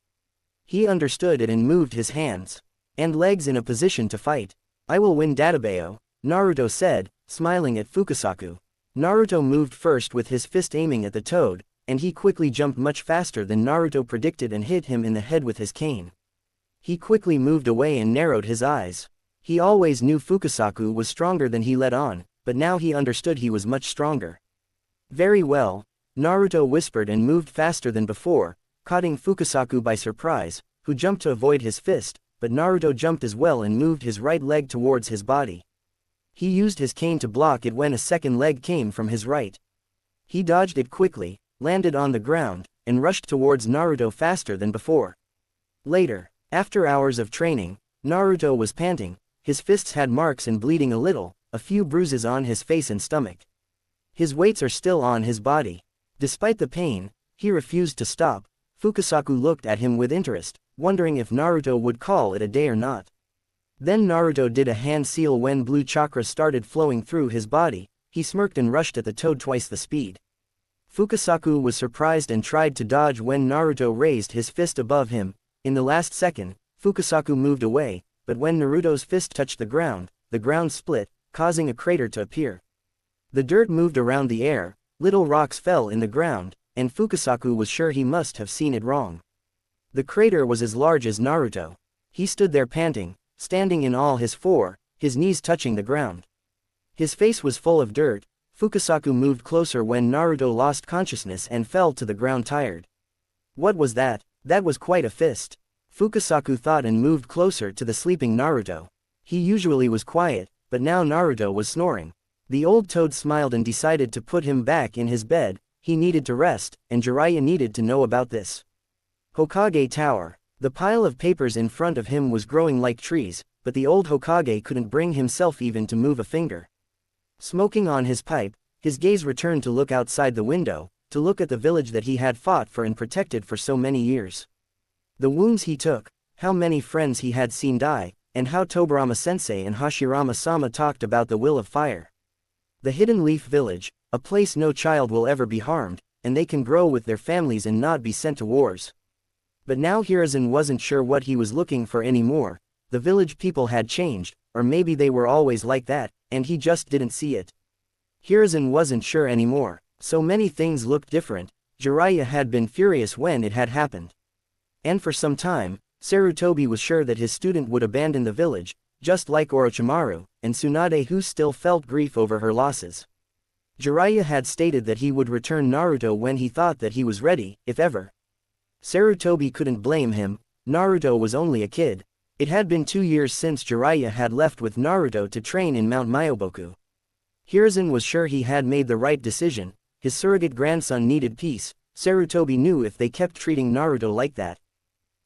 He understood it and moved his hands and legs in a position to fight. I will win Databeo, Naruto said, smiling at Fukasaku. Naruto moved first with his fist aiming at the toad, and he quickly jumped much faster than Naruto predicted and hit him in the head with his cane. He quickly moved away and narrowed his eyes. He always knew Fukasaku was stronger than he let on, but now he understood he was much stronger. Very well, Naruto whispered and moved faster than before, caughting Fukasaku by surprise, who jumped to avoid his fist, but Naruto jumped as well and moved his right leg towards his body. He used his cane to block it when a second leg came from his right. He dodged it quickly, landed on the ground, and rushed towards Naruto faster than before. Later, after hours of training, Naruto was panting, his fists had marks and bleeding a little, a few bruises on his face and stomach. His weights are still on his body. Despite the pain, he refused to stop. Fukasaku looked at him with interest, wondering if Naruto would call it a day or not. Then Naruto did a hand seal when blue chakra started flowing through his body. He smirked and rushed at the toad twice the speed. Fukasaku was surprised and tried to dodge when Naruto raised his fist above him. In the last second, Fukasaku moved away, but when Naruto's fist touched the ground split, causing a crater to appear. The dirt moved around the air, little rocks fell in the ground, and Fukasaku was sure he must have seen it wrong. The crater was as large as Naruto. He stood there panting, standing in all his four, his knees touching the ground. His face was full of dirt. Fukasaku moved closer when Naruto lost consciousness and fell to the ground tired. What was that? That was quite a fist. Fukasaku thought and moved closer to the sleeping Naruto. He usually was quiet, but now Naruto was snoring. The old toad smiled and decided to put him back in his bed. He needed to rest, and Jiraiya needed to know about this. Hokage Tower. The pile of papers in front of him was growing like trees, but the old Hokage couldn't bring himself even to move a finger. Smoking on his pipe, his gaze returned to look outside the window, to look at the village that he had fought for and protected for so many years. The wounds he took, how many friends he had seen die, and how Tobirama-sensei and Hashirama-sama talked about the will of fire. The Hidden Leaf Village, a place no child will ever be harmed, and they can grow with their families and not be sent to wars. But now Hiruzen wasn't sure what he was looking for anymore. The village people had changed, or maybe they were always like that, and he just didn't see it. Hiruzen wasn't sure anymore. So many things looked different. Jiraiya had been furious when it had happened. And for some time, Sarutobi was sure that his student would abandon the village, just like Orochimaru, and Tsunade, who still felt grief over her losses. Jiraiya had stated that he would return Naruto when he thought that he was ready, if ever. Sarutobi couldn't blame him. Naruto was only a kid. It had been 2 years since Jiraiya had left with Naruto to train in Mount Myoboku. Hiruzen was sure he had made the right decision. His surrogate grandson needed peace. Sarutobi knew if they kept treating Naruto like that,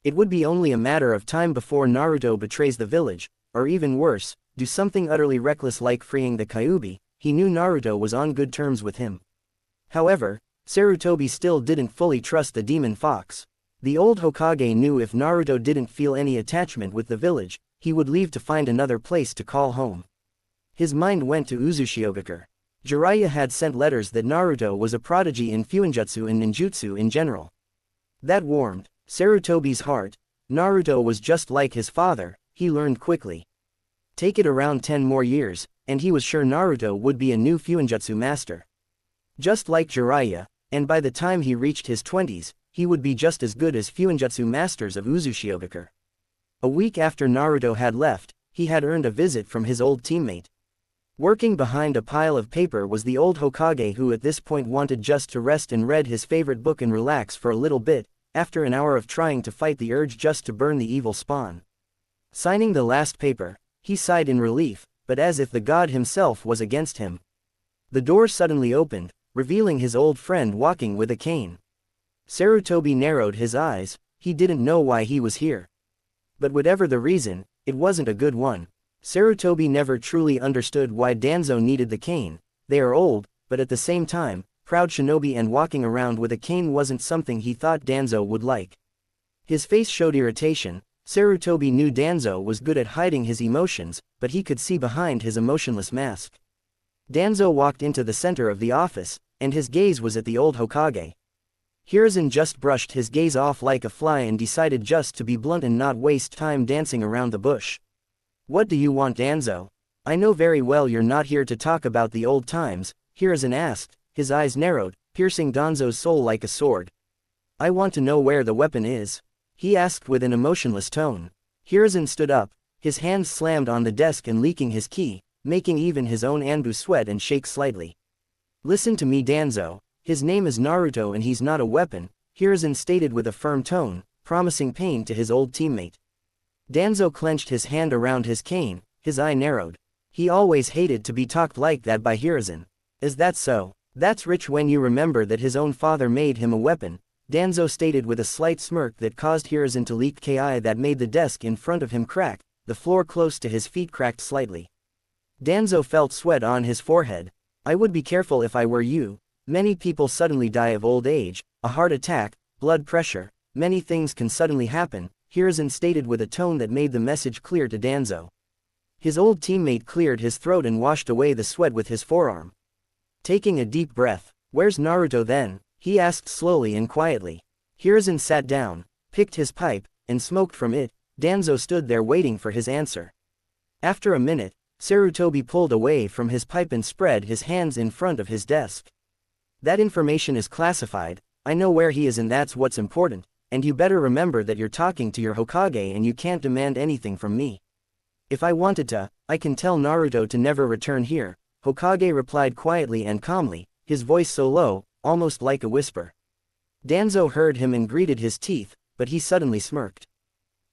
it would be only a matter of time before Naruto betrays the village, or even worse, do something utterly reckless like freeing the Kyuubi. He knew Naruto was on good terms with him. However, Sarutobi still didn't fully trust the demon fox. The old Hokage knew if Naruto didn't feel any attachment with the village, he would leave to find another place to call home. His mind went to Uzushiogakure. Jiraiya had sent letters that Naruto was a prodigy in Fuinjutsu and ninjutsu in general. That warmed Sarutobi's heart. Naruto was just like his father, he learned quickly. Take it around 10 more years, and he was sure Naruto would be a new Fuinjutsu master. Just like Jiraiya, and by the time he reached his 20s, he would be just as good as Fuinjutsu masters of Uzushiogakure. A week after Naruto had left, he had earned a visit from his old teammate. Working behind a pile of paper was the old Hokage, who at this point wanted just to rest and read his favorite book and relax for a little bit. after an hour of trying to fight the urge just to burn the evil spawn. Signing the last paper, he sighed in relief, but as if the god himself was against him. The door suddenly opened, revealing his old friend walking with a cane. Sarutobi narrowed his eyes. He didn't know why he was here. But whatever the reason, it wasn't a good one. Sarutobi never truly understood why Danzo needed the cane. They are old, but at the same time, proud shinobi, and walking around with a cane wasn't something he thought Danzo would like. His face showed irritation. Sarutobi knew Danzo was good at hiding his emotions, but he could see behind his emotionless mask. Danzo walked into the center of the office, and his gaze was at the old Hokage. Hiruzen just brushed his gaze off like a fly and decided just to be blunt and not waste time dancing around the bush. "What do you want, Danzo? I know very well you're not here to talk about the old times," Hiruzen asked, his eyes narrowed, piercing Danzo's soul like a sword. "I want to know where the weapon is," he asked with an emotionless tone. Hiruzen stood up, his hands slammed on the desk and leaking his ki, making even his own Anbu sweat and shake slightly. "Listen to me, Danzo. His name is Naruto and he's not a weapon," Hiruzen stated with a firm tone, promising pain to his old teammate. Danzo clenched his hand around his cane, his eye narrowed. He always hated to be talked like that by Hiruzen. "Is that so? That's rich when you remember that his own father made him a weapon," Danzo stated with a slight smirk that caused Hiruzen to leak ki that made the desk in front of him crack, the floor close to his feet cracked slightly. Danzo felt sweat on his forehead. "I would be careful if I were you. Many people suddenly die of old age, a heart attack, blood pressure, many things can suddenly happen," Hiruzen stated with a tone that made the message clear to Danzo. His old teammate cleared his throat and washed away the sweat with his forearm. Taking a deep breath, "Where's Naruto then?" he asked slowly and quietly. Hiruzen sat down, picked his pipe, and smoked from it. Danzo stood there waiting for his answer. After a minute, Sarutobi pulled away from his pipe and spread his hands in front of his desk. "That information is classified. I know where he is and that's what's important, and you better remember that you're talking to your Hokage and you can't demand anything from me. If I wanted to, I can tell Naruto to never return here," Hokage replied quietly and calmly, his voice so low, almost like a whisper. Danzo heard him and gritted his teeth, but he suddenly smirked.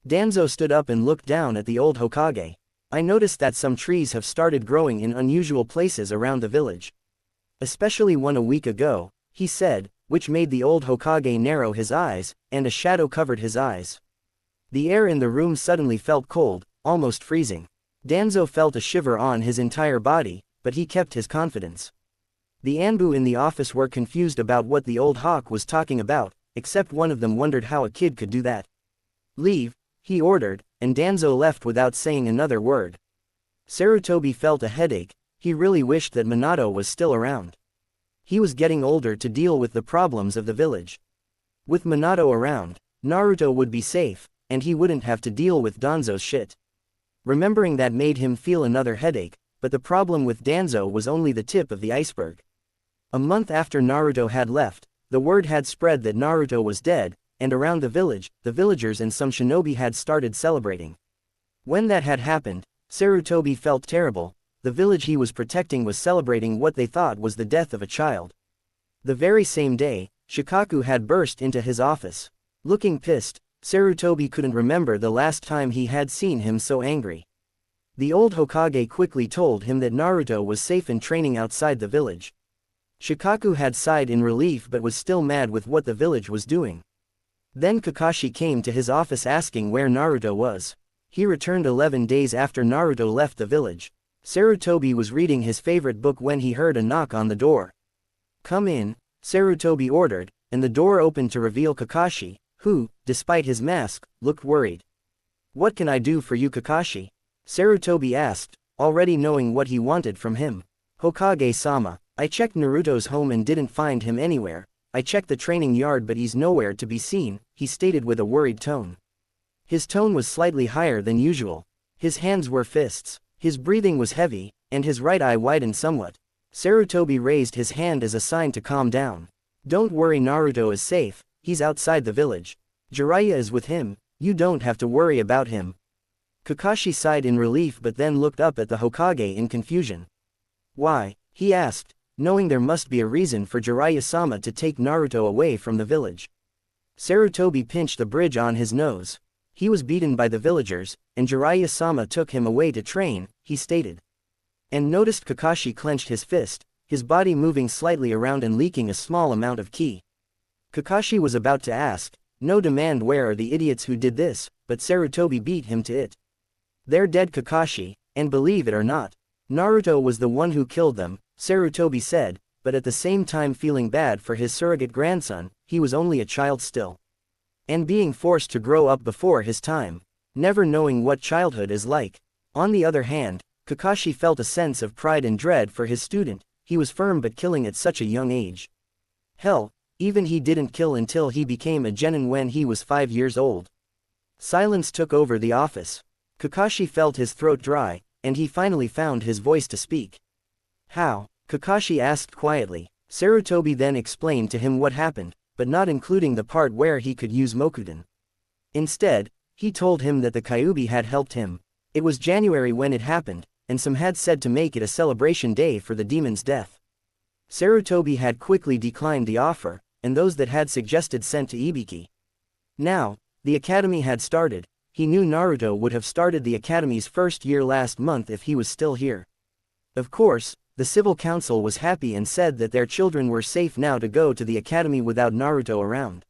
Danzo stood up and looked down at the old Hokage. "I noticed that some trees have started growing in unusual places around the village. Especially one a week ago," he said, which made the old Hokage narrow his eyes, and a shadow covered his eyes. The air in the room suddenly felt cold, almost freezing. Danzo felt a shiver on his entire body, but he kept his confidence. The Anbu in the office were confused about what the old hawk was talking about, except one of them wondered how a kid could do that. "Leave," he ordered, and Danzo left without saying another word. Sarutobi felt a headache. He really wished that Minato was still around. He was getting older to deal with the problems of the village. With Minato around, Naruto would be safe, and he wouldn't have to deal with Danzo's shit. Remembering that made him feel another headache, but the problem with Danzo was only the tip of the iceberg. A month after Naruto had left, the word had spread that Naruto was dead, and around the village, the villagers and some shinobi had started celebrating. When that had happened, Sarutobi felt terrible. The village he was protecting was celebrating what they thought was the death of a child. The very same day, Shikaku had burst into his office. Looking pissed, Sarutobi couldn't remember the last time he had seen him so angry. The old Hokage quickly told him that Naruto was safe and training outside the village. Shikaku had sighed in relief but was still mad with what the village was doing. Then Kakashi came to his office asking where Naruto was. He returned 11 days after Naruto left the village. Sarutobi was reading his favorite book when he heard a knock on the door. "Come in," Sarutobi ordered, and the door opened to reveal Kakashi, who, despite his mask, looked worried. "What can I do for you, Kakashi?" Sarutobi asked, already knowing what he wanted from him. "Hokage-sama, I checked Naruto's home and didn't find him anywhere. I checked the training yard but he's nowhere to be seen," he stated with a worried tone. His tone was slightly higher than usual. His hands were fists. His breathing was heavy, and his right eye widened somewhat. Sarutobi raised his hand as a sign to calm down. "Don't worry, Naruto is safe, he's outside the village. Jiraiya is with him, you don't have to worry about him." Kakashi sighed in relief but then looked up at the Hokage in confusion. "Why?" he asked, knowing there must be a reason for Jiraiya-sama to take Naruto away from the village. Sarutobi pinched the bridge on his nose. He was beaten by the villagers, and Jiraiya-sama took him away to train, he stated. And noticed Kakashi clenched his fist, his body moving slightly around and leaking a small amount of ki. Kakashi was about to ask, no demand where are the idiots who did this, but Sarutobi beat him to it. They're dead, Kakashi, and believe it or not, Naruto was the one who killed them, Sarutobi said, but at the same time feeling bad for his surrogate grandson, he was only a child still. And being forced to grow up before his time, never knowing what childhood is like. On the other hand, Kakashi felt a sense of pride and dread for his student, he was firm but killing at such a young age. Hell, even he didn't kill until he became a genin when he was 5 years old. Silence took over the office. Kakashi felt his throat dry, and he finally found his voice to speak. How? Kakashi asked quietly. Sarutobi then explained to him what happened, but not including the part where he could use Mokuden. Instead, he told him that the Kyuubi had helped him. It was January when it happened, and some had said to make it a celebration day for the demon's death. Sarutobi had quickly declined the offer, and those that had suggested sent to Ibiki. Now, the academy had started. He knew Naruto would have started the academy's first year last month if he was still here. Of course, the civil council was happy and said that their children were safe now to go to the academy without Naruto around.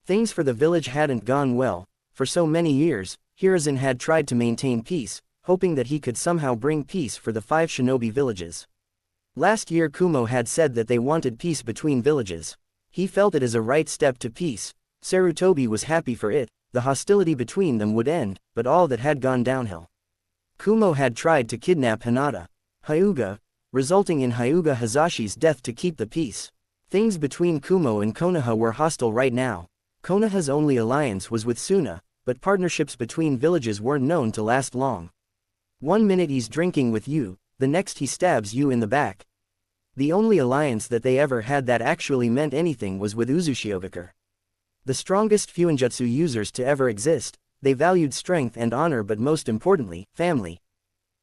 Things for the village hadn't gone well. For so many years, Hiruzen had tried to maintain peace, hoping that he could somehow bring peace for the 5 shinobi villages. Last year Kumo had said that they wanted peace between villages. He felt it as a right step to peace. Sarutobi was happy for it, the hostility between them would end, but all that had gone downhill. Kumo had tried to kidnap Hinata, Hyuga, resulting in Hyuga Hazashi's death to keep the peace. Things between Kumo and Konoha were hostile right now. Konoha's only alliance was with Suna, but partnerships between villages weren't known to last long. One minute he's drinking with you, the next he stabs you in the back. The only alliance that they ever had that actually meant anything was with Uzushiogakure. The strongest Fuinjutsu users to ever exist, they valued strength and honor but most importantly, family.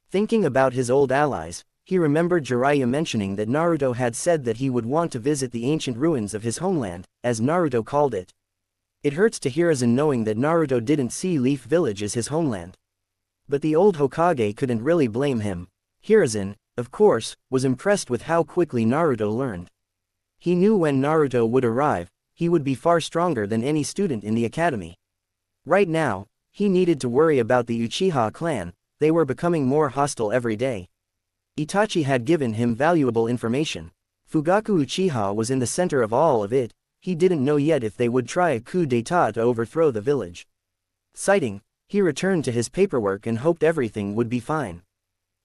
Thinking about his old allies, he remembered Jiraiya mentioning that Naruto had said that he would want to visit the ancient ruins of his homeland, as Naruto called it. It hurts to Hiruzen knowing that Naruto didn't see Leaf Village as his homeland. But the old Hokage couldn't really blame him. Hiruzen, of course, was impressed with how quickly Naruto learned. He knew when Naruto would arrive, he would be far stronger than any student in the academy. Right now, he needed to worry about the Uchiha clan, they were becoming more hostile every day. Itachi had given him valuable information. Fugaku Uchiha was in the center of all of it, he didn't know yet if they would try a coup d'état to overthrow the village. Sighting, he returned to his paperwork and hoped everything would be fine.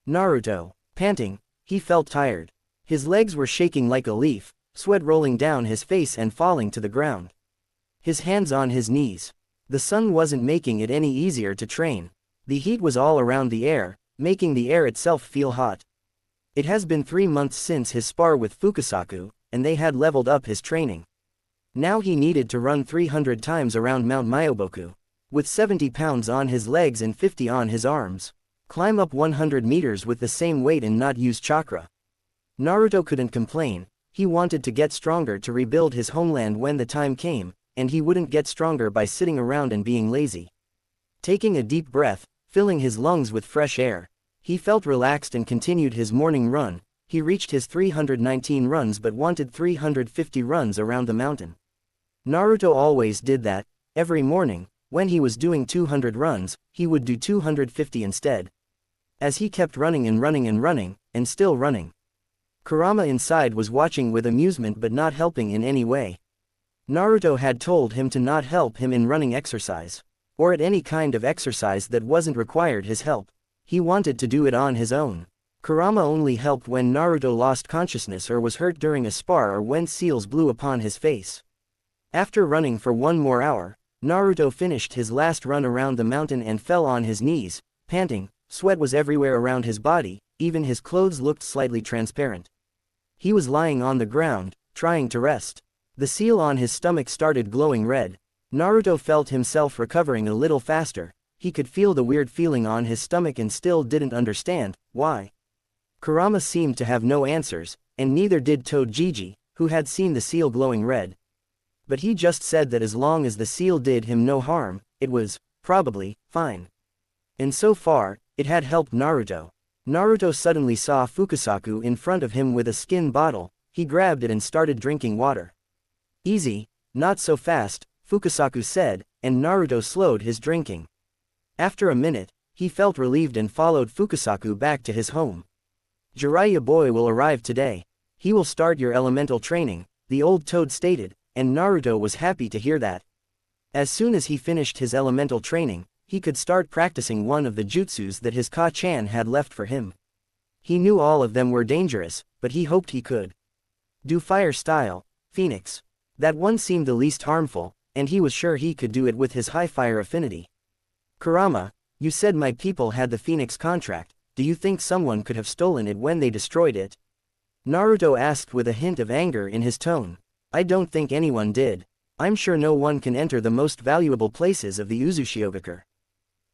Naruto, panting, he felt tired. His legs were shaking like a leaf, sweat rolling down his face and falling to the ground. His hands on his knees. The sun wasn't making it any easier to train. The heat was all around the air, making the air itself feel hot. It has been 3 months since his spar with Fukasaku, and they had leveled up his training. Now he needed to run 300 times around Mount Myoboku, with 70 pounds on his legs and 50 on his arms. Climb up 100 meters with the same weight and not use chakra. Naruto couldn't complain, he wanted to get stronger to rebuild his homeland when the time came, and he wouldn't get stronger by sitting around and being lazy. Taking a deep breath, filling his lungs with fresh air, he felt relaxed and continued his morning run. He reached his 319 runs but wanted 350 runs around the mountain. Naruto always did that. Every morning, when he was doing 200 runs, he would do 250 instead. As he kept running and running and running, and still running. Kurama inside was watching with amusement but not helping in any way. Naruto had told him to not help him in running exercise, or at any kind of exercise that wasn't required his help. He wanted to do it on his own. Kurama only helped when Naruto lost consciousness or was hurt during a spar or when seals blew upon his face. After running for 1 more hour, Naruto finished his last run around the mountain and fell on his knees, panting. Sweat was everywhere around his body, even his clothes looked slightly transparent. He was lying on the ground, trying to rest. The seal on his stomach started glowing red. Naruto felt himself recovering a little faster. He could feel the weird feeling on his stomach and still didn't understand why. Kurama seemed to have no answers, and neither did Toad Gigi, who had seen the seal glowing red. But he just said that as long as the seal did him no harm, it was, probably, fine. And so far, it had helped Naruto. Naruto suddenly saw Fukusaku in front of him with a skin bottle. He grabbed it and started drinking water. Easy, not so fast, Fukusaku said, and Naruto slowed his drinking. After a minute, he felt relieved and followed Fukusaku back to his home. Jiraiya boy will arrive today. He will start your elemental training, the old toad stated, and Naruto was happy to hear that. As soon as he finished his elemental training, he could start practicing one of the jutsus that his Ka-chan had left for him. He knew all of them were dangerous, but he hoped he could do fire style, Phoenix. That one seemed the least harmful, and he was sure he could do it with his high fire affinity. Kurama, you said my people had the Phoenix contract, do you think someone could have stolen it when they destroyed it? Naruto asked with a hint of anger in his tone. I don't think anyone did. I'm sure no one can enter the most valuable places of the Uzushiogakure.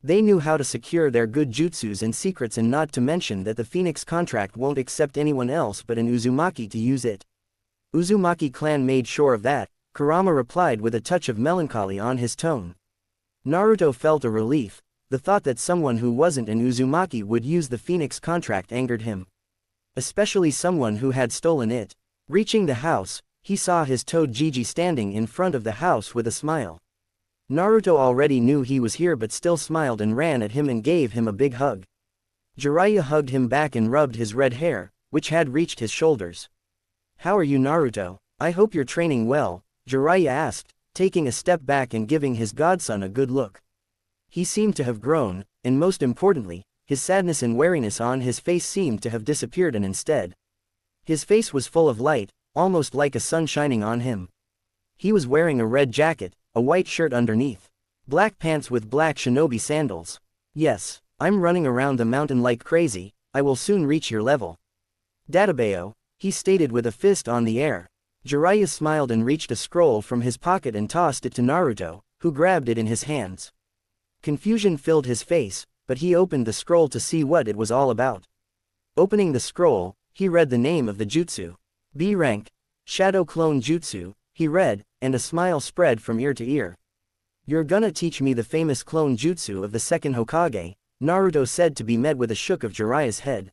They knew how to secure their good jutsus and secrets, and not to mention that the Phoenix contract won't accept anyone else but an Uzumaki to use it. Uzumaki clan made sure of that, Kurama replied with a touch of melancholy on his tone. Naruto felt a relief. The thought that someone who wasn't an Uzumaki would use the Phoenix contract angered him. Especially someone who had stolen it. Reaching the house, he saw his toad Gigi standing in front of the house with a smile. Naruto already knew he was here but still smiled and ran at him and gave him a big hug. Jiraiya hugged him back and rubbed his red hair, which had reached his shoulders. How are you, Naruto? I hope you're training well, Jiraiya asked, taking a step back and giving his godson a good look. He seemed to have grown, and most importantly, his sadness and weariness on his face seemed to have disappeared, and instead, his face was full of light, almost like a sun shining on him. He was wearing a red jacket, a white shirt underneath, black pants with black shinobi sandals. Yes, I'm running around the mountain like crazy, I will soon reach your level. Databeo, he stated with a fist on the air. Jiraiya smiled and reached a scroll from his pocket and tossed it to Naruto, who grabbed it in his hands. Confusion filled his face, but he opened the scroll to see what it was all about. Opening the scroll, he read the name of the jutsu. B rank, Shadow Clone Jutsu, he read, and a smile spread from ear to ear. You're gonna teach me the famous clone jutsu of the second Hokage, Naruto said, to be met with a shook of Jiraiya's head.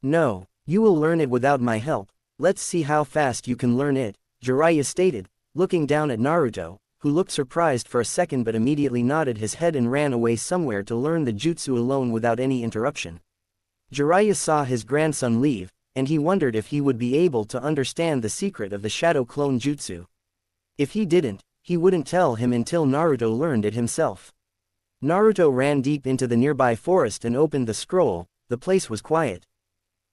No, you will learn it without my help. Let's see how fast you can learn it, Jiraiya stated, looking down at Naruto, who looked surprised for a second but immediately nodded his head and ran away somewhere to learn the jutsu alone without any interruption. Jiraiya saw his grandson leave, and he wondered if he would be able to understand the secret of the Shadow Clone Jutsu. If he didn't, he wouldn't tell him until Naruto learned it himself. Naruto ran deep into the nearby forest and opened the scroll. The place was quiet.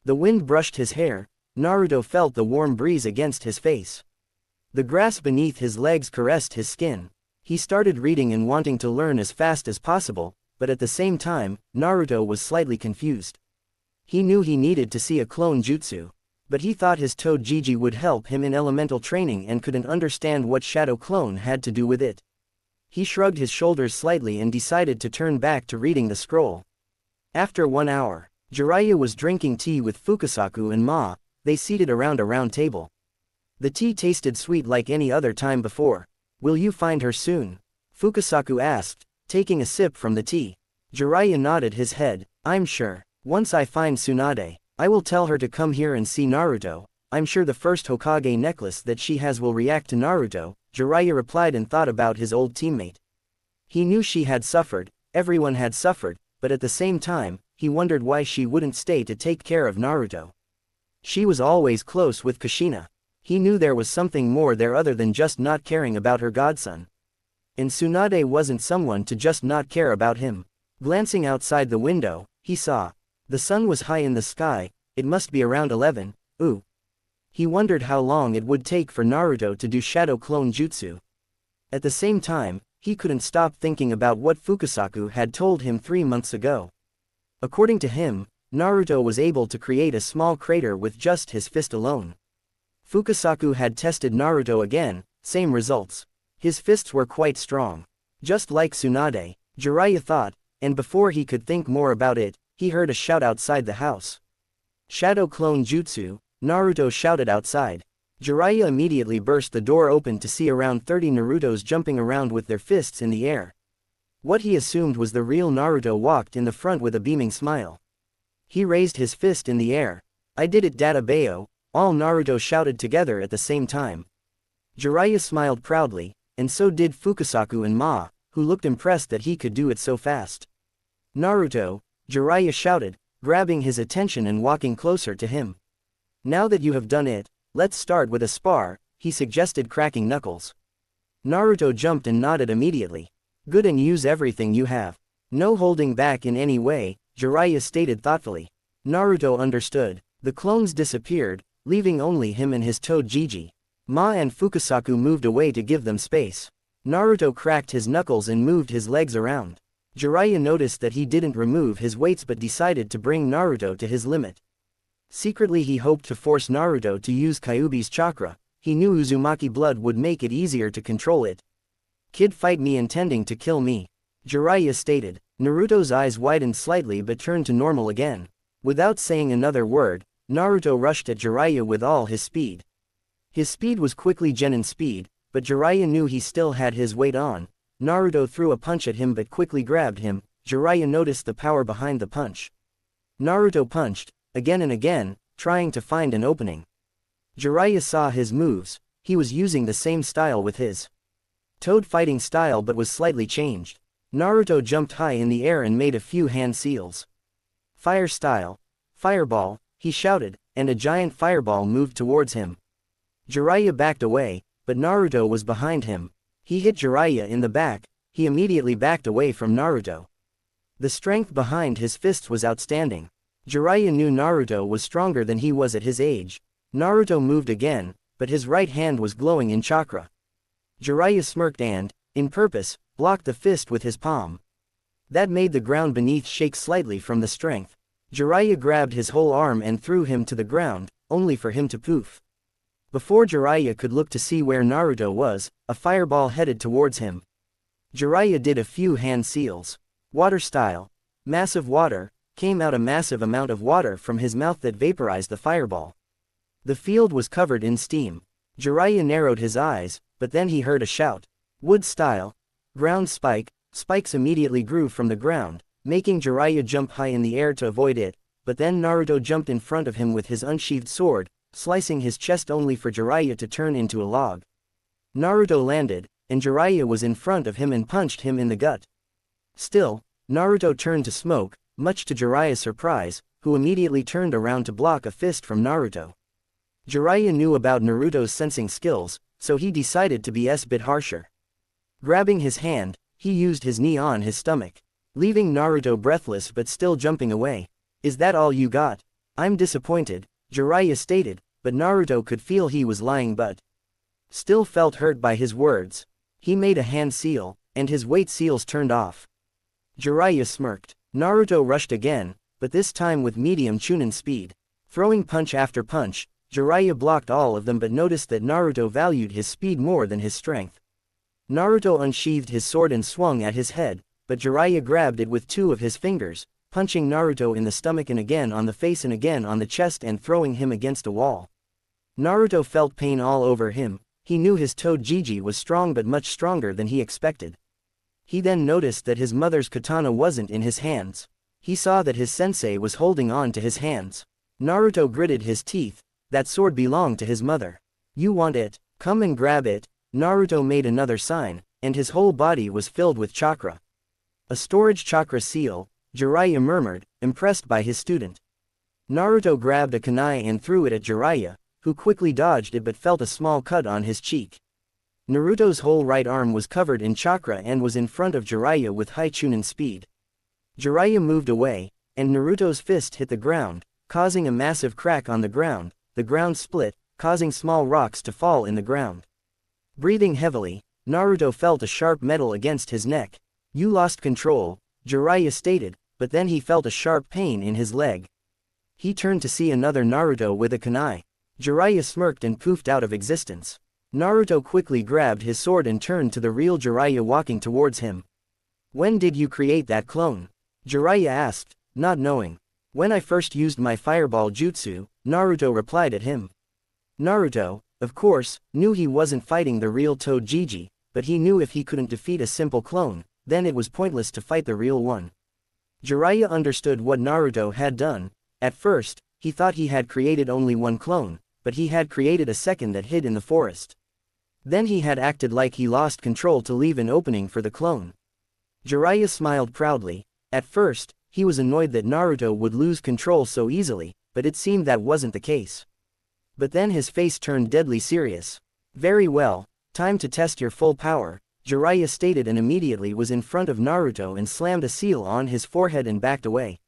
The wind brushed his hair. Naruto felt the warm breeze against his face. The grass beneath his legs caressed his skin. He started reading and wanting to learn as fast as possible, but at the same time, Naruto was slightly confused. He knew he needed to see a clone jutsu, but he thought his toad Gigi would help him in elemental training and couldn't understand what Shadow Clone had to do with it. He shrugged his shoulders slightly and decided to turn back to reading the scroll. After 1 hour, Jiraiya was drinking tea with Fukusaku and Ma. They seated around a round table. The tea tasted sweet like any other time before. Will you find her soon? Fukusaku asked, taking a sip from the tea. Jiraiya nodded his head. I'm sure. Once I find Tsunade, I will tell her to come here and see Naruto. I'm sure the first Hokage necklace that she has will react to Naruto, Jiraiya replied and thought about his old teammate. He knew she had suffered, everyone had suffered, but at the same time, he wondered why she wouldn't stay to take care of Naruto. She was always close with Kushina. He knew there was something more there other than just not caring about her godson. And Tsunade wasn't someone to just not care about him. Glancing outside the window, he saw. The sun was high in the sky, it must be around 11, ooh. He wondered how long it would take for Naruto to do Shadow Clone Jutsu. At the same time, he couldn't stop thinking about what Fukusaku had told him 3 months ago. According to him, Naruto was able to create a small crater with just his fist alone. Fukusaku had tested Naruto again, same results. His fists were quite strong. Just like Tsunade, Jiraiya thought, and before he could think more about it, he heard a shout outside the house. Shadow Clone Jutsu, Naruto shouted outside. Jiraiya immediately burst the door open to see around 30 Narutos jumping around with their fists in the air. What he assumed was the real Naruto walked in the front with a beaming smile. He raised his fist in the air. "I did it, Dadabayo," all Naruto shouted together at the same time. Jiraiya smiled proudly, and so did Fukasaku and Ma, who looked impressed that he could do it so fast. "Naruto," Jiraiya shouted, grabbing his attention and walking closer to him. "Now that you have done it, let's start with a spar," he suggested, cracking knuckles. Naruto jumped and nodded immediately. "Good, and use everything you have. No holding back in any way," Jiraiya stated thoughtfully. Naruto understood. The clones disappeared, leaving only him and his toad Gigi. Ma and Fukasaku moved away to give them space. Naruto cracked his knuckles and moved his legs around. Jiraiya noticed that he didn't remove his weights but decided to bring Naruto to his limit. Secretly he hoped to force Naruto to use Kyuubi's chakra. He knew Uzumaki blood would make it easier to control it. "Kid, fight me intending to kill me," Jiraiya stated. Naruto's eyes widened slightly but turned to normal again. Without saying another word, Naruto rushed at Jiraiya with all his speed. His speed was quickly Genin speed, but Jiraiya knew he still had his weight on. Naruto threw a punch at him but quickly grabbed him. Jiraiya noticed the power behind the punch. Naruto punched, again and again, trying to find an opening. Jiraiya saw his moves. He was using the same style with his toad fighting style but was slightly changed. Naruto jumped high in the air and made a few hand seals. "Fire style. Fireball," he shouted, and a giant fireball moved towards him. Jiraiya backed away, but Naruto was behind him. He hit Jiraiya in the back. He immediately backed away from Naruto. The strength behind his fists was outstanding. Jiraiya knew Naruto was stronger than he was at his age. Naruto moved again, but his right hand was glowing in chakra. Jiraiya smirked and, in purpose, blocked the fist with his palm. That made the ground beneath shake slightly from the strength. Jiraiya grabbed his whole arm and threw him to the ground, only for him to poof. Before Jiraiya could look to see where Naruto was, a fireball headed towards him. Jiraiya did a few hand seals. Water style. Massive water, came out a massive amount of water from his mouth that vaporized the fireball. The field was covered in steam. Jiraiya narrowed his eyes, but then he heard a shout. Wood style. Ground spike. Spikes immediately grew from the ground, making Jiraiya jump high in the air to avoid it, but then Naruto jumped in front of him with his unsheathed sword, slicing his chest only for Jiraiya to turn into a log. Naruto landed, and Jiraiya was in front of him and punched him in the gut. Still, Naruto turned to smoke, much to Jiraiya's surprise, who immediately turned around to block a fist from Naruto. Jiraiya knew about Naruto's sensing skills, so he decided to be a bit harsher. Grabbing his hand, he used his knee on his stomach, leaving Naruto breathless but still jumping away. "Is that all you got? I'm disappointed," Jiraiya stated, but Naruto could feel he was lying but still felt hurt by his words. He made a hand seal, and his weight seals turned off. Jiraiya smirked. Naruto rushed again, but this time with medium Chunin speed. Throwing punch after punch, Jiraiya blocked all of them but noticed that Naruto valued his speed more than his strength. Naruto unsheathed his sword and swung at his head, but Jiraiya grabbed it with two of his fingers, punching Naruto in the stomach and again on the face and again on the chest and throwing him against a wall. Naruto felt pain all over him. He knew his toad Gigi was strong but much stronger than he expected. He then noticed that his mother's katana wasn't in his hands. He saw that his sensei was holding on to his hands. Naruto gritted his teeth. That sword belonged to his mother. "You want it? Come and grab it." Naruto made another sign, and his whole body was filled with chakra. "A storage chakra seal," Jiraiya murmured, impressed by his student. Naruto grabbed a kunai and threw it at Jiraiya, who quickly dodged it but felt a small cut on his cheek. Naruto's whole right arm was covered in chakra and was in front of Jiraiya with high Chunin speed. Jiraiya moved away, and Naruto's fist hit the ground, causing a massive crack on the ground. The ground split, causing small rocks to fall in the ground. Breathing heavily, Naruto felt a sharp metal against his neck. "You lost control," Jiraiya stated, but then he felt a sharp pain in his leg. He turned to see another Naruto with a kunai. Jiraiya smirked and poofed out of existence. Naruto quickly grabbed his sword and turned to the real Jiraiya walking towards him. "When did you create that clone?" Jiraiya asked, not knowing. "When I first used my fireball jutsu," Naruto replied at him. "Naruto, of course, knew he wasn't fighting the real Togeji, but he knew if he couldn't defeat a simple clone, then it was pointless to fight the real one. Jiraiya understood what Naruto had done. At first, he thought he had created only one clone, but he had created a second that hid in the forest. Then he had acted like he lost control to leave an opening for the clone. Jiraiya smiled proudly. At first, he was annoyed that Naruto would lose control so easily, but it seemed that wasn't the case. But then his face turned deadly serious. Very well, time to test your full power, Jiraiya stated, and immediately was in front of Naruto and slammed a seal on his forehead and backed away.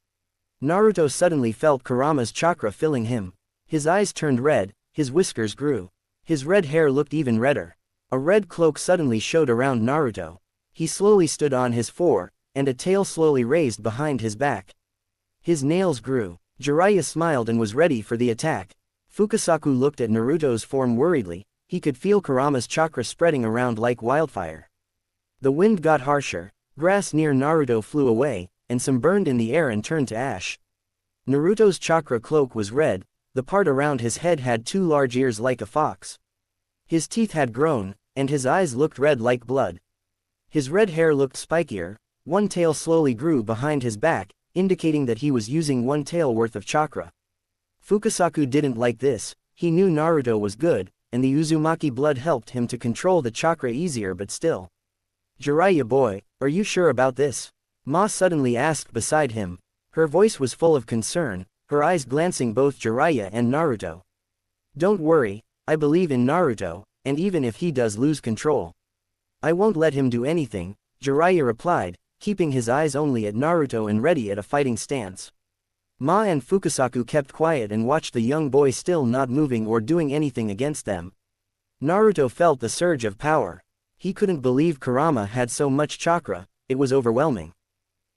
Naruto suddenly felt Kurama's chakra filling him. His eyes turned red, his whiskers grew. His red hair looked even redder. A red cloak suddenly showed around Naruto. He slowly stood on his fore, and a tail slowly raised behind his back. His nails grew. Jiraiya smiled and was ready for the attack. Fukasaku looked at Naruto's form worriedly. He could feel Kurama's chakra spreading around like wildfire. The wind got harsher, grass near Naruto flew away, and some burned in the air and turned to ash. Naruto's chakra cloak was red, the part around his head had two large ears like a fox. His teeth had grown, and his eyes looked red like blood. His red hair looked spikier, one tail slowly grew behind his back, indicating that he was using one tail worth of chakra. Fukasaku didn't like this. He knew Naruto was good, and the Uzumaki blood helped him to control the chakra easier, but still. Jiraiya boy, are you sure about this? Ma suddenly asked beside him. Her voice was full of concern, her eyes glancing both Jiraiya and Naruto. Don't worry, I believe in Naruto, and even if he does lose control, I won't let him do anything, Jiraiya replied, keeping his eyes only at Naruto and ready at a fighting stance. Ma and Fukasaku kept quiet and watched the young boy still not moving or doing anything against them. Naruto felt the surge of power. He couldn't believe Kurama had so much chakra, it was overwhelming.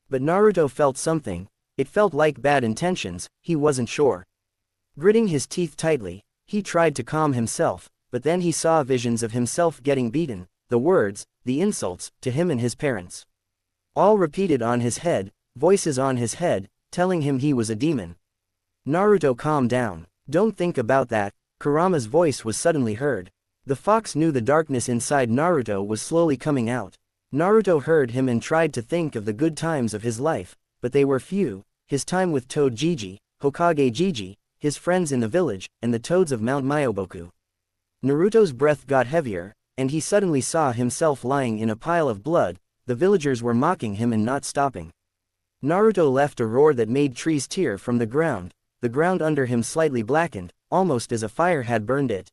But Naruto felt something, it felt like bad intentions, he wasn't sure. Gritting his teeth tightly, he tried to calm himself, but then he saw visions of himself getting beaten, the words, the insults, to him and his parents. All repeated on his head, voices on his head, telling him he was a demon. Naruto, calm down, don't think about that, Kurama's voice was suddenly heard. The fox knew the darkness inside Naruto was slowly coming out. Naruto heard him and tried to think of the good times of his life, but they were few, his time with Togeji, Hokage Jiji, his friends in the village, and the toads of Mount Myoboku. Naruto's breath got heavier, and he suddenly saw himself lying in a pile of blood. The villagers were mocking him and not stopping. Naruto left a roar that made trees tear from the ground under him slightly blackened, almost as a fire had burned it.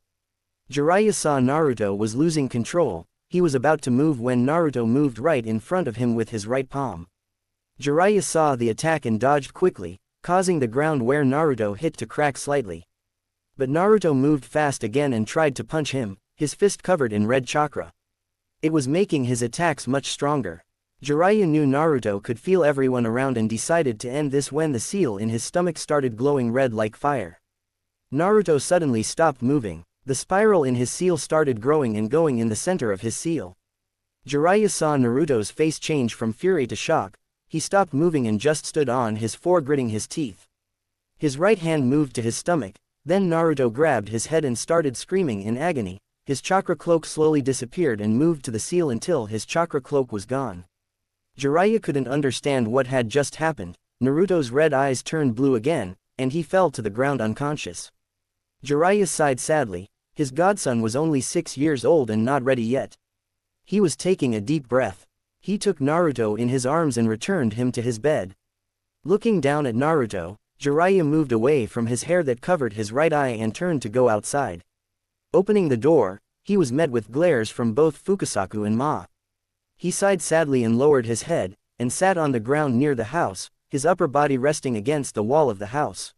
Jiraiya saw Naruto was losing control. He was about to move when Naruto moved right in front of him with his right palm. Jiraiya saw the attack and dodged quickly, causing the ground where Naruto hit to crack slightly. But Naruto moved fast again and tried to punch him, his fist covered in red chakra. It was making his attacks much stronger. Jiraiya knew Naruto could feel everyone around and decided to end this when the seal in his stomach started glowing red like fire. Naruto suddenly stopped moving. The spiral in his seal started growing and going in the center of his seal. Jiraiya saw Naruto's face change from fury to shock. He stopped moving and just stood on his fore, gritting his teeth. His right hand moved to his stomach, then Naruto grabbed his head and started screaming in agony. His chakra cloak slowly disappeared and moved to the seal until his chakra cloak was gone. Jiraiya couldn't understand what had just happened. Naruto's red eyes turned blue again, and he fell to the ground unconscious. Jiraiya sighed sadly. His godson was only 6 years old and not ready yet. He was taking a deep breath. He took Naruto in his arms and returned him to his bed. Looking down at Naruto, Jiraiya moved away from his hair that covered his right eye and turned to go outside. Opening the door, he was met with glares from both Fukasaku and Ma. He sighed sadly and lowered his head, and sat on the ground near the house, his upper body resting against the wall of the house.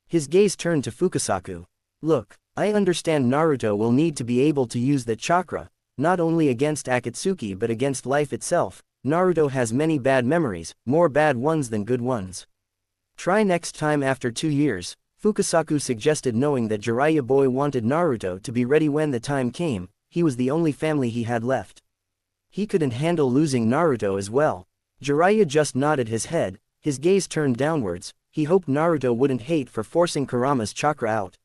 His gaze turned to Fukasaku. Look, I understand Naruto will need to be able to use that chakra, not only against Akatsuki but against life itself. Naruto has many bad memories, more bad ones than good ones. Try next time after 2 years, Fukasaku suggested, knowing that Jiraiya boy wanted Naruto to be ready when the time came. He was the only family he had left. He couldn't handle losing Naruto as well. Jiraiya just nodded his head, his gaze turned downwards. He hoped Naruto wouldn't hate for forcing Kurama's chakra out.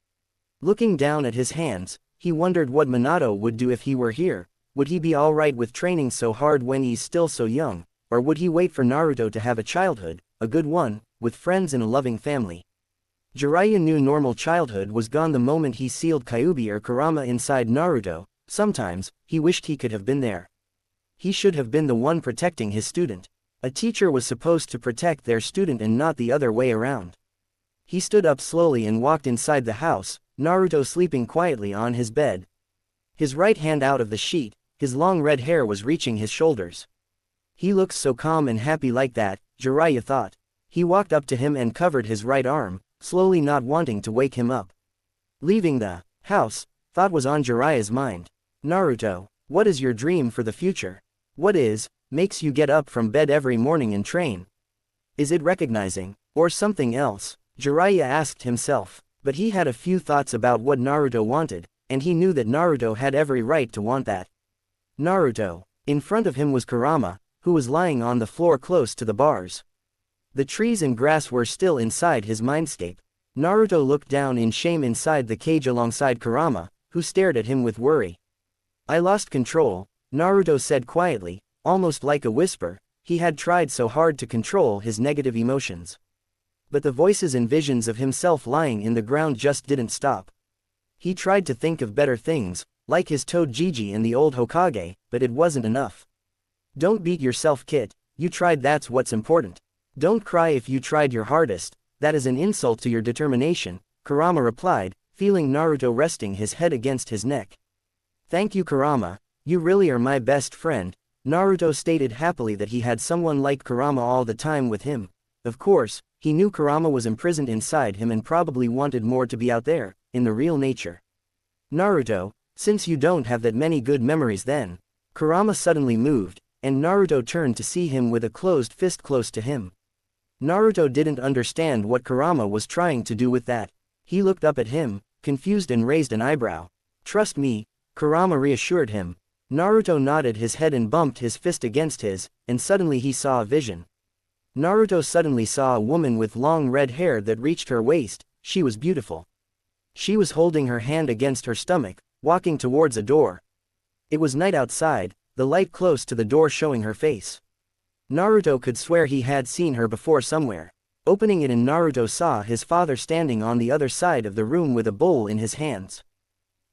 Looking down at his hands, He wondered what Minato would do if he were here. Would he be alright with training so hard when he's still so young, or would he wait for Naruto to have a childhood, a good one, with friends and a loving family? Jiraiya knew normal childhood was gone the moment he sealed Kyuubi or Kurama inside Naruto. Sometimes, he wished he could have been there. He should have been the one protecting his student. A teacher was supposed to protect their student and not the other way around. He stood up slowly and walked inside the house, Naruto sleeping quietly on his bed. His right hand out of the sheet, his long red hair was reaching his shoulders. He looks so calm and happy like that, Jiraiya thought. He walked up to him and covered his right arm, slowly, not wanting to wake him up. Leaving the house, thought was on Jiraiya's mind. Naruto, what is your dream for the future? What makes you get up from bed every morning and train? Is it recognizing, or something else? Jiraiya asked himself. But he had a few thoughts about what Naruto wanted, and he knew that Naruto had every right to want that. Naruto. In front of him was Kurama, who was lying on the floor close to the bars. The trees and grass were still inside his mindscape. Naruto looked down in shame inside the cage alongside Kurama, who stared at him with worry. I lost control, Naruto said quietly, almost like a whisper. He had tried so hard to control his negative emotions. But the voices and visions of himself lying in the ground just didn't stop. He tried to think of better things, like his toad Gigi and the old Hokage, but it wasn't enough. Don't beat yourself, kid, you tried, that's what's important. Don't cry if you tried your hardest, that is an insult to your determination, Kurama replied, feeling Naruto resting his head against his neck. Thank you, Kurama, you really are my best friend, Naruto stated happily that he had someone like Kurama all the time with him. Of course, he knew Kurama was imprisoned inside him and probably wanted more to be out there, in the real nature. Naruto, since you don't have that many good memories then. Kurama suddenly moved, and Naruto turned to see him with a closed fist close to him. Naruto didn't understand what Kurama was trying to do with that. He looked up at him, confused, and raised an eyebrow. Trust me, Kurama reassured him. Naruto nodded his head and bumped his fist against his, and suddenly he saw a vision. Naruto suddenly saw a woman with long red hair that reached her waist. She was beautiful. She was holding her hand against her stomach, walking towards a door. It was night outside, the light close to the door showing her face. Naruto could swear he had seen her before somewhere. Opening it, and Naruto saw his father standing on the other side of the room with a bowl in his hands.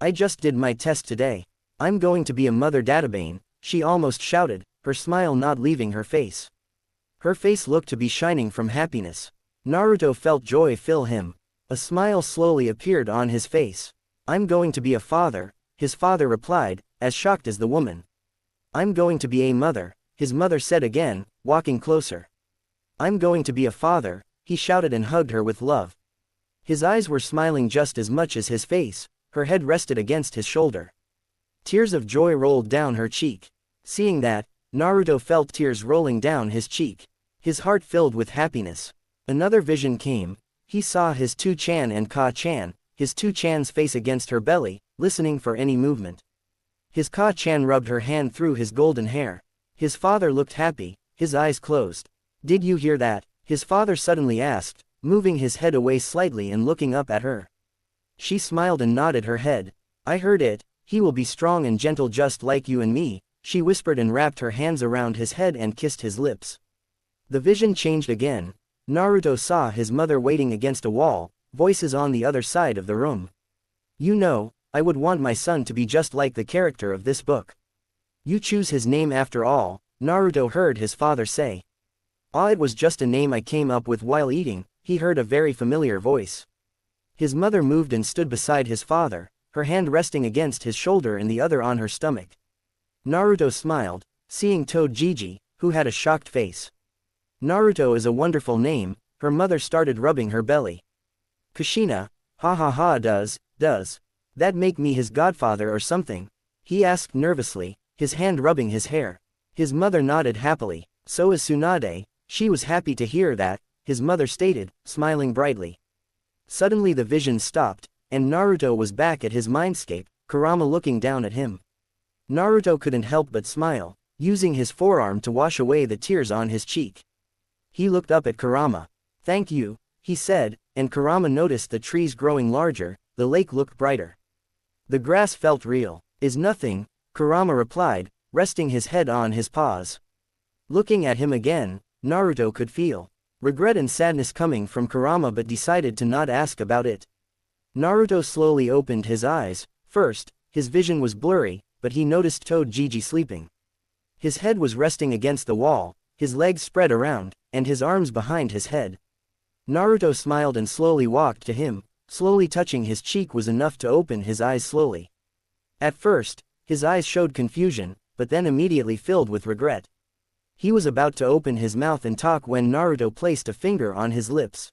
I just did my test today. I'm going to be a mother databane, she almost shouted, her smile not leaving her face. Her face looked to be shining from happiness. Naruto felt joy fill him. A smile slowly appeared on his face. I'm going to be a father, his father replied, as shocked as the woman. I'm going to be a mother, his mother said again, walking closer. I'm going to be a father, he shouted and hugged her with love. His eyes were smiling just as much as his face, her head rested against his shoulder. Tears of joy rolled down her cheek. Seeing that, Naruto felt tears rolling down his cheek. His heart filled with happiness. Another vision came. He saw his Two-chan and Ka-chan, his Two-chan's face against her belly, listening for any movement. His Ka-chan rubbed her hand through his golden hair. His father looked happy, his eyes closed. Did you hear that? His father suddenly asked, moving his head away slightly and looking up at her. She smiled and nodded her head. I heard it. He will be strong and gentle just like you and me, she whispered and wrapped her hands around his head and kissed his lips. The vision changed again. Naruto saw his mother waiting against a wall, voices on the other side of the room. You know, I would want my son to be just like the character of this book. You choose his name after all, Naruto heard his father say. Ah, it was just a name I came up with while eating, he heard a very familiar voice. His mother moved and stood beside his father, her hand resting against his shoulder and the other on her stomach. Naruto smiled, seeing Toad Gigi, who had a shocked face. Naruto is a wonderful name, her mother started rubbing her belly. Kushina, ha ha ha, does that make me his godfather or something? He asked nervously, his hand rubbing his hair. His mother nodded happily, so is Tsunade, she was happy to hear that, his mother stated, smiling brightly. Suddenly the vision stopped, and Naruto was back at his mindscape, Kurama looking down at him. Naruto couldn't help but smile, using his forearm to wash away the tears on his cheek. He looked up at Kurama. Thank you, he said, and Kurama noticed the trees growing larger, the lake looked brighter. The grass felt real. Is nothing, Kurama replied, resting his head on his paws. Looking at him again, Naruto could feel regret and sadness coming from Kurama but decided to not ask about it. Naruto slowly opened his eyes. First, his vision was blurry, but he noticed Toad Gigi sleeping. His head was resting against the wall, his legs spread around, and his arms behind his head. Naruto smiled and slowly walked to him. Slowly touching his cheek was enough to open his eyes slowly. At first, his eyes showed confusion, but then immediately filled with regret. He was about to open his mouth and talk when Naruto placed a finger on his lips.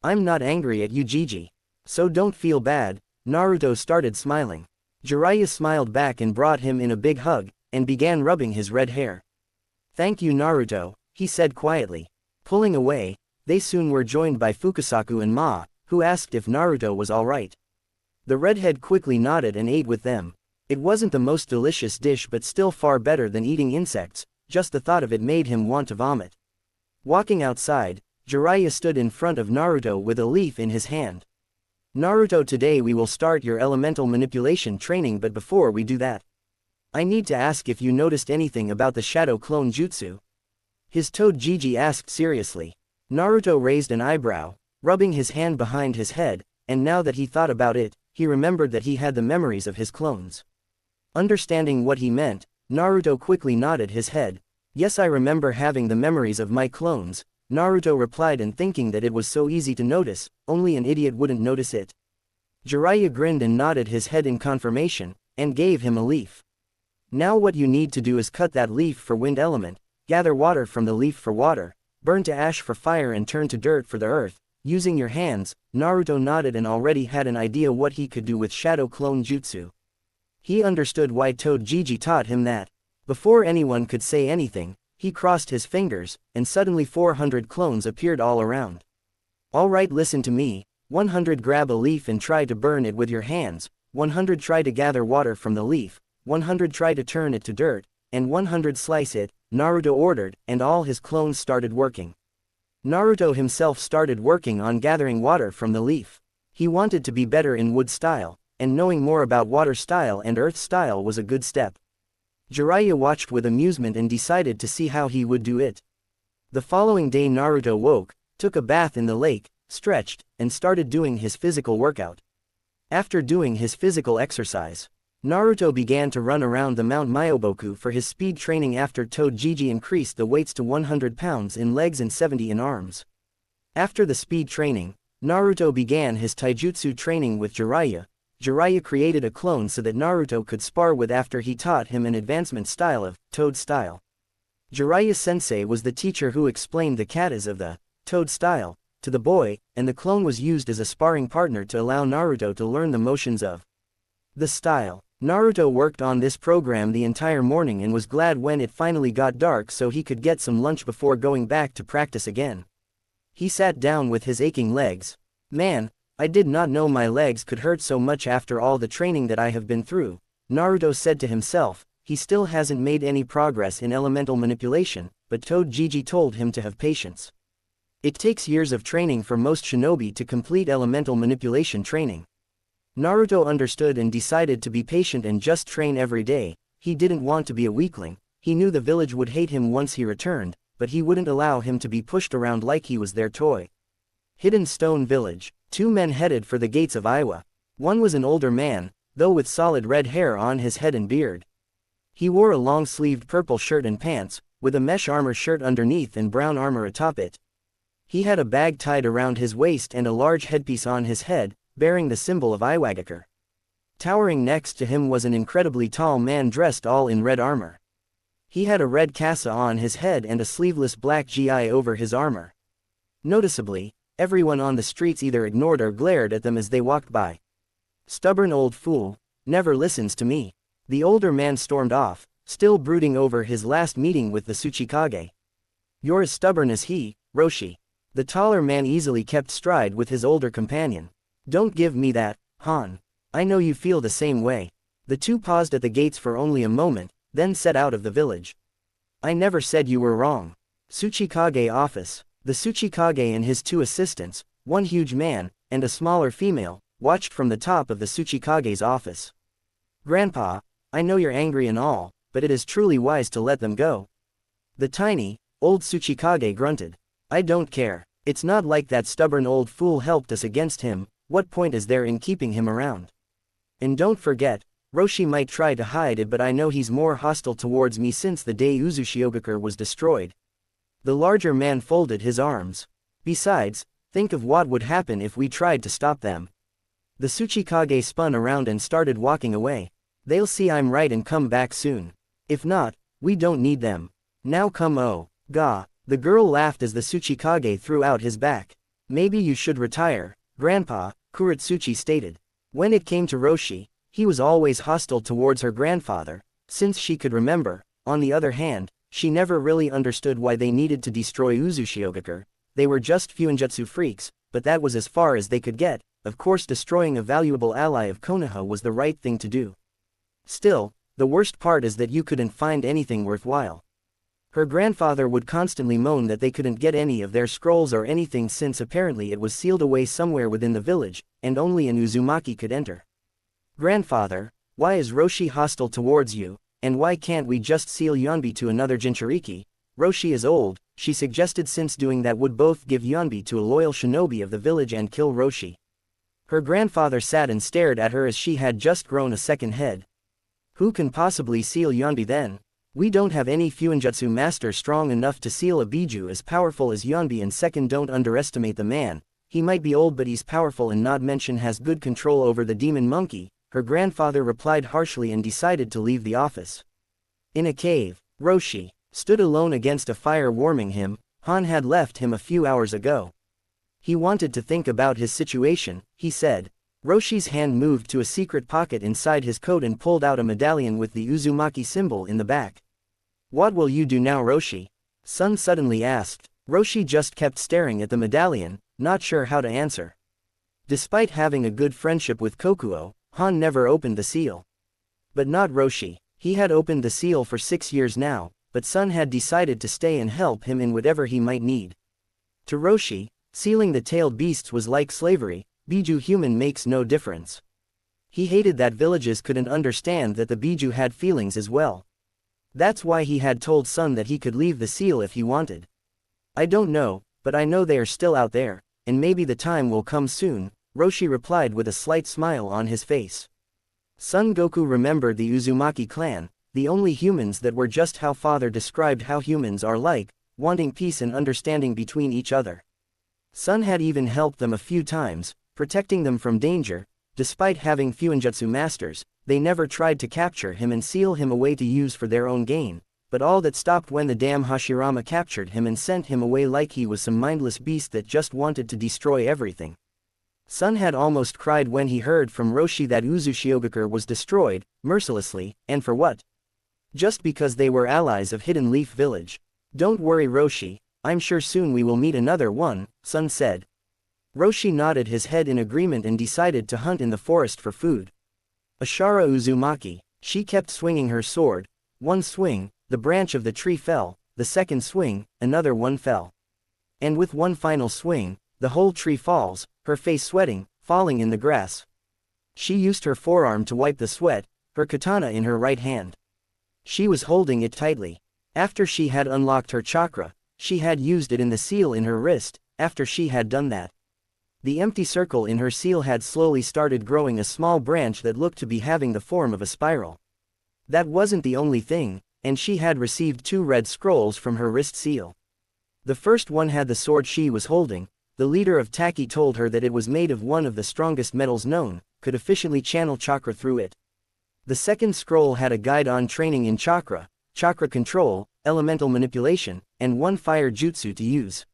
I'm not angry at you, Gigi. So don't feel bad. Naruto started smiling. Jiraiya smiled back and brought him in a big hug, and began rubbing his red hair. Thank you, Naruto, he said quietly. Pulling away, they soon were joined by Fukasaku and Ma, who asked if Naruto was alright. The redhead quickly nodded and ate with them. It wasn't the most delicious dish but still far better than eating insects, just the thought of it made him want to vomit. Walking outside, Jiraiya stood in front of Naruto with a leaf in his hand. Naruto, today we will start your elemental manipulation training, but before we do that, I need to ask if you noticed anything about the shadow clone jutsu. His Toad Gigi asked seriously. Naruto raised an eyebrow, rubbing his hand behind his head, and now that he thought about it, he remembered that he had the memories of his clones. Understanding what he meant, Naruto quickly nodded his head. Yes, I remember having the memories of my clones, Naruto replied, and thinking that it was so easy to notice, only an idiot wouldn't notice it. Jiraiya grinned and nodded his head in confirmation, and gave him a leaf. Now what you need to do is cut that leaf for wind element, gather water from the leaf for water, burn to ash for fire and turn to dirt for the earth, using your hands. Naruto nodded and already had an idea what he could do with shadow clone jutsu. He understood why Toad Gigi taught him that. Before anyone could say anything, he crossed his fingers, and suddenly 400 clones appeared all around. Alright, listen to me. 100 grab a leaf and try to burn it with your hands, 100 try to gather water from the leaf, 100 try to turn it to dirt, and 100 slice it, Naruto ordered, and all his clones started working. Naruto himself started working on gathering water from the leaf. He wanted to be better in wood style, and knowing more about water style and earth style was a good step. Jiraiya watched with amusement and decided to see how he would do it. The following day Naruto woke, took a bath in the lake, stretched, and started doing his physical workout. After doing his physical exercise, Naruto began to run around the Mount Myoboku for his speed training. After Toad Gigi increased the weights to 100 pounds in legs and 70 in arms. After the speed training, Naruto began his taijutsu training with Jiraiya. Jiraiya created a clone so that Naruto could spar with after he taught him an advancement style of Toad style. Jiraiya sensei was the teacher who explained the katas of the Toad style to the boy, and the clone was used as a sparring partner to allow Naruto to learn the motions of the style. Naruto worked on this program the entire morning and was glad when it finally got dark so he could get some lunch before going back to practice again. He sat down with his aching legs. Man, I did not know my legs could hurt so much after all the training that I have been through, Naruto said to himself. He still hasn't made any progress in elemental manipulation, but Toad Gigi told him to have patience. It takes years of training for most shinobi to complete elemental manipulation training. Naruto understood and decided to be patient and just train every day. He didn't want to be a weakling. He knew the village would hate him once he returned, but he wouldn't allow him to be pushed around like he was their toy. Hidden Stone Village. 2 men headed for the gates of Iwa. One was an older man, though with solid red hair on his head and beard. He wore a long-sleeved purple shirt and pants, with a mesh armor shirt underneath and brown armor atop it. He had a bag tied around his waist and a large headpiece on his head, bearing the symbol of Iwagakure. Towering next to him was an incredibly tall man dressed all in red armor. He had a red kasa on his head and a sleeveless black gi over his armor. Noticeably, everyone on the streets either ignored or glared at them as they walked by. Stubborn old fool, never listens to me. The older man stormed off, still brooding over his last meeting with the Tsuchikage. You're as stubborn as he, Roshi. The taller man easily kept stride with his older companion. Don't give me that, Han. I know you feel the same way. The two paused at the gates for only a moment, then set out of the village. I never said you were wrong. Tsuchikage office. The Tsuchikage and his 2 assistants, one huge man, and a smaller female, watched from the top of the Tsuchikage's office. Grandpa, I know you're angry and all, but it is truly wise to let them go. The tiny, old Tsuchikage grunted. I don't care. It's not like that stubborn old fool helped us against him, what point is there in keeping him around? And don't forget, Roshi might try to hide it, but I know he's more hostile towards me since the day Uzushiogakure was destroyed. The larger man folded his arms. Besides, think of what would happen if we tried to stop them. The Tsuchikage spun around and started walking away. They'll see I'm right and come back soon. If not, we don't need them. Now come oh, ga. The girl laughed as the Tsuchikage threw out his back. Maybe you should retire, Grandpa, Kuretsuchi stated. When it came to Roshi, he was always hostile towards her grandfather, since she could remember. On the other hand, she never really understood why they needed to destroy Uzushiogakure. They were just Fuinjutsu freaks, but that was as far as they could get. Of course, destroying a valuable ally of Konoha was the right thing to do. Still, the worst part is that you couldn't find anything worthwhile. Her grandfather would constantly moan that they couldn't get any of their scrolls or anything since apparently it was sealed away somewhere within the village, and only an Uzumaki could enter. Grandfather, why is Roshi hostile towards you, and why can't we just seal Yonbi to another Jinchuriki? Roshi is old, she suggested, since doing that would both give Yonbi to a loyal shinobi of the village and kill Roshi. Her grandfather sat and stared at her as she had just grown a second head. Who can possibly seal Yonbi then? We don't have any Fuinjutsu master strong enough to seal a Biju as powerful as Yonbi, and second, don't underestimate the man. He might be old but he's powerful, and not mention has good control over the demon monkey. Her grandfather replied harshly and decided to leave the office. In a cave, Roshi stood alone against a fire warming him. Han had left him a few hours ago. He wanted to think about his situation, he said. Roshi's hand moved to a secret pocket inside his coat and pulled out a medallion with the Uzumaki symbol in the back. What will you do now, Roshi? Sun suddenly asked. Roshi just kept staring at the medallion, not sure how to answer. Despite having a good friendship with Kokuo, Han never opened the seal. But not Roshi. He had opened the seal for 6 years now, but Sun had decided to stay and help him in whatever he might need. To Roshi, sealing the tailed beasts was like slavery. Biju human makes no difference. He hated that villages couldn't understand that the Biju had feelings as well. That's why he had told Sun that he could leave the seal if he wanted. I don't know, but I know they are still out there, and maybe the time will come soon, Roshi replied with a slight smile on his face. Son Goku remembered the Uzumaki clan, the only humans that were just how father described how humans are like, wanting peace and understanding between each other. Sun had even helped them a few times, protecting them from danger. Despite having Fuinjutsu masters, they never tried to capture him and seal him away to use for their own gain, but all that stopped when the damn Hashirama captured him and sent him away like he was some mindless beast that just wanted to destroy everything. Sun had almost cried when he heard from Roshi that Uzushiogakure was destroyed, mercilessly, and for what? Just because they were allies of Hidden Leaf Village. Don't worry, Roshi, I'm sure soon we will meet another one, Sun said. Roshi nodded his head in agreement and decided to hunt in the forest for food. Ashara Uzumaki, she kept swinging her sword. One swing, the branch of the tree fell, the second swing, another one fell. And with one final swing, the whole tree falls, her face sweating, falling in the grass. She used her forearm to wipe the sweat, her katana in her right hand. She was holding it tightly. After she had unlocked her chakra, she had used it in the seal in her wrist. After she had done that, the empty circle in her seal had slowly started growing a small branch that looked to be having the form of a spiral. That wasn't the only thing, and she had received 2 red scrolls from her wrist seal. The first one had the sword she was holding. The leader of Taki told her that it was made of one of the strongest metals known, could efficiently channel chakra through it. The second scroll had a guide on training in chakra control, elemental manipulation, and 1 fire jutsu to use.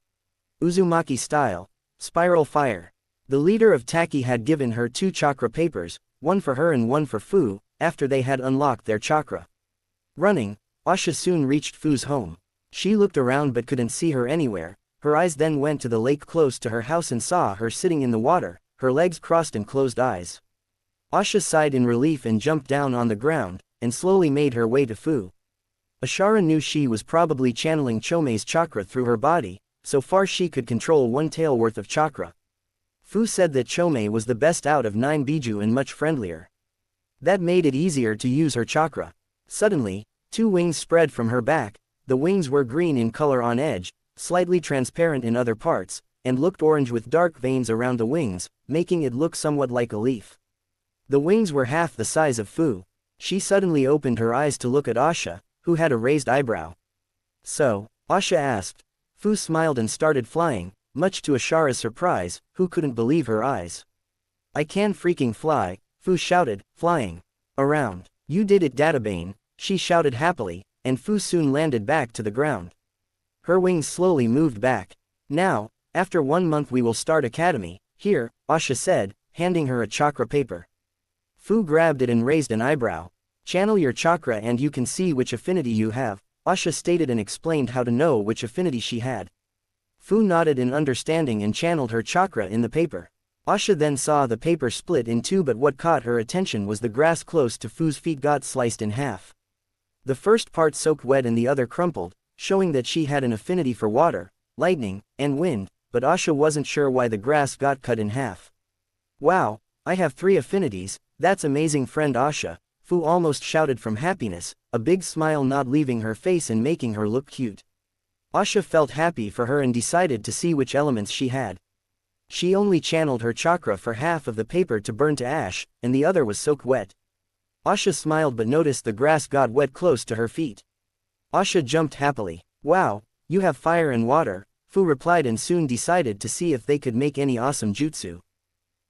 Uzumaki style. Spiral fire. The leader of Taki had given her 2 chakra papers, one for her and one for Fu, after they had unlocked their chakra. Running, Asha soon reached Fu's home. She looked around but couldn't see her anywhere. Her eyes then went to the lake close to her house and saw her sitting in the water, her legs crossed and closed eyes. Asha sighed in relief and jumped down on the ground, and slowly made her way to Fu. Ashara knew she was probably channeling Chomei's chakra through her body. So far she could control 1 tael worth of chakra. Fu said that Chomei was the best out of 9 Biju and much friendlier. That made it easier to use her chakra. Suddenly, 2 wings spread from her back. The wings were green in color on edge, slightly transparent in other parts, and looked orange with dark veins around the wings, making it look somewhat like a leaf. The wings were half the size of Fu. She suddenly opened her eyes to look at Asha, who had a raised eyebrow. "So?" Asha asked. Fu smiled and started flying, much to Ashara's surprise, who couldn't believe her eyes. "I can freaking fly," Fu shouted, flying around. "You did it, Databane," she shouted happily, and Fu soon landed back to the ground. Her wings slowly moved back. "Now, after 1 month we will start academy. Here," Asha said, handing her a chakra paper. Fu grabbed it and raised an eyebrow. "Channel your chakra and you can see which affinity you have," Asha stated and explained how to know which affinity she had. Fu nodded in understanding and channeled her chakra in the paper. Asha then saw the paper split in 2, but what caught her attention was the grass close to Fu's feet got sliced in half. The first part soaked wet and the other crumpled, showing that she had an affinity for water, lightning, and wind, but Asha wasn't sure why the grass got cut in half. "Wow, I have 3 affinities, that's amazing friend Asha," Fu almost shouted from happiness, a big smile not leaving her face and making her look cute. Asha felt happy for her and decided to see which elements she had. She only channeled her chakra for half of the paper to burn to ash, and the other was soaked wet. Asha smiled but noticed the grass got wet close to her feet. Asha jumped happily. "Wow, you have fire and water," Fu replied and soon decided to see if they could make any awesome jutsu.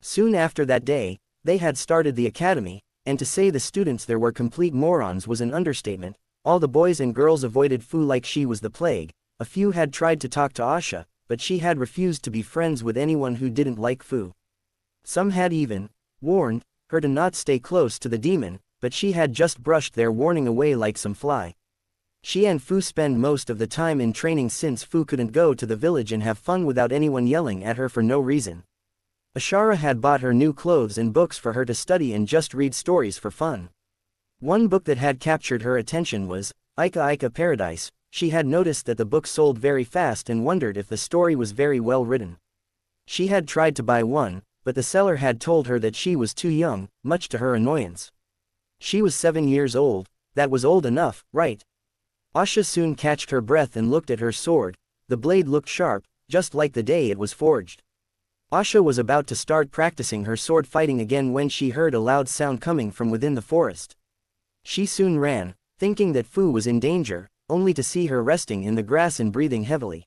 Soon after that day, they had started the academy, and to say the students there were complete morons was an understatement. All the boys and girls avoided Fu like she was the plague. A few had tried to talk to Asha, but she had refused to be friends with anyone who didn't like Fu. Some had even warned her to not stay close to the demon, but she had just brushed their warning away like some fly. She and Fu spend most of the time in training since Fu couldn't go to the village and have fun without anyone yelling at her for no reason. Ashara had bought her new clothes and books for her to study and just read stories for fun. One book that had captured her attention was Ika Ika Paradise. She had noticed that the book sold very fast and wondered if the story was very well written. She had tried to buy one, but the seller had told her that she was too young, much to her annoyance. She was 7 years old, that was old enough, right? Asha soon catched her breath and looked at her sword. The blade looked sharp, just like the day it was forged. Asha was about to start practicing her sword fighting again when she heard a loud sound coming from within the forest. She soon ran, thinking that Fu was in danger, only to see her resting in the grass and breathing heavily.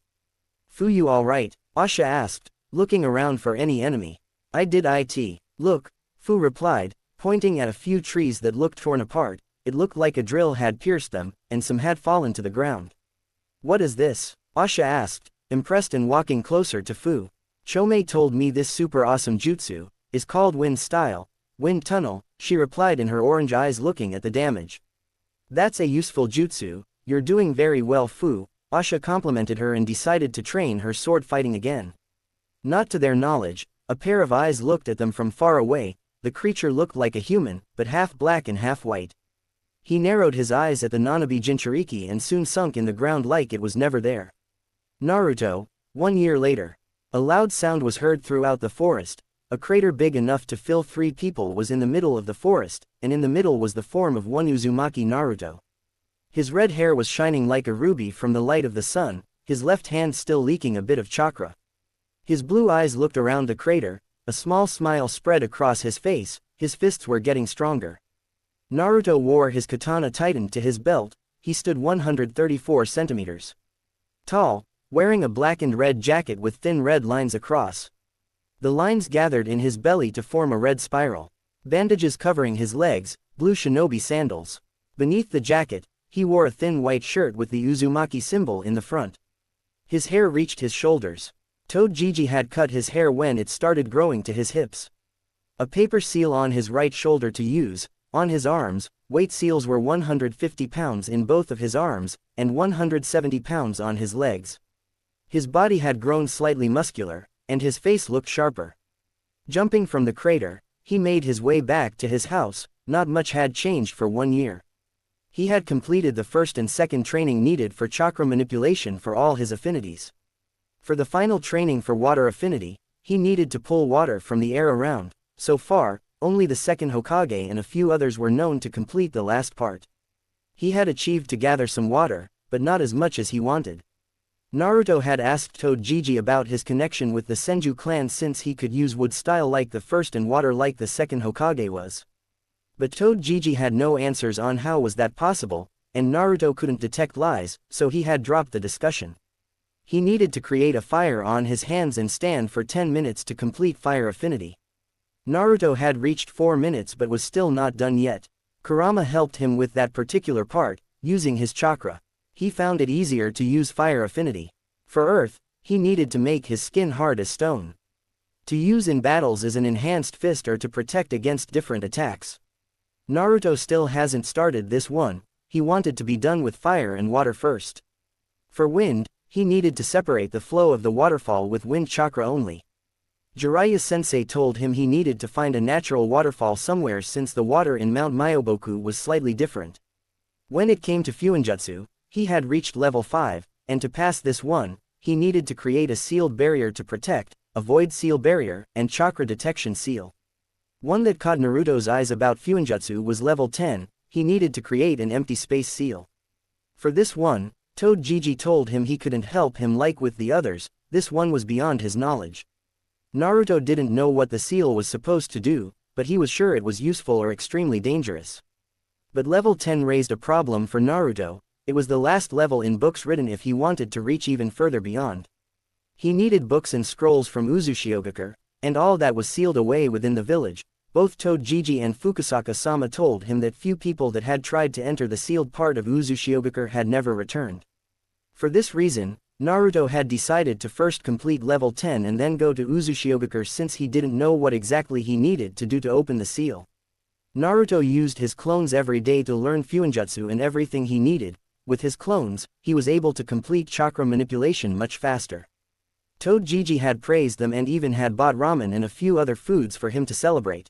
"Fu, you alright?" Asha asked, looking around for any enemy. "I did it. Look," Fu replied, pointing at a few trees that looked torn apart. It looked like a drill had pierced them, and some had fallen to the ground. "What is this?" Asha asked, impressed and walking closer to Fu. "Chomei told me this super awesome jutsu is called Wind Style, Wind Tunnel," she replied in her orange eyes looking at the damage. "That's a useful jutsu, you're doing very well Fu," Asha complimented her and decided to train her sword fighting again. Not to their knowledge, a pair of eyes looked at them from far away. The creature looked like a human, but half black and half white. He narrowed his eyes at the Nanabi Jinchuriki and soon sunk in the ground like it was never there. Naruto. 1 year later. A loud sound was heard throughout the forest. A crater big enough to fill 3 people was in the middle of the forest, and in the middle was the form of one Uzumaki Naruto. His red hair was shining like a ruby from the light of the sun, his left hand still leaking a bit of chakra. His blue eyes looked around the crater, a small smile spread across his face, his fists were getting stronger. Naruto wore his katana tightened to his belt. He stood 134 centimeters tall, wearing a black and red jacket with thin red lines across. The lines gathered in his belly to form a red spiral. Bandages covering his legs, blue shinobi sandals. Beneath the jacket, he wore a thin white shirt with the Uzumaki symbol in the front. His hair reached his shoulders. Toad-Jiji had cut his hair when it started growing to his hips. A paper seal on his right shoulder to use. On his arms, weight seals were 150 pounds in both of his arms, and 170 pounds on his legs. His body had grown slightly muscular, and his face looked sharper. Jumping from the crater, he made his way back to his house. Not much had changed for 1 year. He had completed the first and second training needed for chakra manipulation for all his affinities. For the final training for water affinity, he needed to pull water from the air around. So far, only the second Hokage and a few others were known to complete the last part. He had achieved to gather some water, but not as much as he wanted. Naruto had asked Toji about his connection with the Senju clan since he could use wood style like the first and water like the second Hokage was. But Toji had no answers on how was that possible, and Naruto couldn't detect lies, so he had dropped the discussion. He needed to create a fire on his hands and stand for 10 minutes to complete fire affinity. Naruto had reached 4 minutes but was still not done yet. Kurama helped him with that particular part, using his chakra. He found it easier to use fire affinity. For earth, he needed to make his skin hard as stone. To use in battles as an enhanced fist or to protect against different attacks. Naruto still hasn't started this one, he wanted to be done with fire and water first. For wind, he needed to separate the flow of the waterfall with wind chakra only. Jiraiya-sensei told him he needed to find a natural waterfall somewhere since the water in Mount Myoboku was slightly different. When it came to Fuinjutsu, he had reached level 5, and to pass this one, he needed to create a sealed barrier to protect, a void seal barrier, and chakra detection seal. One that caught Naruto's eyes about Fuinjutsu was level 10, he needed to create an empty space seal. For this one, Toji told him he couldn't help him like with the others, this one was beyond his knowledge. Naruto didn't know what the seal was supposed to do, but he was sure it was useful or extremely dangerous. But level 10 raised a problem for Naruto, it was the last level in books written if he wanted to reach even further beyond. He needed books and scrolls from Uzushiogakure, and all that was sealed away within the village. Both Toji and Fukusaka-sama told him that few people that had tried to enter the sealed part of Uzushiogakure had never returned. For this reason, Naruto had decided to first complete level 10 and then go to Uzushiogakure since he didn't know what exactly he needed to do to open the seal. Naruto used his clones every day to learn Fuinjutsu and everything he needed. With his clones, he was able to complete chakra manipulation much faster. Toji had praised them and even had bought ramen and a few other foods for him to celebrate.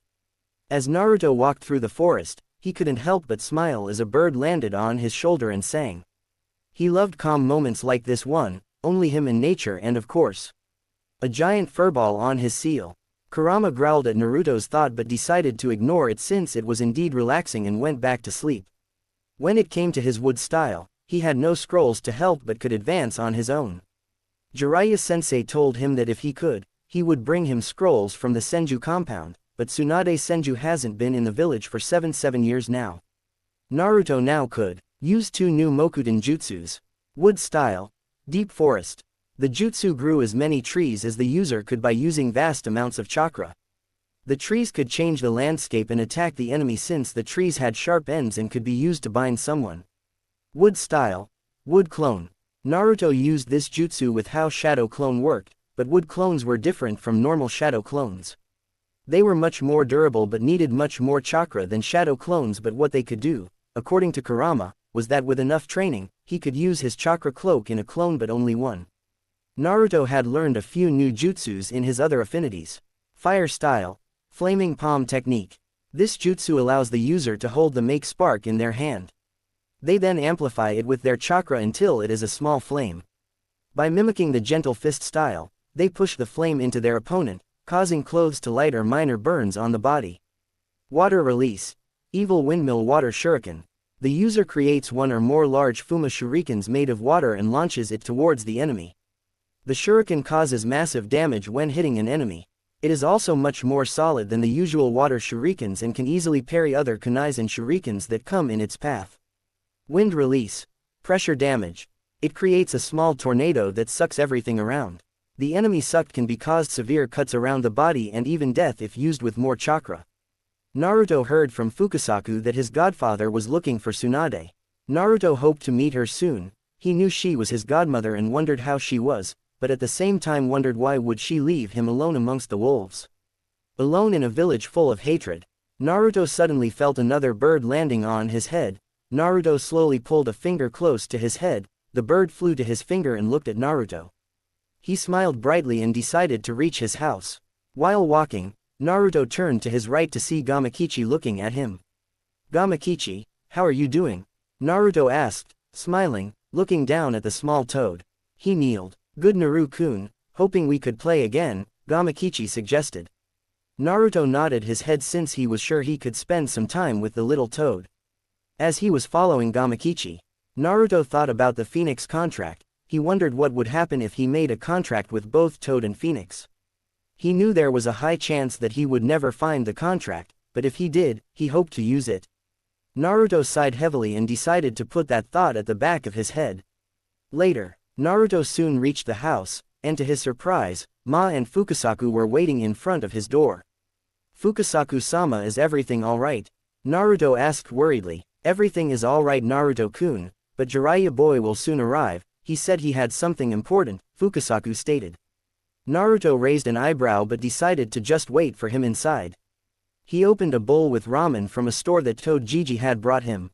As Naruto walked through the forest, he couldn't help but smile as a bird landed on his shoulder and sang. He loved calm moments like this one, only him and nature and of course, a giant furball on his seal. Kurama growled at Naruto's thought but decided to ignore it since it was indeed relaxing and went back to sleep. When it came to his wood style, he had no scrolls to help but could advance on his own. Jiraiya-sensei told him that if he could, he would bring him scrolls from the Senju compound, but Tsunade Senju hasn't been in the village for 7 years now. Naruto now could use 2 new Mokuten jutsus. Wood style, deep forest. The jutsu grew as many trees as the user could by using vast amounts of chakra. The trees could change the landscape and attack the enemy since the trees had sharp ends and could be used to bind someone. Wood style, wood clone. Naruto used this jutsu with how shadow clone worked, but wood clones were different from normal shadow clones. They were much more durable but needed much more chakra than shadow clones, but what they could do, according to Kurama, was that with enough training, he could use his chakra cloak in a clone but only one. Naruto had learned a few new jutsus in his other affinities. Fire style, flaming palm technique. This jutsu allows the user to hold the make spark in their hand. They then amplify it with their chakra until it is a small flame. By mimicking the gentle fist style, they push the flame into their opponent, causing clothes to light or minor burns on the body. Water release. Evil windmill water shuriken. The user creates one or more large Fuma shurikens made of water and launches it towards the enemy. The shuriken causes massive damage when hitting an enemy. It is also much more solid than the usual water shurikens and can easily parry other kunais and shurikens that come in its path. Wind release. Pressure damage. It creates a small tornado that sucks everything around. The enemy sucked can be caused severe cuts around the body and even death if used with more chakra. Naruto heard from Fukusaku that his godfather was looking for Tsunade. Naruto hoped to meet her soon. He knew she was his godmother and wondered how she was, but at the same time wondered why would she leave him alone amongst the wolves. Alone in a village full of hatred. Naruto suddenly felt another bird landing on his head. Naruto slowly pulled a finger close to his head. The bird flew to his finger and looked at Naruto. He smiled brightly and decided to reach his house. While walking, Naruto turned to his right to see Gamakichi looking at him. "Gamakichi, how are you doing?" Naruto asked, smiling, looking down at the small toad. He kneeled. "Good Naru-kun, hoping we could play again," Gamakichi suggested. Naruto nodded his head since he was sure he could spend some time with the little toad. As he was following Gamakichi, Naruto thought about the Phoenix contract. He wondered what would happen if he made a contract with both Toad and Phoenix. He knew there was a high chance that he would never find the contract, but if he did, he hoped to use it. Naruto sighed heavily and decided to put that thought at the back of his head. Later, Naruto soon reached the house, and to his surprise, Ma and Fukasaku were waiting in front of his door. "Fukasaku-sama, is everything alright?" Naruto asked worriedly. "Everything is alright, Naruto-kun, but Jiraiya boy will soon arrive. He said he had something important," Fukasaku stated. Naruto raised an eyebrow but decided to just wait for him inside. He opened a bowl with ramen from a store that Toad Gigi had brought him.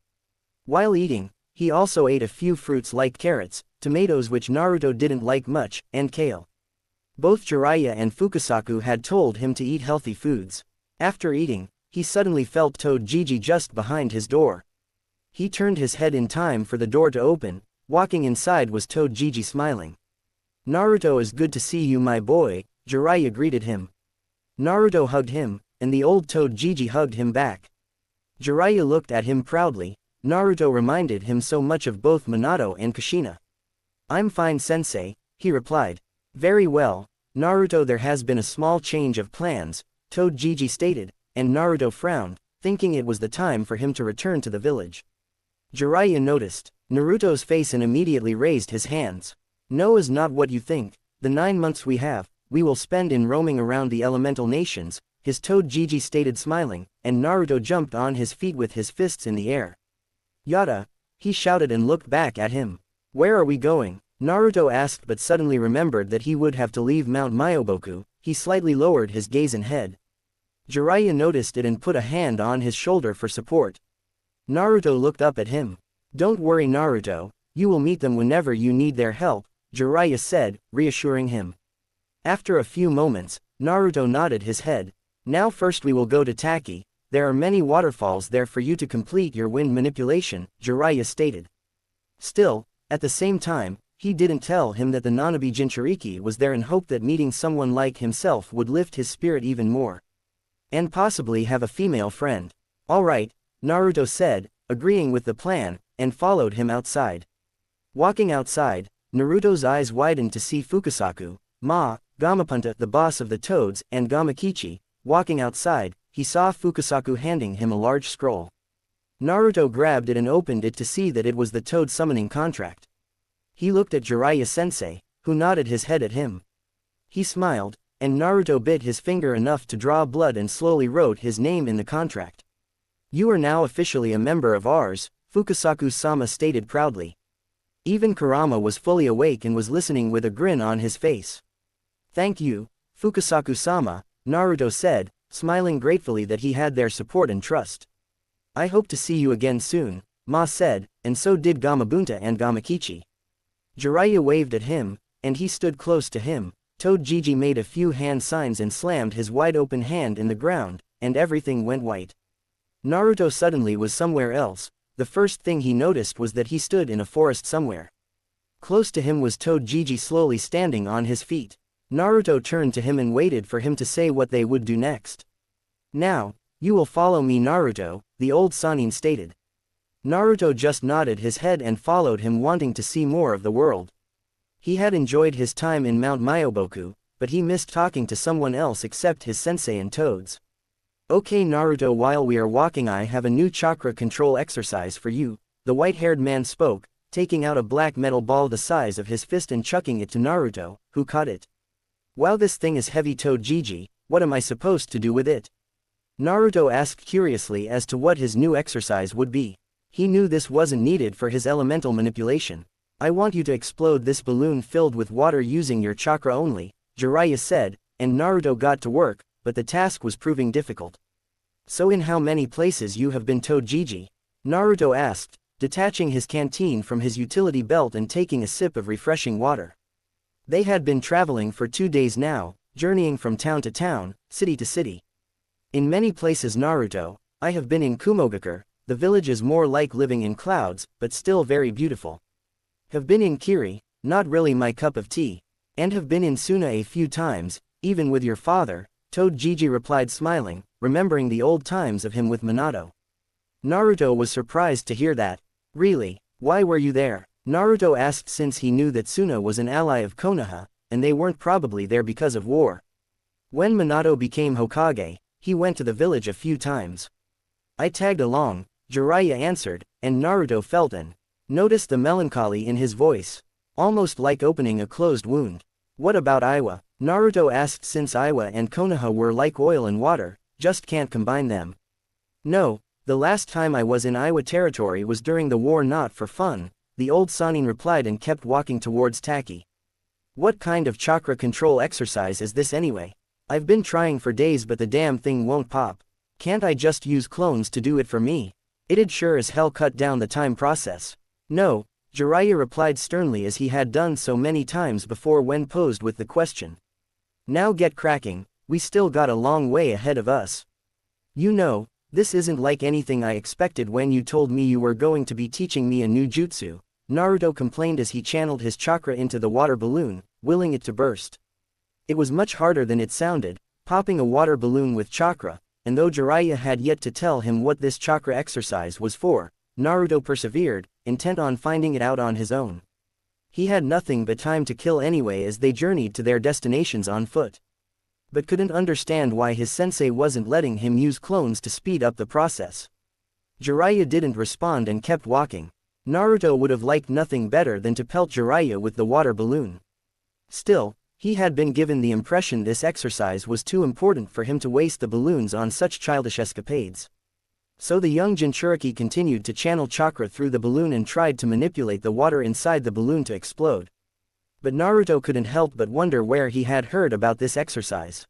While eating, he also ate a few fruits like carrots, tomatoes which Naruto didn't like much, and kale. Both Jiraiya and Fukasaku had told him to eat healthy foods. After eating, he suddenly felt Toad Gigi just behind his door. He turned his head in time for the door to open. Walking inside was Toad Gigi smiling. "Naruto, is good to see you, my boy," Jiraiya greeted him. Naruto hugged him, and the old Toad Gigi hugged him back. Jiraiya looked at him proudly. Naruto reminded him so much of both Minato and Kushina. "I'm fine, sensei," he replied. "Very well, Naruto, there has been a small change of plans," Toad Gigi stated, and Naruto frowned, thinking it was the time for him to return to the village. Jiraiya noticed Naruto's face and immediately raised his hands. "No, is not what you think. The 9 months we will spend in roaming around the elemental nations," his Toad Gigi stated smiling, and Naruto jumped on his feet with his fists in the air. "Yada!" he shouted and looked back at him. "Where are we going?" Naruto asked but suddenly remembered that he would have to leave Mount Myoboku. He slightly lowered his gaze and head. Jiraiya noticed it and put a hand on his shoulder for support. Naruto looked up at him. "Don't worry, Naruto, you will meet them whenever you need their help," Jiraiya said, reassuring him. After a few moments, Naruto nodded his head. "Now first we will go to Taki. There are many waterfalls there for you to complete your wind manipulation," Jiraiya stated. Still, at the same time, he didn't tell him that the Nanabi Jinchuriki was there in hope that meeting someone like himself would lift his spirit even more. And possibly have a female friend. "Alright," Naruto said, agreeing with the plan, and followed him outside. Walking outside, Naruto's eyes widened to see Fukasaku, Ma, Gamapunta, the boss of the Toads, and Gamakichi. Walking outside, he saw Fukasaku handing him a large scroll. Naruto grabbed it and opened it to see that it was the Toad summoning contract. He looked at Jiraiya-sensei, who nodded his head at him. He smiled, and Naruto bit his finger enough to draw blood and slowly wrote his name in the contract. "You are now officially a member of ours," Fukasaku-sama stated proudly. Even Kurama was fully awake and was listening with a grin on his face. "Thank you, Fukasaku-sama," Naruto said, smiling gratefully that he had their support and trust. "I hope to see you again soon," Ma said, and so did Gamabunta and Gamakichi. Jiraiya waved at him, and he stood close to him. Toad Gigi made a few hand signs and slammed his wide-open hand in the ground, and everything went white. Naruto suddenly was somewhere else. The first thing he noticed was that he stood in a forest somewhere. Close to him was Toad Gigi slowly standing on his feet. Naruto turned to him and waited for him to say what they would do next. "Now, you will follow me, Naruto," the old Sannin stated. Naruto just nodded his head and followed him, wanting to see more of the world. He had enjoyed his time in Mount Myoboku, but he missed talking to someone else except his sensei and Toads. "Okay, Naruto, while we are walking I have a new chakra control exercise for you," the white-haired man spoke, taking out a black metal ball the size of his fist and chucking it to Naruto, who caught it. "Wow, this thing is heavy, Toad Gigi, what am I supposed to do with it?" Naruto asked curiously as to what his new exercise would be. He knew this wasn't needed for his elemental manipulation. "I want you to explode this balloon filled with water using your chakra only," Jiraiya said, and Naruto got to work, but the task was proving difficult. "So in how many places you have been, Toad Gigi?" Naruto asked, detaching his canteen from his utility belt and taking a sip of refreshing water. They had been traveling for 2 days now, journeying from town to town, city to city. "In many places, Naruto. I have been in Kumogakure. The village is more like living in clouds, but still very beautiful. Have been in Kiri, not really my cup of tea. And have been in Suna a few times, even with your father," Toad Gigi replied smiling, remembering the old times of him with Minato. Naruto was surprised to hear that. Really, why were you there? Naruto asked since he knew that Suna was an ally of Konoha, and they weren't probably there because of war. When Minato became Hokage, he went to the village a few times. I tagged along, Jiraiya answered, and Naruto felt and noticed the melancholy in his voice. Almost like opening a closed wound. What about Iwa? Naruto asked since Iwa and Konoha were like oil and water, just can't combine them. No, the last time I was in Iwa territory was during the war, not for fun, the old Sannin replied and kept walking towards Taki. What kind of chakra control exercise is this anyway? I've been trying for days but the damn thing won't pop. Can't I just use clones to do it for me? It'd sure as hell cut down the time process. No, Jiraiya replied sternly as he had done so many times before when posed with the question. Now get cracking, we still got a long way ahead of us. You know, this isn't like anything I expected when you told me you were going to be teaching me a new jutsu, Naruto complained as he channeled his chakra into the water balloon, willing it to burst. It was much harder than it sounded, popping a water balloon with chakra, and though Jiraiya had yet to tell him what this chakra exercise was for, Naruto persevered, intent on finding it out on his own. He had nothing but time to kill anyway as they journeyed to their destinations on foot. But couldn't understand why his sensei wasn't letting him use clones to speed up the process. Jiraiya didn't respond and kept walking. Naruto would have liked nothing better than to pelt Jiraiya with the water balloon. Still, he had been given the impression this exercise was too important for him to waste the balloons on such childish escapades. So the young Jinchuriki continued to channel chakra through the balloon and tried to manipulate the water inside the balloon to explode. But Naruto couldn't help but wonder where he had heard about this exercise.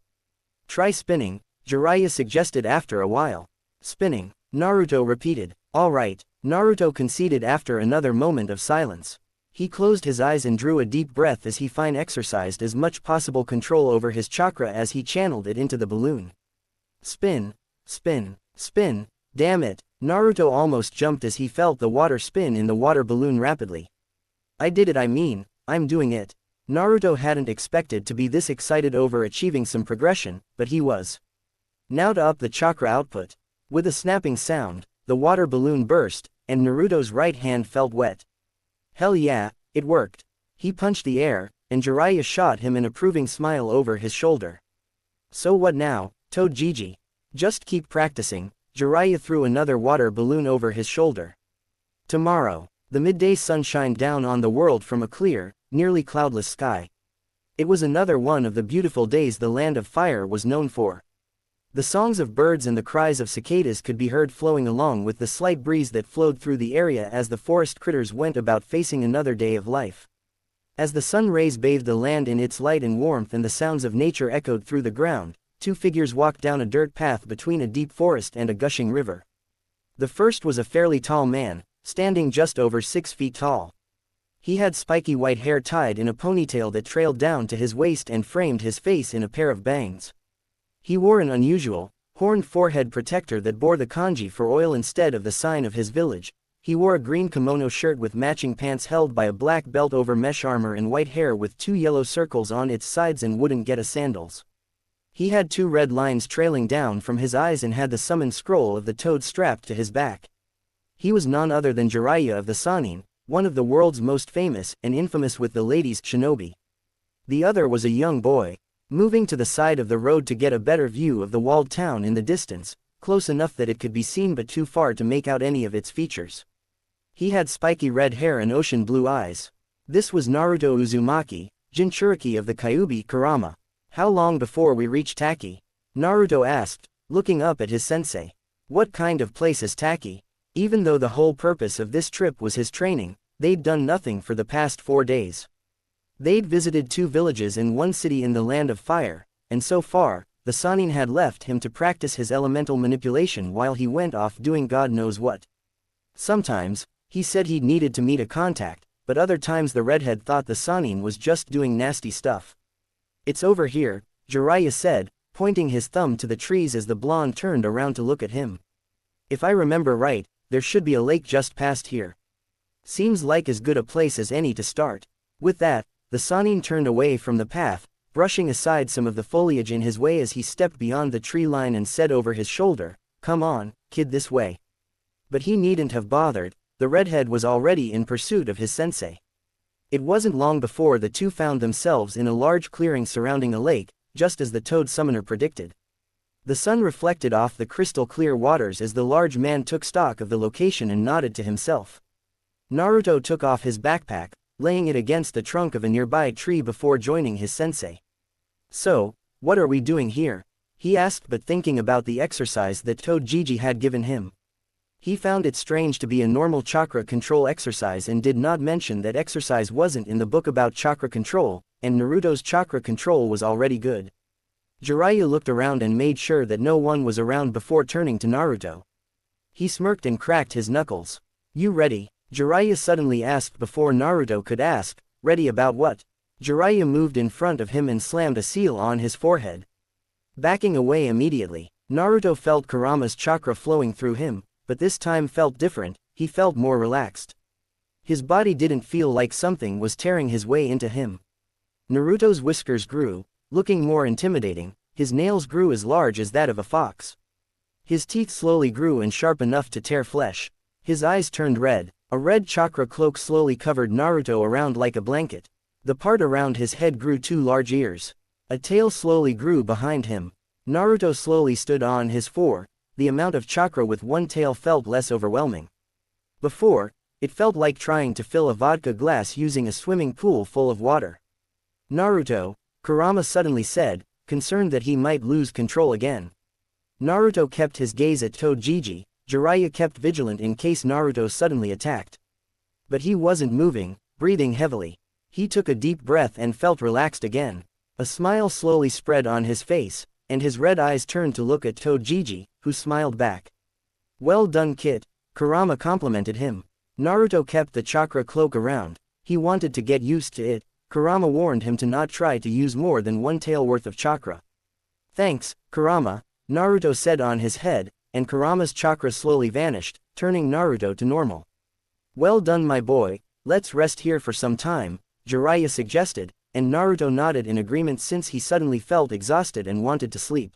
Try spinning, Jiraiya suggested after a while. Spinning, Naruto repeated. Alright, Naruto conceded after another moment of silence. He closed his eyes and drew a deep breath as he exercised as much possible control over his chakra as he channeled it into the balloon. Spin, spin, spin, damn it, Naruto almost jumped as he felt the water spin in the water balloon rapidly. I did it, I'm doing it. Naruto hadn't expected to be this excited over achieving some progression, but he was. Now to up the chakra output. With a snapping sound, the water balloon burst, and Naruto's right hand felt wet. Hell yeah, it worked. He punched the air, and Jiraiya shot him an approving smile over his shoulder. So what now, Toad Gigi? Just keep practicing, Jiraiya threw another water balloon over his shoulder. Tomorrow, the midday sun shined down on the world from a clear, nearly cloudless sky. It was another one of the beautiful days the land of fire was known for. The songs of birds and the cries of cicadas could be heard flowing along with the slight breeze that flowed through the area as the forest critters went about facing another day of life. As the sun rays bathed the land in its light and warmth and the sounds of nature echoed through the ground, two figures walked down a dirt path between a deep forest and a gushing river. The first was a fairly tall man, standing just over 6 feet tall. He had spiky white hair tied in a ponytail that trailed down to his waist and framed his face in a pair of bangs. He wore an unusual, horned forehead protector that bore the kanji for oil instead of the sign of his village. He wore a green kimono shirt with matching pants held by a black belt over mesh armor and white hair with 2 yellow circles on its sides and wooden geta sandals. He had 2 red lines trailing down from his eyes and had the summon scroll of the toad strapped to his back. He was none other than Jiraiya of the Sannin, one of the world's most famous and infamous with the ladies shinobi. The other was a young boy, moving to the side of the road to get a better view of the walled town in the distance, close enough that it could be seen but too far to make out any of its features. He had spiky red hair and ocean blue eyes. This was Naruto Uzumaki, Jinchuriki of the Kyuubi Kurama. How long before we reach Taki? Naruto asked, looking up at his sensei. What kind of place is Taki? Even though the whole purpose of this trip was his training, they'd done nothing for the past 4 days. They'd visited 2 villages and 1 city in the land of fire, and so far, the Sannin had left him to practice his elemental manipulation while he went off doing God knows what. Sometimes, he said he needed to meet a contact, but other times the redhead thought the Sannin was just doing nasty stuff. It's over here, Jiraiya said, pointing his thumb to the trees as the blonde turned around to look at him. If I remember right, there should be a lake just past here. Seems like as good a place as any to start. With that, the Sannin turned away from the path, brushing aside some of the foliage in his way as he stepped beyond the tree line and said over his shoulder, "Come on, kid, this way." But he needn't have bothered, the redhead was already in pursuit of his sensei. It wasn't long before the two found themselves in a large clearing surrounding a lake, just as the toad summoner predicted. The sun reflected off the crystal-clear waters as the large man took stock of the location and nodded to himself. Naruto took off his backpack, laying it against the trunk of a nearby tree before joining his sensei. "So, what are we doing here?" he asked, but thinking about the exercise that Toad Gigi had given him. He found it strange to be a normal chakra control exercise and did not mention that exercise wasn't in the book about chakra control, and Naruto's chakra control was already good. Jiraiya looked around and made sure that no one was around before turning to Naruto. He smirked and cracked his knuckles. "You ready?" Jiraiya suddenly asked before Naruto could ask, "Ready about what?" Jiraiya moved in front of him and slammed a seal on his forehead. Backing away immediately, Naruto felt Kurama's chakra flowing through him, but this time felt different, he felt more relaxed. His body didn't feel like something was tearing his way into him. Naruto's whiskers grew, looking more intimidating, his nails grew as large as that of a fox. His teeth slowly grew and sharp enough to tear flesh. His eyes turned red. A red chakra cloak slowly covered Naruto around like a blanket. The part around his head grew 2 large ears. A tail slowly grew behind him. Naruto slowly stood on his 4. The amount of chakra with one tail felt less overwhelming. Before, it felt like trying to fill a vodka glass using a swimming pool full of water. "Naruto," Kurama suddenly said, concerned that he might lose control again. Naruto kept his gaze at Toad Gigi. Jiraiya kept vigilant in case Naruto suddenly attacked. But he wasn't moving, breathing heavily. He took a deep breath and felt relaxed again. A smile slowly spread on his face, and his red eyes turned to look at Toad Gigi, who smiled back. "Well done, kid," Kurama complimented him. Naruto kept the chakra cloak around. He wanted to get used to it. Kurama warned him to not try to use more than 1 tael worth of chakra. "Thanks, Kurama," Naruto said on his head, and Kurama's chakra slowly vanished, turning Naruto to normal. "Well done, my boy, let's rest here for some time," Jiraiya suggested, and Naruto nodded in agreement since he suddenly felt exhausted and wanted to sleep.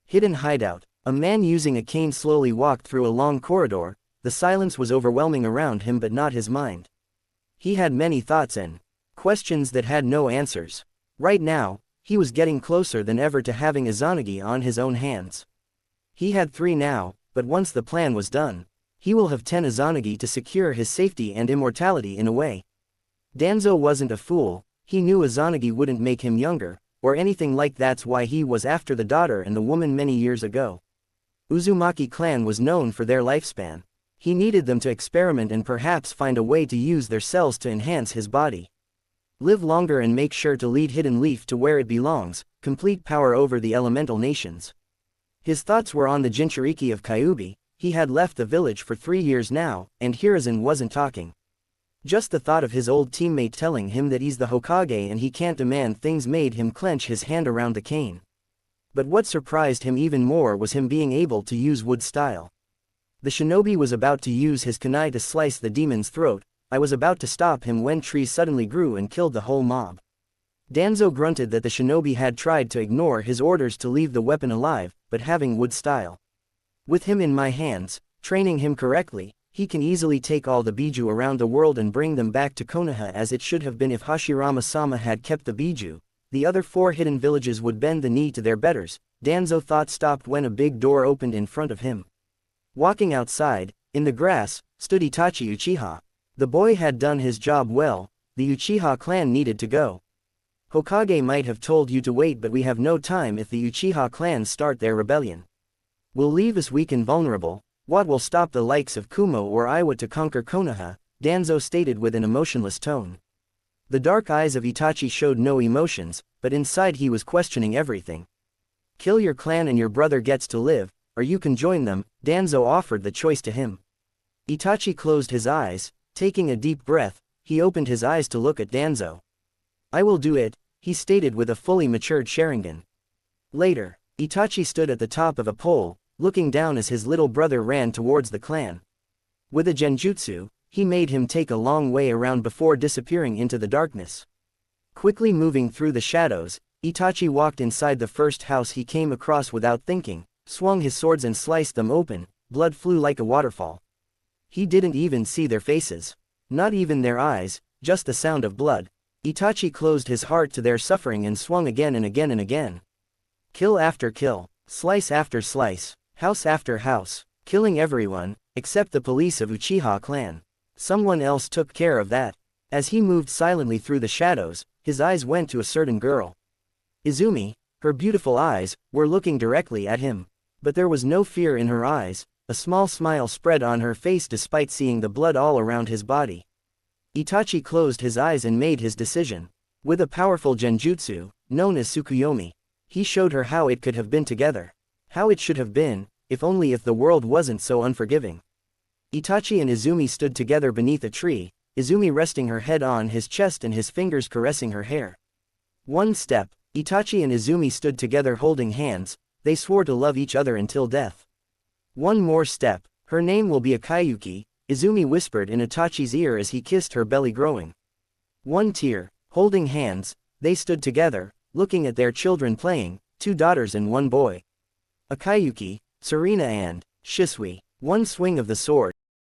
Hidden hideout. A man using a cane slowly walked through a long corridor. The silence was overwhelming around him but not his mind. He had many thoughts and questions that had no answers. Right now, he was getting closer than ever to having Izanagi on his own hands. He had 3 now, but once the plan was done, he will have 10 Izanagi to secure his safety and immortality in a way. Danzo wasn't a fool, he knew Izanagi wouldn't make him younger, or anything like that's why he was after the daughter and the woman many years ago. Uzumaki clan was known for their lifespan. He needed them to experiment and perhaps find a way to use their cells to enhance his body. Live longer and make sure to lead Hidden Leaf to where it belongs, complete power over the elemental nations. His thoughts were on the Jinchuriki of Kyuubi. He had left the village for 3 years now, and Hiruzen wasn't talking. Just the thought of his old teammate telling him that he's the Hokage and he can't demand things made him clench his hand around the cane. But what surprised him even more was him being able to use wood style. The shinobi was about to use his kunai to slice the demon's throat. I was about to stop him when trees suddenly grew and killed the whole mob. Danzo grunted that the shinobi had tried to ignore his orders to leave the weapon alive, but having wood style. With him in my hands, training him correctly, he can easily take all the Biju around the world and bring them back to Konoha as it should have been if Hashirama-sama had kept the Biju. The other 4 hidden villages would bend the knee to their betters. Danzo thought stopped when a big door opened in front of him. Walking outside, in the grass, stood Itachi Uchiha. The boy had done his job well, the Uchiha clan needed to go. Hokage might have told you to wait, but we have no time if the Uchiha clan start their rebellion. Will leave us weak and vulnerable. What will stop the likes of Kumo or Iwa to conquer Konoha? Danzo stated with an emotionless tone. The dark eyes of Itachi showed no emotions, but inside he was questioning everything. Kill your clan and your brother gets to live, or you can join them. Danzo offered the choice to him. Itachi closed his eyes, taking a deep breath. He opened his eyes to look at Danzo. I will do it, he stated with a fully matured Sharingan. Later, Itachi stood at the top of a pole, looking down as his little brother ran towards the clan. With a genjutsu, he made him take a long way around before disappearing into the darkness. Quickly moving through the shadows, Itachi walked inside the first house he came across without thinking, swung his swords and sliced them open. Blood flew like a waterfall. He didn't even see their faces. Not even their eyes, just the sound of blood. Itachi closed his heart to their suffering and swung again and again and again. Kill after kill, slice after slice, house after house, killing everyone, except the police of Uchiha clan. Someone else took care of that. As he moved silently through the shadows, his eyes went to a certain girl. Izumi, her beautiful eyes, were looking directly at him. But there was no fear in her eyes. A small smile spread on her face despite seeing the blood all around his body. Itachi closed his eyes and made his decision. With a powerful genjutsu, known as Tsukuyomi, he showed her how it could have been together. How it should have been, if only if the world wasn't so unforgiving. Itachi and Izumi stood together beneath a tree, Izumi resting her head on his chest and his fingers caressing her hair. One step, Itachi and Izumi stood together holding hands, they swore to love each other until death. One more step, her name will be Akayuki, Izumi whispered in Itachi's ear as he kissed her belly growing. One tear, holding hands, they stood together, looking at their children playing, 2 daughters and 1 boy. Akayuki, Serena and Shisui. One swing of the sword,